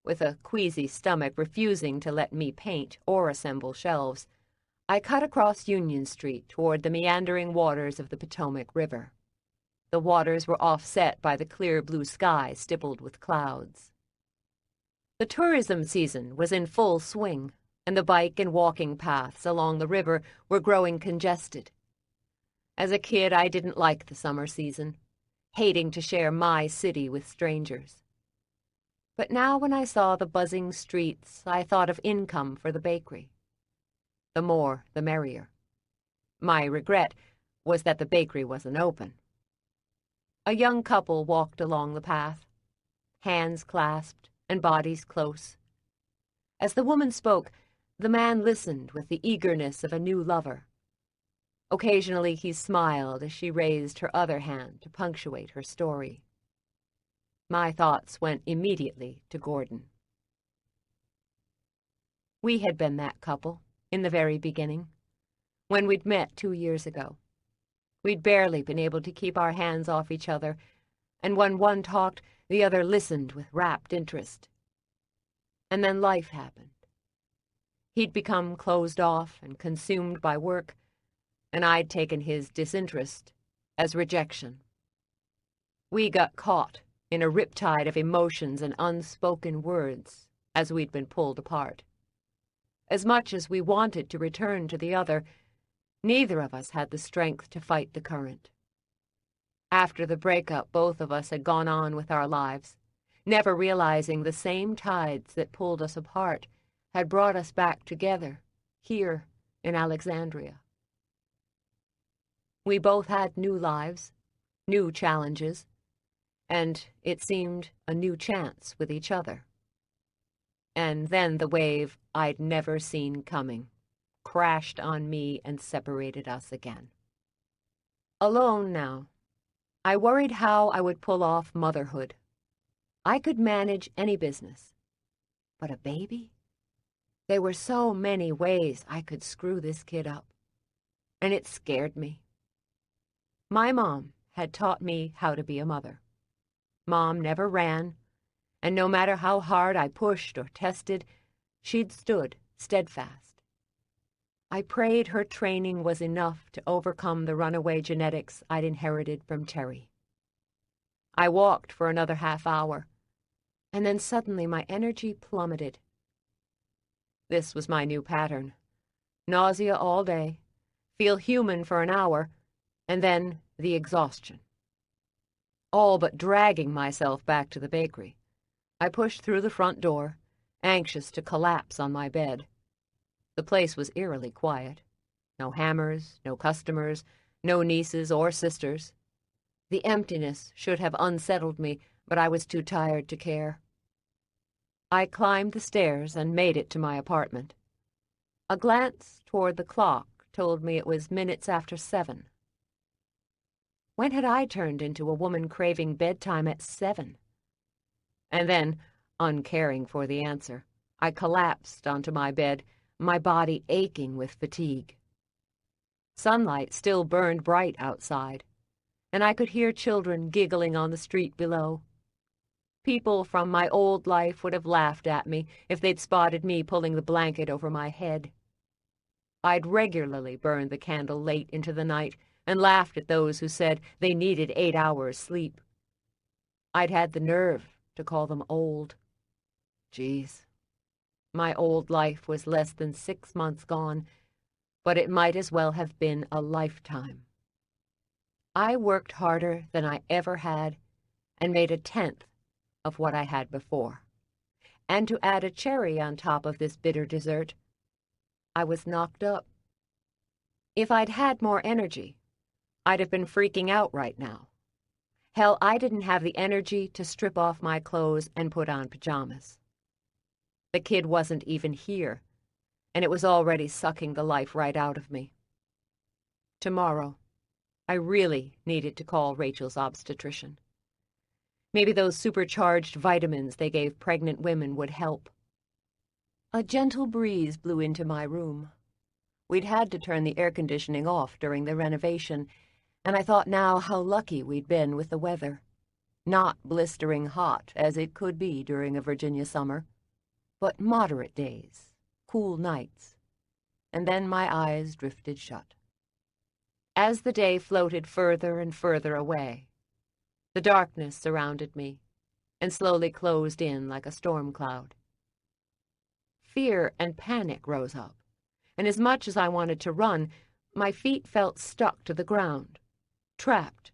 With a queasy stomach refusing to let me paint or assemble shelves, I cut across Union Street toward the meandering waters of the Potomac River. The waters were offset by the clear blue sky stippled with clouds. The tourism season was in full swing, and the bike and walking paths along the river were growing congested. As a kid, I didn't like the summer season, hating to share my city with strangers. But now when I saw the buzzing streets, I thought of income for the bakery. The more, the merrier. My regret was that the bakery wasn't open. A young couple walked along the path, hands clasped and bodies close. As the woman spoke, the man listened with the eagerness of a new lover. Occasionally he smiled as she raised her other hand to punctuate her story. My thoughts went immediately to Gordon. We had been that couple in the very beginning, when we'd met 2 years ago. We'd barely been able to keep our hands off each other, and when one talked, the other listened with rapt interest. And then life happened. He'd become closed off and consumed by work, and I'd taken his disinterest as rejection. We got caught in a riptide of emotions and unspoken words as we'd been pulled apart. As much as we wanted to return to the other, neither of us had the strength to fight the current. After the breakup, both of us had gone on with our lives, never realizing the same tides that pulled us apart had brought us back together, here in Alexandria. We both had new lives, new challenges, and it seemed a new chance with each other. And then the wave I'd never seen coming crashed on me and separated us again. Alone now, I worried how I would pull off motherhood. I could manage any business, but a baby? There were so many ways I could screw this kid up, and it scared me. My mom had taught me how to be a mother. Mom never ran, and no matter how hard I pushed or tested, she'd stood steadfast. I prayed her training was enough to overcome the runaway genetics I'd inherited from Terry. I walked for another half hour, and then suddenly my energy plummeted. This was my new pattern. Nausea all day, feel human for an hour, and then the exhaustion. All but dragging myself back to the bakery, I pushed through the front door, anxious to collapse on my bed. The place was eerily quiet. No hammers, no customers, no nieces or sisters. The emptiness should have unsettled me, but I was too tired to care. I climbed the stairs and made it to my apartment. A glance toward the clock told me it was minutes after 7. When had I turned into a woman craving bedtime at 7? And then, uncaring for the answer, I collapsed onto my bed, my body aching with fatigue. Sunlight still burned bright outside, and I could hear children giggling on the street below. People from my old life would have laughed at me if they'd spotted me pulling the blanket over my head. I'd regularly burned the candle late into the night and laughed at those who said they needed 8 hours sleep. I'd had the nerve to call them old. Geez, my old life was less than 6 months gone, but it might as well have been a lifetime. I worked harder than I ever had and made 1/10 of what I had before. And to add a cherry on top of this bitter dessert, I was knocked up. If I'd had more energy, I'd have been freaking out right now. Hell, I didn't have the energy to strip off my clothes and put on pajamas. The kid wasn't even here, and it was already sucking the life right out of me. Tomorrow, I really needed to call Rachel's obstetrician. Maybe those supercharged vitamins they gave pregnant women would help. A gentle breeze blew into my room. We'd had to turn the air conditioning off during the renovation, and I thought now how lucky we'd been with the weather. Not blistering hot, as it could be during a Virginia summer, but moderate days, cool nights. And then my eyes drifted shut. As the day floated further and further away, the darkness surrounded me and slowly closed in like a storm cloud. Fear and panic rose up, and as much as I wanted to run, my feet felt stuck to the ground, trapped.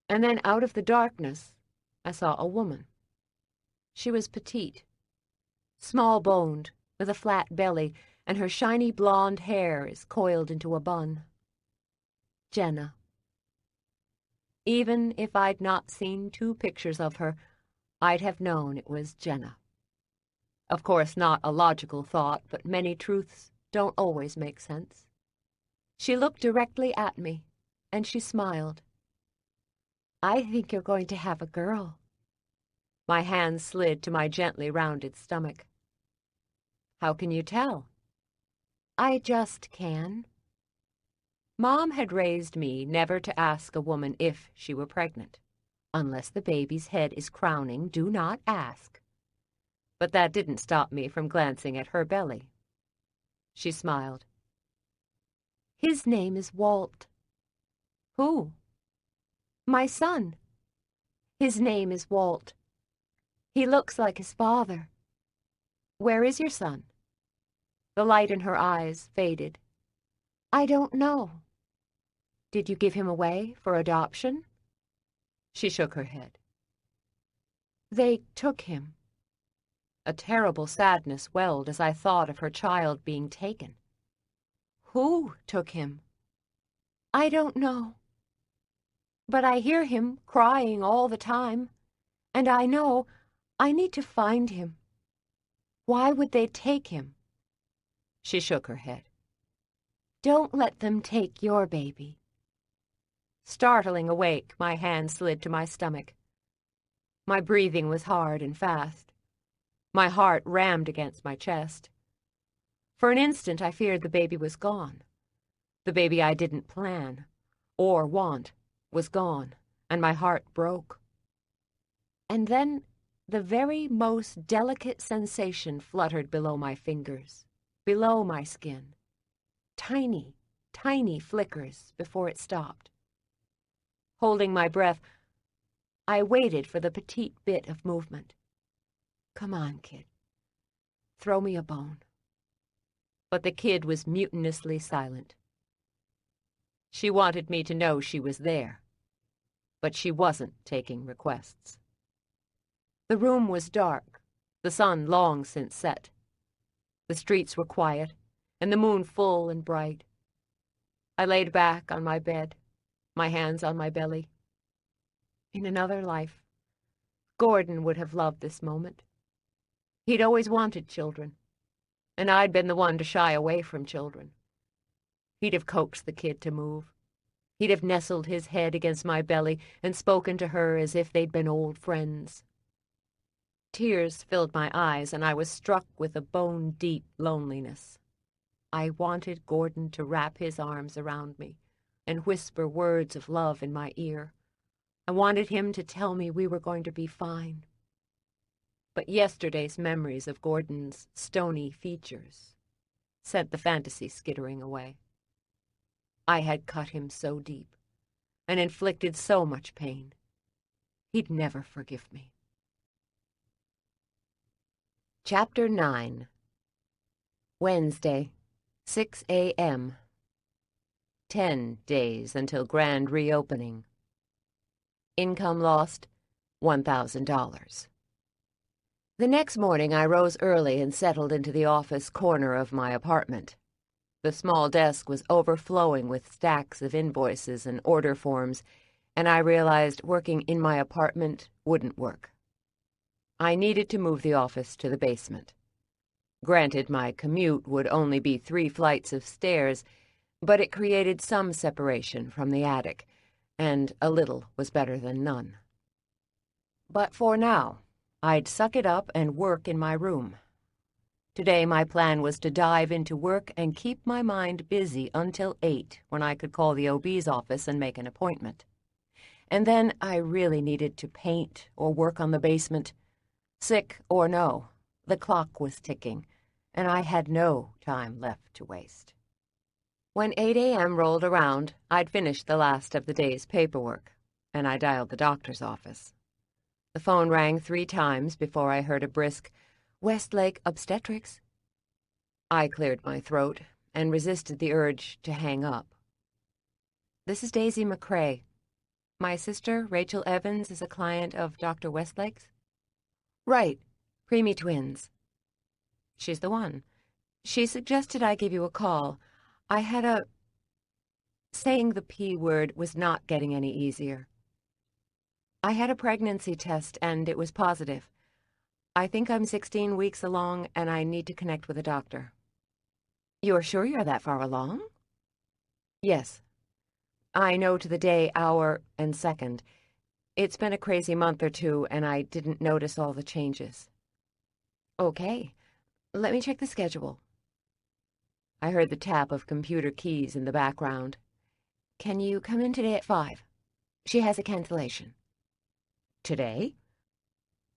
And then out of the darkness, I saw a woman. She was petite, small-boned, with a flat belly, and her shiny blonde hair is coiled into a bun. Jenna. Even if I'd not seen 2 pictures of her, I'd have known it was Jenna. Of course, not a logical thought, but many truths don't always make sense. She looked directly at me, and she smiled. "I think you're going to have a girl." My hand slid to my gently rounded stomach. "How can you tell?" "I just can." Mom had raised me never to ask a woman if she were pregnant. Unless the baby's head is crowning, do not ask. But that didn't stop me from glancing at her belly. She smiled. "His name is Walt." "Who?" "My son. His name is Walt. He looks like his father." "Where is your son?" The light in her eyes faded. "I don't know." "Did you give him away for adoption?" She shook her head. "They took him." A terrible sadness welled as I thought of her child being taken. "Who took him?" "I don't know. But I hear him crying all the time, and I know I need to find him. Why would they take him?" She shook her head. "Don't let them take your baby." Startling awake, my hand slid to my stomach. My breathing was hard and fast. My heart rammed against my chest. For an instant, I feared the baby was gone. The baby I didn't plan or want was gone, and my heart broke. And then the very most delicate sensation fluttered below my fingers, below my skin. Tiny, tiny flickers before it stopped. Holding my breath, I waited for the petite bit of movement. Come on, kid. Throw me a bone. But the kid was mutinously silent. She wanted me to know she was there, but she wasn't taking requests. The room was dark, the sun long since set. The streets were quiet, and the moon full and bright. I laid back on my bed, my hands on my belly. In another life, Gordon would have loved this moment. He'd always wanted children, and I'd been the one to shy away from children. He'd have coaxed the kid to move. He'd have nestled his head against my belly and spoken to her as if they'd been old friends. Tears filled my eyes, and I was struck with a bone-deep loneliness. I wanted Gordon to wrap his arms around me and whisper words of love in my ear. I wanted him to tell me we were going to be fine. But yesterday's memories of Gordon's stony features sent the fantasy skittering away. I had cut him so deep and inflicted so much pain. He'd never forgive me. Chapter 9. Wednesday, 6 a.m. 10 days until grand reopening. Income lost, $1,000. The next morning I rose early and settled into the office corner of my apartment. The small desk was overflowing with stacks of invoices and order forms, and I realized working in my apartment wouldn't work. I needed to move the office to the basement. Granted, my commute would only be 3 flights of stairs, but it created some separation from the attic, and a little was better than none. But for now, I'd suck it up and work in my room. Today my plan was to dive into work and keep my mind busy until 8, when I could call the OB's office and make an appointment. And then I really needed to paint or work on the basement. Sick or no, the clock was ticking, and I had no time left to waste. When 8 a.m. rolled around, I'd finished the last of the day's paperwork, and I dialed the doctor's office. The phone rang 3 times before I heard a brisk, "Westlake Obstetrics." I cleared my throat and resisted the urge to hang up. "This is Daisy McCrae. My sister, Rachel Evans, is a client of Dr. Westlake's." "Right, preemie twins." "She's the one. She suggested I give you a call. I had a—" Saying the P word was not getting any easier. "I had a pregnancy test, and it was positive. I think I'm 16 weeks along, and I need to connect with a doctor." "You're sure you're that far along?" "Yes. I know to the day, hour, and second. It's been a crazy month or 2, and I didn't notice all the changes." "Okay. Let me check the schedule." I heard the tap of computer keys in the background. "Can you come in today at 5? She has a cancellation." "Today?"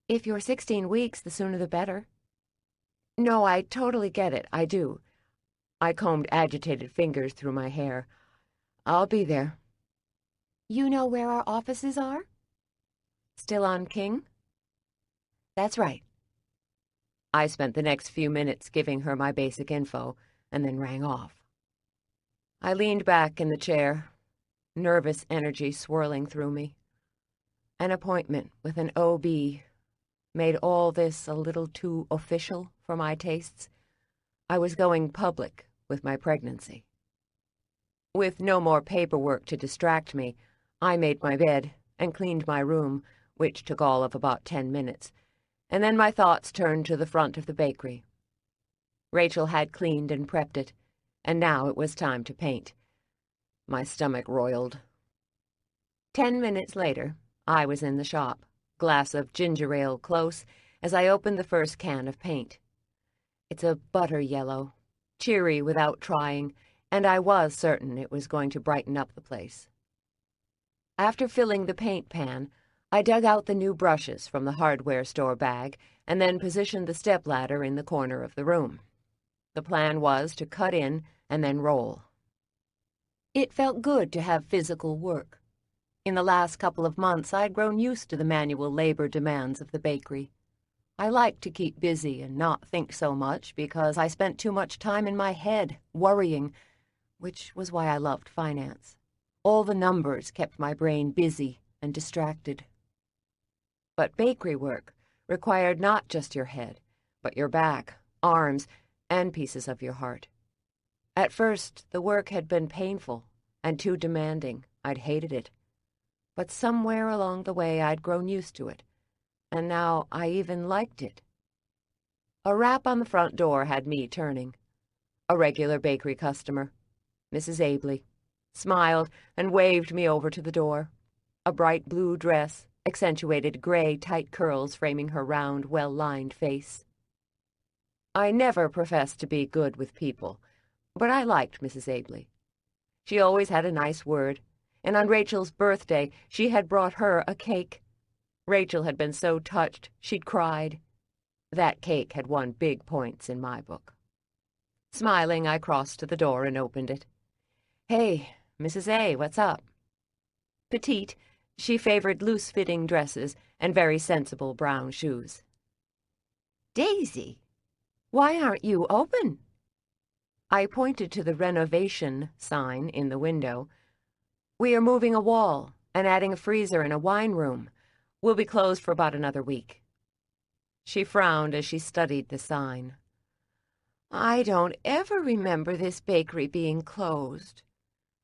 "If you're 16 weeks, the sooner the better." "No, I totally get it. I do." I combed agitated fingers through my hair. "I'll be there." "You know where our offices are?" "Still on King?" "That's right." I spent the next few minutes giving her my basic info, and then rang off. I leaned back in the chair, nervous energy swirling through me. An appointment with an OB made all this a little too official for my tastes. I was going public with my pregnancy. With no more paperwork to distract me, I made my bed and cleaned my room, which took all of about 10 minutes, and then my thoughts turned to the front of the bakery. Rachel had cleaned and prepped it, and now it was time to paint. My stomach roiled. 10 minutes later, I was in the shop, glass of ginger ale close, as I opened the first can of paint. It's a butter yellow, cheery without trying, and I was certain it was going to brighten up the place. After filling the paint pan, I dug out the new brushes from the hardware store bag and then positioned the stepladder in the corner of the room. The plan was to cut in and then roll. It felt good to have physical work. In the last couple of months, I'd grown used to the manual labor demands of the bakery. I liked to keep busy and not think so much because I spent too much time in my head, worrying, which was why I loved finance. All the numbers kept my brain busy and distracted. But bakery work required not just your head, but your back, arms, and pieces of your heart. At first, the work had been painful and too demanding. I'd hated it. But somewhere along the way, I'd grown used to it, and now I even liked it. A rap on the front door had me turning. A regular bakery customer, Mrs. Abley, smiled and waved me over to the door. A bright blue dress accentuated gray, tight curls framing her round, well-lined face. I never professed to be good with people, but I liked Mrs. Abley. She always had a nice word, and on Rachel's birthday she had brought her a cake. Rachel had been so touched she'd cried. That cake had won big points in my book. Smiling, I crossed to the door and opened it. "Hey, Mrs. A, what's up?" Petite, she favored loose-fitting dresses and very sensible brown shoes. "Daisy, why aren't you open?" I pointed to the renovation sign in the window. "We are moving a wall and adding a freezer and a wine room. We'll be closed for about another week." She frowned as she studied the sign. "I don't ever remember this bakery being closed.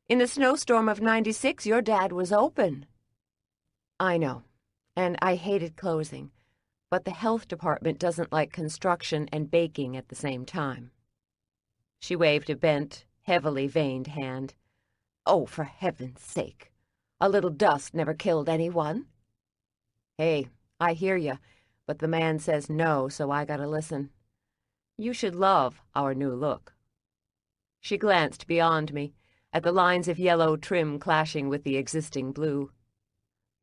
In the snowstorm of '96, your dad was open." "I know, and I hated closing, but the health department doesn't like construction and baking at the same time." She waved a bent, heavily veined hand. "Oh, for heaven's sake, a little dust never killed anyone." "Hey, I hear you, but the man says no, so I gotta listen. You should love our new look." She glanced beyond me, at the lines of yellow trim clashing with the existing blue.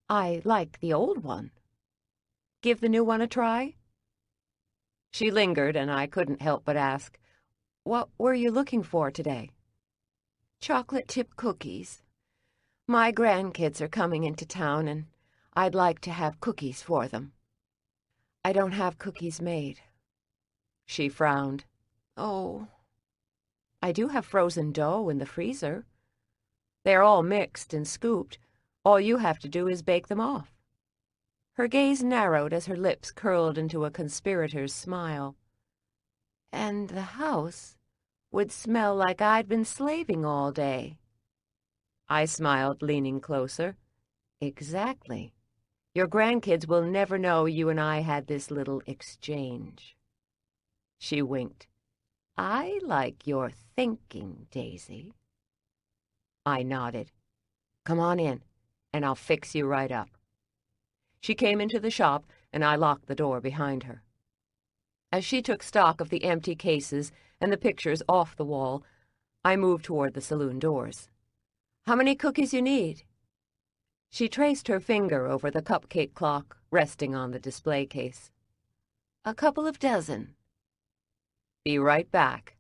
"I like the old one. Give the new one a try?" She lingered, and I couldn't help but ask, "What were you looking for today?" "Chocolate chip cookies. My grandkids are coming into town, and I'd like to have cookies for them." "I don't have cookies made." She frowned. "Oh." "I do have frozen dough in the freezer. They're all mixed and scooped. All you have to do is bake them off." Her gaze narrowed as her lips curled into a conspirator's smile. "And the house would smell like I'd been slaving all day." I smiled, leaning closer. "Exactly. Your grandkids will never know you and I had this little exchange." She winked. "I like your thinking, Daisy." I nodded. "Come on in, and I'll fix you right up." She came into the shop, and I locked the door behind her. As she took stock of the empty cases and the pictures off the wall, I moved toward the saloon doors. "How many cookies you need?" She traced her finger over the cupcake clock resting on the display case. "A couple of dozen." "Be right back."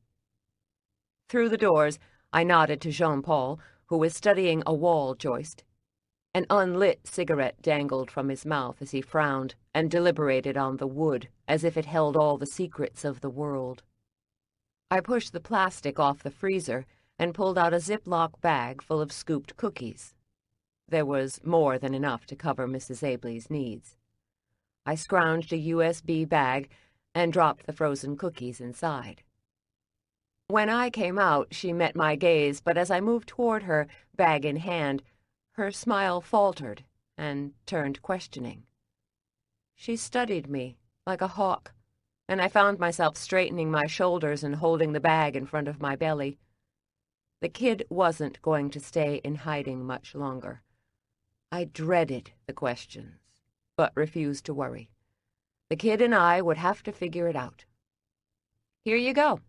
Through the doors, I nodded to Jean-Paul, who was studying a wall joist. An unlit cigarette dangled from his mouth as he frowned and deliberated on the wood as if it held all the secrets of the world. I pushed the plastic off the freezer and pulled out a Ziploc bag full of scooped cookies. There was more than enough to cover Mrs. Abley's needs. I scrounged a USB bag and dropped the frozen cookies inside. When I came out, she met my gaze, but as I moved toward her, bag in hand, her smile faltered and turned questioning. She studied me like a hawk, and I found myself straightening my shoulders and holding the bag in front of my belly. The kid wasn't going to stay in hiding much longer. I dreaded the questions, but refused to worry. The kid and I would have to figure it out. "Here you go."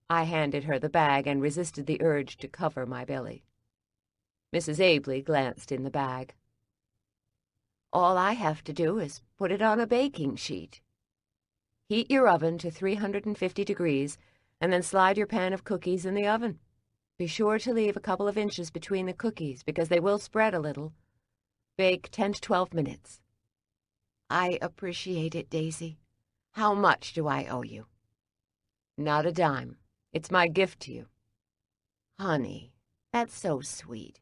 I handed her the bag and resisted the urge to cover my belly. Mrs. Abley glanced in the bag. All I have to do is put it on a baking sheet. Heat your oven to 350 degrees, and then slide your pan of cookies in the oven. Be sure to leave a couple of inches between the cookies, because they will spread a little. Bake 10 to 12 minutes. I appreciate it, Daisy. How much do I owe you? Not a dime. It's my gift to you. Honey, that's so sweet.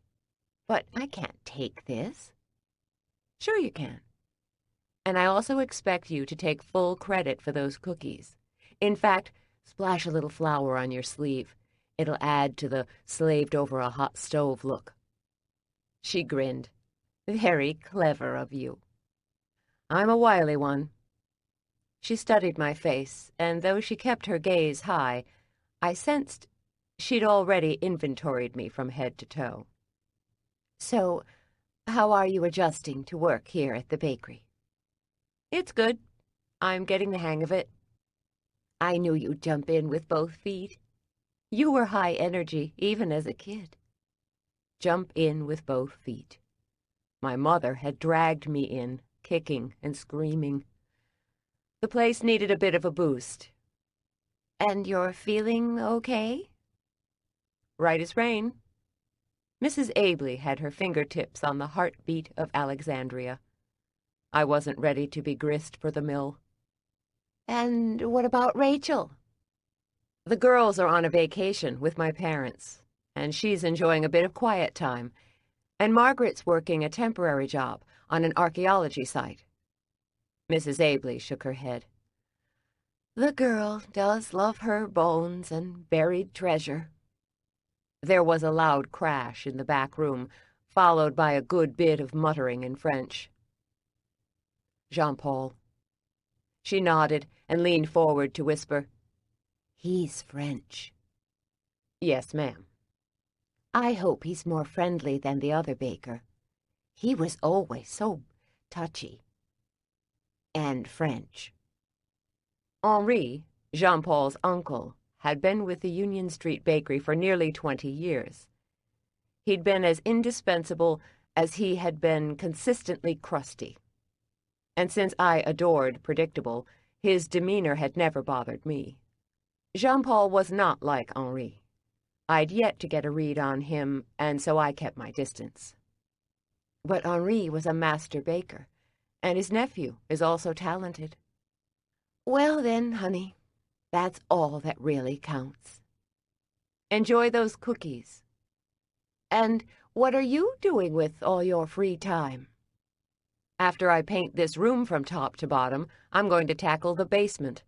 But I can't take this. Sure you can. And I also expect you to take full credit for those cookies. In fact, splash a little flour on your sleeve. It'll add to the slaved-over-a-hot stove look. She grinned. Very clever of you. I'm a wily one. She studied my face, and though she kept her gaze high, I sensed she'd already inventoried me from head to toe. So, how are you adjusting to work here at the bakery? It's good. I'm getting the hang of it. I knew you'd jump in with both feet. You were high energy, even as a kid. Jump in with both feet. My mother had dragged me in, kicking and screaming. The place needed a bit of a boost. And you're feeling okay? Right as rain. Mrs. Abley had her fingertips on the heartbeat of Alexandria. I wasn't ready to be grist for the mill. And what about Rachel? The girls are on a vacation with my parents, and she's enjoying a bit of quiet time, and Margaret's working a temporary job on an archaeology site. Mrs. Abley shook her head. The girl does love her bones and buried treasure. There was a loud crash in the back room, followed by a good bit of muttering in French. Jean-Paul. She nodded and leaned forward to whisper, He's French. Yes, ma'am. I hope he's more friendly than the other baker. He was always so touchy. And French. Henri, Jean-Paul's uncle, had been with the Union Street Bakery for nearly 20 years. He'd been as indispensable as he had been consistently crusty. And since I adored predictable, his demeanor had never bothered me. Jean-Paul was not like Henri. I'd yet to get a read on him, and so I kept my distance. But Henri was a master baker, and his nephew is also talented. Well then, honey, that's all that really counts. Enjoy those cookies. And what are you doing with all your free time? After I paint this room from top to bottom, I'm going to tackle the basement.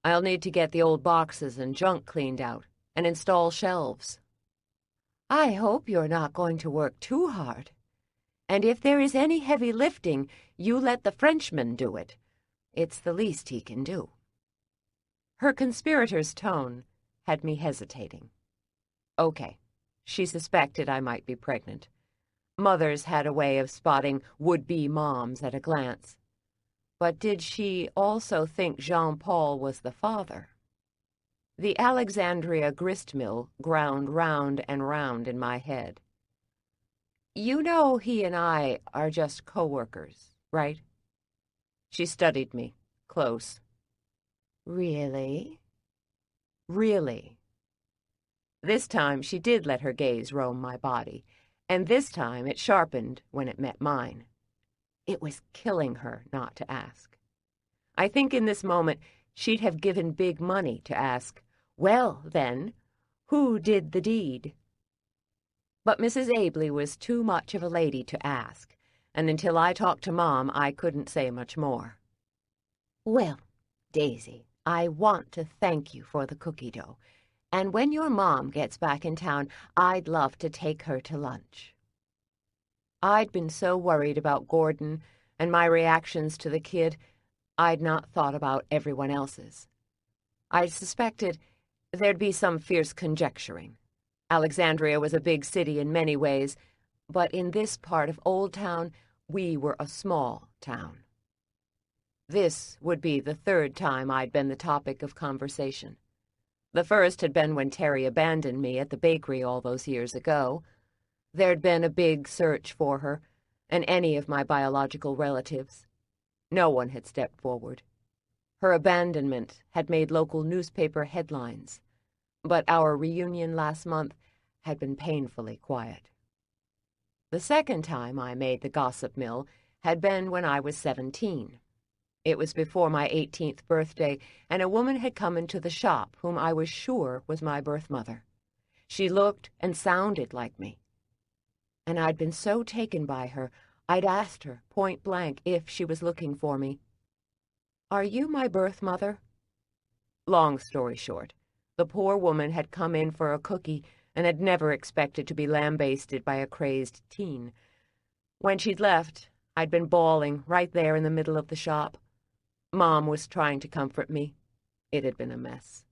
I'll need to get the old boxes and junk cleaned out and install shelves. I hope you're not going to work too hard. And if there is any heavy lifting, you let the Frenchman do it. It's the least he can do. Her conspirator's tone had me hesitating. Okay, she suspected I might be pregnant. Mothers had a way of spotting would-be moms at a glance. But did she also think Jean-Paul was the father? The Alexandria grist mill ground round and round in my head. You know he and I are just co-workers, right? She studied me, close. Really? Really. This time she did let her gaze roam my body, and this time it sharpened when it met mine. It was killing her not to ask. I think in this moment she'd have given big money to ask, well, then, who did the deed? But Mrs. Abley was too much of a lady to ask, and until I talked to Mom, I couldn't say much more. Well, Daisy, I want to thank you for the cookie dough, and when your mom gets back in town, I'd love to take her to lunch. I'd been so worried about Gordon and my reactions to the kid, I'd not thought about everyone else's. I suspected there'd be some fierce conjecturing. Alexandria was a big city in many ways, but in this part of Old Town, we were a small town. This would be the third time I'd been the topic of conversation. The first had been when Terry abandoned me at the bakery all those years ago. There'd been a big search for her, and any of my biological relatives. No one had stepped forward. Her abandonment had made local newspaper headlines, but our reunion last month had been painfully quiet. The second time I made the gossip mill had been when I was 17. It was before my 18th birthday, and a woman had come into the shop whom I was sure was my birth mother. She looked and sounded like me. And I'd been so taken by her, I'd asked her point blank if she was looking for me. "Are you my birth mother?" Long story short, the poor woman had come in for a cookie and had never expected to be lambasted by a crazed teen. When she'd left, I'd been bawling right there in the middle of the shop. Mom was trying to comfort me. It had been a mess.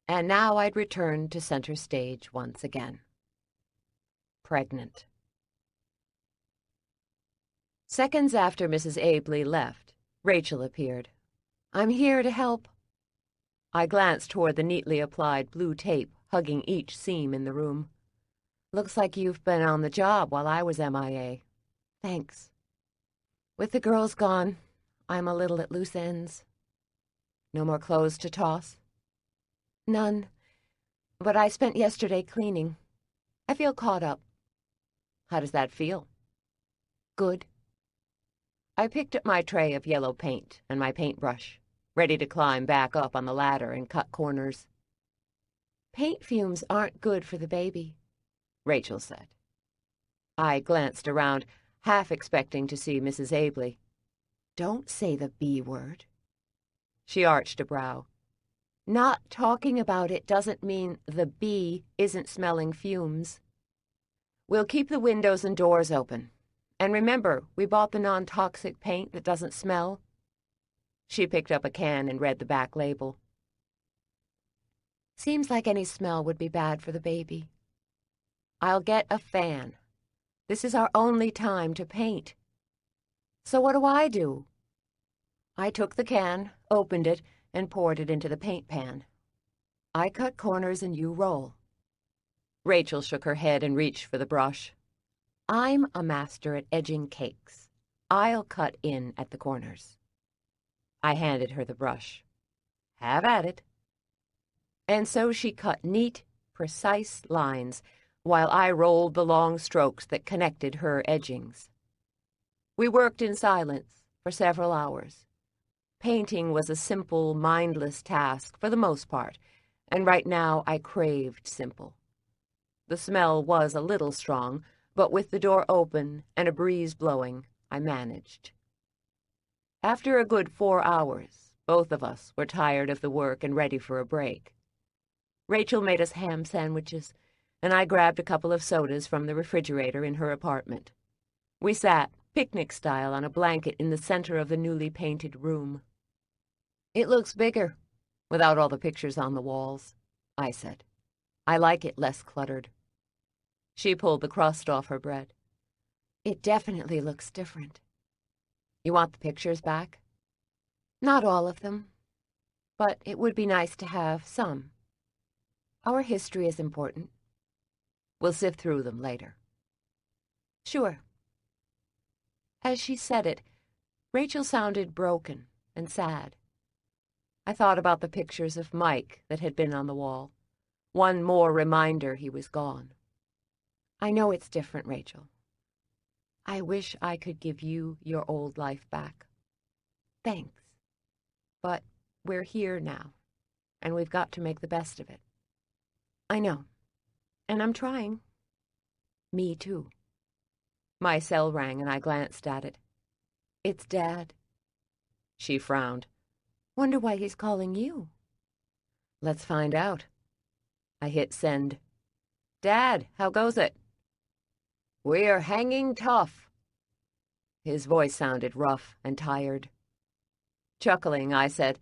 And now I'd returned to center stage once again. Pregnant. Seconds after Mrs. Abley left, Rachel appeared. "I'm here to help." I glanced toward the neatly applied blue tape hugging each seam in the room. "Looks like you've been on the job while I was MIA. Thanks. With the girls gone, I'm a little at loose ends." "No more clothes to toss?" "None. But I spent yesterday cleaning. I feel caught up." "How does that feel?" "Good." I picked up my tray of yellow paint and my paintbrush, ready to climb back up on the ladder and cut corners. "Paint fumes aren't good for the baby," Rachel said. I glanced around, half expecting to see Mrs. Abley. "Don't say the B word." She arched a brow. "Not talking about it doesn't mean the bee isn't smelling fumes." "We'll keep the windows and doors open. And remember, we bought the non-toxic paint that doesn't smell." She picked up a can and read the back label. "Seems like any smell would be bad for the baby." "I'll get a fan. This is our only time to paint." "So what do I do?" I took the can, opened it, and poured it into the paint pan. "I cut corners and you roll." Rachel shook her head and reached for the brush. "I'm a master at edging cakes. I'll cut in at the corners." I handed her the brush. "Have at it." And so she cut neat, precise lines, while I rolled the long strokes that connected her edgings. We worked in silence for several hours. Painting was a simple, mindless task for the most part, and right now I craved simple. The smell was a little strong, but with the door open and a breeze blowing, I managed. After a good 4 hours, both of us were tired of the work and ready for a break. Rachel made us ham sandwiches, and I grabbed a couple of sodas from the refrigerator in her apartment. We sat, picnic-style, on a blanket in the center of the newly painted room. "It looks bigger, without all the pictures on the walls," I said. "I like it less cluttered." She pulled the crust off her bread. "It definitely looks different." "You want the pictures back?" "Not all of them, but it would be nice to have some. Our history is important." "We'll sift through them later." "Sure." As she said it, Rachel sounded broken and sad. I thought about the pictures of Mike that had been on the wall. One more reminder he was gone. "I know it's different, Rachel. I wish I could give you your old life back. Thanks. But we're here now, and we've got to make the best of it." "I know, and I'm trying." "Me too." My cell rang, and I glanced at it. "It's Dad." She frowned. "Wonder why he's calling you." "Let's find out." I hit send. "Dad, how goes it?" "We're hanging tough." His voice sounded rough and tired. Chuckling, I said,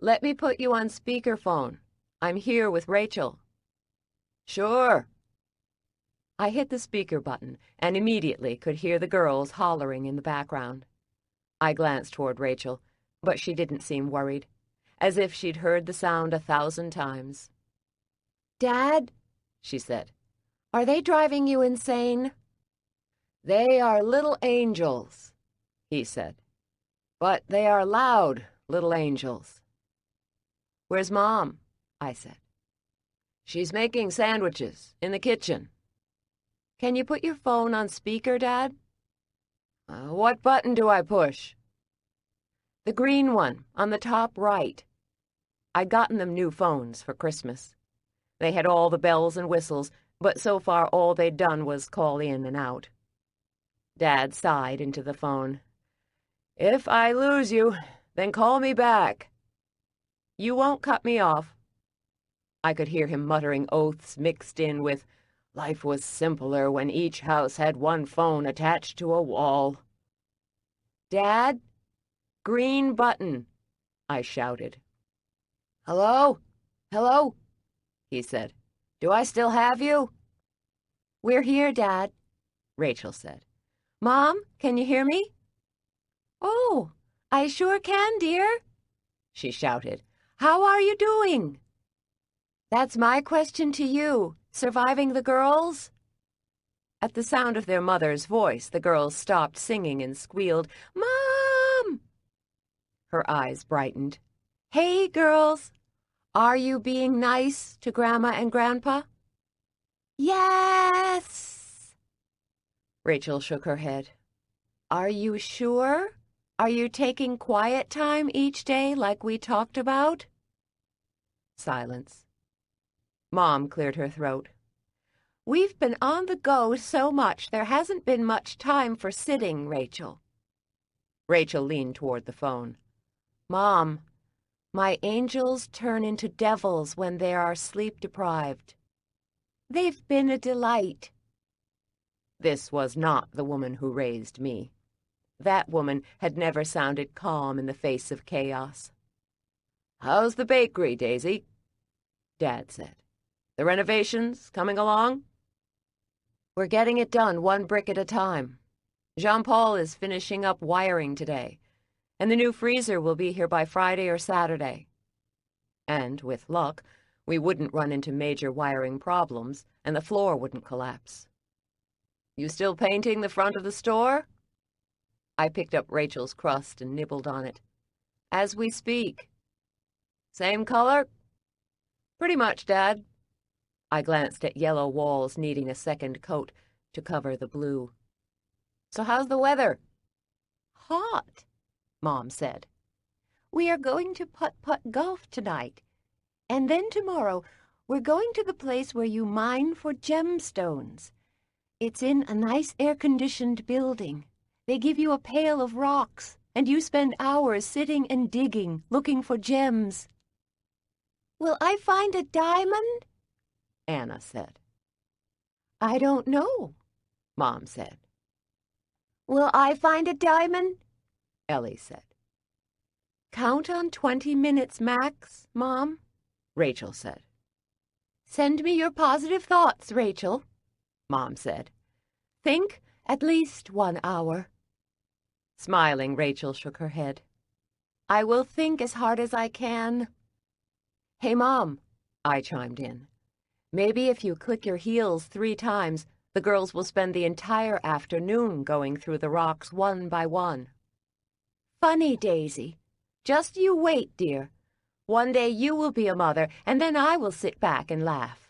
"Let me put you on speakerphone. I'm here with Rachel." "Sure." I hit the speaker button and immediately could hear the girls hollering in the background. I glanced toward Rachel, but she didn't seem worried. as if she'd heard the sound 1,000 times. "Dad," she said, "are they driving you insane?" "They are little angels," he said. "But they are loud little angels." "Where's Mom?" I said. "She's making sandwiches in the kitchen." "Can you put your phone on speaker, Dad?" What button do I push?" "The green one on the top right." I'd gotten them new phones for Christmas. They had all the bells and whistles, but so far all they'd done was call in and out. Dad sighed into the phone. "If I lose you, then call me back." "You won't cut me off." I could hear him muttering oaths mixed in with, "Life was simpler when each house had one phone attached to a wall." "Dad, green button," I shouted. "Hello? Hello?" he said. "Do I still have you?" "We're here, Dad," Rachel said. "Mom, can you hear me?" "Oh, I sure can, dear," she shouted. "How are you doing?" "That's my question to you. Surviving the girls?" At the sound of their mother's voice, the girls stopped singing and squealed, "Mom!" Her eyes brightened. "Hey, girls, are you being nice to Grandma and Grandpa?" "Yes!" Rachel shook her head. "Are you sure? Are you taking quiet time each day like we talked about?" Silence. Mom cleared her throat. "We've been on the go so much there hasn't been much time for sitting, Rachel." Rachel leaned toward the phone. "Mom, my angels turn into devils when they are sleep-deprived." "They've been a delight." This was not the woman who raised me. That woman had never sounded calm in the face of chaos. "How's the bakery, Daisy?" Dad said. "The renovations coming along?" "We're getting it done one brick at a time. Jean-Paul is finishing up wiring today, and the new freezer will be here by Friday or Saturday. And, with luck, we wouldn't run into major wiring problems, and the floor wouldn't collapse." "You still painting the front of the store?" I picked up Rachel's crust and nibbled on it. "As we speak." "Same color?" "Pretty much, Dad." I glanced at yellow walls needing a second coat to cover the blue. "So how's the weather?" "Hot," Mom said. "We are going to putt-putt golf tonight. And then tomorrow we're going to the place where you mine for gemstones. It's in a nice air-conditioned building. They give you a pail of rocks, and you spend hours sitting and digging, looking for gems." "Will I find a diamond?" Anna said. "I don't know," Mom said. "Will I find a diamond?" Ellie said. "Count on 20 minutes max, Mom," Rachel said. "Send me your positive thoughts, Rachel," Mom said. "Think at least 1 hour." Smiling, Rachel shook her head. "I will think as hard as I can." "Hey, Mom," I chimed in. "Maybe if you click your heels 3 times, the girls will spend the entire afternoon going through the rocks one by one." "Funny, Daisy. Just you wait, dear. One day you will be a mother, and then I will sit back and laugh."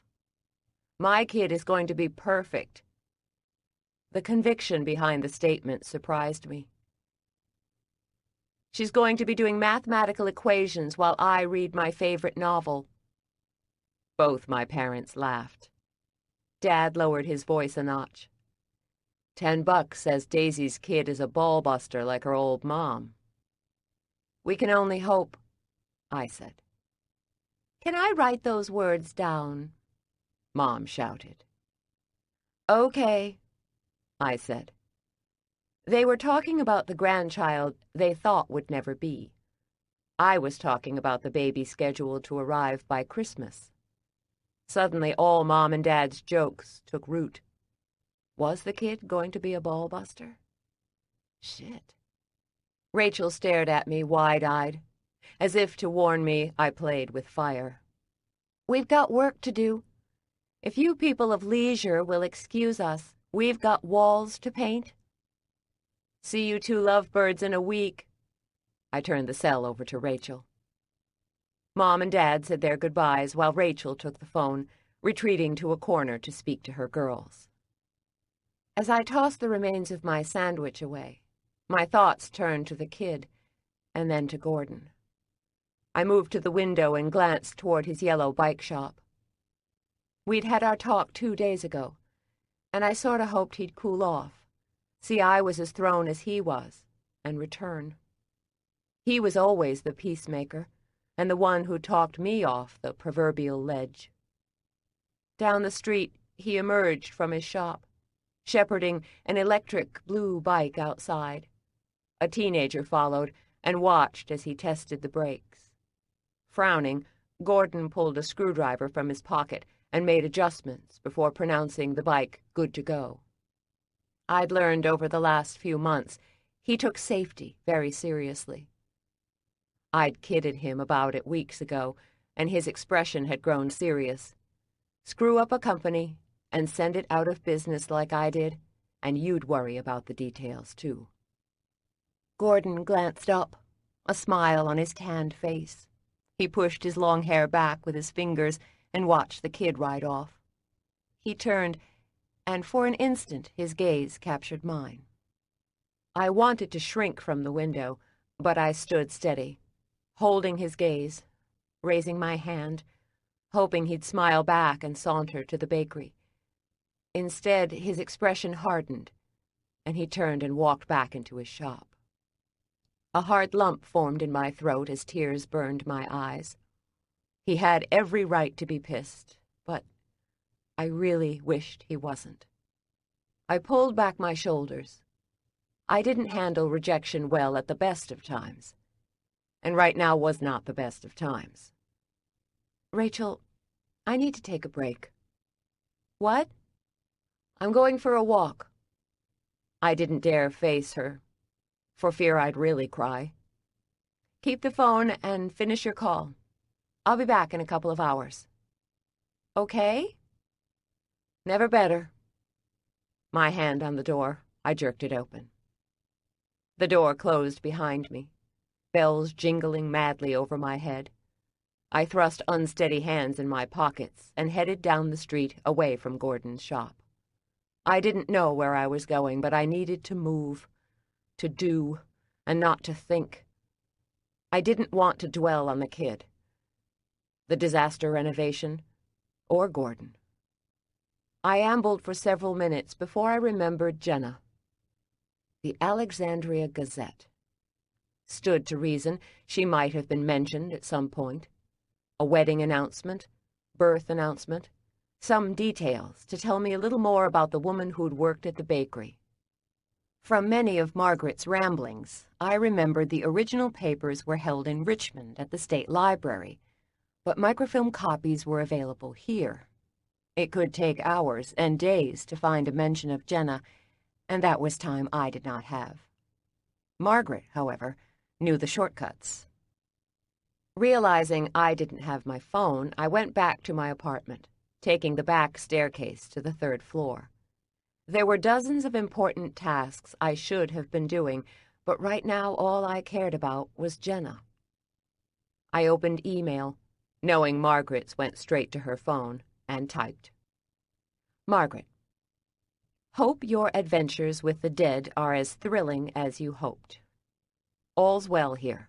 "My kid is going to be perfect." The conviction behind the statement surprised me. "She's going to be doing mathematical equations while I read my favorite novel." Both my parents laughed. Dad lowered his voice a notch. $10 says Daisy's kid is a ball buster like her old mom." "We can only hope," I said. "Can I write those words down?" Mom shouted. "Okay," I said. They were talking about the grandchild they thought would never be. I was talking about the baby scheduled to arrive by Christmas. Suddenly, all Mom and Dad's jokes took root. Was the kid going to be a ball buster? Shit. Rachel stared at me wide-eyed. As if to warn me, I played with fire. "We've got work to do. If you people of leisure will excuse us, we've got walls to paint." "See you two lovebirds in a week." I turned the cell over to Rachel. Mom and Dad said their goodbyes while Rachel took the phone, retreating to a corner to speak to her girls. As I tossed the remains of my sandwich away, my thoughts turned to the kid, and then to Gordon. I moved to the window and glanced toward his yellow bike shop. We'd had our talk 2 days ago, and I sort of hoped he'd cool off, see I was as thrown as he was, and return. He was always the peacemaker, and the one who talked me off the proverbial ledge. Down the street, he emerged from his shop, shepherding an electric blue bike outside. A teenager followed and watched as he tested the brakes. Frowning, Gordon pulled a screwdriver from his pocket and made adjustments before pronouncing the bike good to go. I'd learned over the last few months he took safety very seriously. I'd kidded him about it weeks ago, and his expression had grown serious. Screw up a company and send it out of business like I did, and you'd worry about the details, too. Gordon glanced up, a smile on his tanned face. He pushed his long hair back with his fingers and watched the kid ride off. He turned, and for an instant his gaze captured mine. I wanted to shrink from the window, but I stood steady, holding his gaze, raising my hand, hoping he'd smile back and saunter to the bakery. Instead, his expression hardened, and he turned and walked back into his shop. A hard lump formed in my throat as tears burned my eyes. He had every right to be pissed, but I really wished he wasn't. I pulled back my shoulders. I didn't handle rejection well at the best of times, and right now was not the best of times. "Rachel, I need to take a break." "What?" "I'm going for a walk." I didn't dare face her, for fear I'd really cry. "Keep the phone and finish your call. I'll be back in a couple of hours." "Okay?" "Never better." My hand on the door, I jerked it open. The door closed behind me, bells jingling madly over my head. I thrust unsteady hands in my pockets and headed down the street away from Gordon's shop. I didn't know where I was going, but I needed to move, to do, and not to think. I didn't want to dwell on the kid, the disaster renovation, or Gordon. I ambled for several minutes before I remembered Jenna. The Alexandria Gazette. Stood to reason she might have been mentioned at some point. A wedding announcement, birth announcement, some details to tell me a little more about the woman who'd worked at the bakery. From many of Margaret's ramblings, I remembered the original papers were held in Richmond at the State Library, but microfilm copies were available here. It could take hours and days to find a mention of Jenna, and that was time I did not have. Margaret, however, knew the shortcuts. Realizing I didn't have my phone, I went back to my apartment, taking the back staircase to the 3rd floor. There were dozens of important tasks I should have been doing, but right now all I cared about was Jenna. I opened email, knowing Margaret's went straight to her phone, and typed. "Margaret, hope your adventures with the dead are as thrilling as you hoped. All's well here.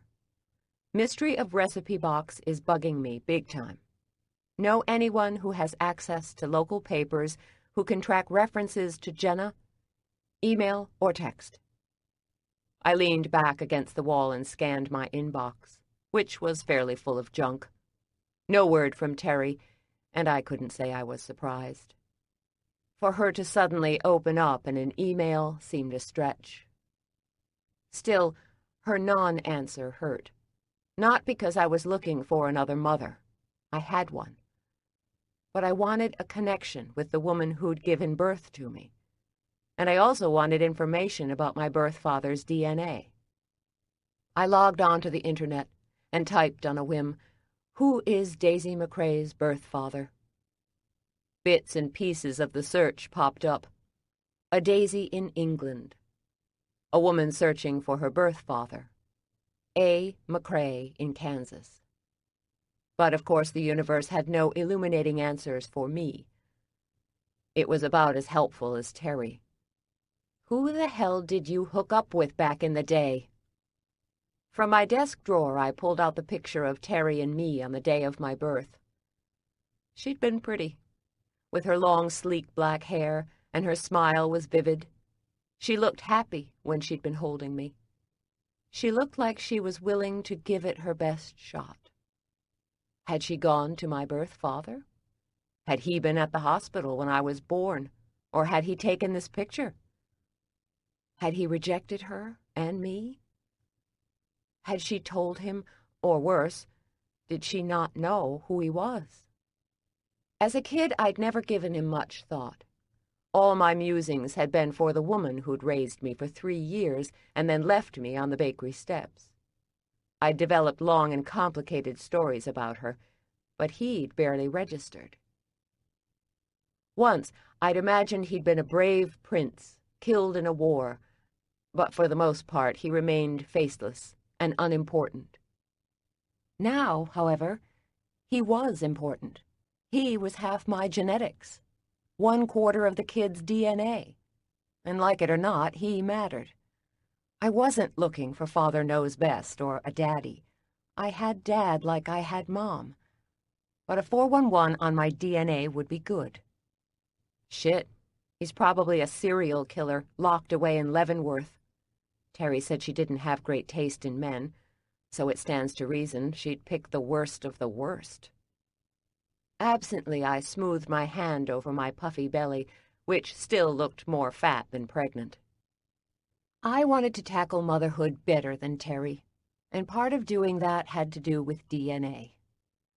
Mystery of recipe box is bugging me big time. Know anyone who has access to local papers who can track references to Jenna? Email or text." I leaned back against the wall and scanned my inbox, which was fairly full of junk. No word from Terry, and I couldn't say I was surprised. For her to suddenly open up in an email seemed a stretch. Still, her non-answer hurt. Not because I was looking for another mother. I had one. But I wanted a connection with the woman who'd given birth to me. And I also wanted information about my birth father's DNA. I logged onto the internet and typed on a whim, "Who is Daisy McCrae's birth father?" Bits and pieces of the search popped up. A Daisy in England. A woman searching for her birth father. A. McCrae in Kansas. But of course the universe had no illuminating answers for me. It was about as helpful as Terry. "Who the hell did you hook up with back in the day?" From my desk drawer I pulled out the picture of Terry and me on the day of my birth. She'd been pretty, with her long, sleek black hair, and her smile was vivid. She looked happy when she'd been holding me. She looked like she was willing to give it her best shot. Had she gone to my birth father? Had he been at the hospital when I was born, or had he taken this picture? Had he rejected her and me? Had she told him, or worse, did she not know who he was? As a kid, I'd never given him much thought. All my musings had been for the woman who'd raised me for 3 years and then left me on the bakery steps. I'd developed long and complicated stories about her, but he'd barely registered. Once, I'd imagined he'd been a brave prince, killed in a war, but for the most part he remained faceless and unimportant. Now, however, he was important. He was half my genetics, 1/4 of the kid's DNA, and like it or not, he mattered. I wasn't looking for Father Knows Best or a daddy. I had Dad like I had Mom, but a 411 on my DNA would be good. Shit, he's probably a serial killer locked away in Leavenworth. Terry said she didn't have great taste in men, so it stands to reason she'd pick the worst of the worst. Absently, I smoothed my hand over my puffy belly, which still looked more fat than pregnant. I wanted to tackle motherhood better than Terry, and part of doing that had to do with DNA.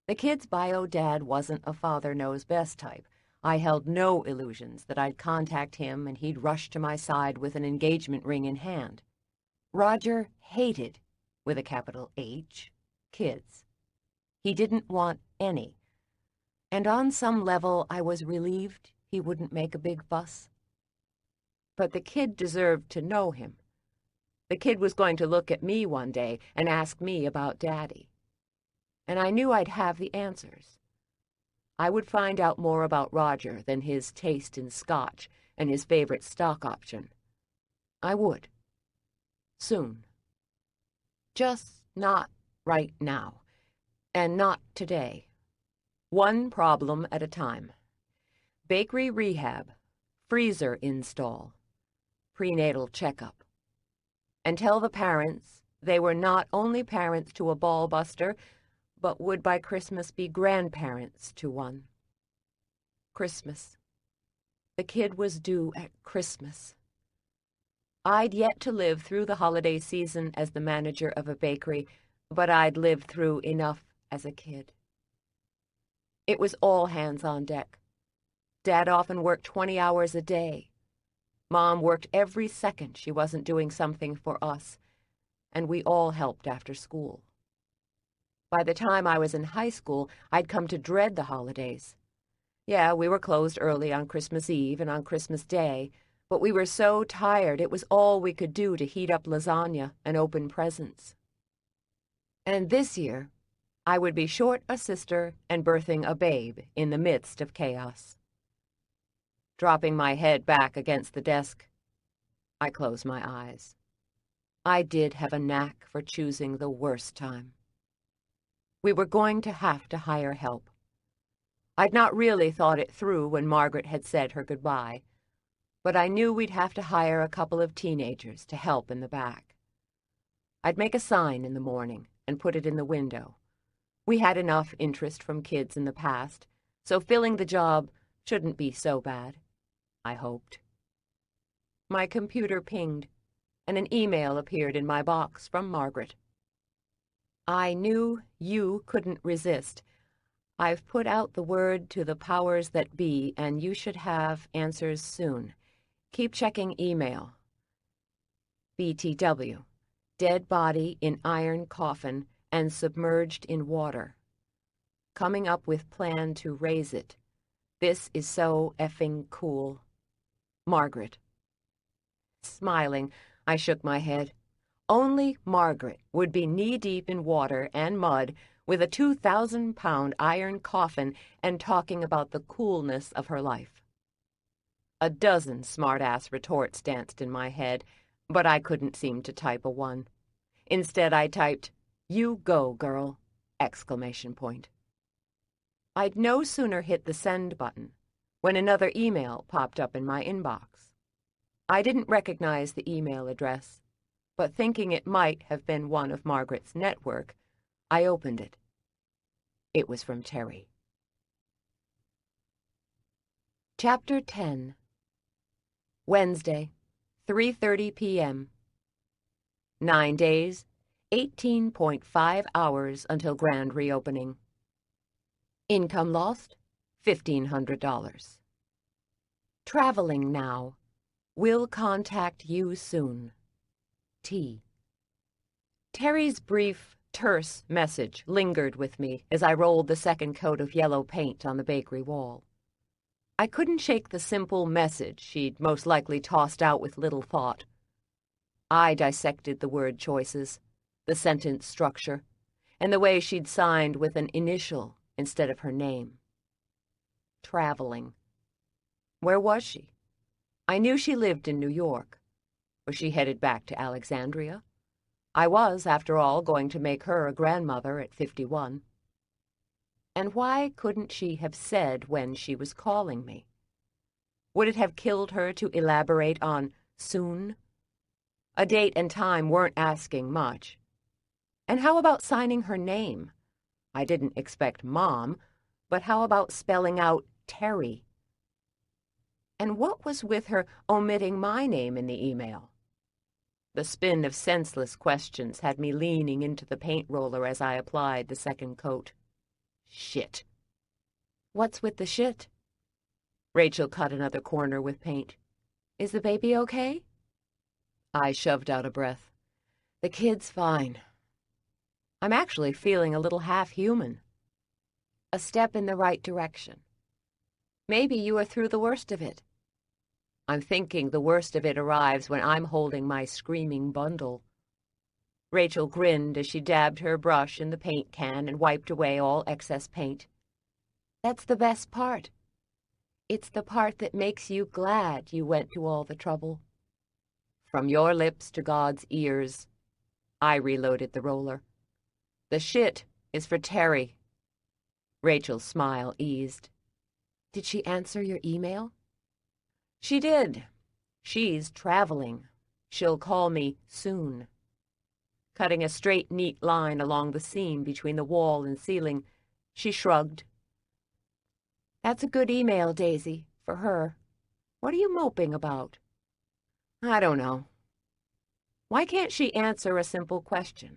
The kid's bio dad wasn't a Father Knows Best type. I held no illusions that I'd contact him and he'd rush to my side with an engagement ring in hand. Roger hated, with a capital H, kids. He didn't want any. And on some level, I was relieved he wouldn't make a big fuss. But the kid deserved to know him. The kid was going to look at me one day and ask me about Daddy. And I knew I'd have the answers. I would find out more about Roger than his taste in scotch and his favorite stock option. I would. Soon. Just not right now. And not today. One problem at a time. Bakery rehab, freezer install, prenatal checkup. And tell the parents they were not only parents to a ball buster, but would by Christmas be grandparents to one. Christmas. The kid was due at Christmas. I'd yet to live through the holiday season as the manager of a bakery, but I'd lived through enough as a kid. It was all hands on deck. Dad often worked 20 hours a day. Mom worked every second she wasn't doing something for us, and we all helped after school. By the time I was in high school, I'd come to dread the holidays. Yeah, we were closed early on Christmas Eve and on Christmas Day, but we were so tired it was all we could do to heat up lasagna and open presents. And this year, I would be short a sister and birthing a babe in the midst of chaos. Dropping my head back against the desk, I closed my eyes. I did have a knack for choosing the worst time. We were going to have to hire help. I'd not really thought it through when Margaret had said her goodbye, but I knew we'd have to hire a couple of teenagers to help in the back. I'd make a sign in the morning and put it in the window. We had enough interest from kids in the past, so filling the job shouldn't be so bad, I hoped. My computer pinged, and an email appeared in my box from Margaret. I knew you couldn't resist. I've put out the word to the powers that be, and you should have answers soon. Keep checking email. BTW. Dead body in iron coffin and submerged in water. Coming up with plan to raise it. This is so effing cool. Margaret. Smiling, I shook my head. Only Margaret would be knee-deep in water and mud with a 2,000-pound iron coffin and talking about the coolness of her life. A dozen smart-ass retorts danced in my head, but I couldn't seem to type a one. Instead, I typed, "You go, girl!" exclamation point. I'd no sooner hit the send button when another email popped up in my inbox. I didn't recognize the email address, but thinking it might have been one of Margaret's network, I opened it. It was from Terry. Chapter 10. Wednesday, 3:30 p.m. 9 days, 18.5 hours until grand reopening. Income lost, $1,500. Traveling now. Will contact you soon. T. Terry's brief, terse message lingered with me as I rolled the second coat of yellow paint on the bakery wall. I couldn't shake the simple message she'd most likely tossed out with little thought. I dissected the word choices, the sentence structure, and the way she'd signed with an initial instead of her name. Traveling. Where was she? I knew she lived in New York. Was she headed back to Alexandria? I was, after all, going to make her a grandmother at 51. And why couldn't she have said when she was calling me? Would it have killed her to elaborate on soon? A date and time weren't asking much. And how about signing her name? I didn't expect Mom, but how about spelling out Terry? And what was with her omitting my name in the email? The spin of senseless questions had me leaning into the paint roller as I applied the second coat. Shit. What's with the shit? Rachel cut another corner with paint. Is the baby okay? I shoved out a breath. The kid's fine. I'm actually feeling a little half-human. A step in the right direction. Maybe you are through the worst of it. I'm thinking the worst of it arrives when I'm holding my screaming bundle. Rachel grinned as she dabbed her brush in the paint can and wiped away all excess paint. That's the best part. It's the part that makes you glad you went to all the trouble. From your lips to God's ears. I reloaded the roller. The shit is for Terry. Rachel's smile eased. Did she answer your email? She did. She's traveling. She'll call me soon. Cutting a straight, neat line along the seam between the wall and ceiling, she shrugged. That's a good email, Daisy, for her. What are you moping about? I don't know. Why can't she answer a simple question?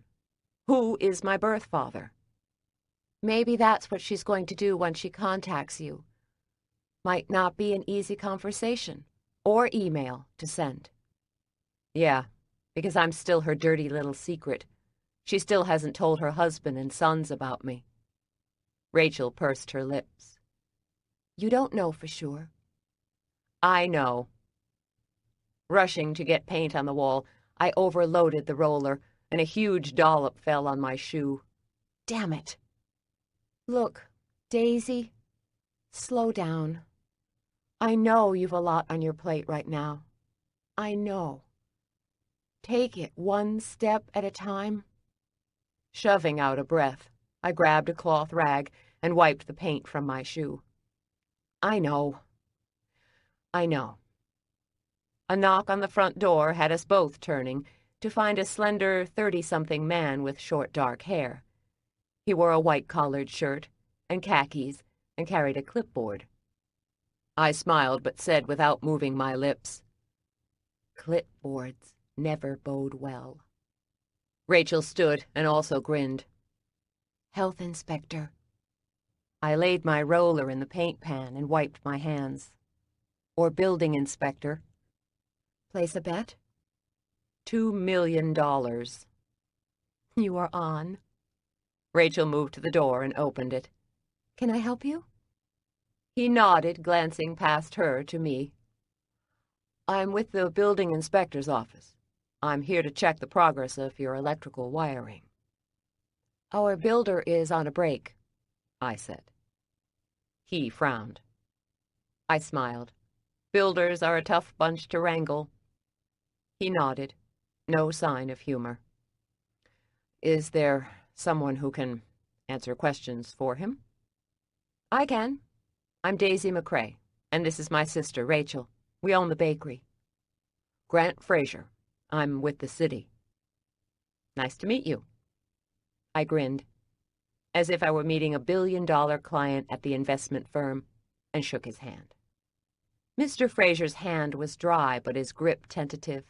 Who is my birth father? Maybe that's what she's going to do when she contacts you. Might not be an easy conversation or email to send. Yeah, because I'm still her dirty little secret. She still hasn't told her husband and sons about me. Rachel pursed her lips. You don't know for sure. I know. Rushing to get paint on the wall, I overloaded the roller, and a huge dollop fell on my shoe. Damn it. Look, Daisy, slow down. I know you've a lot on your plate right now. I know. Take it one step at a time. Shoving out a breath, I grabbed a cloth rag and wiped the paint from my shoe. I know. I know. A knock on the front door had us both turning to find a slender 30-something man with short dark hair. He wore a white-collared shirt and khakis and carried a clipboard. I smiled but said without moving my lips, Clipboards never bode well. Rachel stood and also grinned. Health inspector. I laid my roller in the paint pan and wiped my hands. Or building inspector. Place a bet? $2 million. You are on. Rachel moved to the door and opened it. "Can I help you?" He nodded, glancing past her to me. "I'm with the building inspector's office. I'm here to check the progress of your electrical wiring." "Our builder is on a break," I said. He frowned. I smiled. Builders are a tough bunch to wrangle. He nodded. No sign of humor. "Is there someone who can answer questions for him?" "I can. I'm Daisy McCrae, and this is my sister, Rachel. We own the bakery." "Grant Fraser. I'm with the city." "Nice to meet you." I grinned, as if I were meeting a billion-dollar client at the investment firm, and shook his hand. Mr. Fraser's hand was dry, but his grip tentative.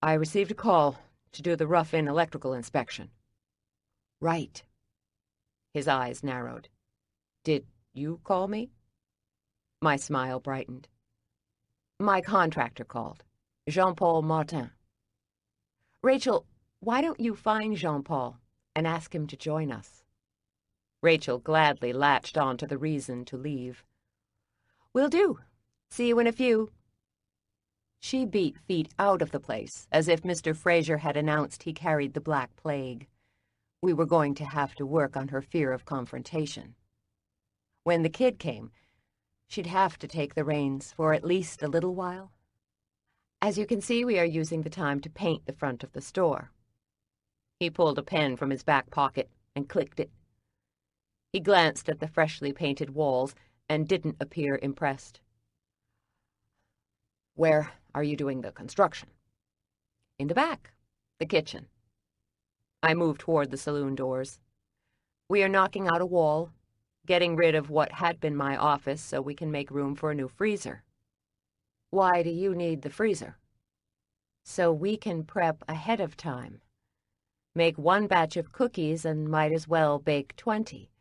"I received a call to do the rough-in electrical inspection." "Right." His eyes narrowed. "Did you call me?" My smile brightened. "My contractor called, Jean-Paul Martin." "Rachel, why don't you find Jean-Paul and ask him to join us?" Rachel gladly latched on to the reason to leave. "Will do. See you in a few." She beat feet out of the place, as if Mr. Fraser had announced he carried the Black Plague. We were going to have to work on her fear of confrontation. When the kid came, she'd have to take the reins for at least a little while. "As you can see, we are using the time to paint the front of the store." He pulled a pen from his back pocket and clicked it. He glanced at the freshly painted walls and didn't appear impressed. "Where are you doing the construction?" "In the back, the kitchen." I moved toward the saloon doors. "We are knocking out a wall, getting rid of what had been my office so we can make room for a new freezer." "Why do you need the freezer?" "So we can prep ahead of time. Make one batch of cookies and might as well bake 20.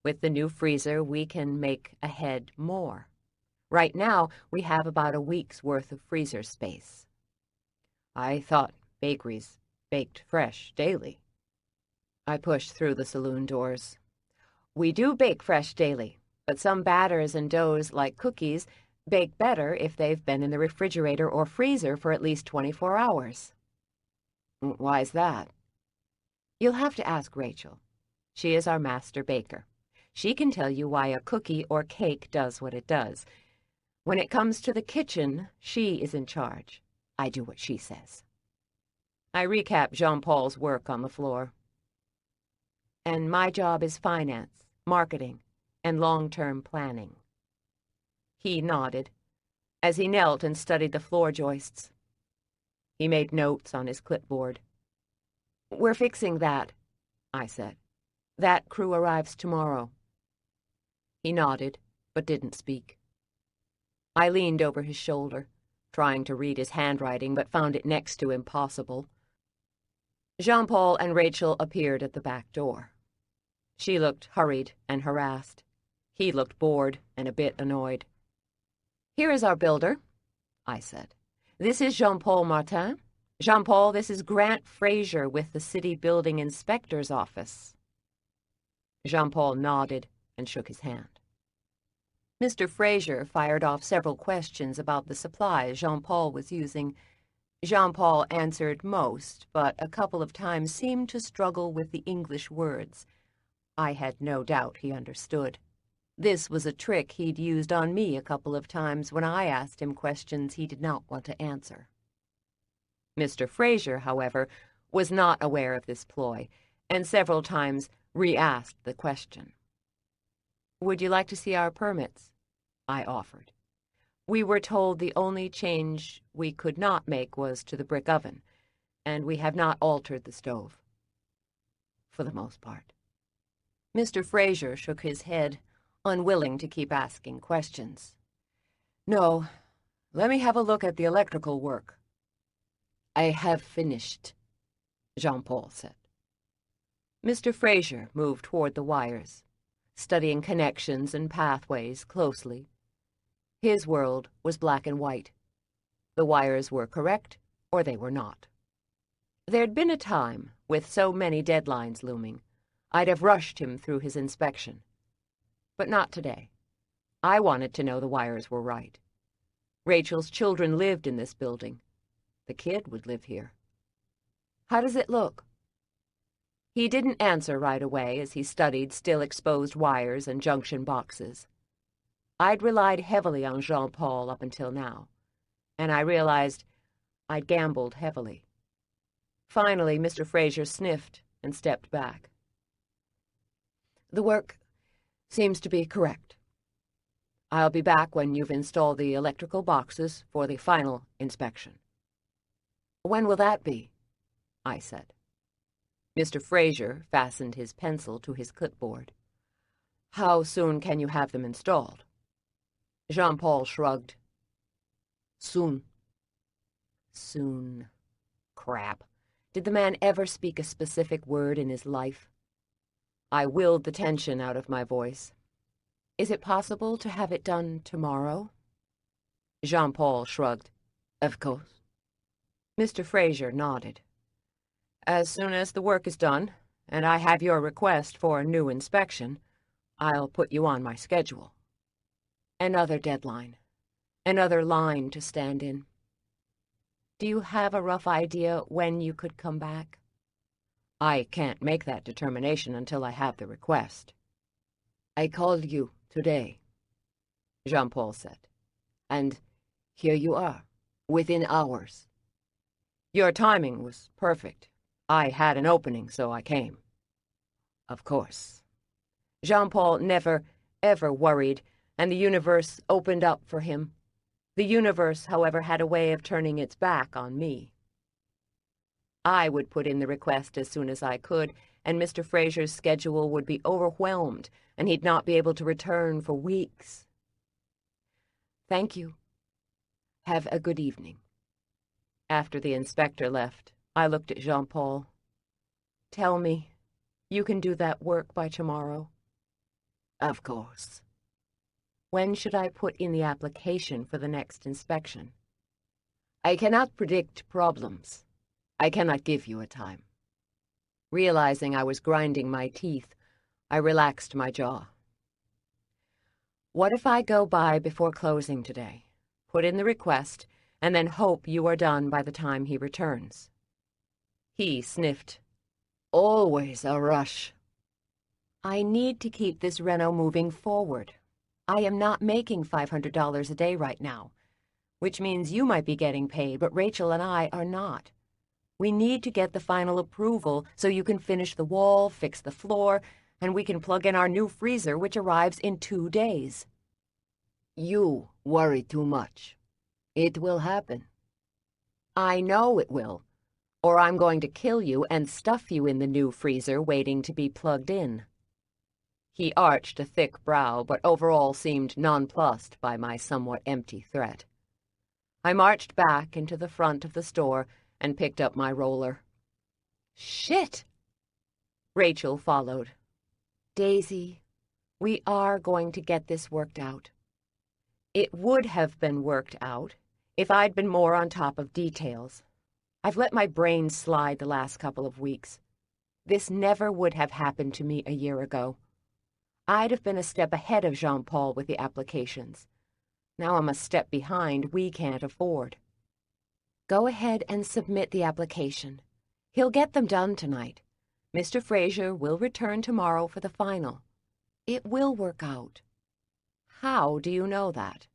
With the new freezer, we can make ahead more. Right now, we have about a week's worth of freezer space." "I thought bakeries baked fresh daily." I pushed through the saloon doors. "We do bake fresh daily, but some batters and doughs, like cookies, bake better if they've been in the refrigerator or freezer for at least 24 hours. "Why's that?" "You'll have to ask Rachel. She is our master baker. She can tell you why a cookie or cake does what it does. When it comes to the kitchen, she is in charge. I do what she says." I recapped Jean-Paul's work on the floor. "And my job is finance, marketing, and long-term planning." He nodded, as he knelt and studied the floor joists. He made notes on his clipboard. "We're fixing that," I said. "That crew arrives tomorrow." He nodded, but didn't speak. I leaned over his shoulder, trying to read his handwriting, but found it next to impossible. Jean-Paul and Rachel appeared at the back door. She looked hurried and harassed. He looked bored and a bit annoyed. "Here is our builder," I said. "This is Jean-Paul Martin. Jean-Paul, this is Grant Fraser with the City Building Inspector's Office." Jean-Paul nodded and shook his hand. Mr. Fraser fired off several questions about the supplies Jean-Paul was using. Jean-Paul answered most, but a couple of times seemed to struggle with the English words. I had no doubt he understood. This was a trick he'd used on me a couple of times when I asked him questions he did not want to answer. Mr. Fraser, however, was not aware of this ploy, and several times re-asked the question. "Would you like to see our permits?" I offered. We were told the only change we could not make was to the brick oven, and we have not altered the stove. For the most part. Mr. Fraser shook his head, unwilling to keep asking questions. "No, let me have a look at the electrical work." "I have finished," Jean-Paul said. Mr. Fraser moved toward the wires, studying connections and pathways closely. His world was black and white. The wires were correct, or they were not. There'd been a time, with so many deadlines looming, I'd have rushed him through his inspection. But not today. I wanted to know the wires were right. Rachel's children lived in this building. The kid would live here. How does it look? He didn't answer right away as he studied still exposed wires and junction boxes. I'd relied heavily on Jean-Paul up until now, and I realized I'd gambled heavily. Finally, Mr. Fraser sniffed and stepped back. The work seems to be correct. I'll be back when you've installed the electrical boxes for the final inspection. When will that be? I said. Mr. Fraser fastened his pencil to his clipboard. How soon can you have them installed? Jean-Paul shrugged. Soon. Soon. Crap. Did the man ever speak a specific word in his life? I willed the tension out of my voice. Is it possible to have it done tomorrow? Jean-Paul shrugged. Of course. Mr. Fraser nodded. As soon as the work is done, and I have your request for a new inspection, I'll put you on my schedule. Another deadline. Another line to stand in. Do you have a rough idea when you could come back? I can't make that determination until I have the request. I called you today, Jean-Paul said, and here you are, within hours. Your timing was perfect. I had an opening, so I came. Of course. Jean-Paul never, ever worried, and the universe opened up for him. The universe, however, had a way of turning its back on me. I would put in the request as soon as I could, and Mr. Fraser's schedule would be overwhelmed, and he'd not be able to return for weeks. Thank you. Have a good evening. After the inspector left, I looked at Jean-Paul. Tell me, you can do that work by tomorrow? Of course. When should I put in the application for the next inspection? I cannot predict problems. I cannot give you a time. Realizing I was grinding my teeth, I relaxed my jaw. What if I go by before closing today, put in the request, and then hope you are done by the time he returns? He sniffed. Always a rush. I need to keep this reno moving forward. I am not making $500 a day right now, which means you might be getting paid, but Rachel and I are not. We need to get the final approval so you can finish the wall, fix the floor, and we can plug in our new freezer, which arrives in 2 days. You worry too much. It will happen. I know it will, or I'm going to kill you and stuff you in the new freezer waiting to be plugged in. He arched a thick brow, but overall seemed nonplussed by my somewhat empty threat. I marched back into the front of the store and picked up my roller. Shit! Rachel followed. Daisy, we are going to get this worked out. It would have been worked out if I'd been more on top of details. I've let my brain slide the last couple of weeks. This never would have happened to me a year ago. I'd have been a step ahead of Jean-Paul with the applications. Now I'm a step behind we can't afford. Go ahead and submit the application. He'll get them done tonight. Mr. Fraser will return tomorrow for the final. It will work out. How do you know that?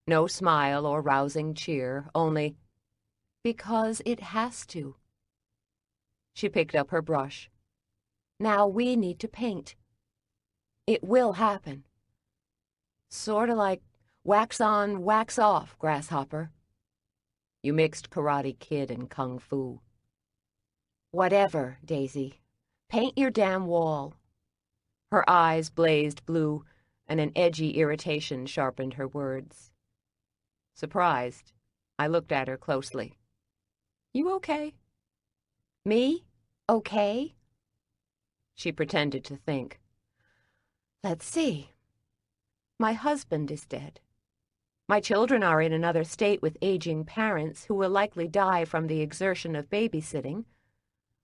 No smile or rousing cheer, only, because it has to. She picked up her brush. Now we need to paint. It will happen. Sort of like wax on, wax off, grasshopper. You mixed Karate Kid and Kung Fu. Whatever, Daisy. Paint your damn wall. Her eyes blazed blue, and an edgy irritation sharpened her words. Surprised, I looked at her closely. You okay? Me? Okay? She pretended to think. Let's see. My husband is dead. My children are in another state with aging parents who will likely die from the exertion of babysitting.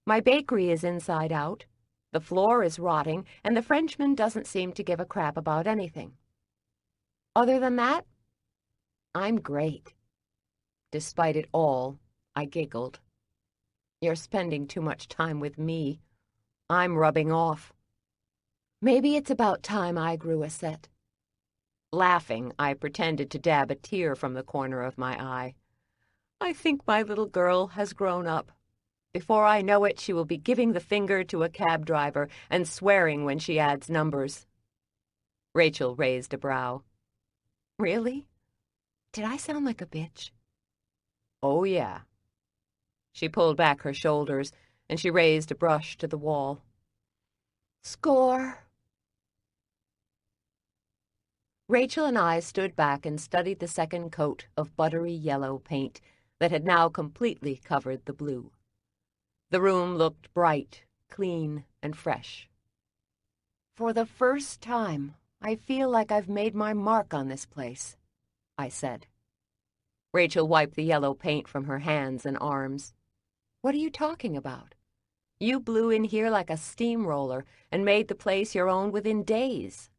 My bakery is inside out. The floor is rotting, and the Frenchman doesn't seem to give a crap about anything. Other than that, I'm great. Despite it all, I giggled. You're spending too much time with me. I'm rubbing off. Maybe it's about time I grew a set. Laughing, I pretended to dab a tear from the corner of my eye. I think my little girl has grown up. Before I know it, she will be giving the finger to a cab driver and swearing when she adds numbers. Rachel raised a brow. Really? Did I sound like a bitch? Oh, yeah. She pulled back her shoulders, and she raised a brush to the wall. Score. Rachel and I stood back and studied the second coat of buttery yellow paint that had now completely covered the blue. The room looked bright, clean, and fresh. For the first time, I feel like I've made my mark on this place, I said. Rachel wiped the yellow paint from her hands and arms. What are you talking about? You blew in here like a steamroller and made the place your own within days.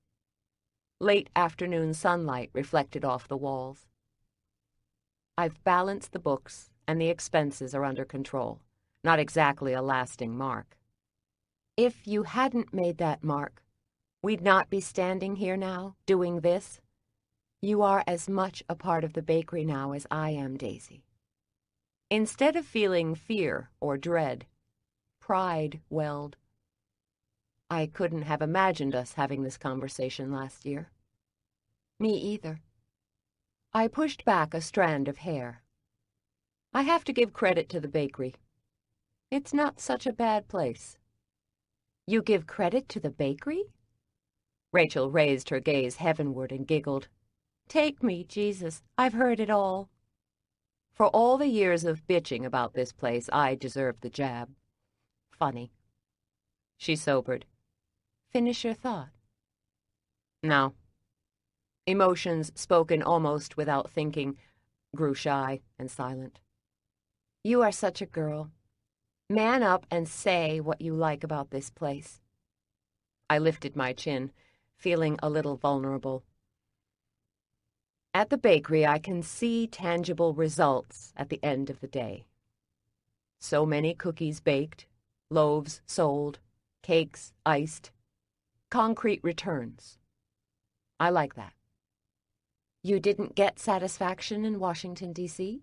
Late afternoon sunlight reflected off the walls. I've balanced the books, and the expenses are under control. Not exactly a lasting mark. If you hadn't made that mark, we'd not be standing here now, doing this. You are as much a part of the bakery now as I am, Daisy. Instead of feeling fear or dread, pride welled. I couldn't have imagined us having this conversation last year. Me either. I pushed back a strand of hair. I have to give credit to the bakery. It's not such a bad place. You give credit to the bakery? Rachel raised her gaze heavenward and giggled. Take me, Jesus, I've heard it all. For all the years of bitching about this place, I deserved the jab. Funny. She sobered. Finish your thought. No. Emotions, spoken almost without thinking, grew shy and silent. You are such a girl. Man up and say what you like about this place. I lifted my chin, feeling a little vulnerable. At the bakery, I can see tangible results at the end of the day. So many cookies baked, loaves sold, cakes iced. Concrete returns. I like that. You didn't get satisfaction in Washington, D.C.?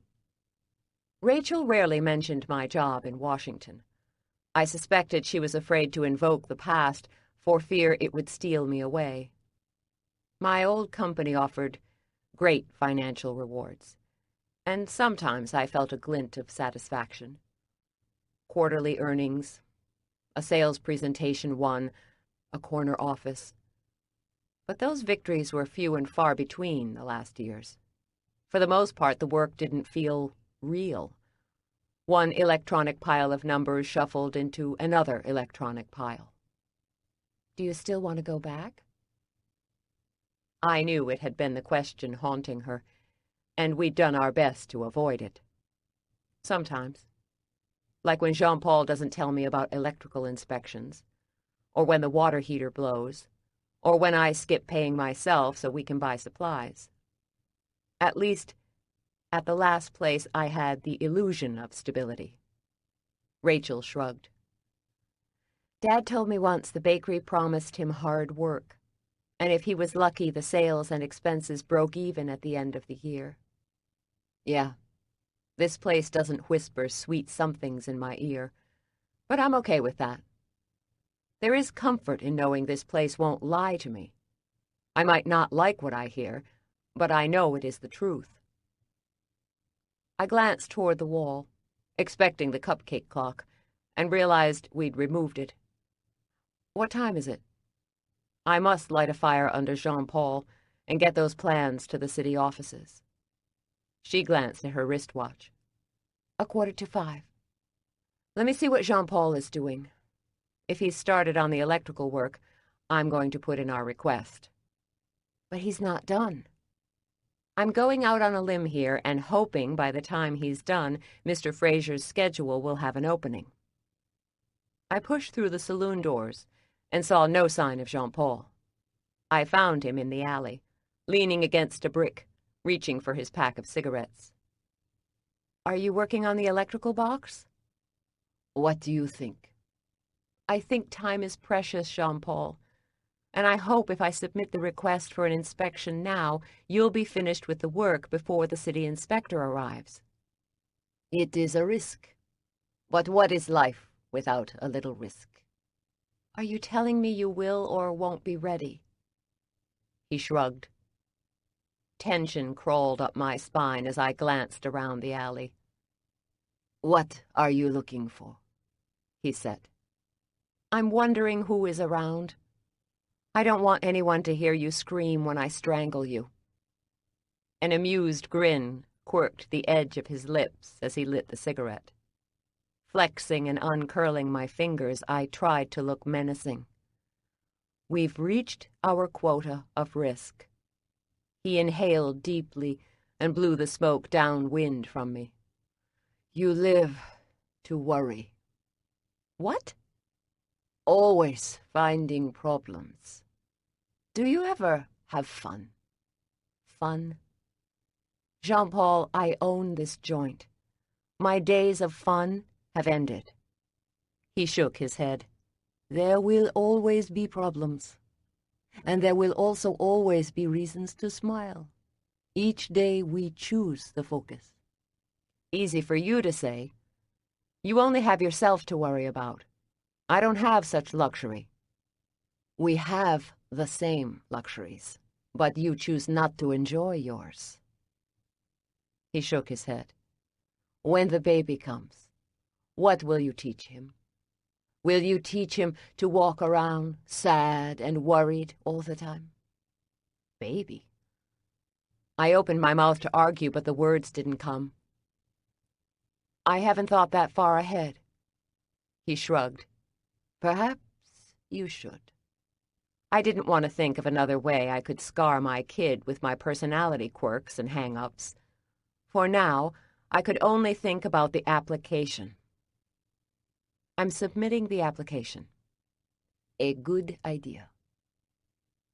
Rachel rarely mentioned my job in Washington. I suspected she was afraid to invoke the past for fear it would steal me away. My old company offered great financial rewards, and sometimes I felt a glint of satisfaction. Quarterly earnings, a sales presentation won, a corner office. But those victories were few and far between the last years. For the most part, the work didn't feel real. One electronic pile of numbers shuffled into another electronic pile. Do you still want to go back? I knew it had been the question haunting her, and we'd done our best to avoid it. Sometimes. Like when Jean-Paul doesn't tell me about electrical inspections, or when the water heater blows, or when I skip paying myself so we can buy supplies. At least, at the last place I had the illusion of stability. Rachel shrugged. Dad told me once the bakery promised him hard work, and if he was lucky, the sales and expenses broke even at the end of the year. Yeah, this place doesn't whisper sweet somethings in my ear, but I'm okay with that. There is comfort in knowing this place won't lie to me. I might not like what I hear, but I know it is the truth. I glanced toward the wall, expecting the cupcake clock, and realized we'd removed it. What time is it? I must light a fire under Jean-Paul and get those plans to the city offices. She glanced at her wristwatch. 5:15. Let me see what Jean-Paul is doing. If he's started on the electrical work, I'm going to put in our request. But he's not done. I'm going out on a limb here and hoping by the time he's done, Mr. Fraser's schedule will have an opening. I pushed through the saloon doors and saw no sign of Jean-Paul. I found him in the alley, leaning against a brick, reaching for his pack of cigarettes. "Are you working on the electrical box?" "What do you think?" "I think time is precious, Jean-Paul, and I hope if I submit the request for an inspection now, you'll be finished with the work before the city inspector arrives." "It is a risk. But what is life without a little risk?" "Are you telling me you will or won't be ready?" He shrugged. Tension crawled up my spine as I glanced around the alley. "What are you looking for?" he said. "I'm wondering who is around. I don't want anyone to hear you scream when I strangle you." An amused grin quirked the edge of his lips as he lit the cigarette. Flexing and uncurling my fingers, I tried to look menacing. "We've reached our quota of risk." He inhaled deeply and blew the smoke downwind from me. "You live to worry." "What?" "Always finding problems. Do you ever have fun?" "Fun?" "Jean-Paul, I own this joint. My days of fun have ended." He shook his head. "There will always be problems. And there will also always be reasons to smile. Each day we choose the focus." "Easy for you to say. You only have yourself to worry about. I don't have such luxury." "We have the same luxuries, but you choose not to enjoy yours." He shook his head. "When the baby comes, what will you teach him? Will you teach him to walk around sad and worried all the time?" "Baby?" I opened my mouth to argue, but the words didn't come. "I haven't thought that far ahead." He shrugged. "Perhaps you should." I didn't want to think of another way I could scar my kid with my personality quirks and hang-ups. For now, I could only think about the application. "I'm submitting the application." "A good idea."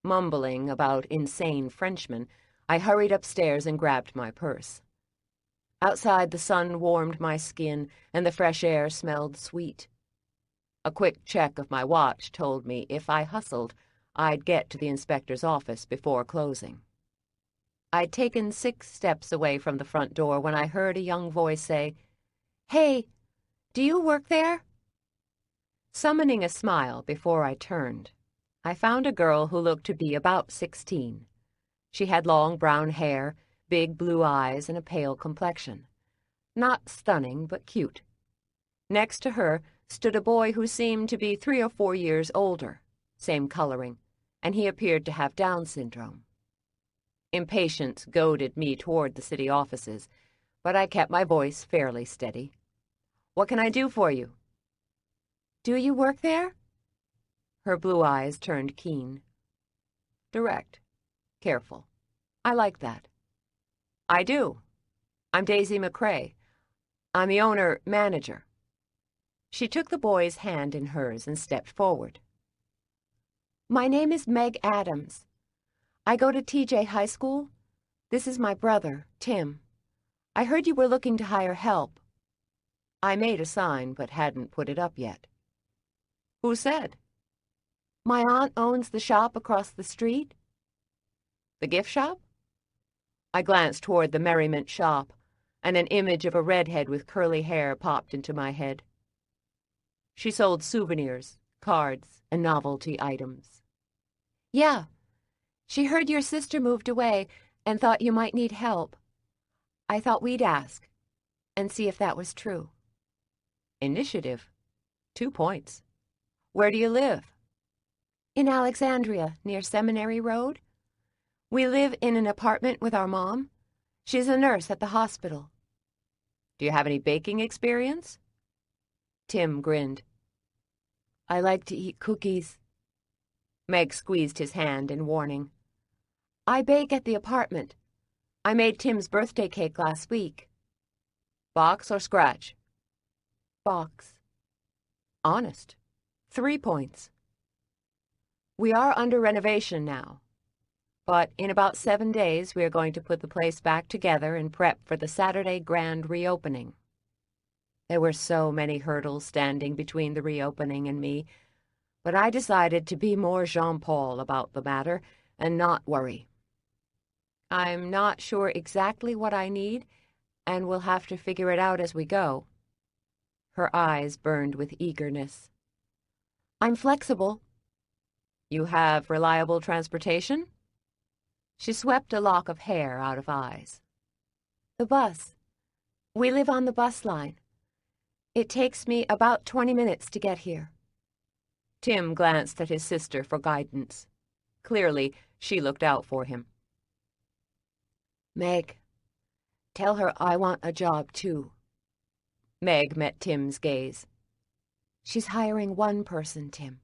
Mumbling about insane Frenchmen, I hurried upstairs and grabbed my purse. Outside, the sun warmed my skin and the fresh air smelled sweet. A quick check of my watch told me if I hustled, I'd get to the inspector's office before closing. I'd taken 6 steps away from the front door when I heard a young voice say, "Hey, do you work there?" Summoning a smile before I turned, I found a girl who looked to be about 16. She had long brown hair, big blue eyes, and a pale complexion. Not stunning, but cute. Next to her stood a boy who seemed to be 3 or 4 years older, same coloring, and he appeared to have Down syndrome. Impatience goaded me toward the city offices, but I kept my voice fairly steady. "What can I do for you?" "Do you work there?" Her blue eyes turned keen. Direct. Careful. I like that. "I do. I'm Daisy McCrae. I'm the owner-manager." She took the boy's hand in hers and stepped forward. "My name is Meg Adams. I go to TJ High School. This is my brother, Tim. I heard you were looking to hire help." I made a sign, but hadn't put it up yet. "Who said?" "My aunt owns the shop across the street." "The gift shop?" I glanced toward the merriment shop, and an image of a redhead with curly hair popped into my head. She sold souvenirs, cards, and novelty items. "Yeah. She heard your sister moved away and thought you might need help. I thought we'd ask and see if that was true." Initiative. 2 points. "Where do you live?" "In Alexandria, near Seminary Road. We live in an apartment with our mom. She's a nurse at the hospital." "Do you have any baking experience?" Tim grinned. "I like to eat cookies." Meg squeezed his hand in warning. "I bake at the apartment. I made Tim's birthday cake last week." "Box or scratch?" "Box." "Honest. 3 points. We are under renovation now, but in about 7 days we are going to put the place back together and prep for the Saturday grand reopening. There were so many hurdles standing between the reopening and me, but I decided to be more Jean-Paul about the matter and not worry. I'm not sure exactly what I need, and we'll have to figure it out as we go. Her eyes burned with eagerness. I'm flexible. You have reliable transportation? She swept a lock of hair out of eyes. The bus. We live on the bus line. It takes me about 20 minutes to get here. Tim glanced at his sister for guidance. Clearly, she looked out for him. Meg, tell her I want a job, too. Meg met Tim's gaze. She's hiring one person, Tim.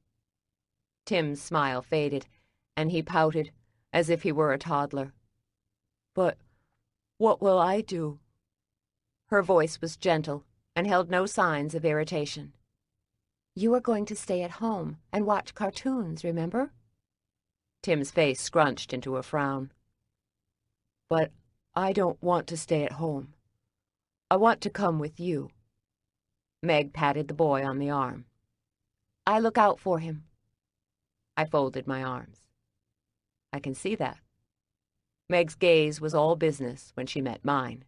Tim's smile faded, and he pouted, as if he were a toddler. But what will I do? Her voice was gentle and held no signs of irritation. You are going to stay at home and watch cartoons, remember? Tim's face scrunched into a frown. But I don't want to stay at home. I want to come with you. Meg patted the boy on the arm. I look out for him. I folded my arms. I can see that. Meg's gaze was all business when she met mine.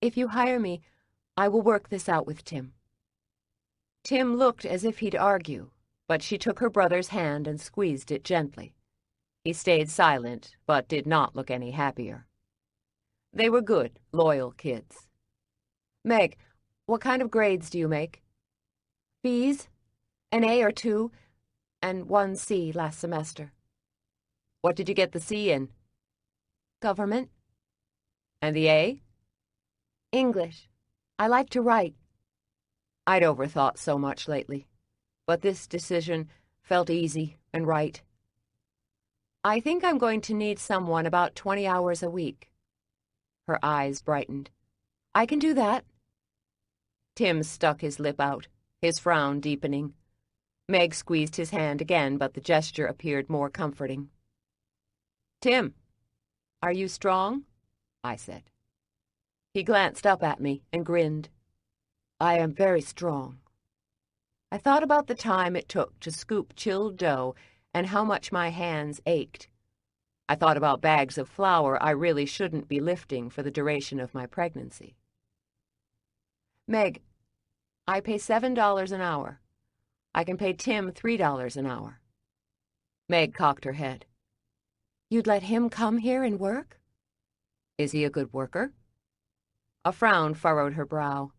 If you hire me, I will work this out with Tim. Tim looked as if he'd argue, but she took her brother's hand and squeezed it gently. He stayed silent, but did not look any happier. They were good, loyal kids. Meg, what kind of grades do you make? B's, an A or 2, and 1 C last semester. What did you get the C in? Government. And the A? English. I like to write. I'd overthought so much lately, but this decision felt easy and right. I think I'm going to need someone about 20 hours a week. Her eyes brightened. I can do that. Tim stuck his lip out, his frown deepening. Meg squeezed his hand again, but the gesture appeared more comforting. Tim, are you strong? I said. He glanced up at me and grinned. I am very strong. I thought about the time it took to scoop chilled dough and how much my hands ached. I thought about bags of flour I really shouldn't be lifting for the duration of my pregnancy. Meg, I pay $7 an hour. I can pay Tim $3 an hour. Meg cocked her head. You'd let him come here and work? Is he a good worker? A frown furrowed her brow.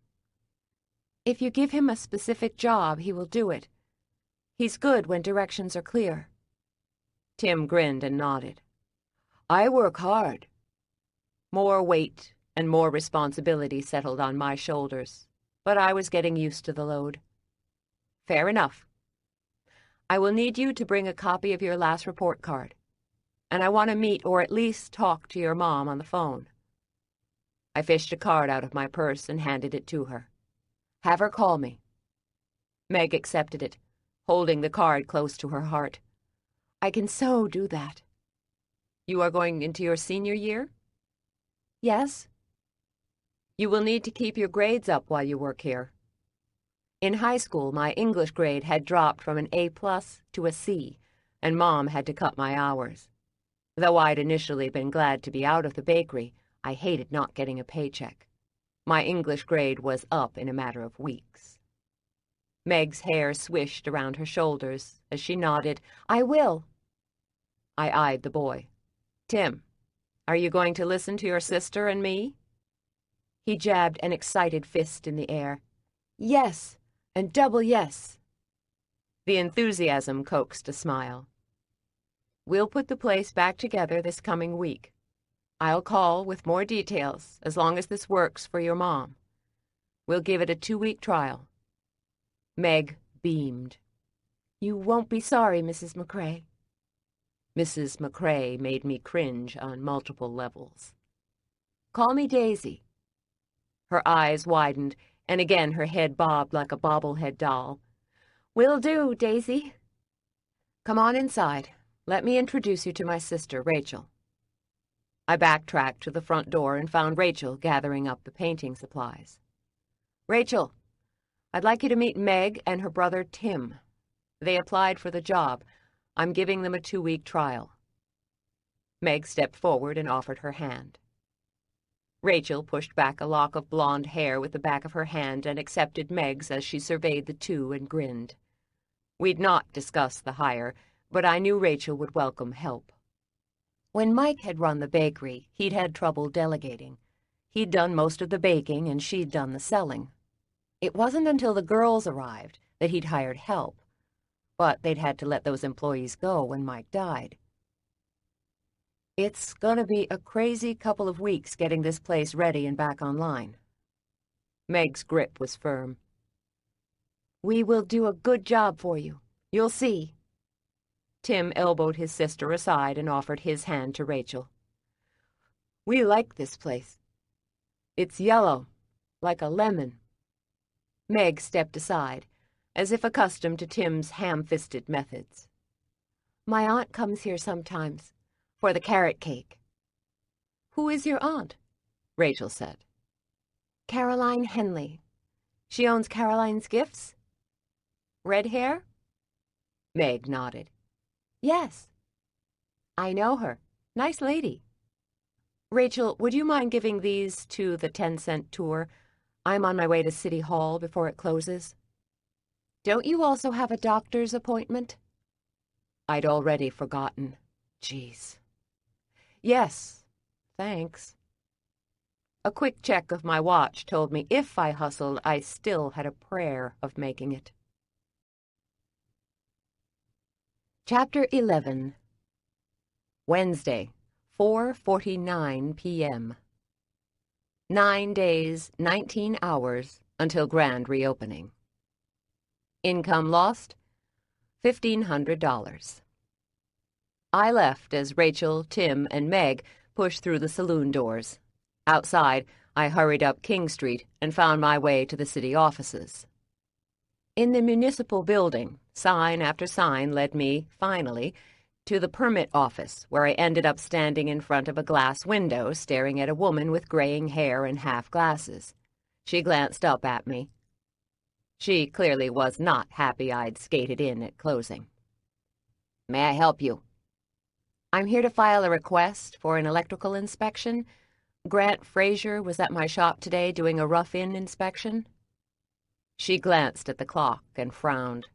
If you give him a specific job, he will do it. He's good when directions are clear. Tim grinned and nodded. I work hard. More weight and more responsibility settled on my shoulders, but I was getting used to the load. Fair enough. I will need you to bring a copy of your last report card, and I want to meet or at least talk to your mom on the phone. I fished a card out of my purse and handed it to her. Have her call me. Meg accepted it, holding the card close to her heart. I can so do that. You are going into your senior year? Yes. You will need to keep your grades up while you work here. In high school, my English grade had dropped from an A+ to a C, and Mom had to cut my hours. Though I'd initially been glad to be out of the bakery, I hated not getting a paycheck. My English grade was up in a matter of weeks. Meg's hair swished around her shoulders as she nodded, I will. I eyed the boy. Tim, are you going to listen to your sister and me? He jabbed an excited fist in the air. Yes, and double yes. The enthusiasm coaxed a smile. We'll put the place back together this coming week. I'll call with more details as long as this works for your mom. We'll give it a 2-week trial. Meg beamed. You won't be sorry, Mrs. McCrae. Mrs. McCrae made me cringe on multiple levels. Call me Daisy. Her eyes widened, and again her head bobbed like a bobblehead doll. Will do, Daisy. Come on inside. Let me introduce you to my sister, Rachel. I backtracked to the front door and found Rachel gathering up the painting supplies. Rachel, I'd like you to meet Meg and her brother Tim. They applied for the job. I'm giving them a 2-week trial. Meg stepped forward and offered her hand. Rachel pushed back a lock of blonde hair with the back of her hand and accepted Meg's as she surveyed the two and grinned. We'd not discussed the hire, but I knew Rachel would welcome help. When Mike had run the bakery, he'd had trouble delegating. He'd done most of the baking and she'd done the selling. It wasn't until the girls arrived that he'd hired help, but they'd had to let those employees go when Mike died. It's gonna be a crazy couple of weeks getting this place ready and back online. Meg's grip was firm. We will do a good job for you. You'll see. Tim elbowed his sister aside and offered his hand to Rachel. We like this place. It's yellow, like a lemon. Meg stepped aside, as if accustomed to Tim's ham-fisted methods. My aunt comes here sometimes, for the carrot cake. Who is your aunt? Rachel said. Caroline Henley. She owns Caroline's Gifts? Red hair? Meg nodded. Yes. I know her. Nice lady. Rachel, would you mind giving these to the 10-cent tour? I'm on my way to City Hall before it closes. Don't you also have a doctor's appointment? I'd already forgotten. Jeez. Yes, thanks. A quick check of my watch told me if I hustled, I still had a prayer of making it. Chapter 11. Wednesday, 4:49 p.m. 9 days, 19 hours until grand reopening. Income lost, $1,500. I left as Rachel, Tim, and Meg pushed through the saloon doors. Outside, I hurried up King Street and found my way to the city offices. In the municipal building, sign after sign led me, finally, to the permit office, where I ended up standing in front of a glass window staring at a woman with graying hair and half glasses. She glanced up at me. She clearly was not happy I'd skated in at closing. May I help you? I'm here to file a request for an electrical inspection. Grant Frazier was at my shop today doing a rough-in inspection. She glanced at the clock and frowned.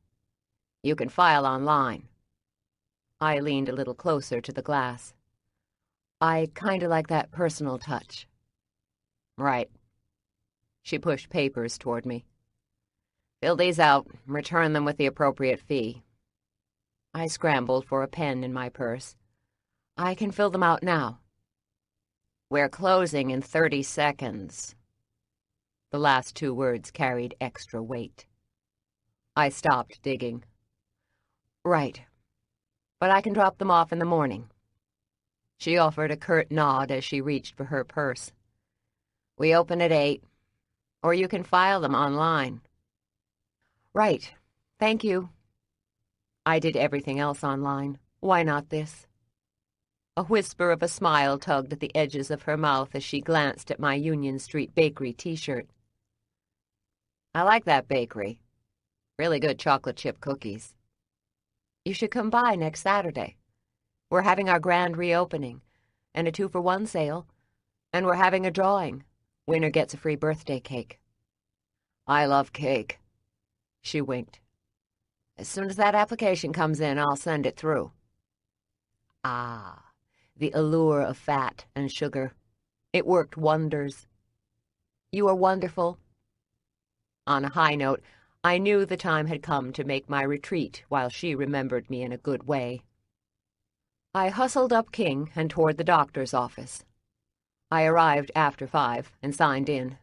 You can file online. I leaned a little closer to the glass. I kinda like that personal touch. Right. She pushed papers toward me. Fill these out, return them with the appropriate fee. I scrambled for a pen in my purse. I can fill them out now. We're closing in 30 seconds. The last two words carried extra weight. I stopped digging. Right. But I can drop them off in the morning. She offered a curt nod as she reached for her purse. We open at 8, or you can file them online. Right. Thank you. I did everything else online. Why not this? A whisper of a smile tugged at the edges of her mouth as she glanced at my Union Street Bakery t-shirt. I like that bakery. Really good chocolate chip cookies. You should come by next Saturday. We're having our grand reopening, and a 2-for-1 sale, and we're having a drawing. Winner gets a free birthday cake. I love cake. She winked. As soon as that application comes in, I'll send it through. Ah, the allure of fat and sugar. It worked wonders. You are wonderful. On a high note, I knew the time had come to make my retreat while she remembered me in a good way. I hustled up King and toward the doctor's office. I arrived after 5 and signed in.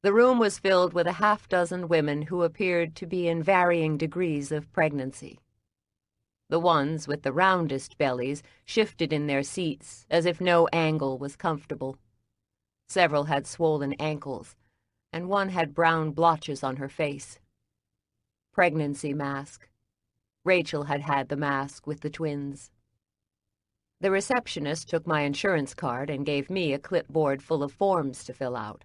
The room was filled with a half-dozen women who appeared to be in varying degrees of pregnancy. The ones with the roundest bellies shifted in their seats as if no angle was comfortable. Several had swollen ankles, and one had brown blotches on her face. Pregnancy mask. Rachel had had the mask with the twins. The receptionist took my insurance card and gave me a clipboard full of forms to fill out.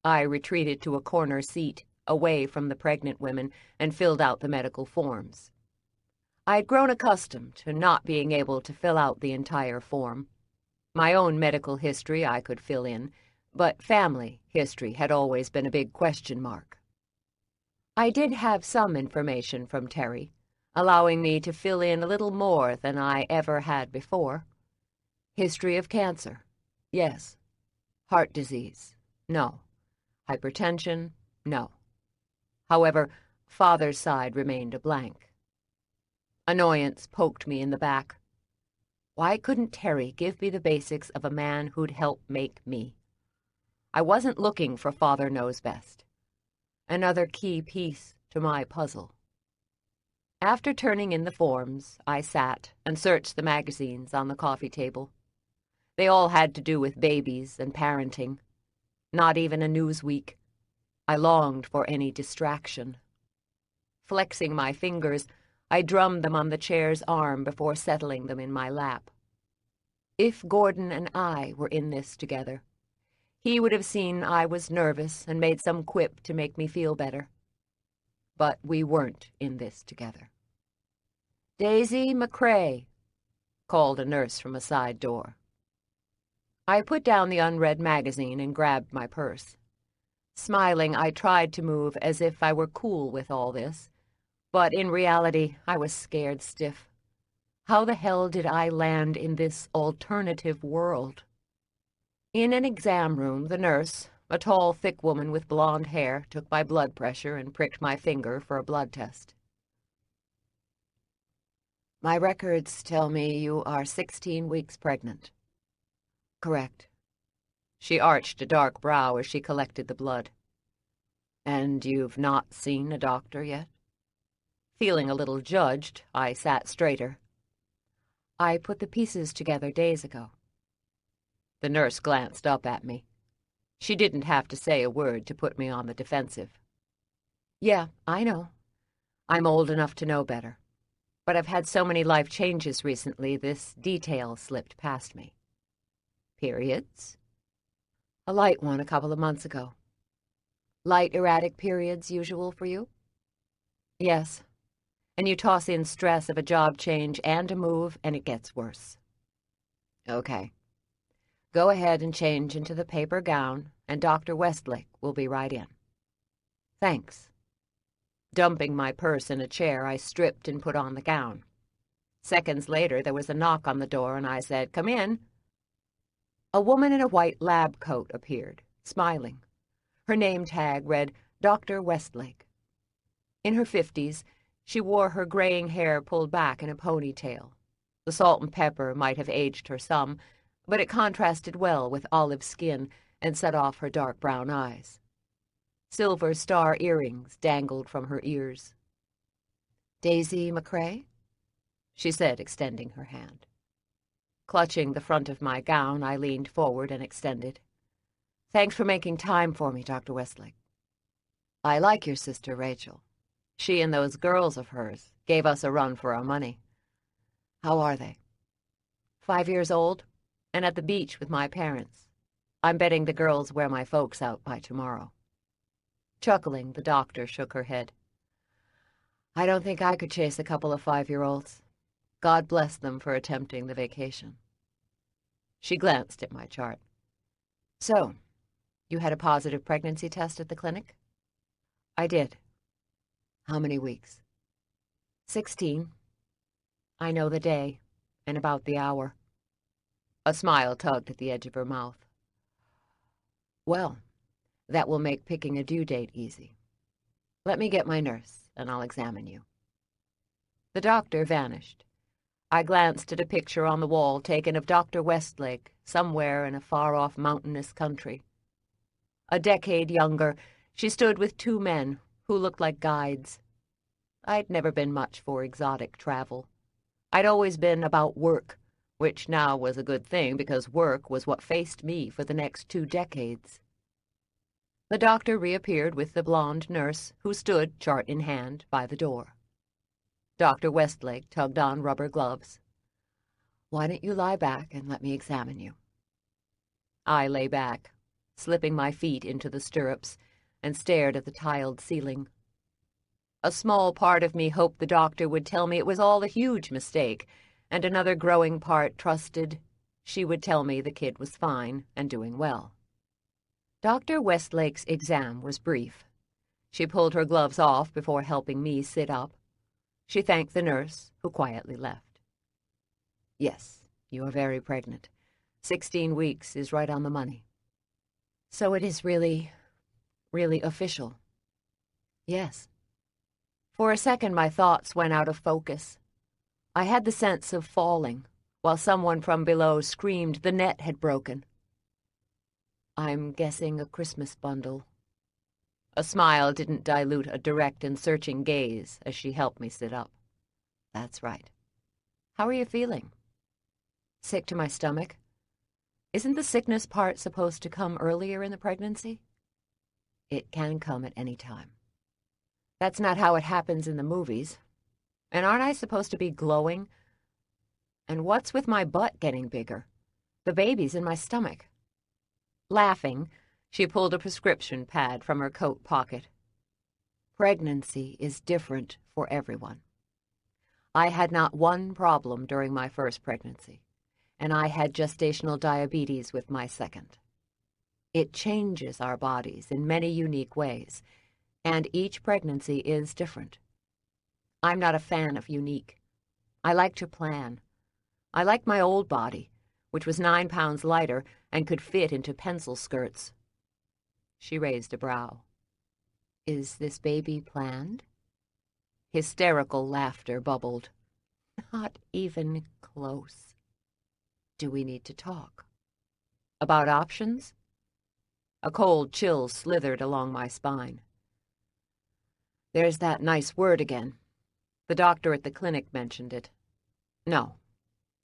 I retreated to a corner seat, away from the pregnant women, and filled out the medical forms. I had grown accustomed to not being able to fill out the entire form. My own medical history I could fill in, but family history had always been a big question mark. I did have some information from Terry, allowing me to fill in a little more than I ever had before. History of cancer, yes. Heart disease, no. Hypertension, no. However, father's side remained a blank. Annoyance poked me in the back. Why couldn't Terry give me the basics of a man who'd help make me? I wasn't looking for Father Knows Best. Another key piece to my puzzle. After turning in the forms, I sat and searched the magazines on the coffee table. They all had to do with babies and parenting. Not even a Newsweek. I longed for any distraction. Flexing my fingers, I drummed them on the chair's arm before settling them in my lap. If Gordon and I were in this together, he would have seen I was nervous and made some quip to make me feel better. But we weren't in this together. "Daisy McCrae," called a nurse from a side door. I put down the unread magazine and grabbed my purse. Smiling, I tried to move as if I were cool with all this, but in reality, I was scared stiff. How the hell did I land in this alternative world? In an exam room, the nurse, a tall, thick woman with blonde hair, took my blood pressure and pricked my finger for a blood test. "My records tell me you are 16 weeks pregnant." "Correct." She arched a dark brow as she collected the blood. "And you've not seen a doctor yet?" Feeling a little judged, I sat straighter. "I put the pieces together days ago." The nurse glanced up at me. She didn't have to say a word to put me on the defensive. "Yeah, I know. I'm old enough to know better. But I've had so many life changes recently, this detail slipped past me." "Periods?" "A light one a couple of months ago." "Light erratic periods usual for you?" "Yes. And you toss in stress of a job change and a move, and it gets worse." "Okay. Go ahead and change into the paper gown, and Dr. Westlake will be right in." "Thanks." Dumping my purse in a chair, I stripped and put on the gown. Seconds later, there was a knock on the door, and I said, "Come in." A woman in a white lab coat appeared, smiling. Her name tag read Dr. Westlake. In her 50s, she wore her graying hair pulled back in a ponytail. The salt and pepper might have aged her some, but it contrasted well with olive skin and set off her dark brown eyes. Silver star earrings dangled from her ears. "Daisy McCrae?" she said, extending her hand. Clutching the front of my gown, I leaned forward and extended. "Thanks for making time for me, Dr. Westlake. I like your sister, Rachel. She and those girls of hers gave us a run for our money. How are they?" 5 years old, and at the beach with my parents. I'm betting the girls wear my folks out by tomorrow." Chuckling, the doctor shook her head. "I don't think I could chase a couple of 5-year-olds. God bless them for attempting the vacation." She glanced at my chart. "So, you had a positive pregnancy test at the clinic?" "I did." "How many weeks?" 16. I know the day, and about the hour." A smile tugged at the edge of her mouth. "Well, that will make picking a due date easy. Let me get my nurse, and I'll examine you." The doctor vanished. I glanced at a picture on the wall taken of Dr. Westlake somewhere in a far-off mountainous country. A decade younger, she stood with 2 men who looked like guides. I'd never been much for exotic travel. I'd always been about work, which now was a good thing because work was what faced me for the next 2 decades. The doctor reappeared with the blonde nurse, who stood, chart in hand, by the door. Dr. Westlake tugged on rubber gloves. "Why don't you lie back and let me examine you?" I lay back, slipping my feet into the stirrups, and stared at the tiled ceiling. A small part of me hoped the doctor would tell me it was all a huge mistake, and another growing part trusted she would tell me the kid was fine and doing well. Dr. Westlake's exam was brief. She pulled her gloves off before helping me sit up. She thanked the nurse, who quietly left. "Yes, you are very pregnant. 16 weeks is right on the money." "So it is really official?" "Yes." For a second my thoughts went out of focus. I had the sense of falling, while someone from below screamed the net had broken. "I'm guessing a Christmas bundle." A smile didn't dilute a direct and searching gaze as she helped me sit up. "That's right. How are you feeling?" "Sick to my stomach." "Isn't the sickness part supposed to come earlier in the pregnancy?" "It can come at any time." "That's not how it happens in the movies. And aren't I supposed to be glowing? And what's with my butt getting bigger? The baby's in my stomach." Laughing, she pulled a prescription pad from her coat pocket. "Pregnancy is different for everyone. I had not one problem during my first pregnancy, and I had gestational diabetes with my second. It changes our bodies in many unique ways, and each pregnancy is different. I'm not a fan of unique. I like to plan. I liked my old body, which was 9 pounds lighter and could fit into pencil skirts." She raised a brow. "Is this baby planned?" Hysterical laughter bubbled. "Not even close." "Do we need to talk?" "About options?" A cold chill slithered along my spine. "There's that nice word again. The doctor at the clinic mentioned it. No,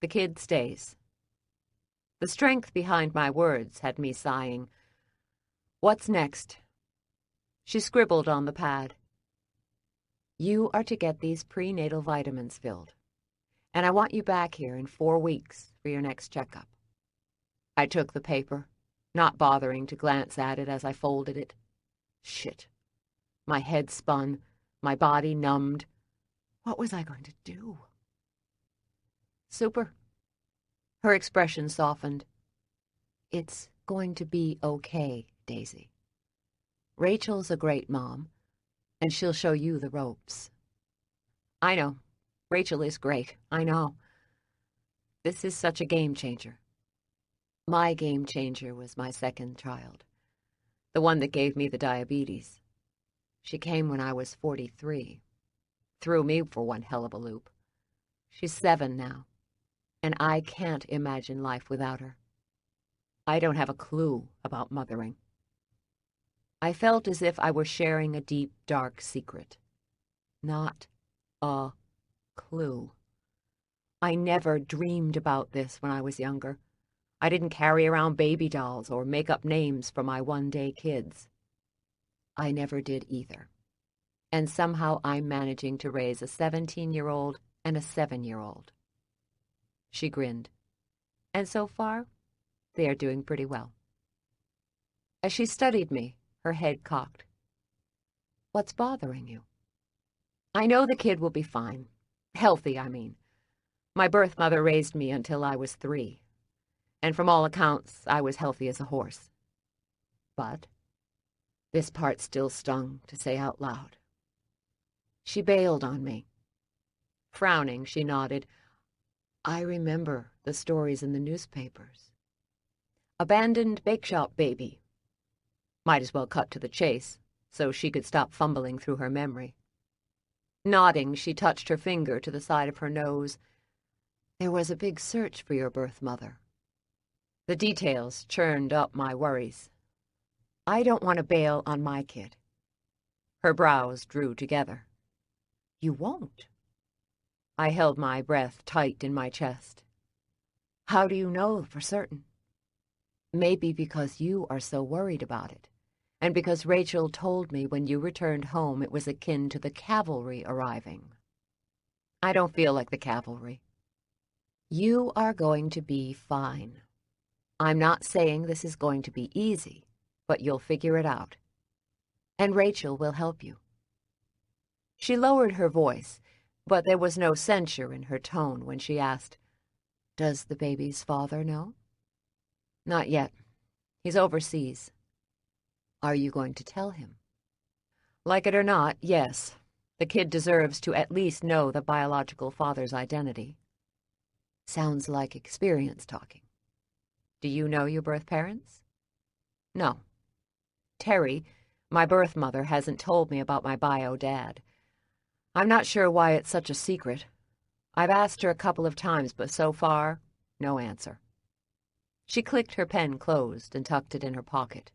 the kid stays." The strength behind my words had me sighing. "What's next?" She scribbled on the pad. "You are to get these prenatal vitamins filled, and I want you back here in 4 weeks for your next checkup." I took the paper, not bothering to glance at it as I folded it. Shit. My head spun, my body numbed. What was I going to do? "Super." Her expression softened. "It's going to be okay, Daisy. Rachel's a great mom, and she'll show you the ropes." "I know. Rachel is great. I know. This is such a game changer." My game changer was my second child, the one that gave me the diabetes. She came when I was 43. Threw me for one hell of a loop. She's 7 now, and I can't imagine life without her. I don't have a clue about mothering. I felt as if I were sharing a deep, dark secret. Not a clue. I never dreamed about this when I was younger. I didn't carry around baby dolls or make up names for my one-day kids. I never did either. And somehow I'm managing to raise a 17-year-old and a 7-year-old. She grinned. And so far, they are doing pretty well. As she studied me, her head cocked. "What's bothering you?" "I know the kid will be fine. Healthy, I mean. My birth mother raised me until I was 3. And from all accounts, I was healthy as a horse. But this part still stung to say out loud. She bailed on me." Frowning, she nodded. "I remember the stories in the newspapers. Abandoned bakeshop baby." Might as well cut to the chase, so she could stop fumbling through her memory. Nodding, she touched her finger to the side of her nose. "There was a big search for your birth mother." The details churned up my worries. I don't want to bail on my kid. Her brows drew together. "You won't?" I held my breath tight in my chest. "How do you know for certain?" "Maybe because you are so worried about it. and because Rachel told me when you returned home it was akin to the cavalry arriving. I don't feel like the cavalry. You are going to be fine. I'm not saying this is going to be easy, but you'll figure it out. And Rachel will help you. She lowered her voice, but there was no censure in her tone when she asked, "Does the baby's father know?" "Not yet. He's overseas." "Are you going to tell him?" "Like it or not, yes. The kid deserves to at least know the biological father's identity." Sounds like experience talking. "Do you know your birth parents?" "No. Terry, my birth mother, hasn't told me about my bio dad. I'm not sure why it's such a secret. I've asked her a couple of times, but so far, no answer." She clicked her pen closed and tucked it in her pocket.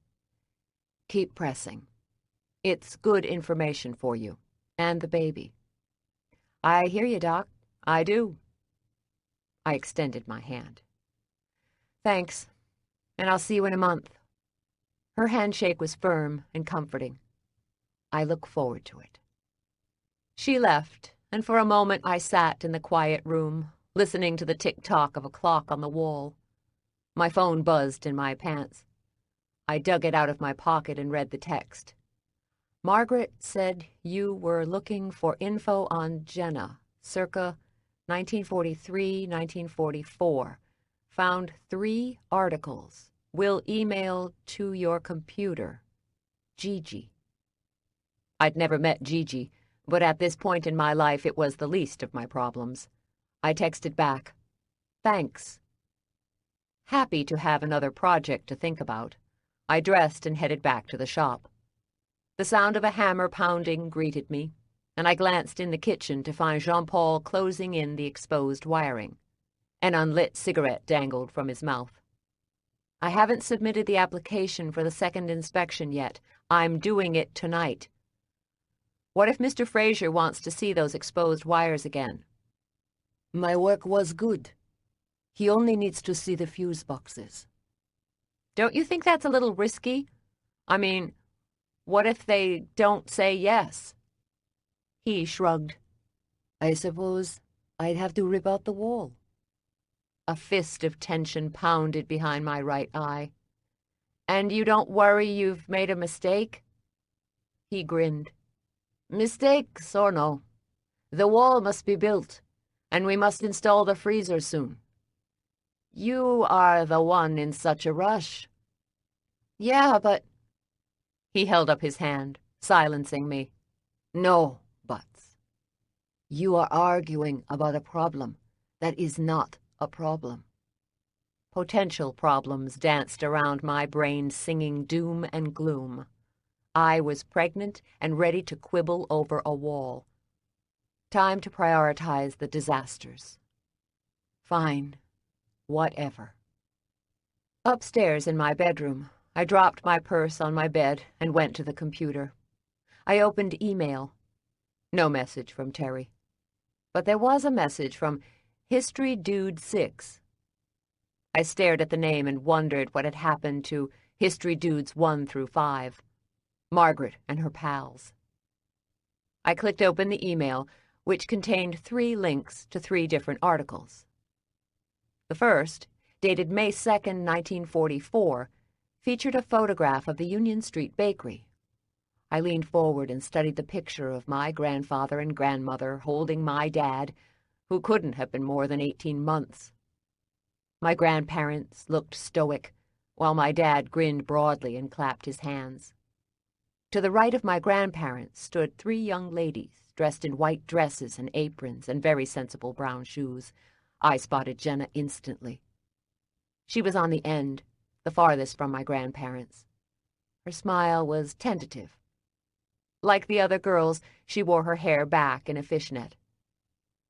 "Keep pressing. It's good information for you, and the baby." "I hear you, Doc. I do." I extended my hand. "Thanks, and I'll see you in a month." Her handshake was firm and comforting. "I look forward to it." She left, and for a moment I sat in the quiet room, listening to the tick-tock of a clock on the wall. My phone buzzed in my pants. I dug it out of my pocket and read the text. "Margaret said you were looking for info on Jenna, circa 1943-1944. Found 3 articles. Will email to your computer. Gigi." I'd never met Gigi, but at this point in my life it was the least of my problems. I texted back, "Thanks." Happy to have another project to think about, I dressed and headed back to the shop. The sound of a hammer pounding greeted me, and I glanced in the kitchen to find Jean-Paul closing in the exposed wiring. An unlit cigarette dangled from his mouth. "I haven't submitted the application for the second inspection yet. I'm doing it tonight." "What if Mr. Fraser wants to see those exposed wires again?" "My work was good. He only needs to see the fuse boxes." "Don't you think that's a little risky? I mean, what if they don't say yes?" He shrugged. "I suppose I'd have to rip out the wall." A fist of tension pounded behind my right eye. "And you don't worry you've made a mistake?" He grinned. "Mistakes or no, the wall must be built, and we must install the freezer soon. You are the one in such a rush." "Yeah, but—" He held up his hand, silencing me. "No buts. You are arguing about a problem that is not a problem." Potential problems danced around my brain, singing doom and gloom. I was pregnant and ready to quibble over a wall. Time to prioritize the disasters. Fine. Whatever. Upstairs in my bedroom, I dropped my purse on my bed and went to the computer. I opened email. No message from Terry. But there was a message from History Dude 6. I stared at the name and wondered what had happened to History Dudes 1 through 5. Margaret and her pals. I clicked open the email, which contained 3 links to 3 different articles. The first, dated May 2nd, 1944, featured a photograph of the Union Street Bakery. I leaned forward and studied the picture of my grandfather and grandmother holding my dad, who couldn't have been more than 18 months. My grandparents looked stoic, while my dad grinned broadly and clapped his hands. To the right of my grandparents stood 3 young ladies dressed in white dresses and aprons and very sensible brown shoes. I spotted Jenna instantly. She was on the end, the farthest from my grandparents. Her smile was tentative. Like the other girls, she wore her hair back in a fishnet.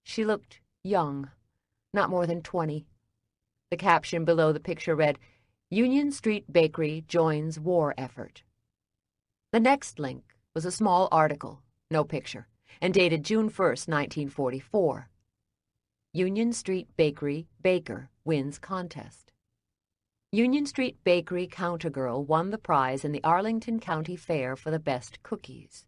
She looked young, not more than 20. The caption below the picture read, "Union Street Bakery joins war effort." The next link was a small article, no picture, and dated June 1st, 1944. Union Street Bakery baker wins contest. Union Street Bakery countergirl won the prize in the Arlington County Fair for the best cookies.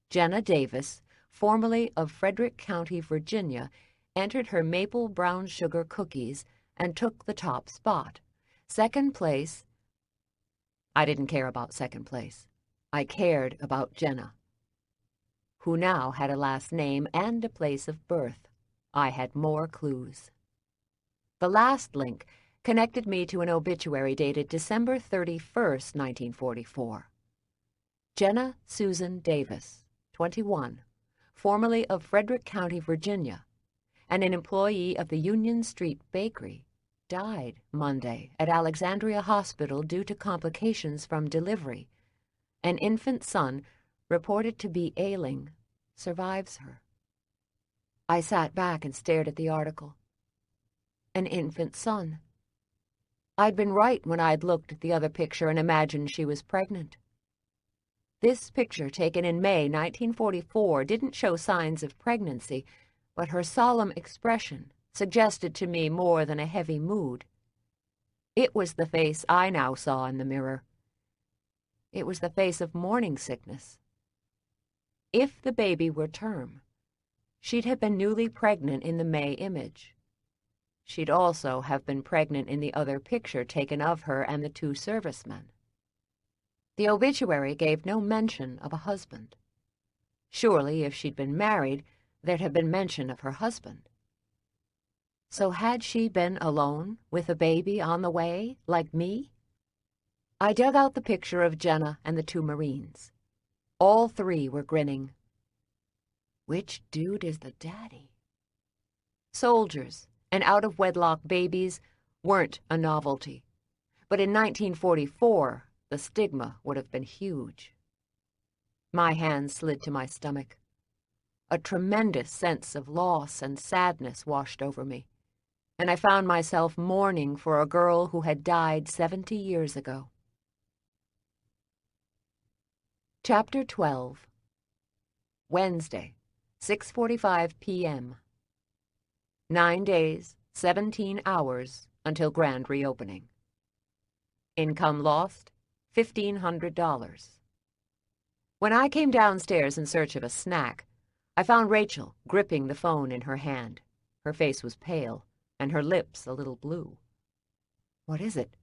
Jenna Davis, formerly of Frederick County, Virginia, entered her maple brown sugar cookies and took the top spot. Second place. I didn't care about second place. I cared about Jenna, who now had a last name and a place of birth. I had more clues. The last link connected me to an obituary dated December 31st, 1944. Jenna Susan Davis, 21, formerly of Frederick County, Virginia, and an employee of the Union Street Bakery, died Monday at Alexandria Hospital due to complications from delivery. An infant son, reported to be ailing, survives her. I sat back and stared at the article. An infant son. I'd been right when I'd looked at the other picture and imagined she was pregnant. This picture, taken in May 1944, didn't show signs of pregnancy, but her solemn expression suggested to me more than a heavy mood. It was the face I now saw in the mirror. It was the face of morning sickness. If the baby were term, she'd have been newly pregnant in the May image. She'd also have been pregnant in the other picture taken of her and the two servicemen. The obituary gave no mention of a husband. Surely, if she'd been married, there'd have been mention of her husband. So had she been alone, with a baby on the way, like me? I dug out the picture of Jenna and the two Marines. All three were grinning. Which dude is the daddy? Soldiers and out-of-wedlock babies weren't a novelty, but in 1944, the stigma would have been huge. My hand slid to my stomach. A tremendous sense of loss and sadness washed over me, and I found myself mourning for a girl who had died 70 years ago. Chapter 12. Wednesday, 6:45 p.m. 9 days, 17 hours until grand reopening. Income lost, $1,500. When I came downstairs in search of a snack, I found Rachel gripping the phone in her hand. Her face was pale, and her lips a little blue. What is it?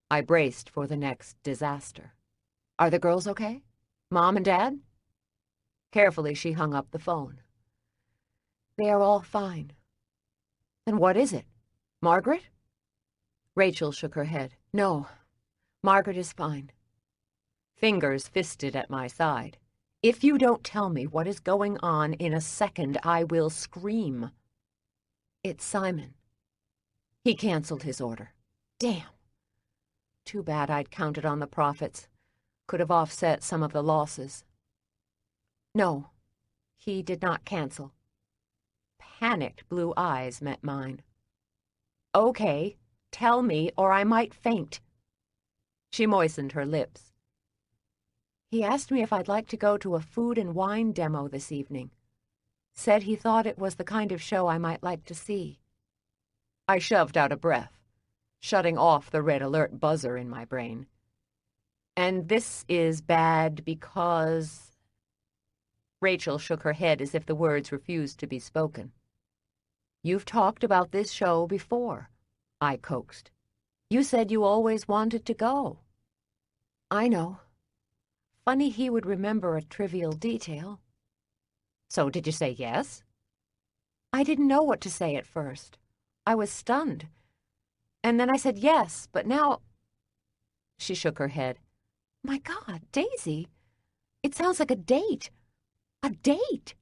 I braced for the next disaster. Are the girls okay? Mom and Dad? Carefully, she hung up the phone. They are all fine. Then what is it? Margaret? Rachel shook her head. No, Margaret is fine. Fingers fisted at my side. If you don't tell me what is going on in a second, I will scream. It's Simon. He canceled his order. Damn. Too bad I'd counted on the profits. Could have offset some of the losses. No, he did not cancel. Panicked blue eyes met mine. Okay, tell me or I might faint. She moistened her lips. He asked me if I'd like to go to a food and wine demo this evening. Said he thought it was the kind of show I might like to see. I shoved out a breath, shutting off the red alert buzzer in my brain. And this is bad because... Rachel shook her head as if the words refused to be spoken. You've talked about this show before, I coaxed. You said you always wanted to go. I know. Funny he would remember a trivial detail. So did you say yes? I didn't know what to say at first. I was stunned. And then I said yes, but now... She shook her head. My God, Daisy, it sounds like a date. A date.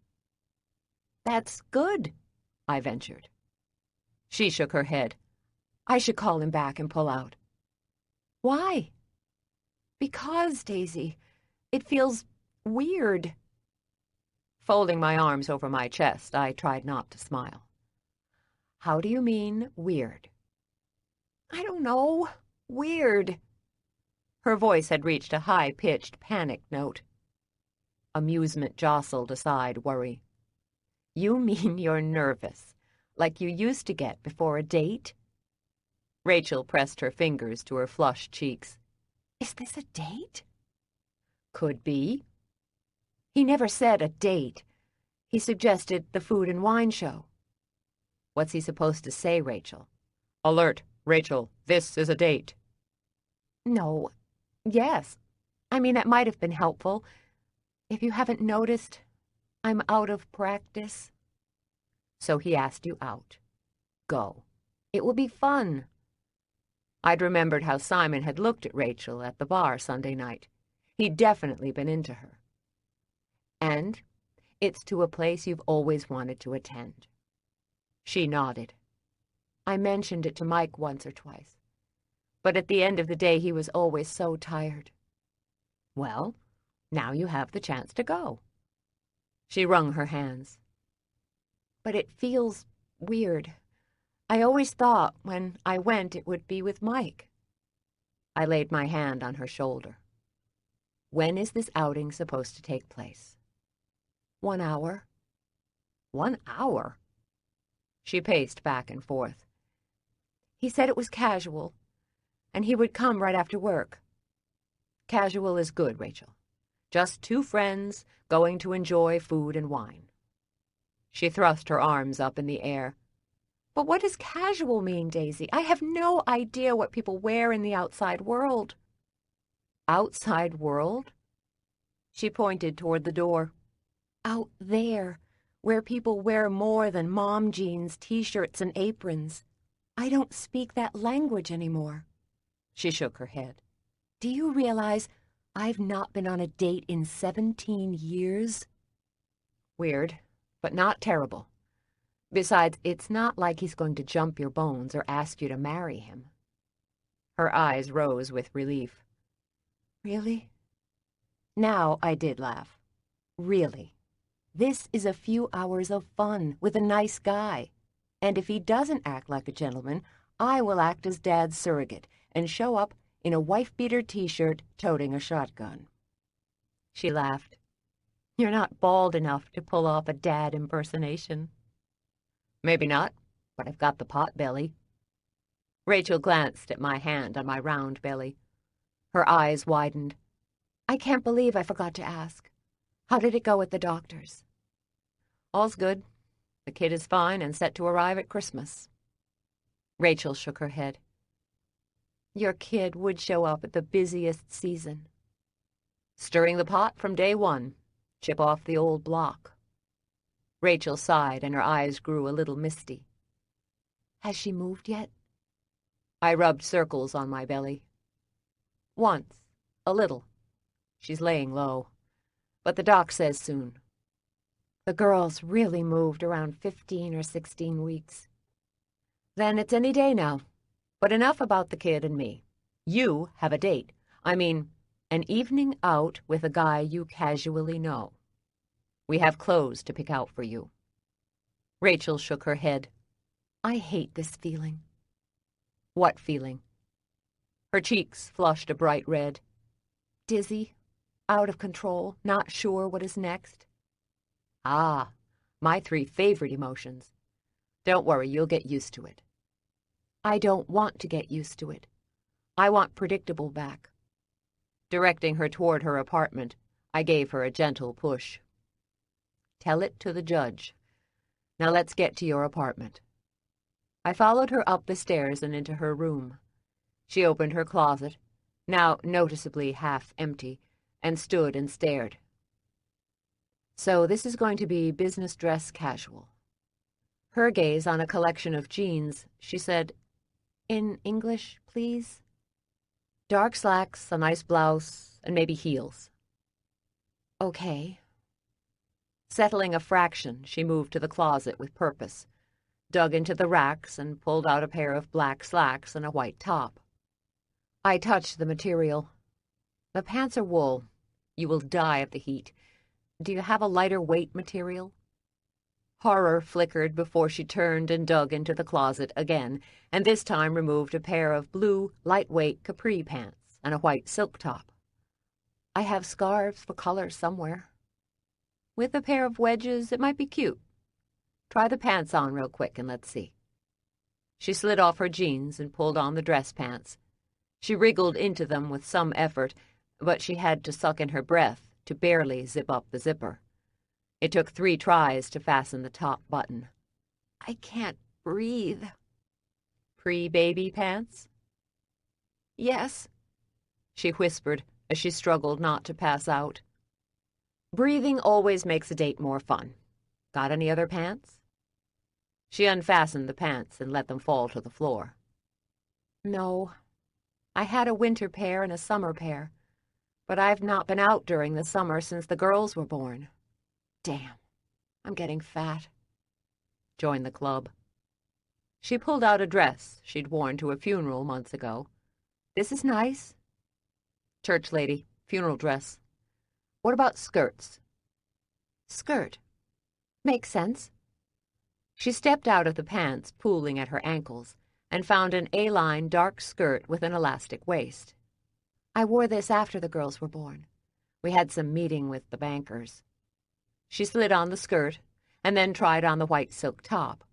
That's good, I ventured. She shook her head. I should call him back and pull out. Why? Because, Daisy, it feels weird. Folding my arms over my chest, I tried not to smile. How do you mean, weird? I don't know. Weird. Her voice had reached a high-pitched panic note. Amusement jostled aside worry. You mean you're nervous, like you used to get before a date? Rachel pressed her fingers to her flushed cheeks. Is this a date? Could be. He never said a date. He suggested the food and wine show. What's he supposed to say, Rachel? Alert, Rachel, this is a date. No. Yes. I mean, that might have been helpful. If you haven't noticed, I'm out of practice. So he asked you out. Go. It will be fun. I'd remembered how Simon had looked at Rachel at the bar Sunday night. He'd definitely been into her. And it's to a place you've always wanted to attend. She nodded. I mentioned it to Mike once or twice. But at the end of the day, he was always so tired. Well, now you have the chance to go. She wrung her hands. But it feels weird. I always thought when I went it would be with Mike. I laid my hand on her shoulder. When is this outing supposed to take place? 1 hour. 1 hour? She paced back and forth. He said it was casual, and he would come right after work. Casual is good, Rachel. Just two friends going to enjoy food and wine. She thrust her arms up in the air. But what does casual mean, Daisy? I have no idea what people wear in the outside world. Outside world? She pointed toward the door. Out there, where people wear more than mom jeans, t-shirts, and aprons. I don't speak that language anymore. She shook her head. Do you realize I've not been on a date in 17 years? Weird, but not terrible. Besides, it's not like he's going to jump your bones or ask you to marry him. Her eyes rose with relief. Really? Now I did laugh. Really. This is a few hours of fun with a nice guy. And if he doesn't act like a gentleman, I will act as Dad's surrogate and show up in a wife-beater t-shirt toting a shotgun. She laughed. You're not bald enough to pull off a dad impersonation. Maybe not, but I've got the pot belly. Rachel glanced at my hand on my round belly. Her eyes widened. I can't believe I forgot to ask. How did it go at the doctor's? All's good. The kid is fine and set to arrive at Christmas. Rachel shook her head. Your kid would show up at the busiest season. Stirring the pot from day one. Chip off the old block. Rachel sighed and her eyes grew a little misty. Has she moved yet? I rubbed circles on my belly. Once. A little. She's laying low. But the doc says soon. The girls really moved around 15 or 16 weeks. Then it's any day now. But enough about the kid and me. You have a date. I mean, an evening out with a guy you casually know. We have clothes to pick out for you. Rachel shook her head. I hate this feeling. What feeling? Her cheeks flushed a bright red. Dizzy, out of control, not sure what is next. Ah, my 3 favorite emotions. Don't worry, you'll get used to it. I don't want to get used to it. I want predictable back. Directing her toward her apartment, I gave her a gentle push. Tell it to the judge. Now let's get to your apartment. I followed her up the stairs and into her room. She opened her closet, now noticeably half empty, and stood and stared. So this is going to be business dress casual. Her gaze on a collection of jeans, she said, In English, please? Dark slacks, a nice blouse, and maybe heels. Okay. Settling a fraction, she moved to the closet with purpose, dug into the racks and pulled out a pair of black slacks and a white top. I touched the material. The pants are wool. You will die of the heat. Do you have a lighter weight material? Horror flickered before she turned and dug into the closet again, and this time removed a pair of blue, lightweight capri pants and a white silk top. I have scarves for color somewhere. With a pair of wedges, it might be cute. Try the pants on real quick and let's see. She slid off her jeans and pulled on the dress pants. She wriggled into them with some effort, but she had to suck in her breath to barely zip up the zipper. It took 3 tries to fasten the top button. I can't breathe. Pre-baby pants? Yes, She whispered as she struggled not to pass out. Breathing always makes a date more fun. Got any other pants? She unfastened the pants and let them fall to the floor. no. I had a winter pair and a summer pair, but I've not been out during the summer since the girls were born. Damn, I'm getting fat. Join the club. She pulled out a dress she'd worn to a funeral months ago. This is nice. Church lady, funeral dress. What about skirts? Skirt. Makes sense. She stepped out of the pants, pooling at her ankles, and found an A-line dark skirt with an elastic waist. I wore this after the girls were born. We had some meeting with the bankers. She slid on the skirt and then tried on the white silk top.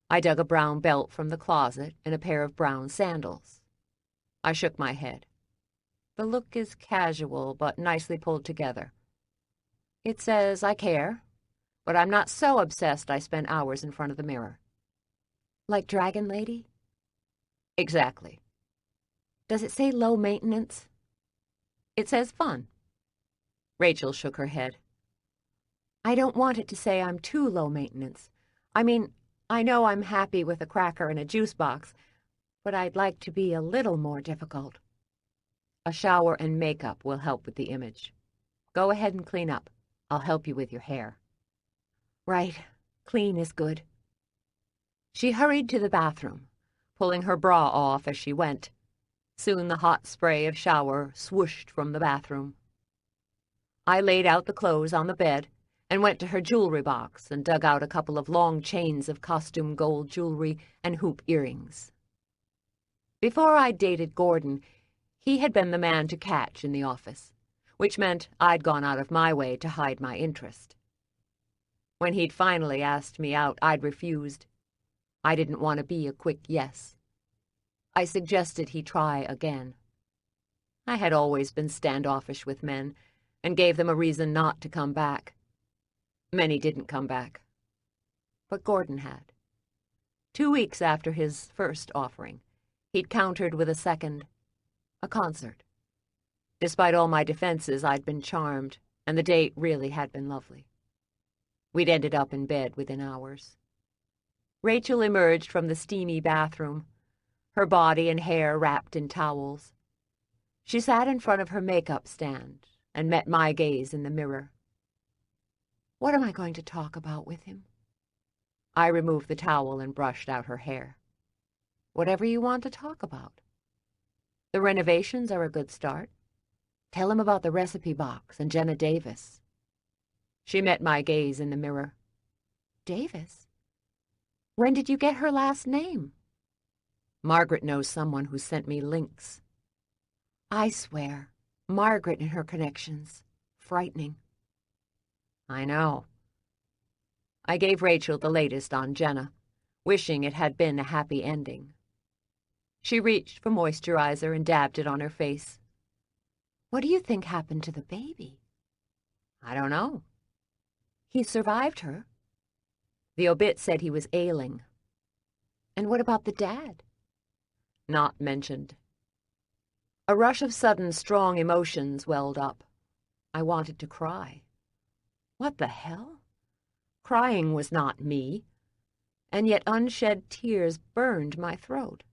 I dug a brown belt from the closet and a pair of brown sandals. I shook my head. The look is casual but nicely pulled together. It says I care, but I'm not so obsessed I spend hours in front of the mirror. Like Dragon Lady? Exactly. Does it say low maintenance? It says fun. Rachel shook her head. I don't want it to say I'm too low maintenance. I mean, I know I'm happy with a cracker and a juice box, but I'd like to be a little more difficult. A shower and makeup will help with the image. Go ahead and clean up. I'll help you with your hair. Right. Clean is good. She hurried to the bathroom, pulling her bra off as she went. Soon the hot spray of shower swooshed from the bathroom. I laid out the clothes on the bed and went to her jewelry box and dug out a couple of long chains of costume gold jewelry and hoop earrings. Before I dated Gordon, he had been the man to catch in the office, which meant I'd gone out of my way to hide my interest. When he'd finally asked me out, I'd refused. I didn't want to be a quick yes. I suggested he try again. I had always been standoffish with men and gave them a reason not to come back. Many didn't come back, but Gordon had. 2 weeks after his first offering, he'd countered with a second, a concert. Despite all my defenses, I'd been charmed, and the date really had been lovely. We'd ended up in bed within hours. Rachel emerged from the steamy bathroom, her body and hair wrapped in towels. She sat in front of her makeup stand and met my gaze in the mirror. What am I going to talk about with him? I removed the towel and brushed out her hair. Whatever you want to talk about. The renovations are a good start. Tell him about the recipe box and Jenna Davis. She met my gaze in the mirror. Davis? When did you get her last name? Margaret knows someone who sent me links. I swear, Margaret and her connections. Frightening. I know. I gave Rachel the latest on Jenna, wishing it had been a happy ending. She reached for moisturizer and dabbed it on her face. What do you think happened to the baby? I don't know. He survived her. The obit said he was ailing. And what about the dad? Not mentioned. A rush of sudden, strong emotions welled up. I wanted to cry. What the hell? Crying was not me, and yet unshed tears burned my throat.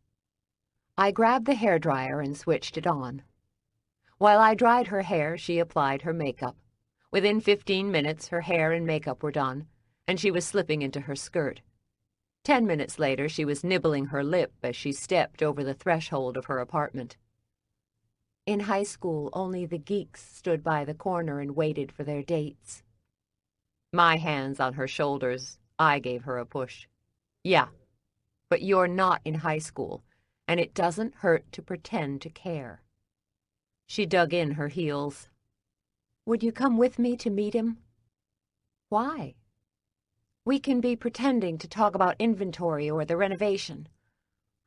I grabbed the hairdryer and switched it on. While I dried her hair, she applied her makeup. Within 15 minutes, her hair and makeup were done, and she was slipping into her skirt. 10 minutes later, she was nibbling her lip as she stepped over the threshold of her apartment. In high school, only the geeks stood by the corner and waited for their dates. My hands on her shoulders, I gave her a push. Yeah, but you're not in high school, and it doesn't hurt to pretend to care. She dug in her heels. Would you come with me to meet him? Why? We can be pretending to talk about inventory or the renovation.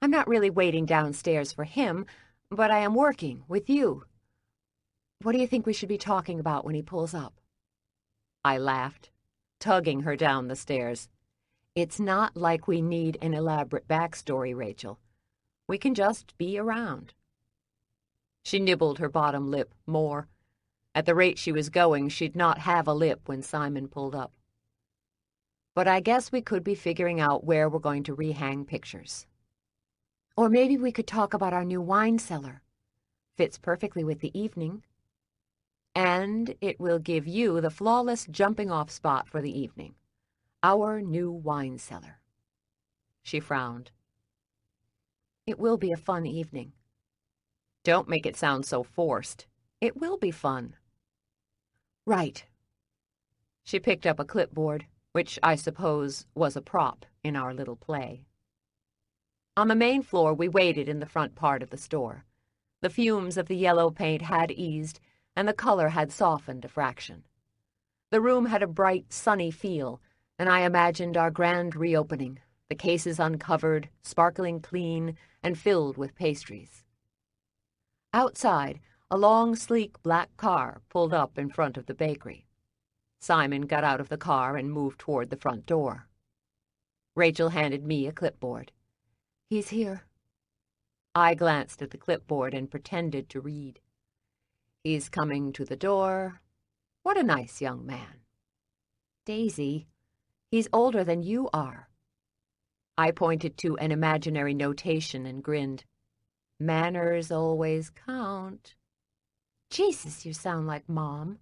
I'm not really waiting downstairs for him, but I am working with you. What do you think we should be talking about when he pulls up?" I laughed, tugging her down the stairs. "It's not like we need an elaborate backstory, Rachel. We can just be around." She nibbled her bottom lip more. At the rate she was going, she'd not have a lip when Simon pulled up. "But I guess we could be figuring out where we're going to rehang pictures." Or maybe we could talk about our new wine cellar. Fits perfectly with the evening. "And it will give you the flawless jumping-off spot for the evening. Our new wine cellar." She frowned. "It will be a fun evening." "Don't make it sound so forced. It will be fun." "Right." She picked up a clipboard, which I suppose was a prop in our little play. On the main floor, we waited in the front part of the store. The fumes of the yellow paint had eased, and the color had softened a fraction. The room had a bright, sunny feel, and I imagined our grand reopening, the cases uncovered, sparkling clean, and filled with pastries. Outside, a long, sleek black car pulled up in front of the bakery. Simon got out of the car and moved toward the front door. Rachel handed me a clipboard. "He's here." I glanced at the clipboard and pretended to read. "He's coming to the door. What a nice young man." "Daisy, he's older than you are." I pointed to an imaginary notation and grinned. "Manners always count." "Jesus, you sound like Mom."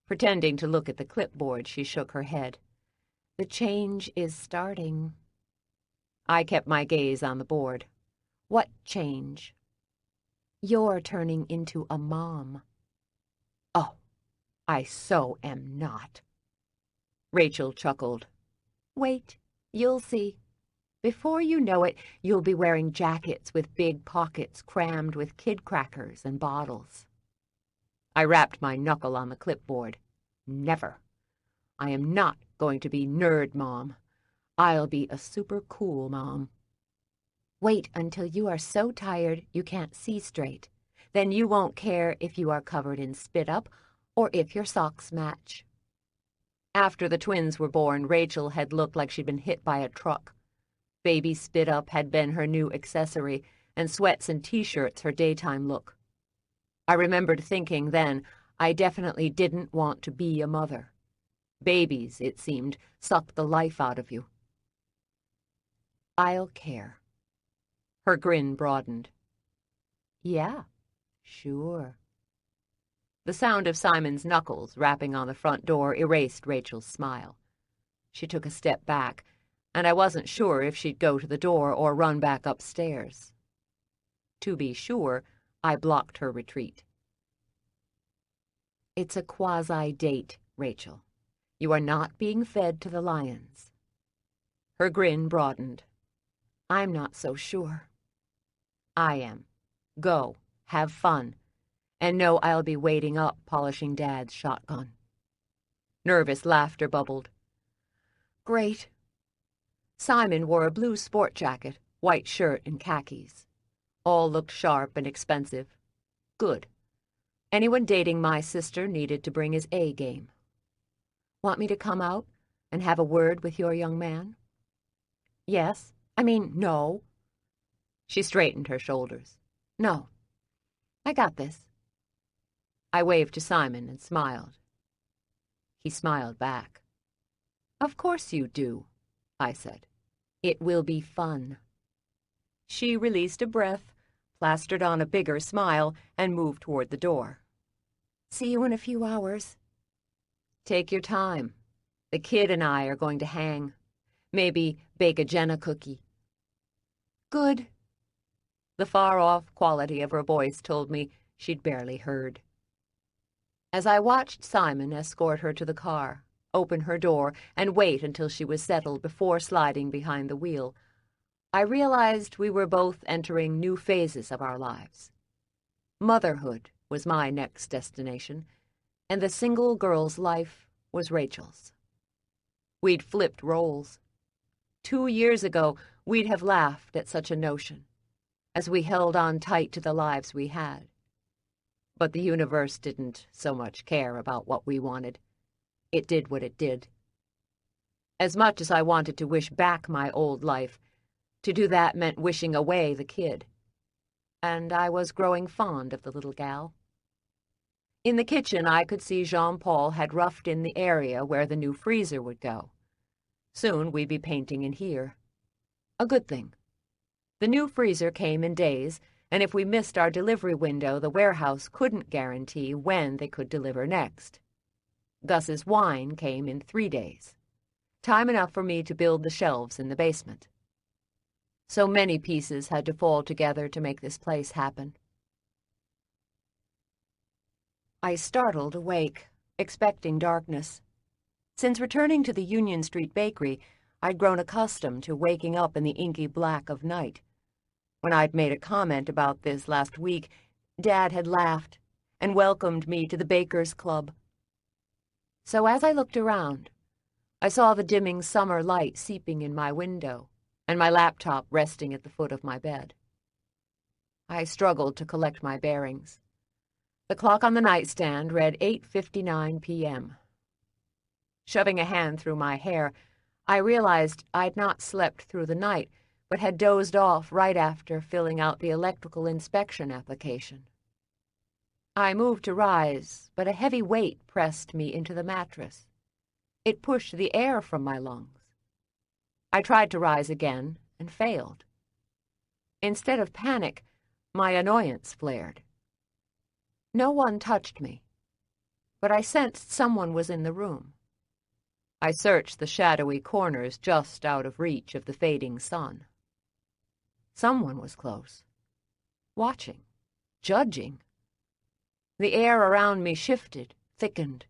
Pretending to look at the clipboard, she shook her head. "The change is starting." I kept my gaze on the board. "What change?" "You're turning into a mom." "Oh, I so am not." Rachel chuckled. "Wait, you'll see. Before you know it, you'll be wearing jackets with big pockets crammed with kid crackers and bottles." I rapped my knuckle on the clipboard. "Never. I am not going to be nerd mom. I'll be a super cool mom." "Wait until you are so tired you can't see straight. Then you won't care if you are covered in spit-up or if your socks match." After the twins were born, Rachel had looked like she'd been hit by a truck. Baby spit-up had been her new accessory, and sweats and t-shirts her daytime look. I remembered thinking then, I definitely didn't want to be a mother. Babies, it seemed, sucked the life out of you. "I'll care." Her grin broadened. "Yeah, sure." The sound of Simon's knuckles rapping on the front door erased Rachel's smile. She took a step back, and I wasn't sure if she'd go to the door or run back upstairs. To be sure, I blocked her retreat. "It's a quasi-date, Rachel. You are not being fed to the lions." Her grin broadened. "I'm not so sure." "I am. Go, have fun, and know I'll be waiting up polishing Dad's shotgun." Nervous laughter bubbled. "Great." Simon wore a blue sport jacket, white shirt, and khakis. All looked sharp and expensive. Good. Anyone dating my sister needed to bring his A game. "Want me to come out and have a word with your young man?" "Yes. No." She straightened her shoulders. "No. I got this." I waved to Simon and smiled. He smiled back. "Of course you do," I said. "It will be fun." She released a breath, plastered on a bigger smile, and moved toward the door. "See you in a few hours." "Take your time. The kid and I are going to hang. Maybe bake a Jenna cookie." "Good." The far-off quality of her voice told me she'd barely heard. As I watched Simon escort her to the car, open her door, and wait until she was settled before sliding behind the wheel, I realized we were both entering new phases of our lives. Motherhood was my next destination, and the single girl's life was Rachel's. We'd flipped roles. 2 years ago, we'd have laughed at such a notion, as we held on tight to the lives we had. But the universe didn't so much care about what we wanted. It did what it did. As much as I wanted to wish back my old life, to do that meant wishing away the kid. And I was growing fond of the little gal. In the kitchen, I could see Jean-Paul had roughed in the area where the new freezer would go. Soon we'd be painting in here. A good thing. The new freezer came in days, and if we missed our delivery window, the warehouse couldn't guarantee when they could deliver next. Gus's wine came in 3 days. Time enough for me to build the shelves in the basement. So many pieces had to fall together to make this place happen. I startled awake, expecting darkness. Since returning to the Union Street bakery, I'd grown accustomed to waking up in the inky black of night. When I'd made a comment about this last week, Dad had laughed and welcomed me to the Bakers' Club. So as I looked around, I saw the dimming summer light seeping in my window and my laptop resting at the foot of my bed. I struggled to collect my bearings. The clock on the nightstand read 8:59 p.m. Shoving a hand through my hair, I realized I'd not slept through the night, but had dozed off right after filling out the electrical inspection application. I moved to rise, but a heavy weight pressed me into the mattress. It pushed the air from my lungs. I tried to rise again and failed. Instead of panic, my annoyance flared. No one touched me, but I sensed someone was in the room. I searched the shadowy corners just out of reach of the fading sun. Someone was close, watching, judging. The air around me shifted, thickened,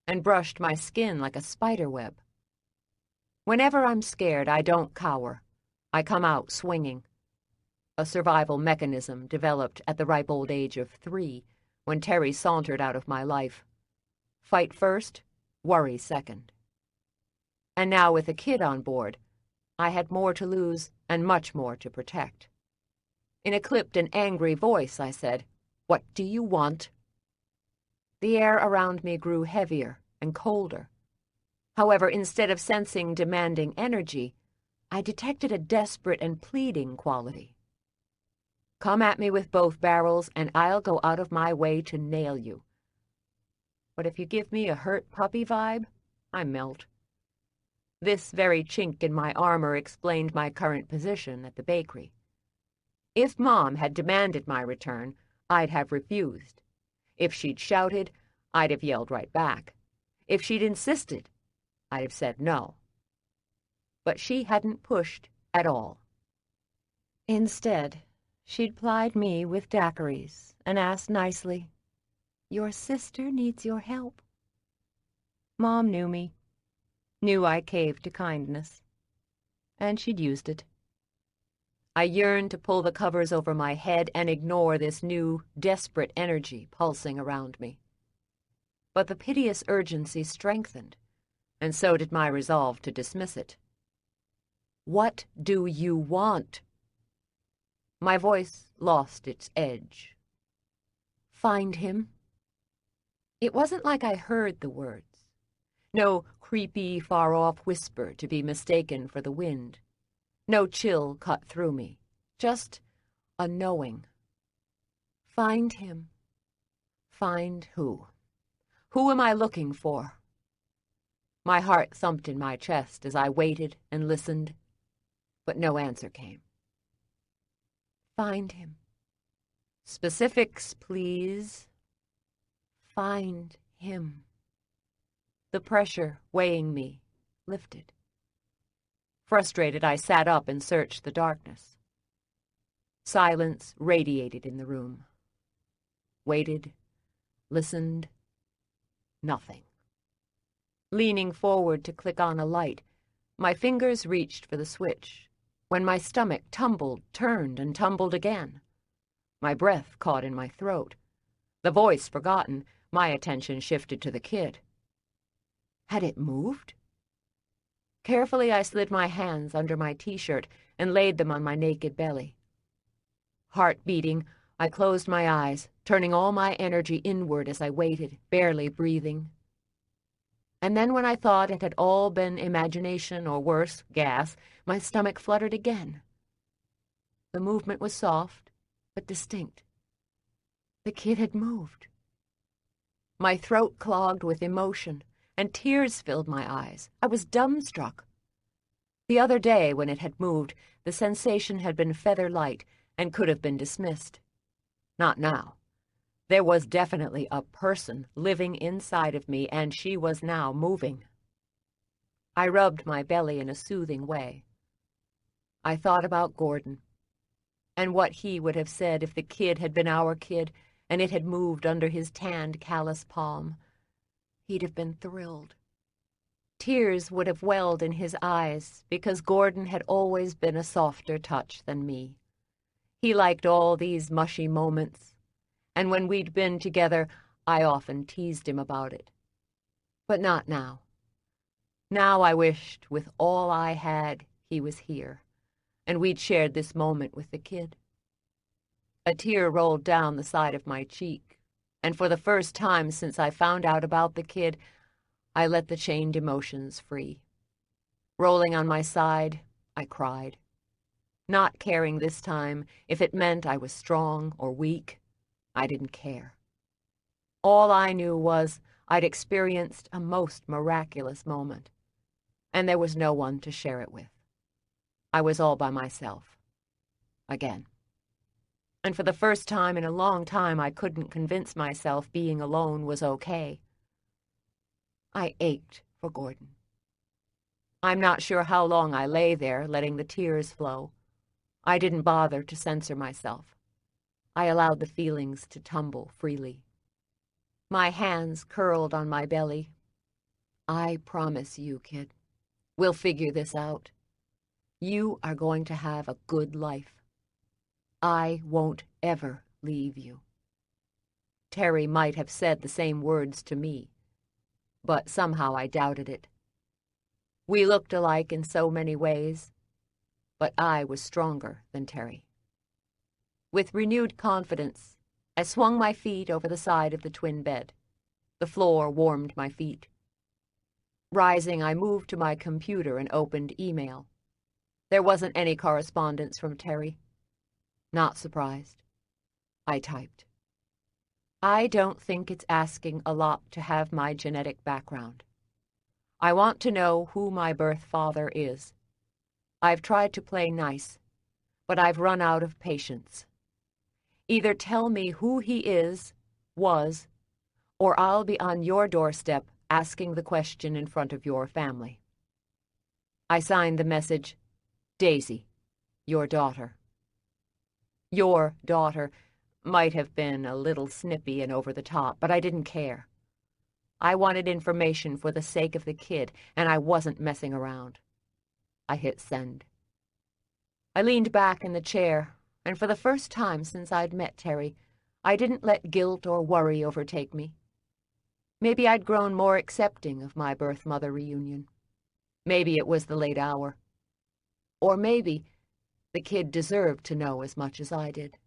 and brushed my skin like a spider web. Whenever I'm scared, I don't cower. I come out swinging. A survival mechanism developed at the ripe old age of 3, when Terry sauntered out of my life. Fight first, worry second. And now with a kid on board, I had more to lose and much more to protect. In a clipped and angry voice, I said, "What do you want?" The air around me grew heavier and colder. However, instead of sensing demanding energy, I detected a desperate and pleading quality. Come at me with both barrels, and I'll go out of my way to nail you. But if you give me a hurt puppy vibe, I melt. This very chink in my armor explained my current position at the bakery. If Mom had demanded my return, I'd have refused. If she'd shouted, I'd have yelled right back. If she'd insisted, I'd have said no. But she hadn't pushed at all. Instead, she'd plied me with daiquiris and asked nicely, "Your sister needs your help." Mom knew me, knew I caved to kindness, and she'd used it. I yearned to pull the covers over my head and ignore this new, desperate energy pulsing around me. But the piteous urgency strengthened, and so did my resolve to dismiss it. "What do you want?" My voice lost its edge. "Find him." It wasn't like I heard the words. No creepy, far-off whisper to be mistaken for the wind. No chill cut through me. Just a knowing. Find him. Find who? Who am I looking for? My heart thumped in my chest as I waited and listened, but no answer came. Find him. Specifics, please. Find him. The pressure weighing me lifted. Frustrated, I sat up and searched the darkness. Silence radiated in the room. Waited, listened, nothing. Leaning forward to click on a light, my fingers reached for the switch, when my stomach tumbled, turned, and tumbled again. My breath caught in my throat. The voice forgotten, my attention shifted to the kid. Had it moved? Carefully, I slid my hands under my t-shirt and laid them on my naked belly. Heart beating, I closed my eyes, turning all my energy inward as I waited, barely breathing. And then when I thought it had all been imagination or worse, gas, my stomach fluttered again. The movement was soft, but distinct. The kid had moved. My throat clogged with emotion, and tears filled my eyes. I was dumbstruck. The other day, when it had moved, the sensation had been feather light and could have been dismissed. Not now. There was definitely a person living inside of me, and she was now moving. I rubbed my belly in a soothing way. I thought about Gordon, and what he would have said if the kid had been our kid and it had moved under his tanned, callous palm. He'd have been thrilled. Tears would have welled in his eyes because Gordon had always been a softer touch than me. He liked all these mushy moments, and when we'd been together, I often teased him about it. But not now. Now I wished with all I had he was here, and we'd shared this moment with the kid. A tear rolled down the side of my cheek, and for the first time since I found out about the kid, I let the chained emotions free. Rolling on my side, I cried. Not caring this time if it meant I was strong or weak, I didn't care. All I knew was I'd experienced a most miraculous moment, and there was no one to share it with. I was all by myself. Again. And for the first time in a long time, I couldn't convince myself being alone was okay. I ached for Gordon. I'm not sure how long I lay there, letting the tears flow. I didn't bother to censor myself. I allowed the feelings to tumble freely. My hands curled on my belly. I promise you, kid, we'll figure this out. You are going to have a good life. I won't ever leave you. Terry might have said the same words to me, but somehow I doubted it. We looked alike in so many ways, but I was stronger than Terry. With renewed confidence, I swung my feet over the side of the twin bed. The floor warmed my feet. Rising, I moved to my computer and opened email. There wasn't any correspondence from Terry. Not surprised. I typed. I don't think it's asking a lot to have my genetic background. I want to know who my birth father is. I've tried to play nice, but I've run out of patience. Either tell me who he is, was, or I'll be on your doorstep asking the question in front of your family. I signed the message, Daisy, your daughter. Your daughter might have been a little snippy and over the top, but I didn't care. I wanted information for the sake of the kid, and I wasn't messing around. I hit send. I leaned back in the chair, and for the first time since I'd met Terry, I didn't let guilt or worry overtake me. Maybe I'd grown more accepting of my birth-mother reunion. Maybe it was the late hour. Or maybe the kid deserved to know as much as I did.